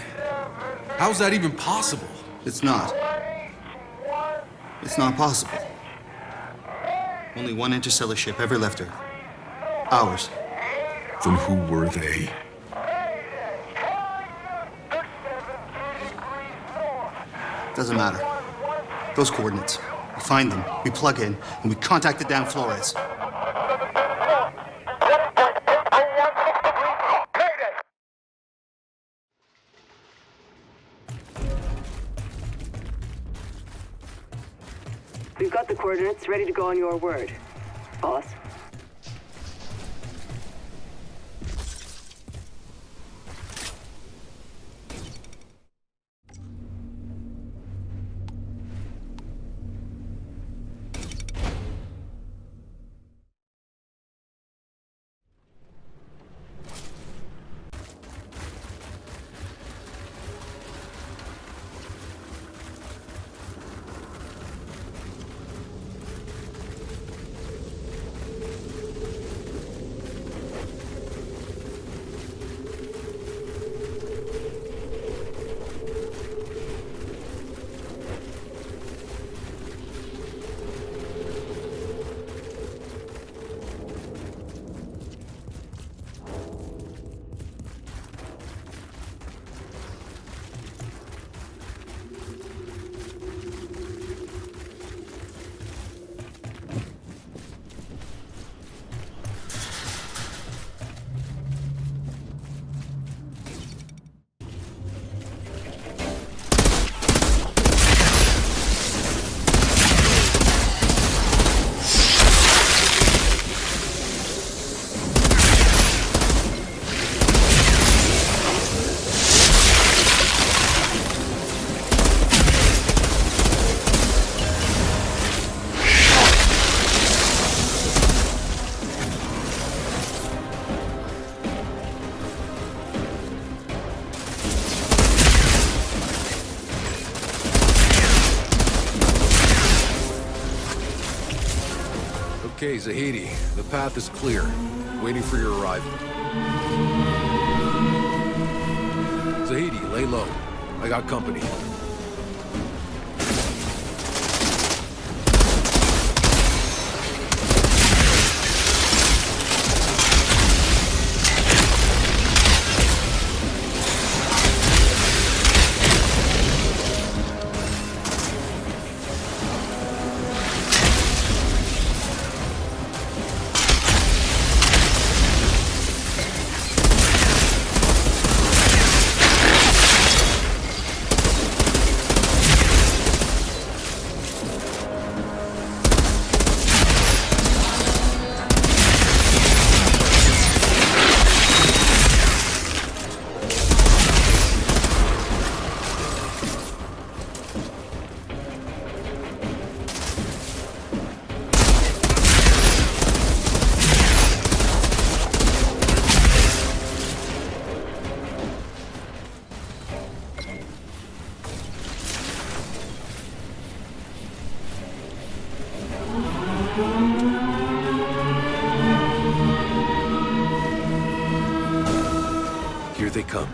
How is that even possible? It's not. It's not possible. Only one interstellar ship ever left Earth. Ours. Then who were they? Doesn't matter. Those coordinates. We find them, we plug in, and we contact the damn Flores. We've got the coordinates, ready to go on your word. Boss? Okay, Zahedi, the path is clear. Waiting for your arrival. Zahedi, lay low. I got company. Here they come.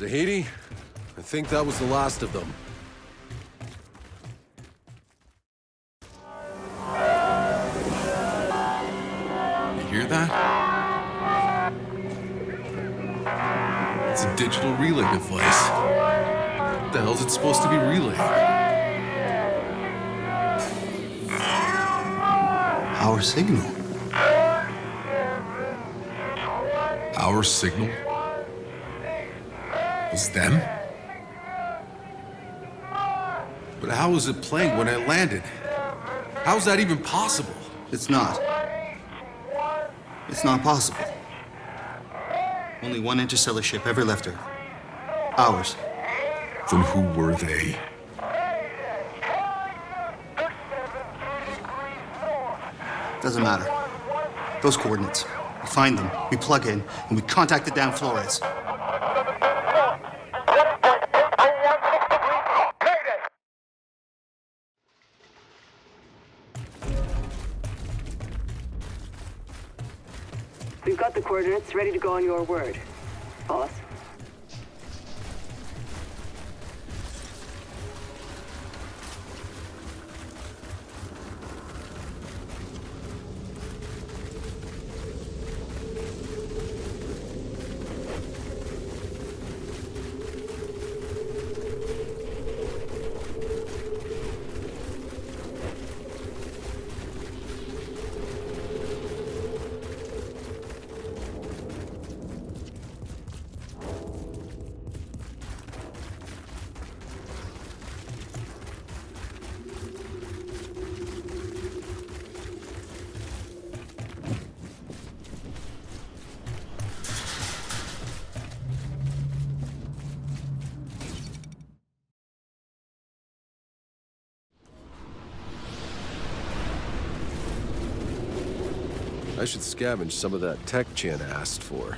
Zahedi, I think that was the last of them. You hear that? It's a digital relay device. What the hell's it supposed to be relaying? Our signal. Our signal? Was them? But how was it playing when it landed? How's that even possible? It's not. It's not possible. Only one interstellar ship ever left Earth. Ours. Then who were they? Doesn't matter. Those coordinates. We find them, we plug in, and we contact the damn Flores. We've got the coordinates ready to go on your word, boss. I should scavenge some of that tech Chan asked for.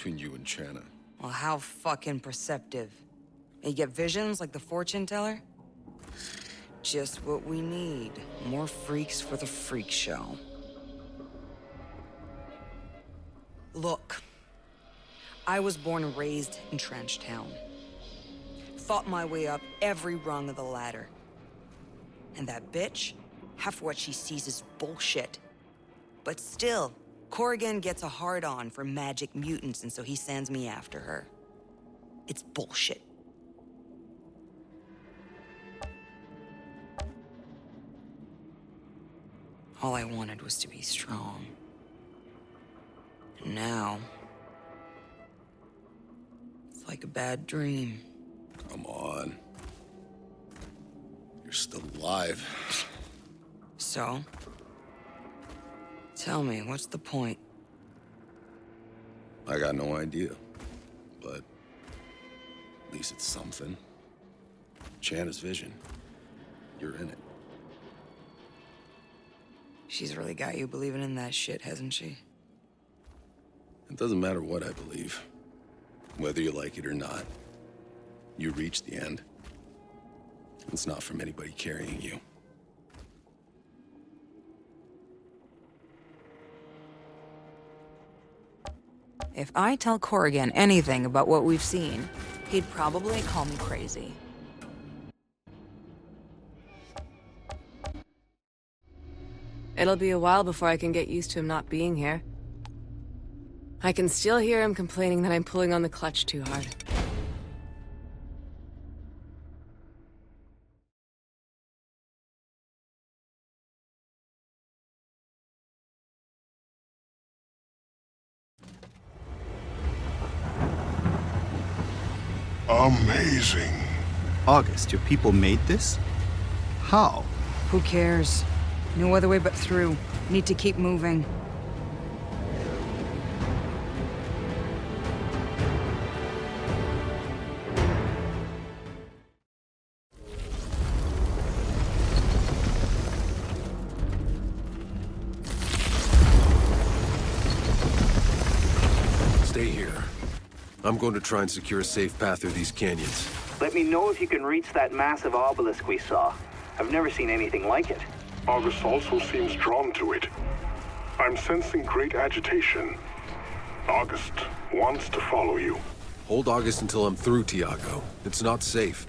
between you and Channa. Well, how fucking perceptive. You get visions like the fortune teller? Just what we need. More freaks for the freak show. Look, I was born and raised in Trench Town. Fought my way up every rung of the ladder. And that bitch, half of what she sees is bullshit. But still, Corrigan gets a hard-on for magic mutants, and so he sends me after her. It's bullshit. All I wanted was to be strong. And now... it's like a bad dream. Come on. You're still alive. So? Tell me, what's the point? I got no idea. But at least it's something. Channa's vision. You're in it. She's really got you believing in that shit, hasn't she? It doesn't matter what I believe. Whether you like it or not. You reach the end. It's not from anybody carrying you. If I tell Corrigan anything about what we've seen, he'd probably call me crazy. It'll be a while before I can get used to him not being here. I can still hear him complaining that I'm pulling on the clutch too hard. Amazing. August, your people made this? How? Who cares? No other way but through. Need to keep moving. Stay here. I'm going to try and secure a safe path through these canyons. Let me know if you can reach that massive obelisk we saw. I've never seen anything like it. August also seems drawn to it. I'm sensing great agitation. August wants to follow you. Hold August until I'm through, Tiago. It's not safe.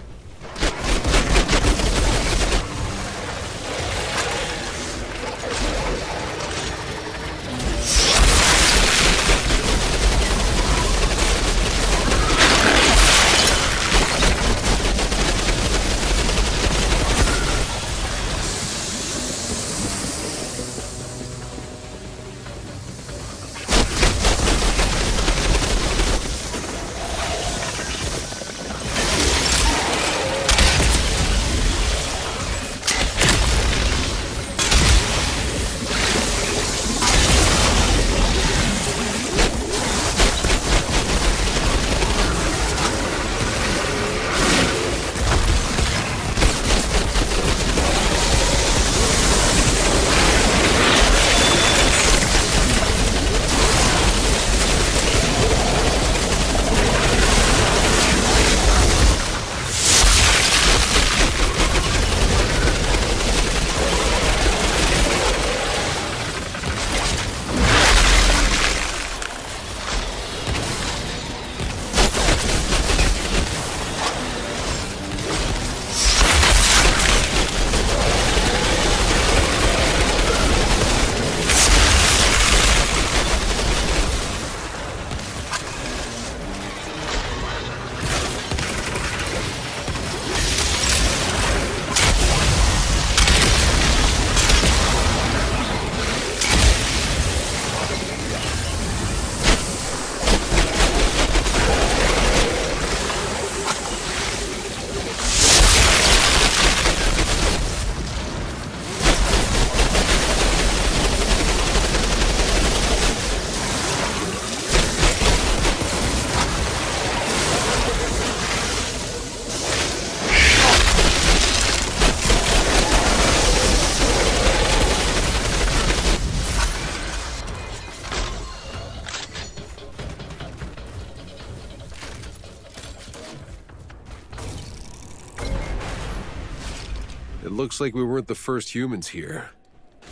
It looks like we weren't the first humans here.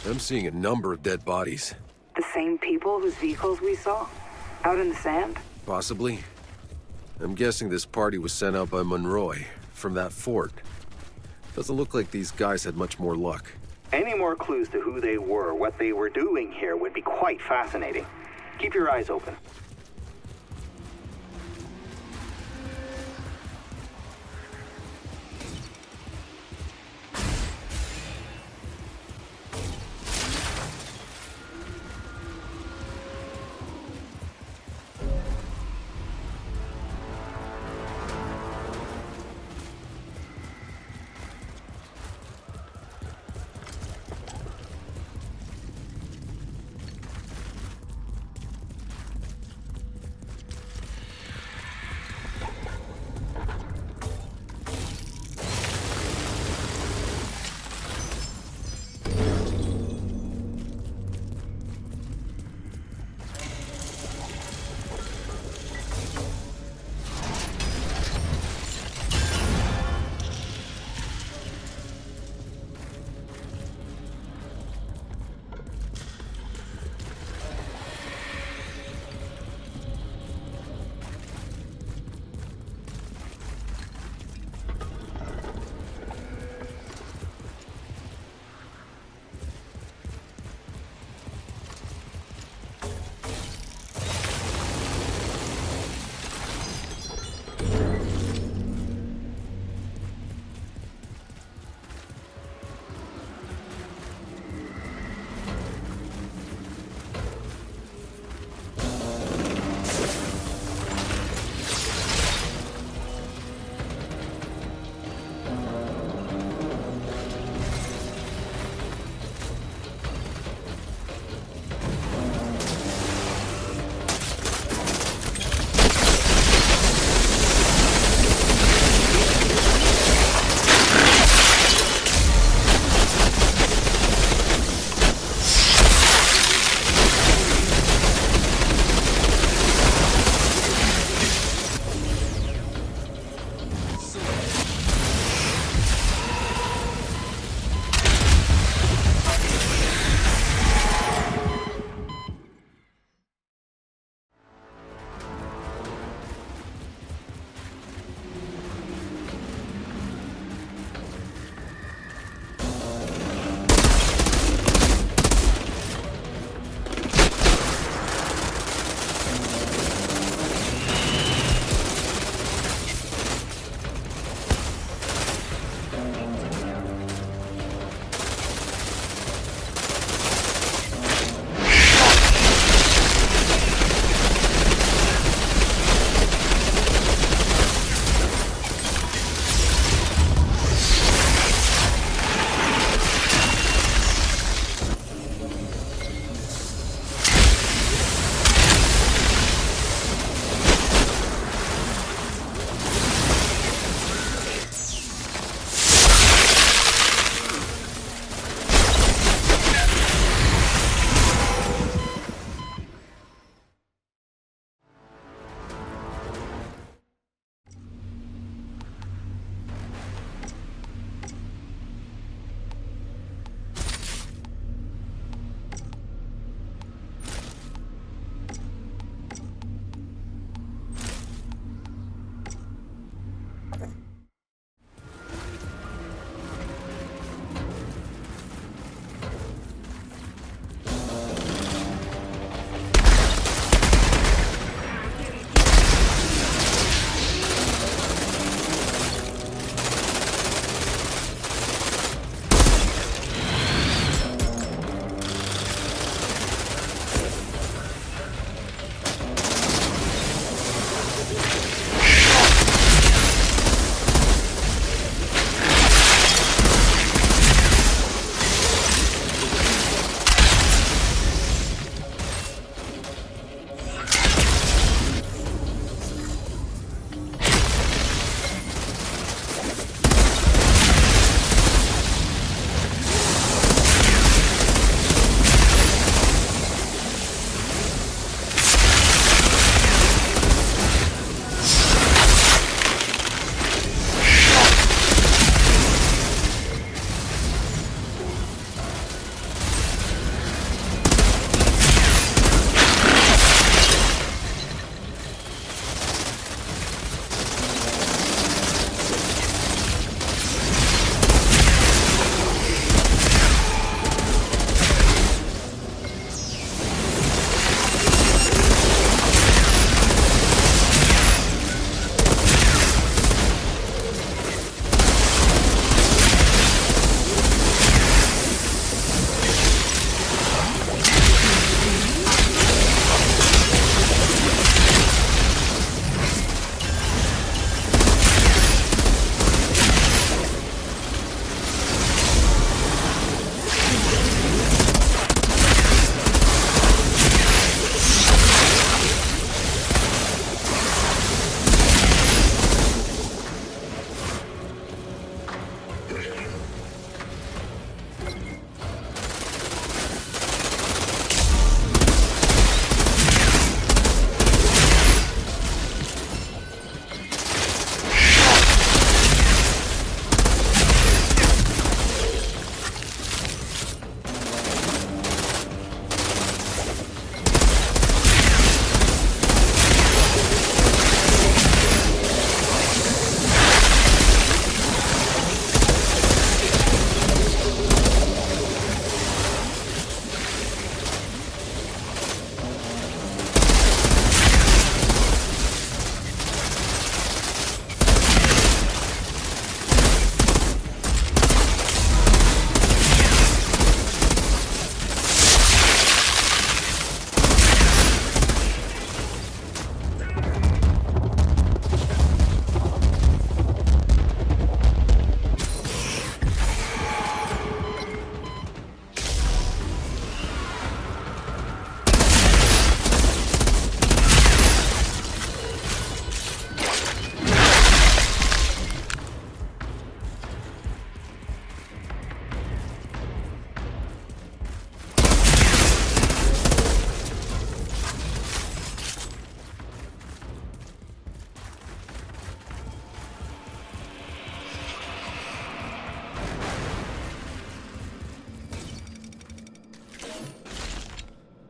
I'm seeing a number of dead bodies. The same people whose vehicles we saw? Out in the sand? Possibly. I'm guessing this party was sent out by Monroy, from that fort. Doesn't look like these guys had much more luck. Any more clues to who they were, what they were doing here, would be quite fascinating. Keep your eyes open.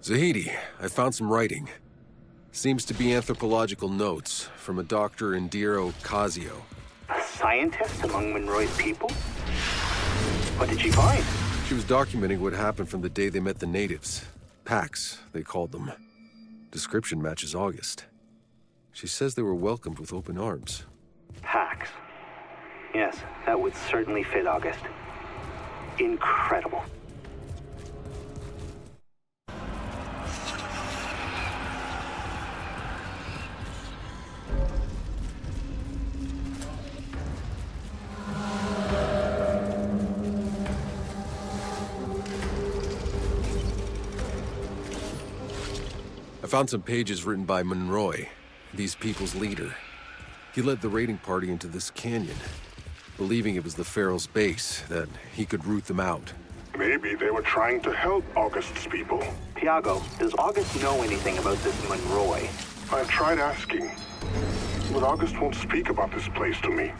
Zahidi, I found some writing. Seems to be anthropological notes from a doctor Indira Ocasio. A scientist among Monroy's people? What did she find? She was documenting what happened from the day they met the natives. Pax, they called them. Description matches August. She says they were welcomed with open arms. Pax. Yes, that would certainly fit August. Incredible. I found some pages written by Monroy, these people's leader. He led the raiding party into this canyon, believing it was the Pharaoh's base, that he could root them out. Maybe they were trying to help August's people. Tiago, does August know anything about this Monroy? I tried asking, but August won't speak about this place to me.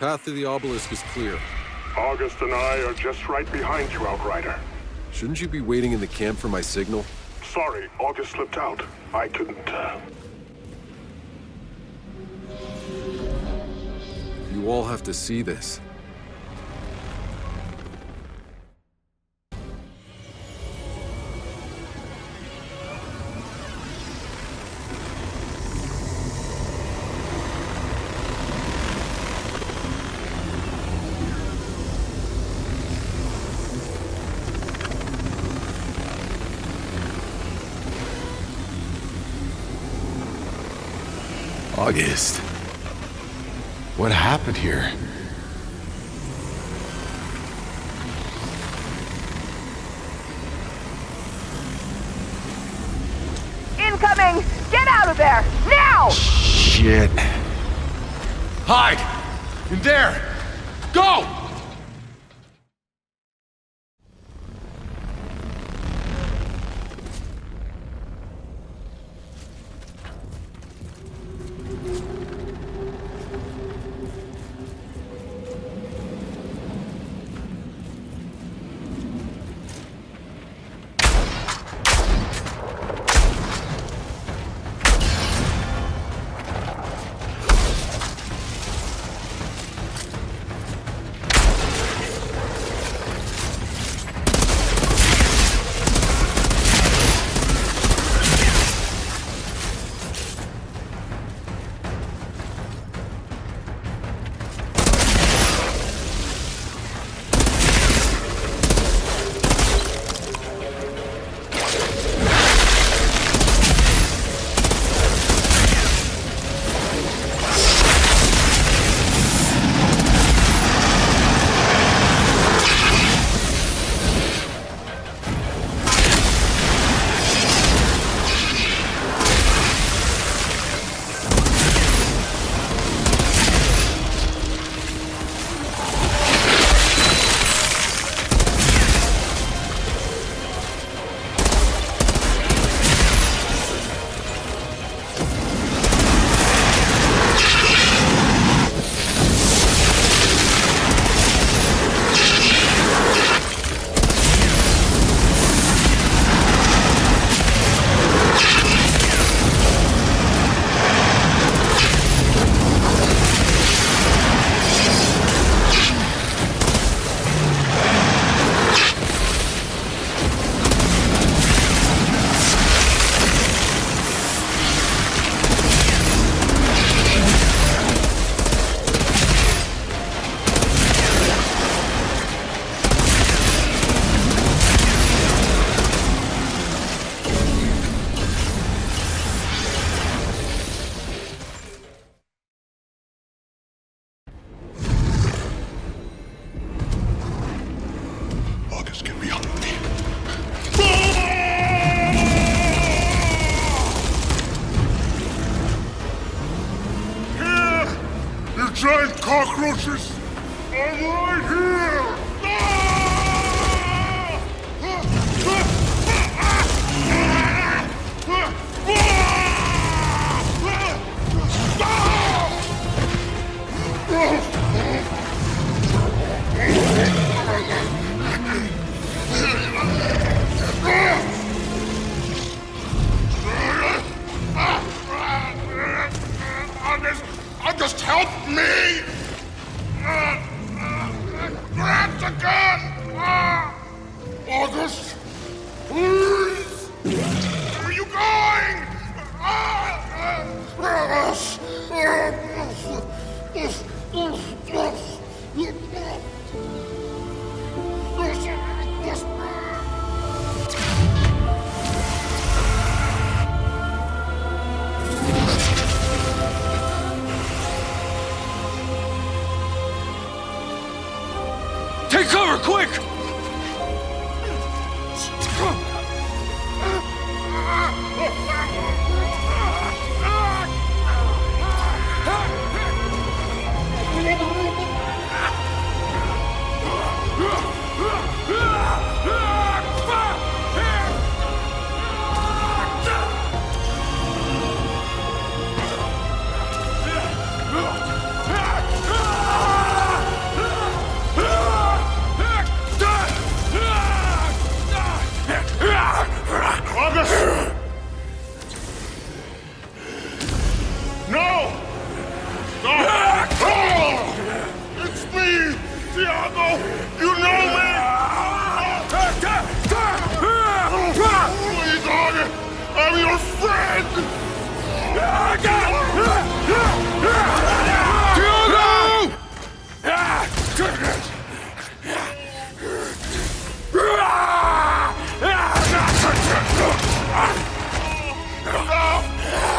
Path to the obelisk is clear. August and I are just right behind you, Outrider. Shouldn't you be waiting in the camp for my signal? Sorry, August slipped out. I couldn't, You all have to see this. August. What happened here? Incoming! Get out! out of there! Now! Shit. Hide! In there! Go! Giant cockroaches! I'm right here! Just help me! Grab the gun! August! Please! Where are you going? Take cover, quick! I'm your friend!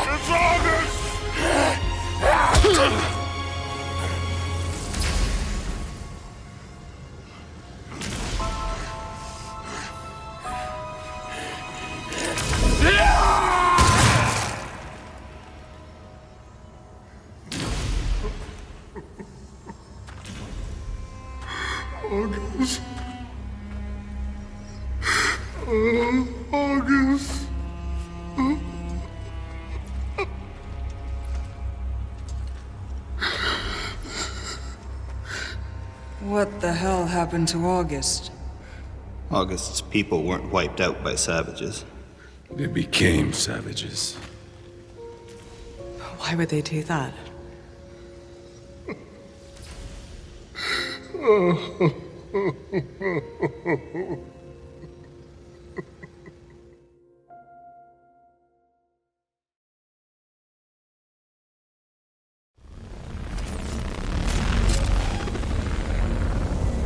It's August! What the hell happened to August? August's people weren't wiped out by savages. They became savages. Why would they do that?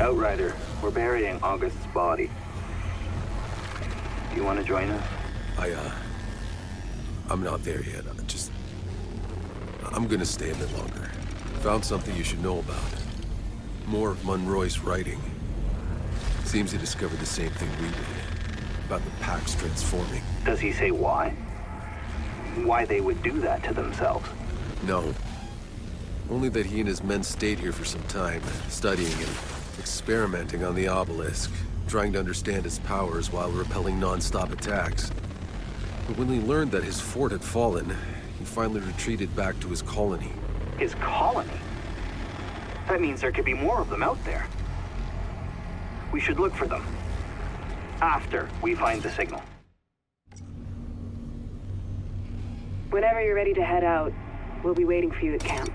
Outrider, we're burying August's body. Do you want to join us? I'm not there yet. I'm gonna stay a bit longer. Found something you should know about. More of Monroy's writing. Seems he discovered the same thing we did. About the Pax transforming. Does he say why? Why they would do that to themselves? No. Only that he and his men stayed here for some time, studying and experimenting on the obelisk, trying to understand its powers while repelling non-stop attacks. But when he learned that his fort had fallen, he finally retreated back to his colony. His colony? That means there could be more of them out there. We should look for them. After we find the signal. Whenever you're ready to head out, we'll be waiting for you at camp.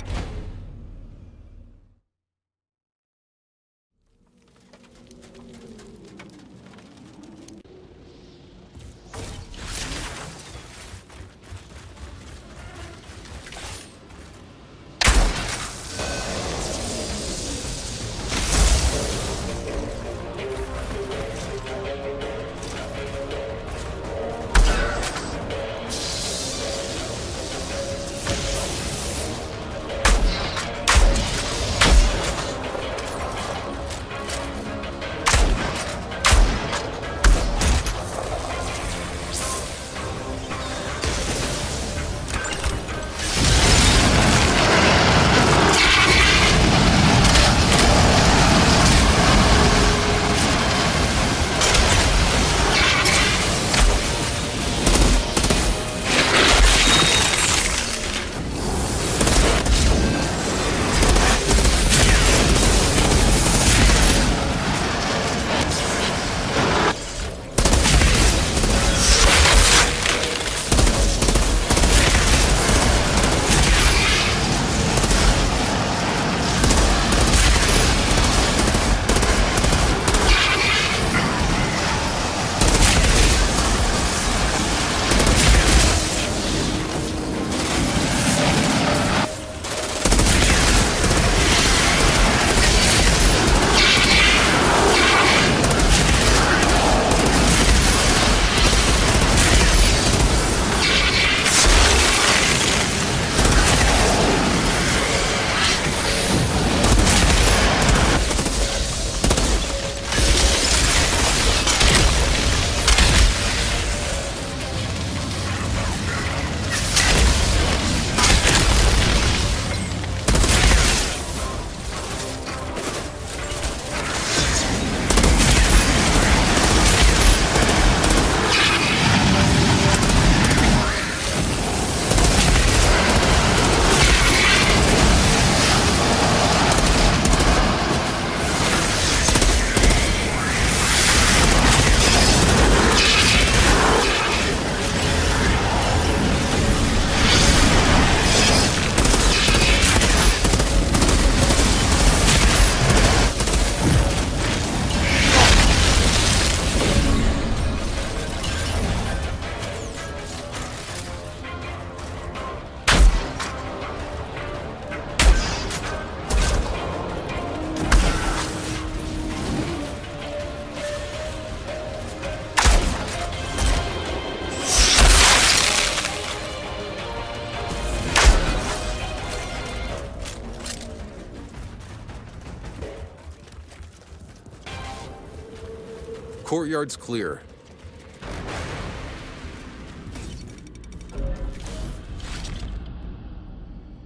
Courtyard's clear.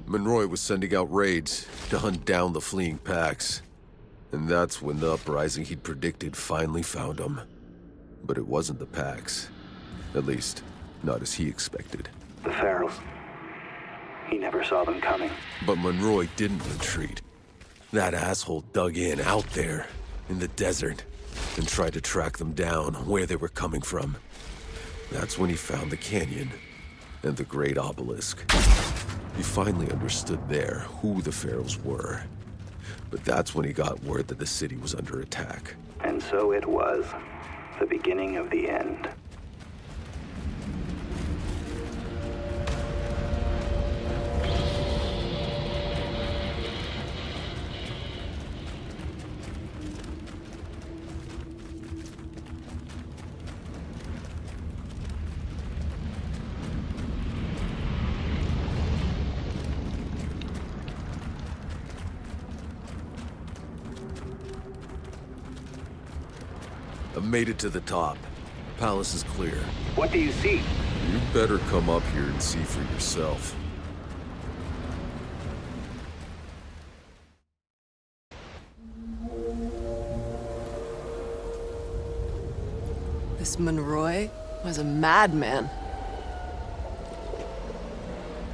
Monroy was sending out raids to hunt down the fleeing Pax. And that's when the uprising he'd predicted finally found him. But it wasn't the Pax. At least, not as he expected. The Pharaohs. He never saw them coming. But Monroy didn't retreat. That asshole dug in out there, in the desert, and tried to track them down where they were coming from. That's when he found the canyon and the great obelisk. He finally understood there who the pharaohs were. But that's when he got word that the city was under attack. And so it was. The beginning of the end. I've made it to the top. Palace is clear. What do you see? You better come up here and see for yourself. This Monroy was a madman.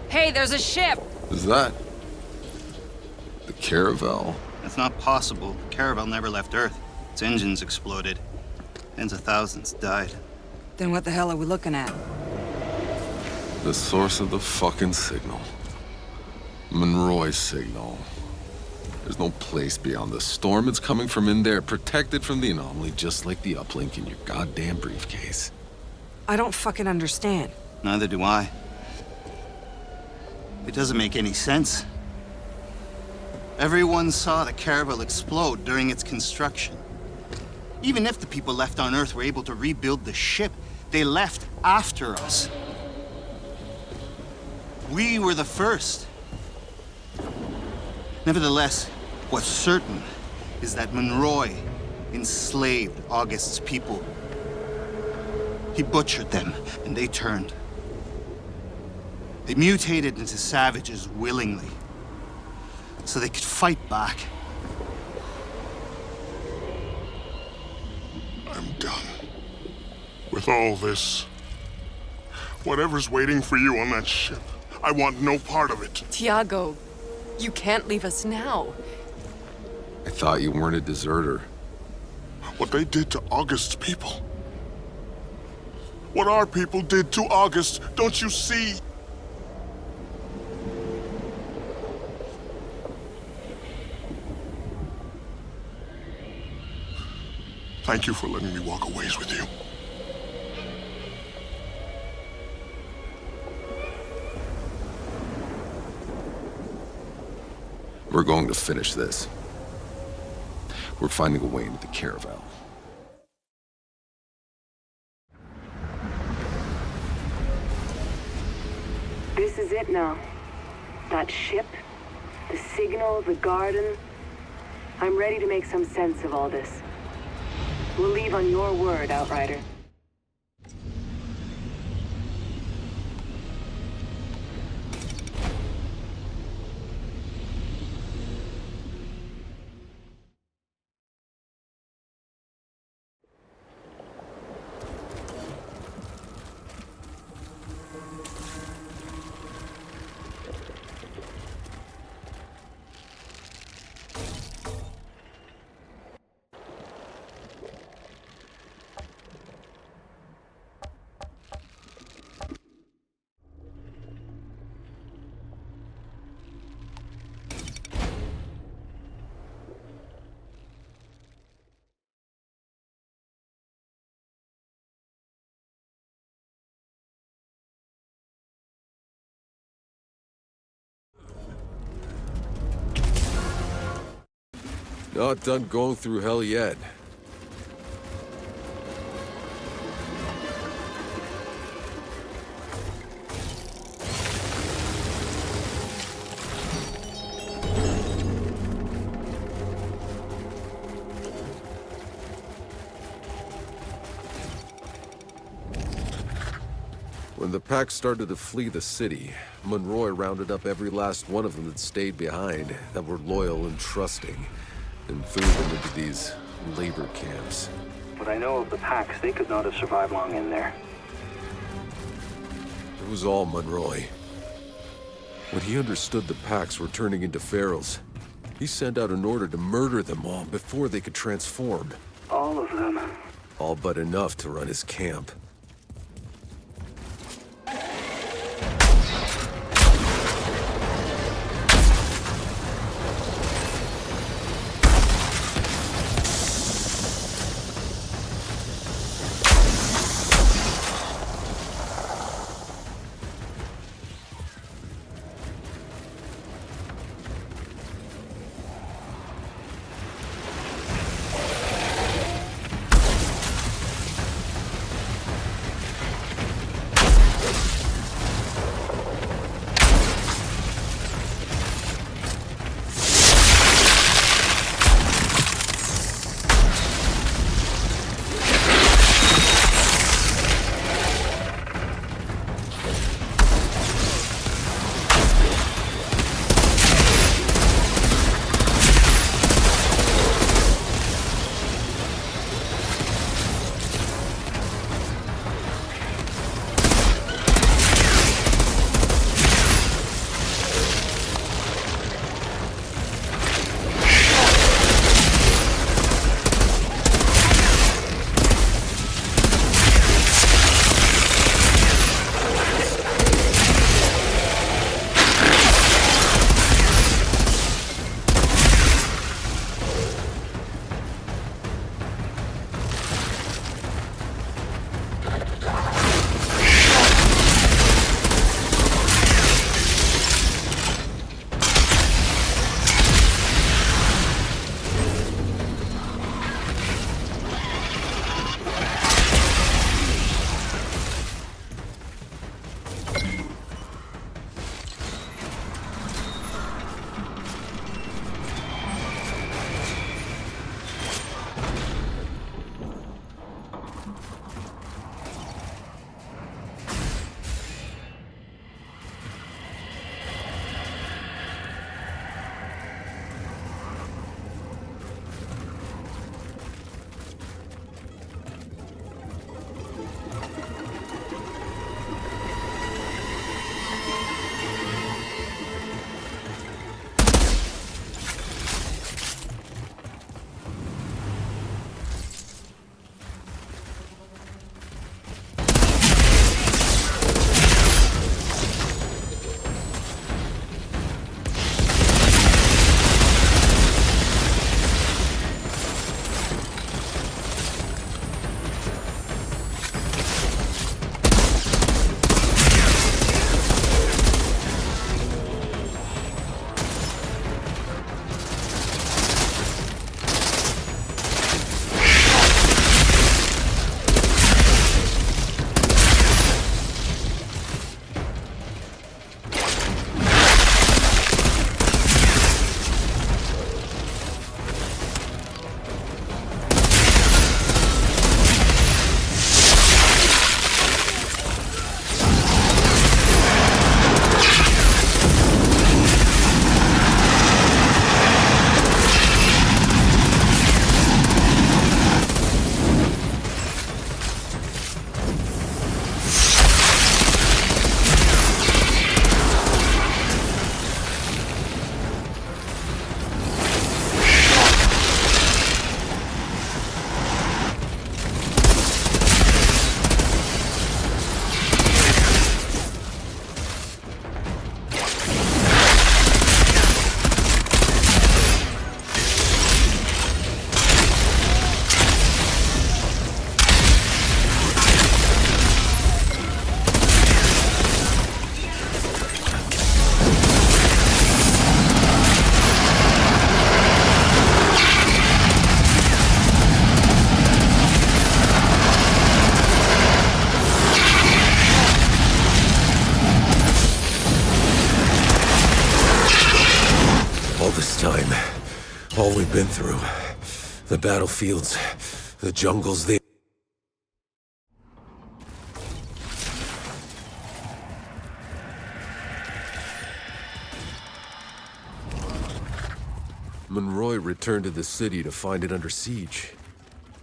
Hey, there's a ship! Is that the Caravel? That's not possible. The Caravel never left Earth. Its engines exploded. Tens of thousands died. Then what the hell are we looking at? The source of the fucking signal. Monroy's signal. There's no place beyond the storm. It's coming from in there, protected from the anomaly, just like the uplink in your goddamn briefcase. I don't fucking understand. Neither do I. It doesn't make any sense. Everyone saw the Caravel explode during its construction. Even if the people left on Earth were able to rebuild the ship, they left after us. We were the first. Nevertheless, what's certain is that Monroy enslaved August's people. He butchered them, and they turned. They mutated into savages willingly, so they could fight back. I'm done with all this. Whatever's waiting for you on that ship, I want no part of it. Tiago, you can't leave us now. I thought you weren't a deserter. What they did to August's people. What our people did to August, don't you see? Thank you for letting me walk a ways with you. We're going to finish this. We're finding a way into the Caravel. This is it now. That ship, the signal, the garden. I'm ready to make some sense of all this. We'll leave on your word, Outrider. Not done going through hell yet. When the pack started to flee the city, Monroy rounded up every last one of them that stayed behind, that were loyal and trusting, and threw them into these labor camps. What I know of the packs, they could not have survived long in there. It was all Monroy. When he understood the packs were turning into pharaohs, He sent out an order to murder them all before they could transform. All of them. All but enough to run his camp. All we've been through. The battlefields, the jungles, the... Monroy returned to the city to find it under siege.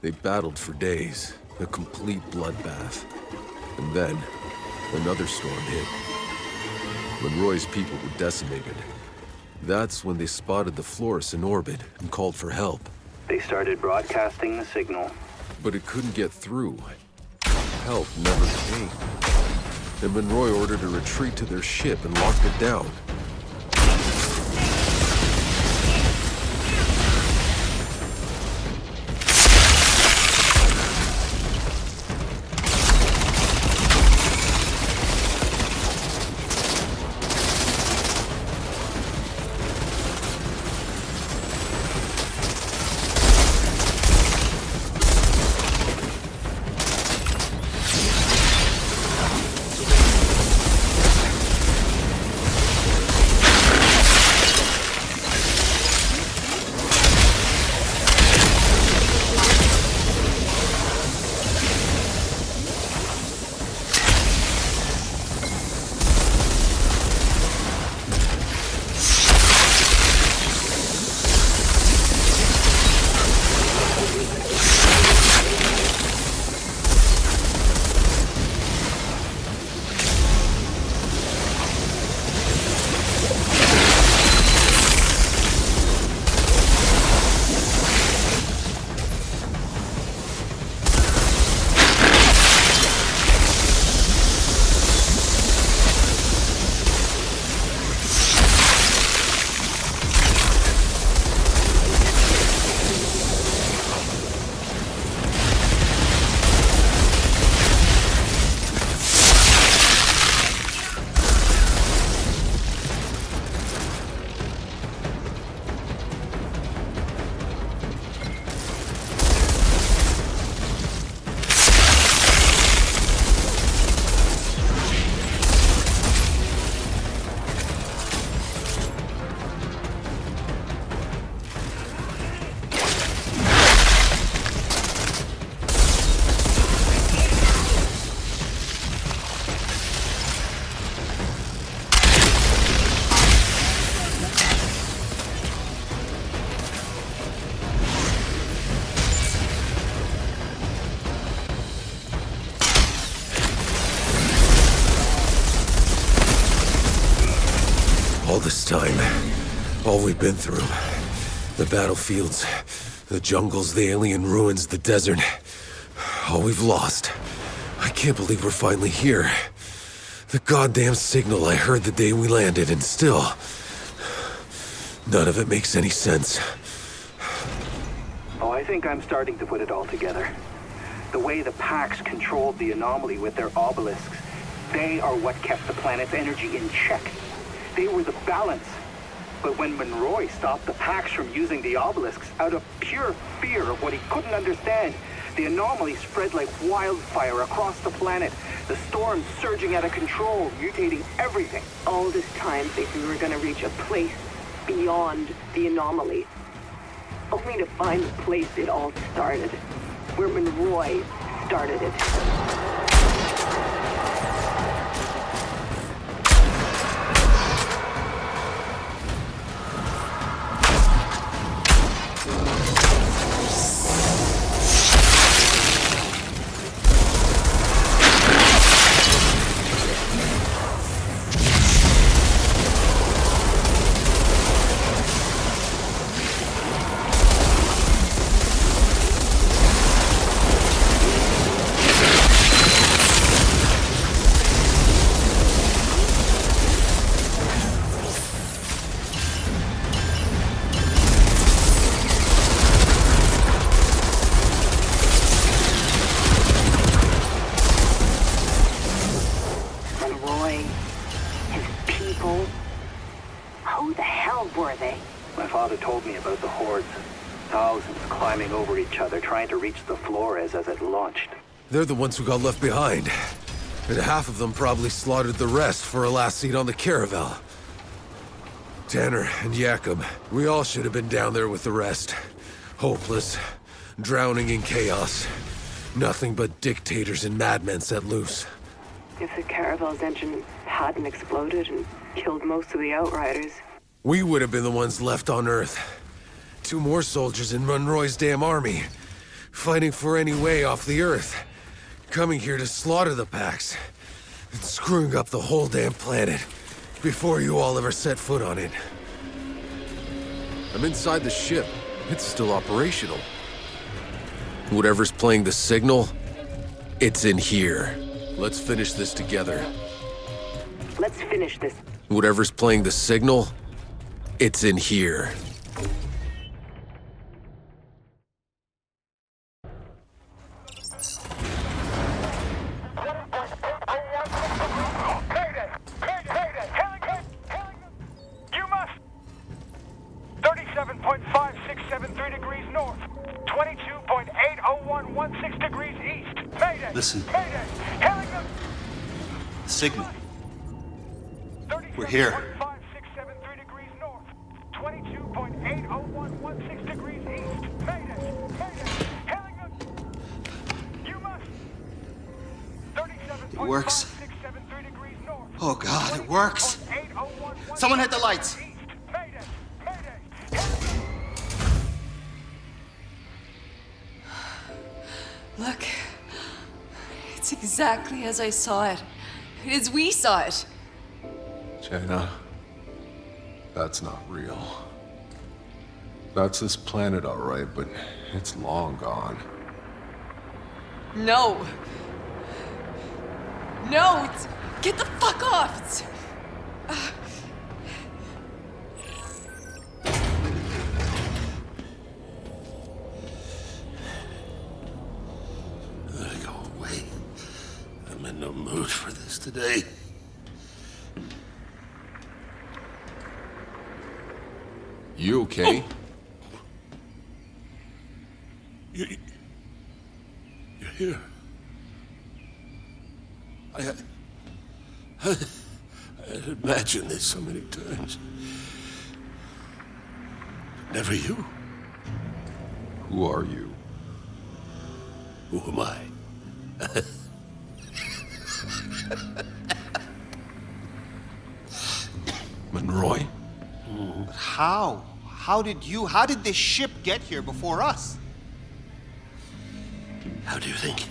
They battled for days, a complete bloodbath. And then, another storm hit. Monroy's people were decimated. That's when they spotted the Flores in orbit and called for help. They started broadcasting the signal. But it couldn't get through. Help never came. And Monroy ordered a retreat to their ship and locked it down. All this time, all we've been through, the battlefields, the jungles, the alien ruins, the desert, all we've lost. I can't believe we're finally here. The goddamn signal I heard the day we landed, and still, none of it makes any sense. Oh, I think I'm starting to put it all together. The way the Pax controlled the anomaly with their obelisks, they are what kept the planet's energy in check. They were the balance. But when Monroy stopped the Pax from using the obelisks out of pure fear of what he couldn't understand, the anomaly spread like wildfire across the planet. The storm surging out of control, mutating everything. All this time thinking we were gonna reach a place beyond the anomaly. Only to find the place it all started. Where Monroy started it. Trying to reach the Flores as it launched. They're the ones who got left behind. And half of them probably slaughtered the rest for a last seat on the Caravel. Tanner and Jakob, we all should have been down there with the rest. Hopeless, drowning in chaos. Nothing but dictators and madmen set loose. If the Caravel's engine hadn't exploded and killed most of the Outriders, we would have been the ones left on Earth. 2 more soldiers in Monroy's damn army. Fighting for any way off the Earth. Coming here to slaughter the Pax. And screwing up the whole damn planet. Before you all ever set foot on it. I'm inside the ship. It's still operational. Whatever's playing the signal, it's in here. Let's finish this together. Let's finish this. Whatever's playing the signal, it's in here. You must! 37.5673 degrees north. 22.80116 degrees east. Mayday! Listen. Mayday! Hailing them! Signal. We're here. 37.5673 degrees north. 22.80116 degrees east. Mayday! Mayday! Hailing them! You must! It works. 37.5673 degrees north. Oh God, it works. Someone hit the lights. Look. It's exactly as I saw it. As we saw it. Jaina, that's not real. That's this planet, all right, but it's long gone. No. No, it's... Get the fuck off! It's... Go away. I'm in no mood for this today. You okay? You're here. I had imagined this so many times. Never you. Who are you? Who am I? Monroy? How? How did this ship get here before us? How do you think?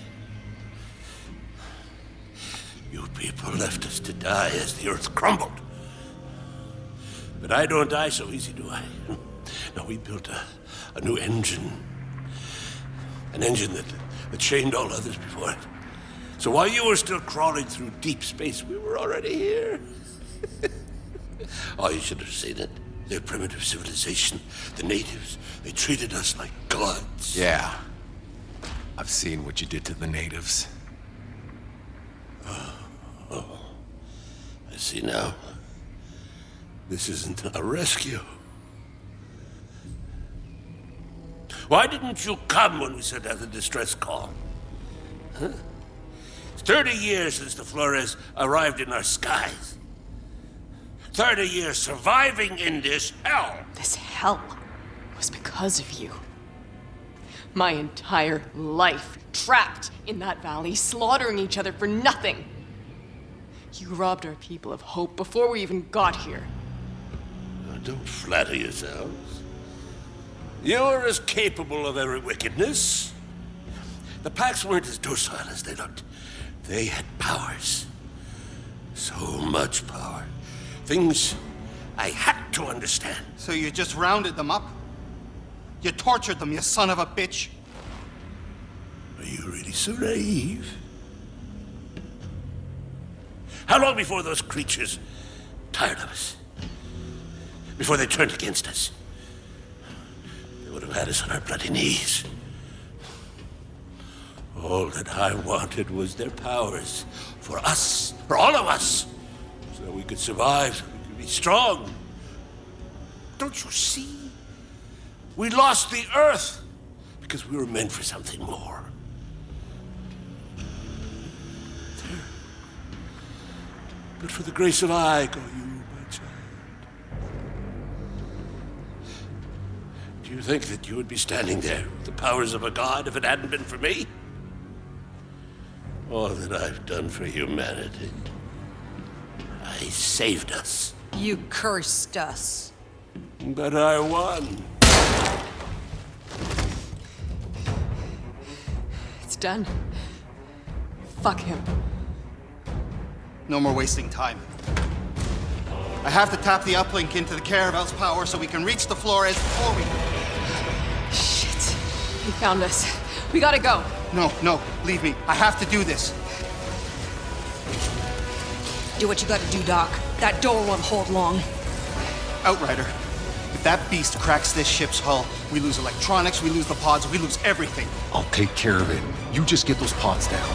You people left us to die as the Earth crumbled. But I don't die so easy, do I? No, we built a new engine. An engine that chained all others before it. So while you were still crawling through deep space, we were already here. Oh, you should have seen it. Their primitive civilization, the natives, they treated us like gods. Yeah. I've seen what you did to the natives. Oh, I see now. This isn't a rescue. Why didn't you come when we sent out the distress call? Huh? It's 30 years since the Flores arrived in our skies. 30 years surviving in this hell. This hell was because of you. My entire life trapped in that valley, slaughtering each other for nothing. You robbed our people of hope before we even got here. Don't flatter yourselves. You're as capable of every wickedness. The Pax weren't as docile as they looked. They had powers. So much power. Things I had to understand. So you just rounded them up? You tortured them, you son of a bitch? Are you really so naive? How long before those creatures tired of us? Before they turned against us? They would have had us on our bloody knees. All that I wanted was their powers. For us. For all of us. So that we could survive. So we could be strong. Don't you see? We lost the Earth. Because we were meant for something more. There. But for the grace of I go you, my child. Do you think that you would be standing there with the powers of a god if it hadn't been for me? All that I've done for humanity. I saved us. You cursed us. But I won. It's done. Fuck him. No more wasting time. I have to tap the uplink into the Caravel's power so we can reach the Flores before we... Shit. He found us. We gotta go. No, leave me. I have to do this. Do what you gotta do, Doc. That door won't hold long. Outrider, if that beast cracks this ship's hull, we lose electronics, we lose the pods, we lose everything. I'll take care of it. You just get those pods down.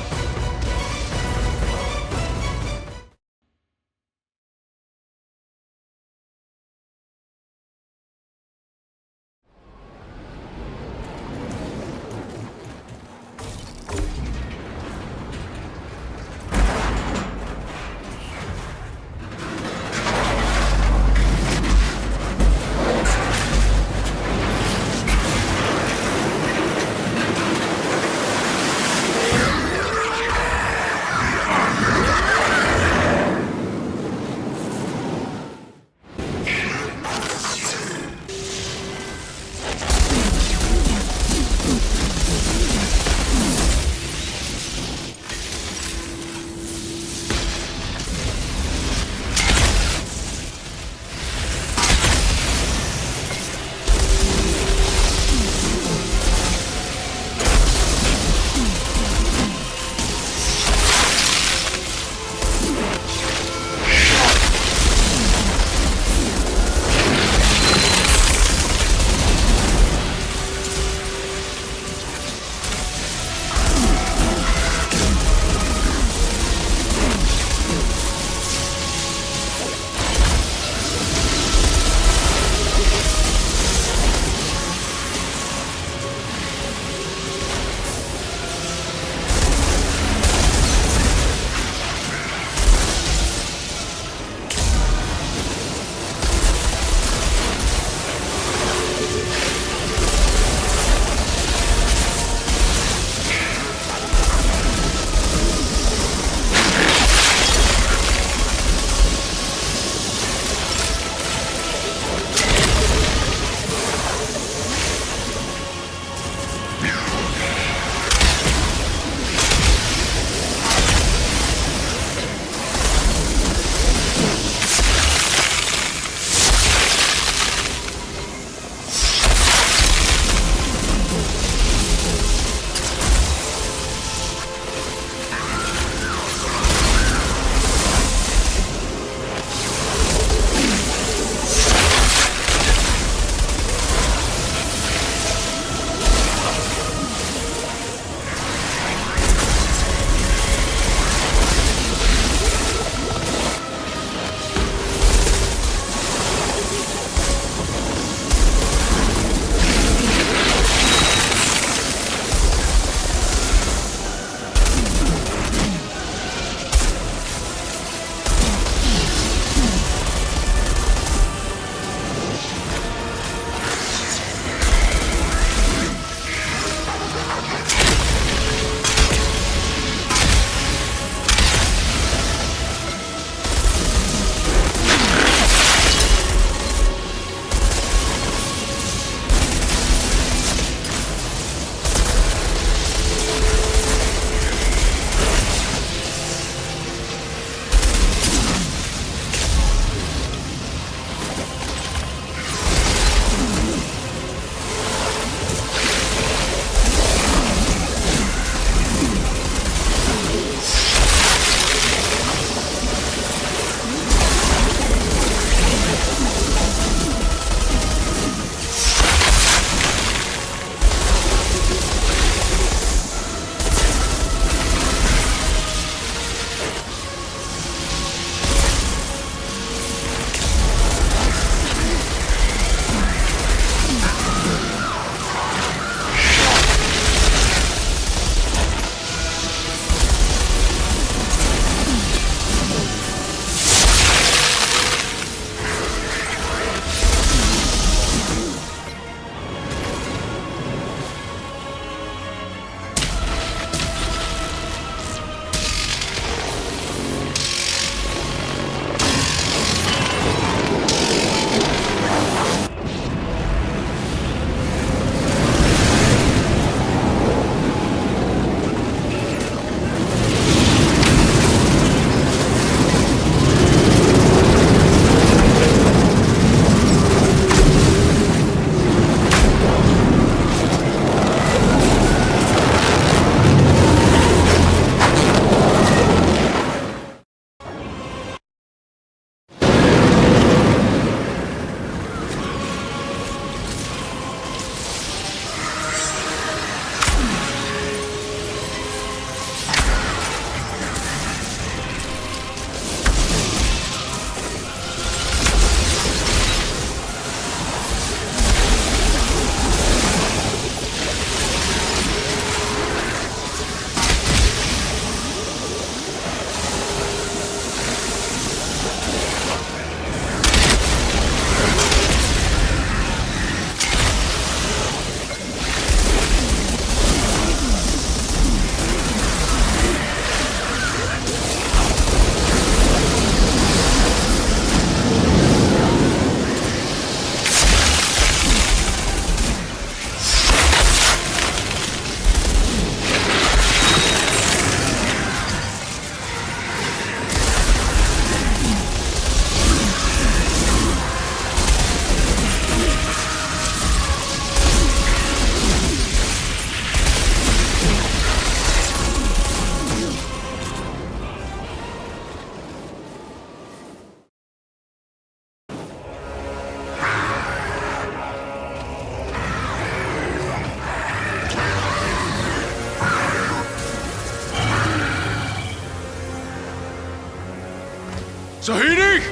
Zahidi!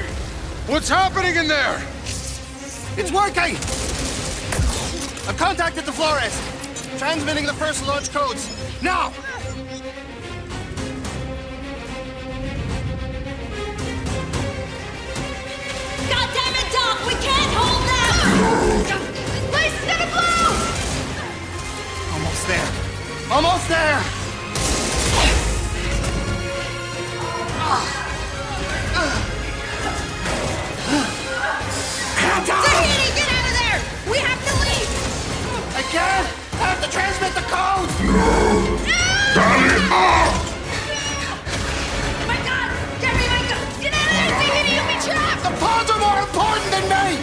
What's happening in there? It's working! I've contacted the Flores. Transmitting the first launch codes. Now! God damn it, Doc! We can't hold them! This place is gonna blow! Almost there. Almost there! Tahiti, get out of there! We have to leave! I can't! I have to transmit the code! My God! Get me, Micah! Get out of there, Tahiti! You'll be trapped! The pods are more important than me!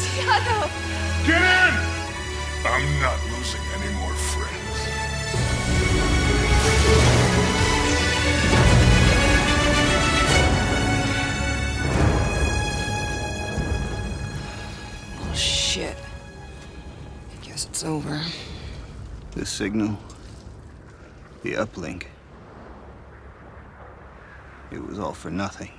Tiago! Get in! I'm not losing any more friends. Oh, shit. I guess it's over. The signal. The uplink. It was all for nothing.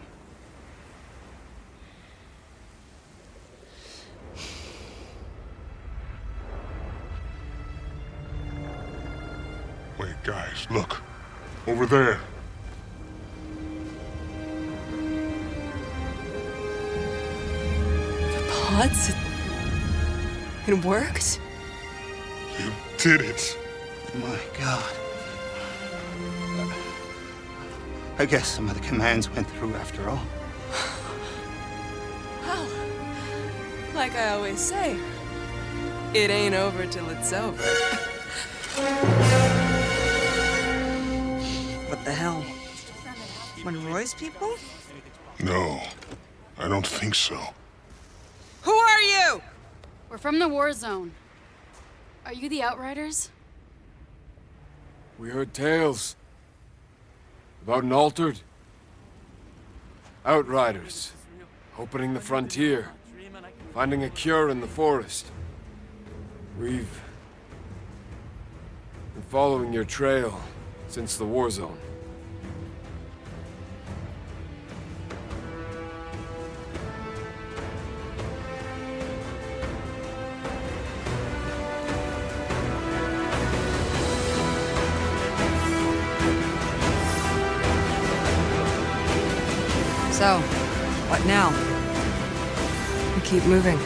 Wait, guys, look. Over there. Pods? It worked? You did it. My God. I guess some of the commands went through after all. Well, like I always say, it ain't over till it's over. What the hell? One of Roy's people? No, I don't think so. Who are you? We're from the war zone. Are you the Outriders? We heard tales about an altered Outriders opening the frontier, finding a cure in the forest. We've been following your trail since the war zone. So, what now? We keep moving.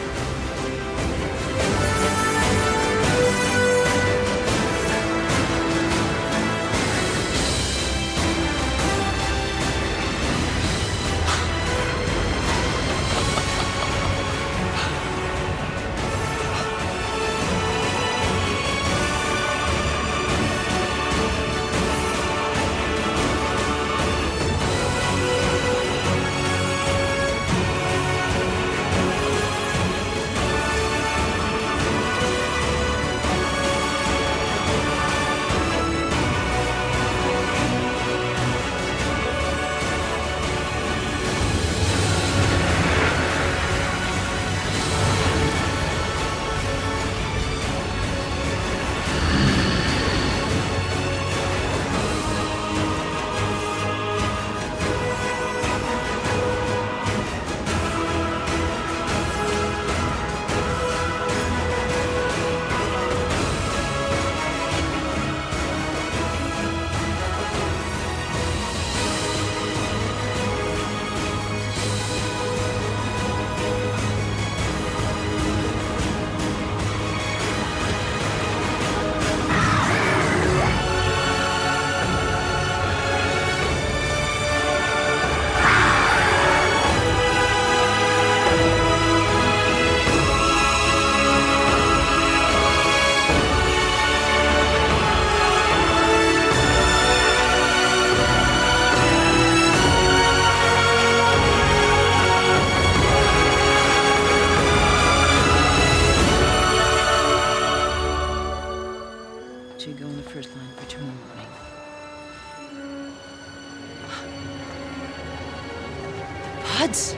gods!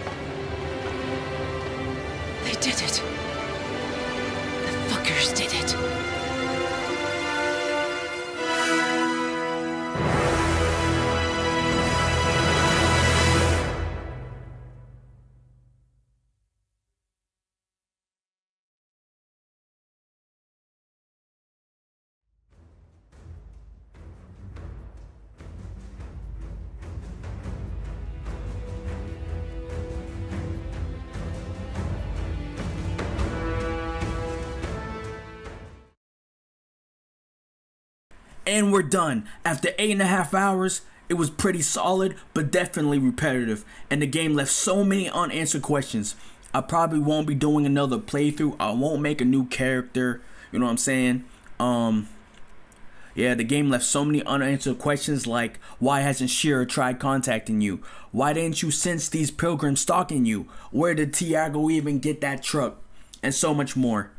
They did it. The fuckers did it. And we're done. After 8.5 hours, it was pretty solid, but definitely repetitive. And the game left so many unanswered questions. I probably won't be doing another playthrough. I won't make a new character. You know what I'm saying? Yeah, the game left so many unanswered questions like, why hasn't Shira tried contacting you? Why didn't you sense these pilgrims stalking you? Where did Tiago even get that truck? And so much more.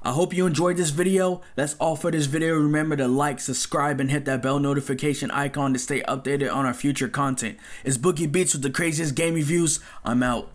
I hope you enjoyed this video. That's all for this video. Remember to like, subscribe, and hit that bell notification icon to stay updated on our future content. It's BoogeyBeats with the craziest game reviews. I'm out.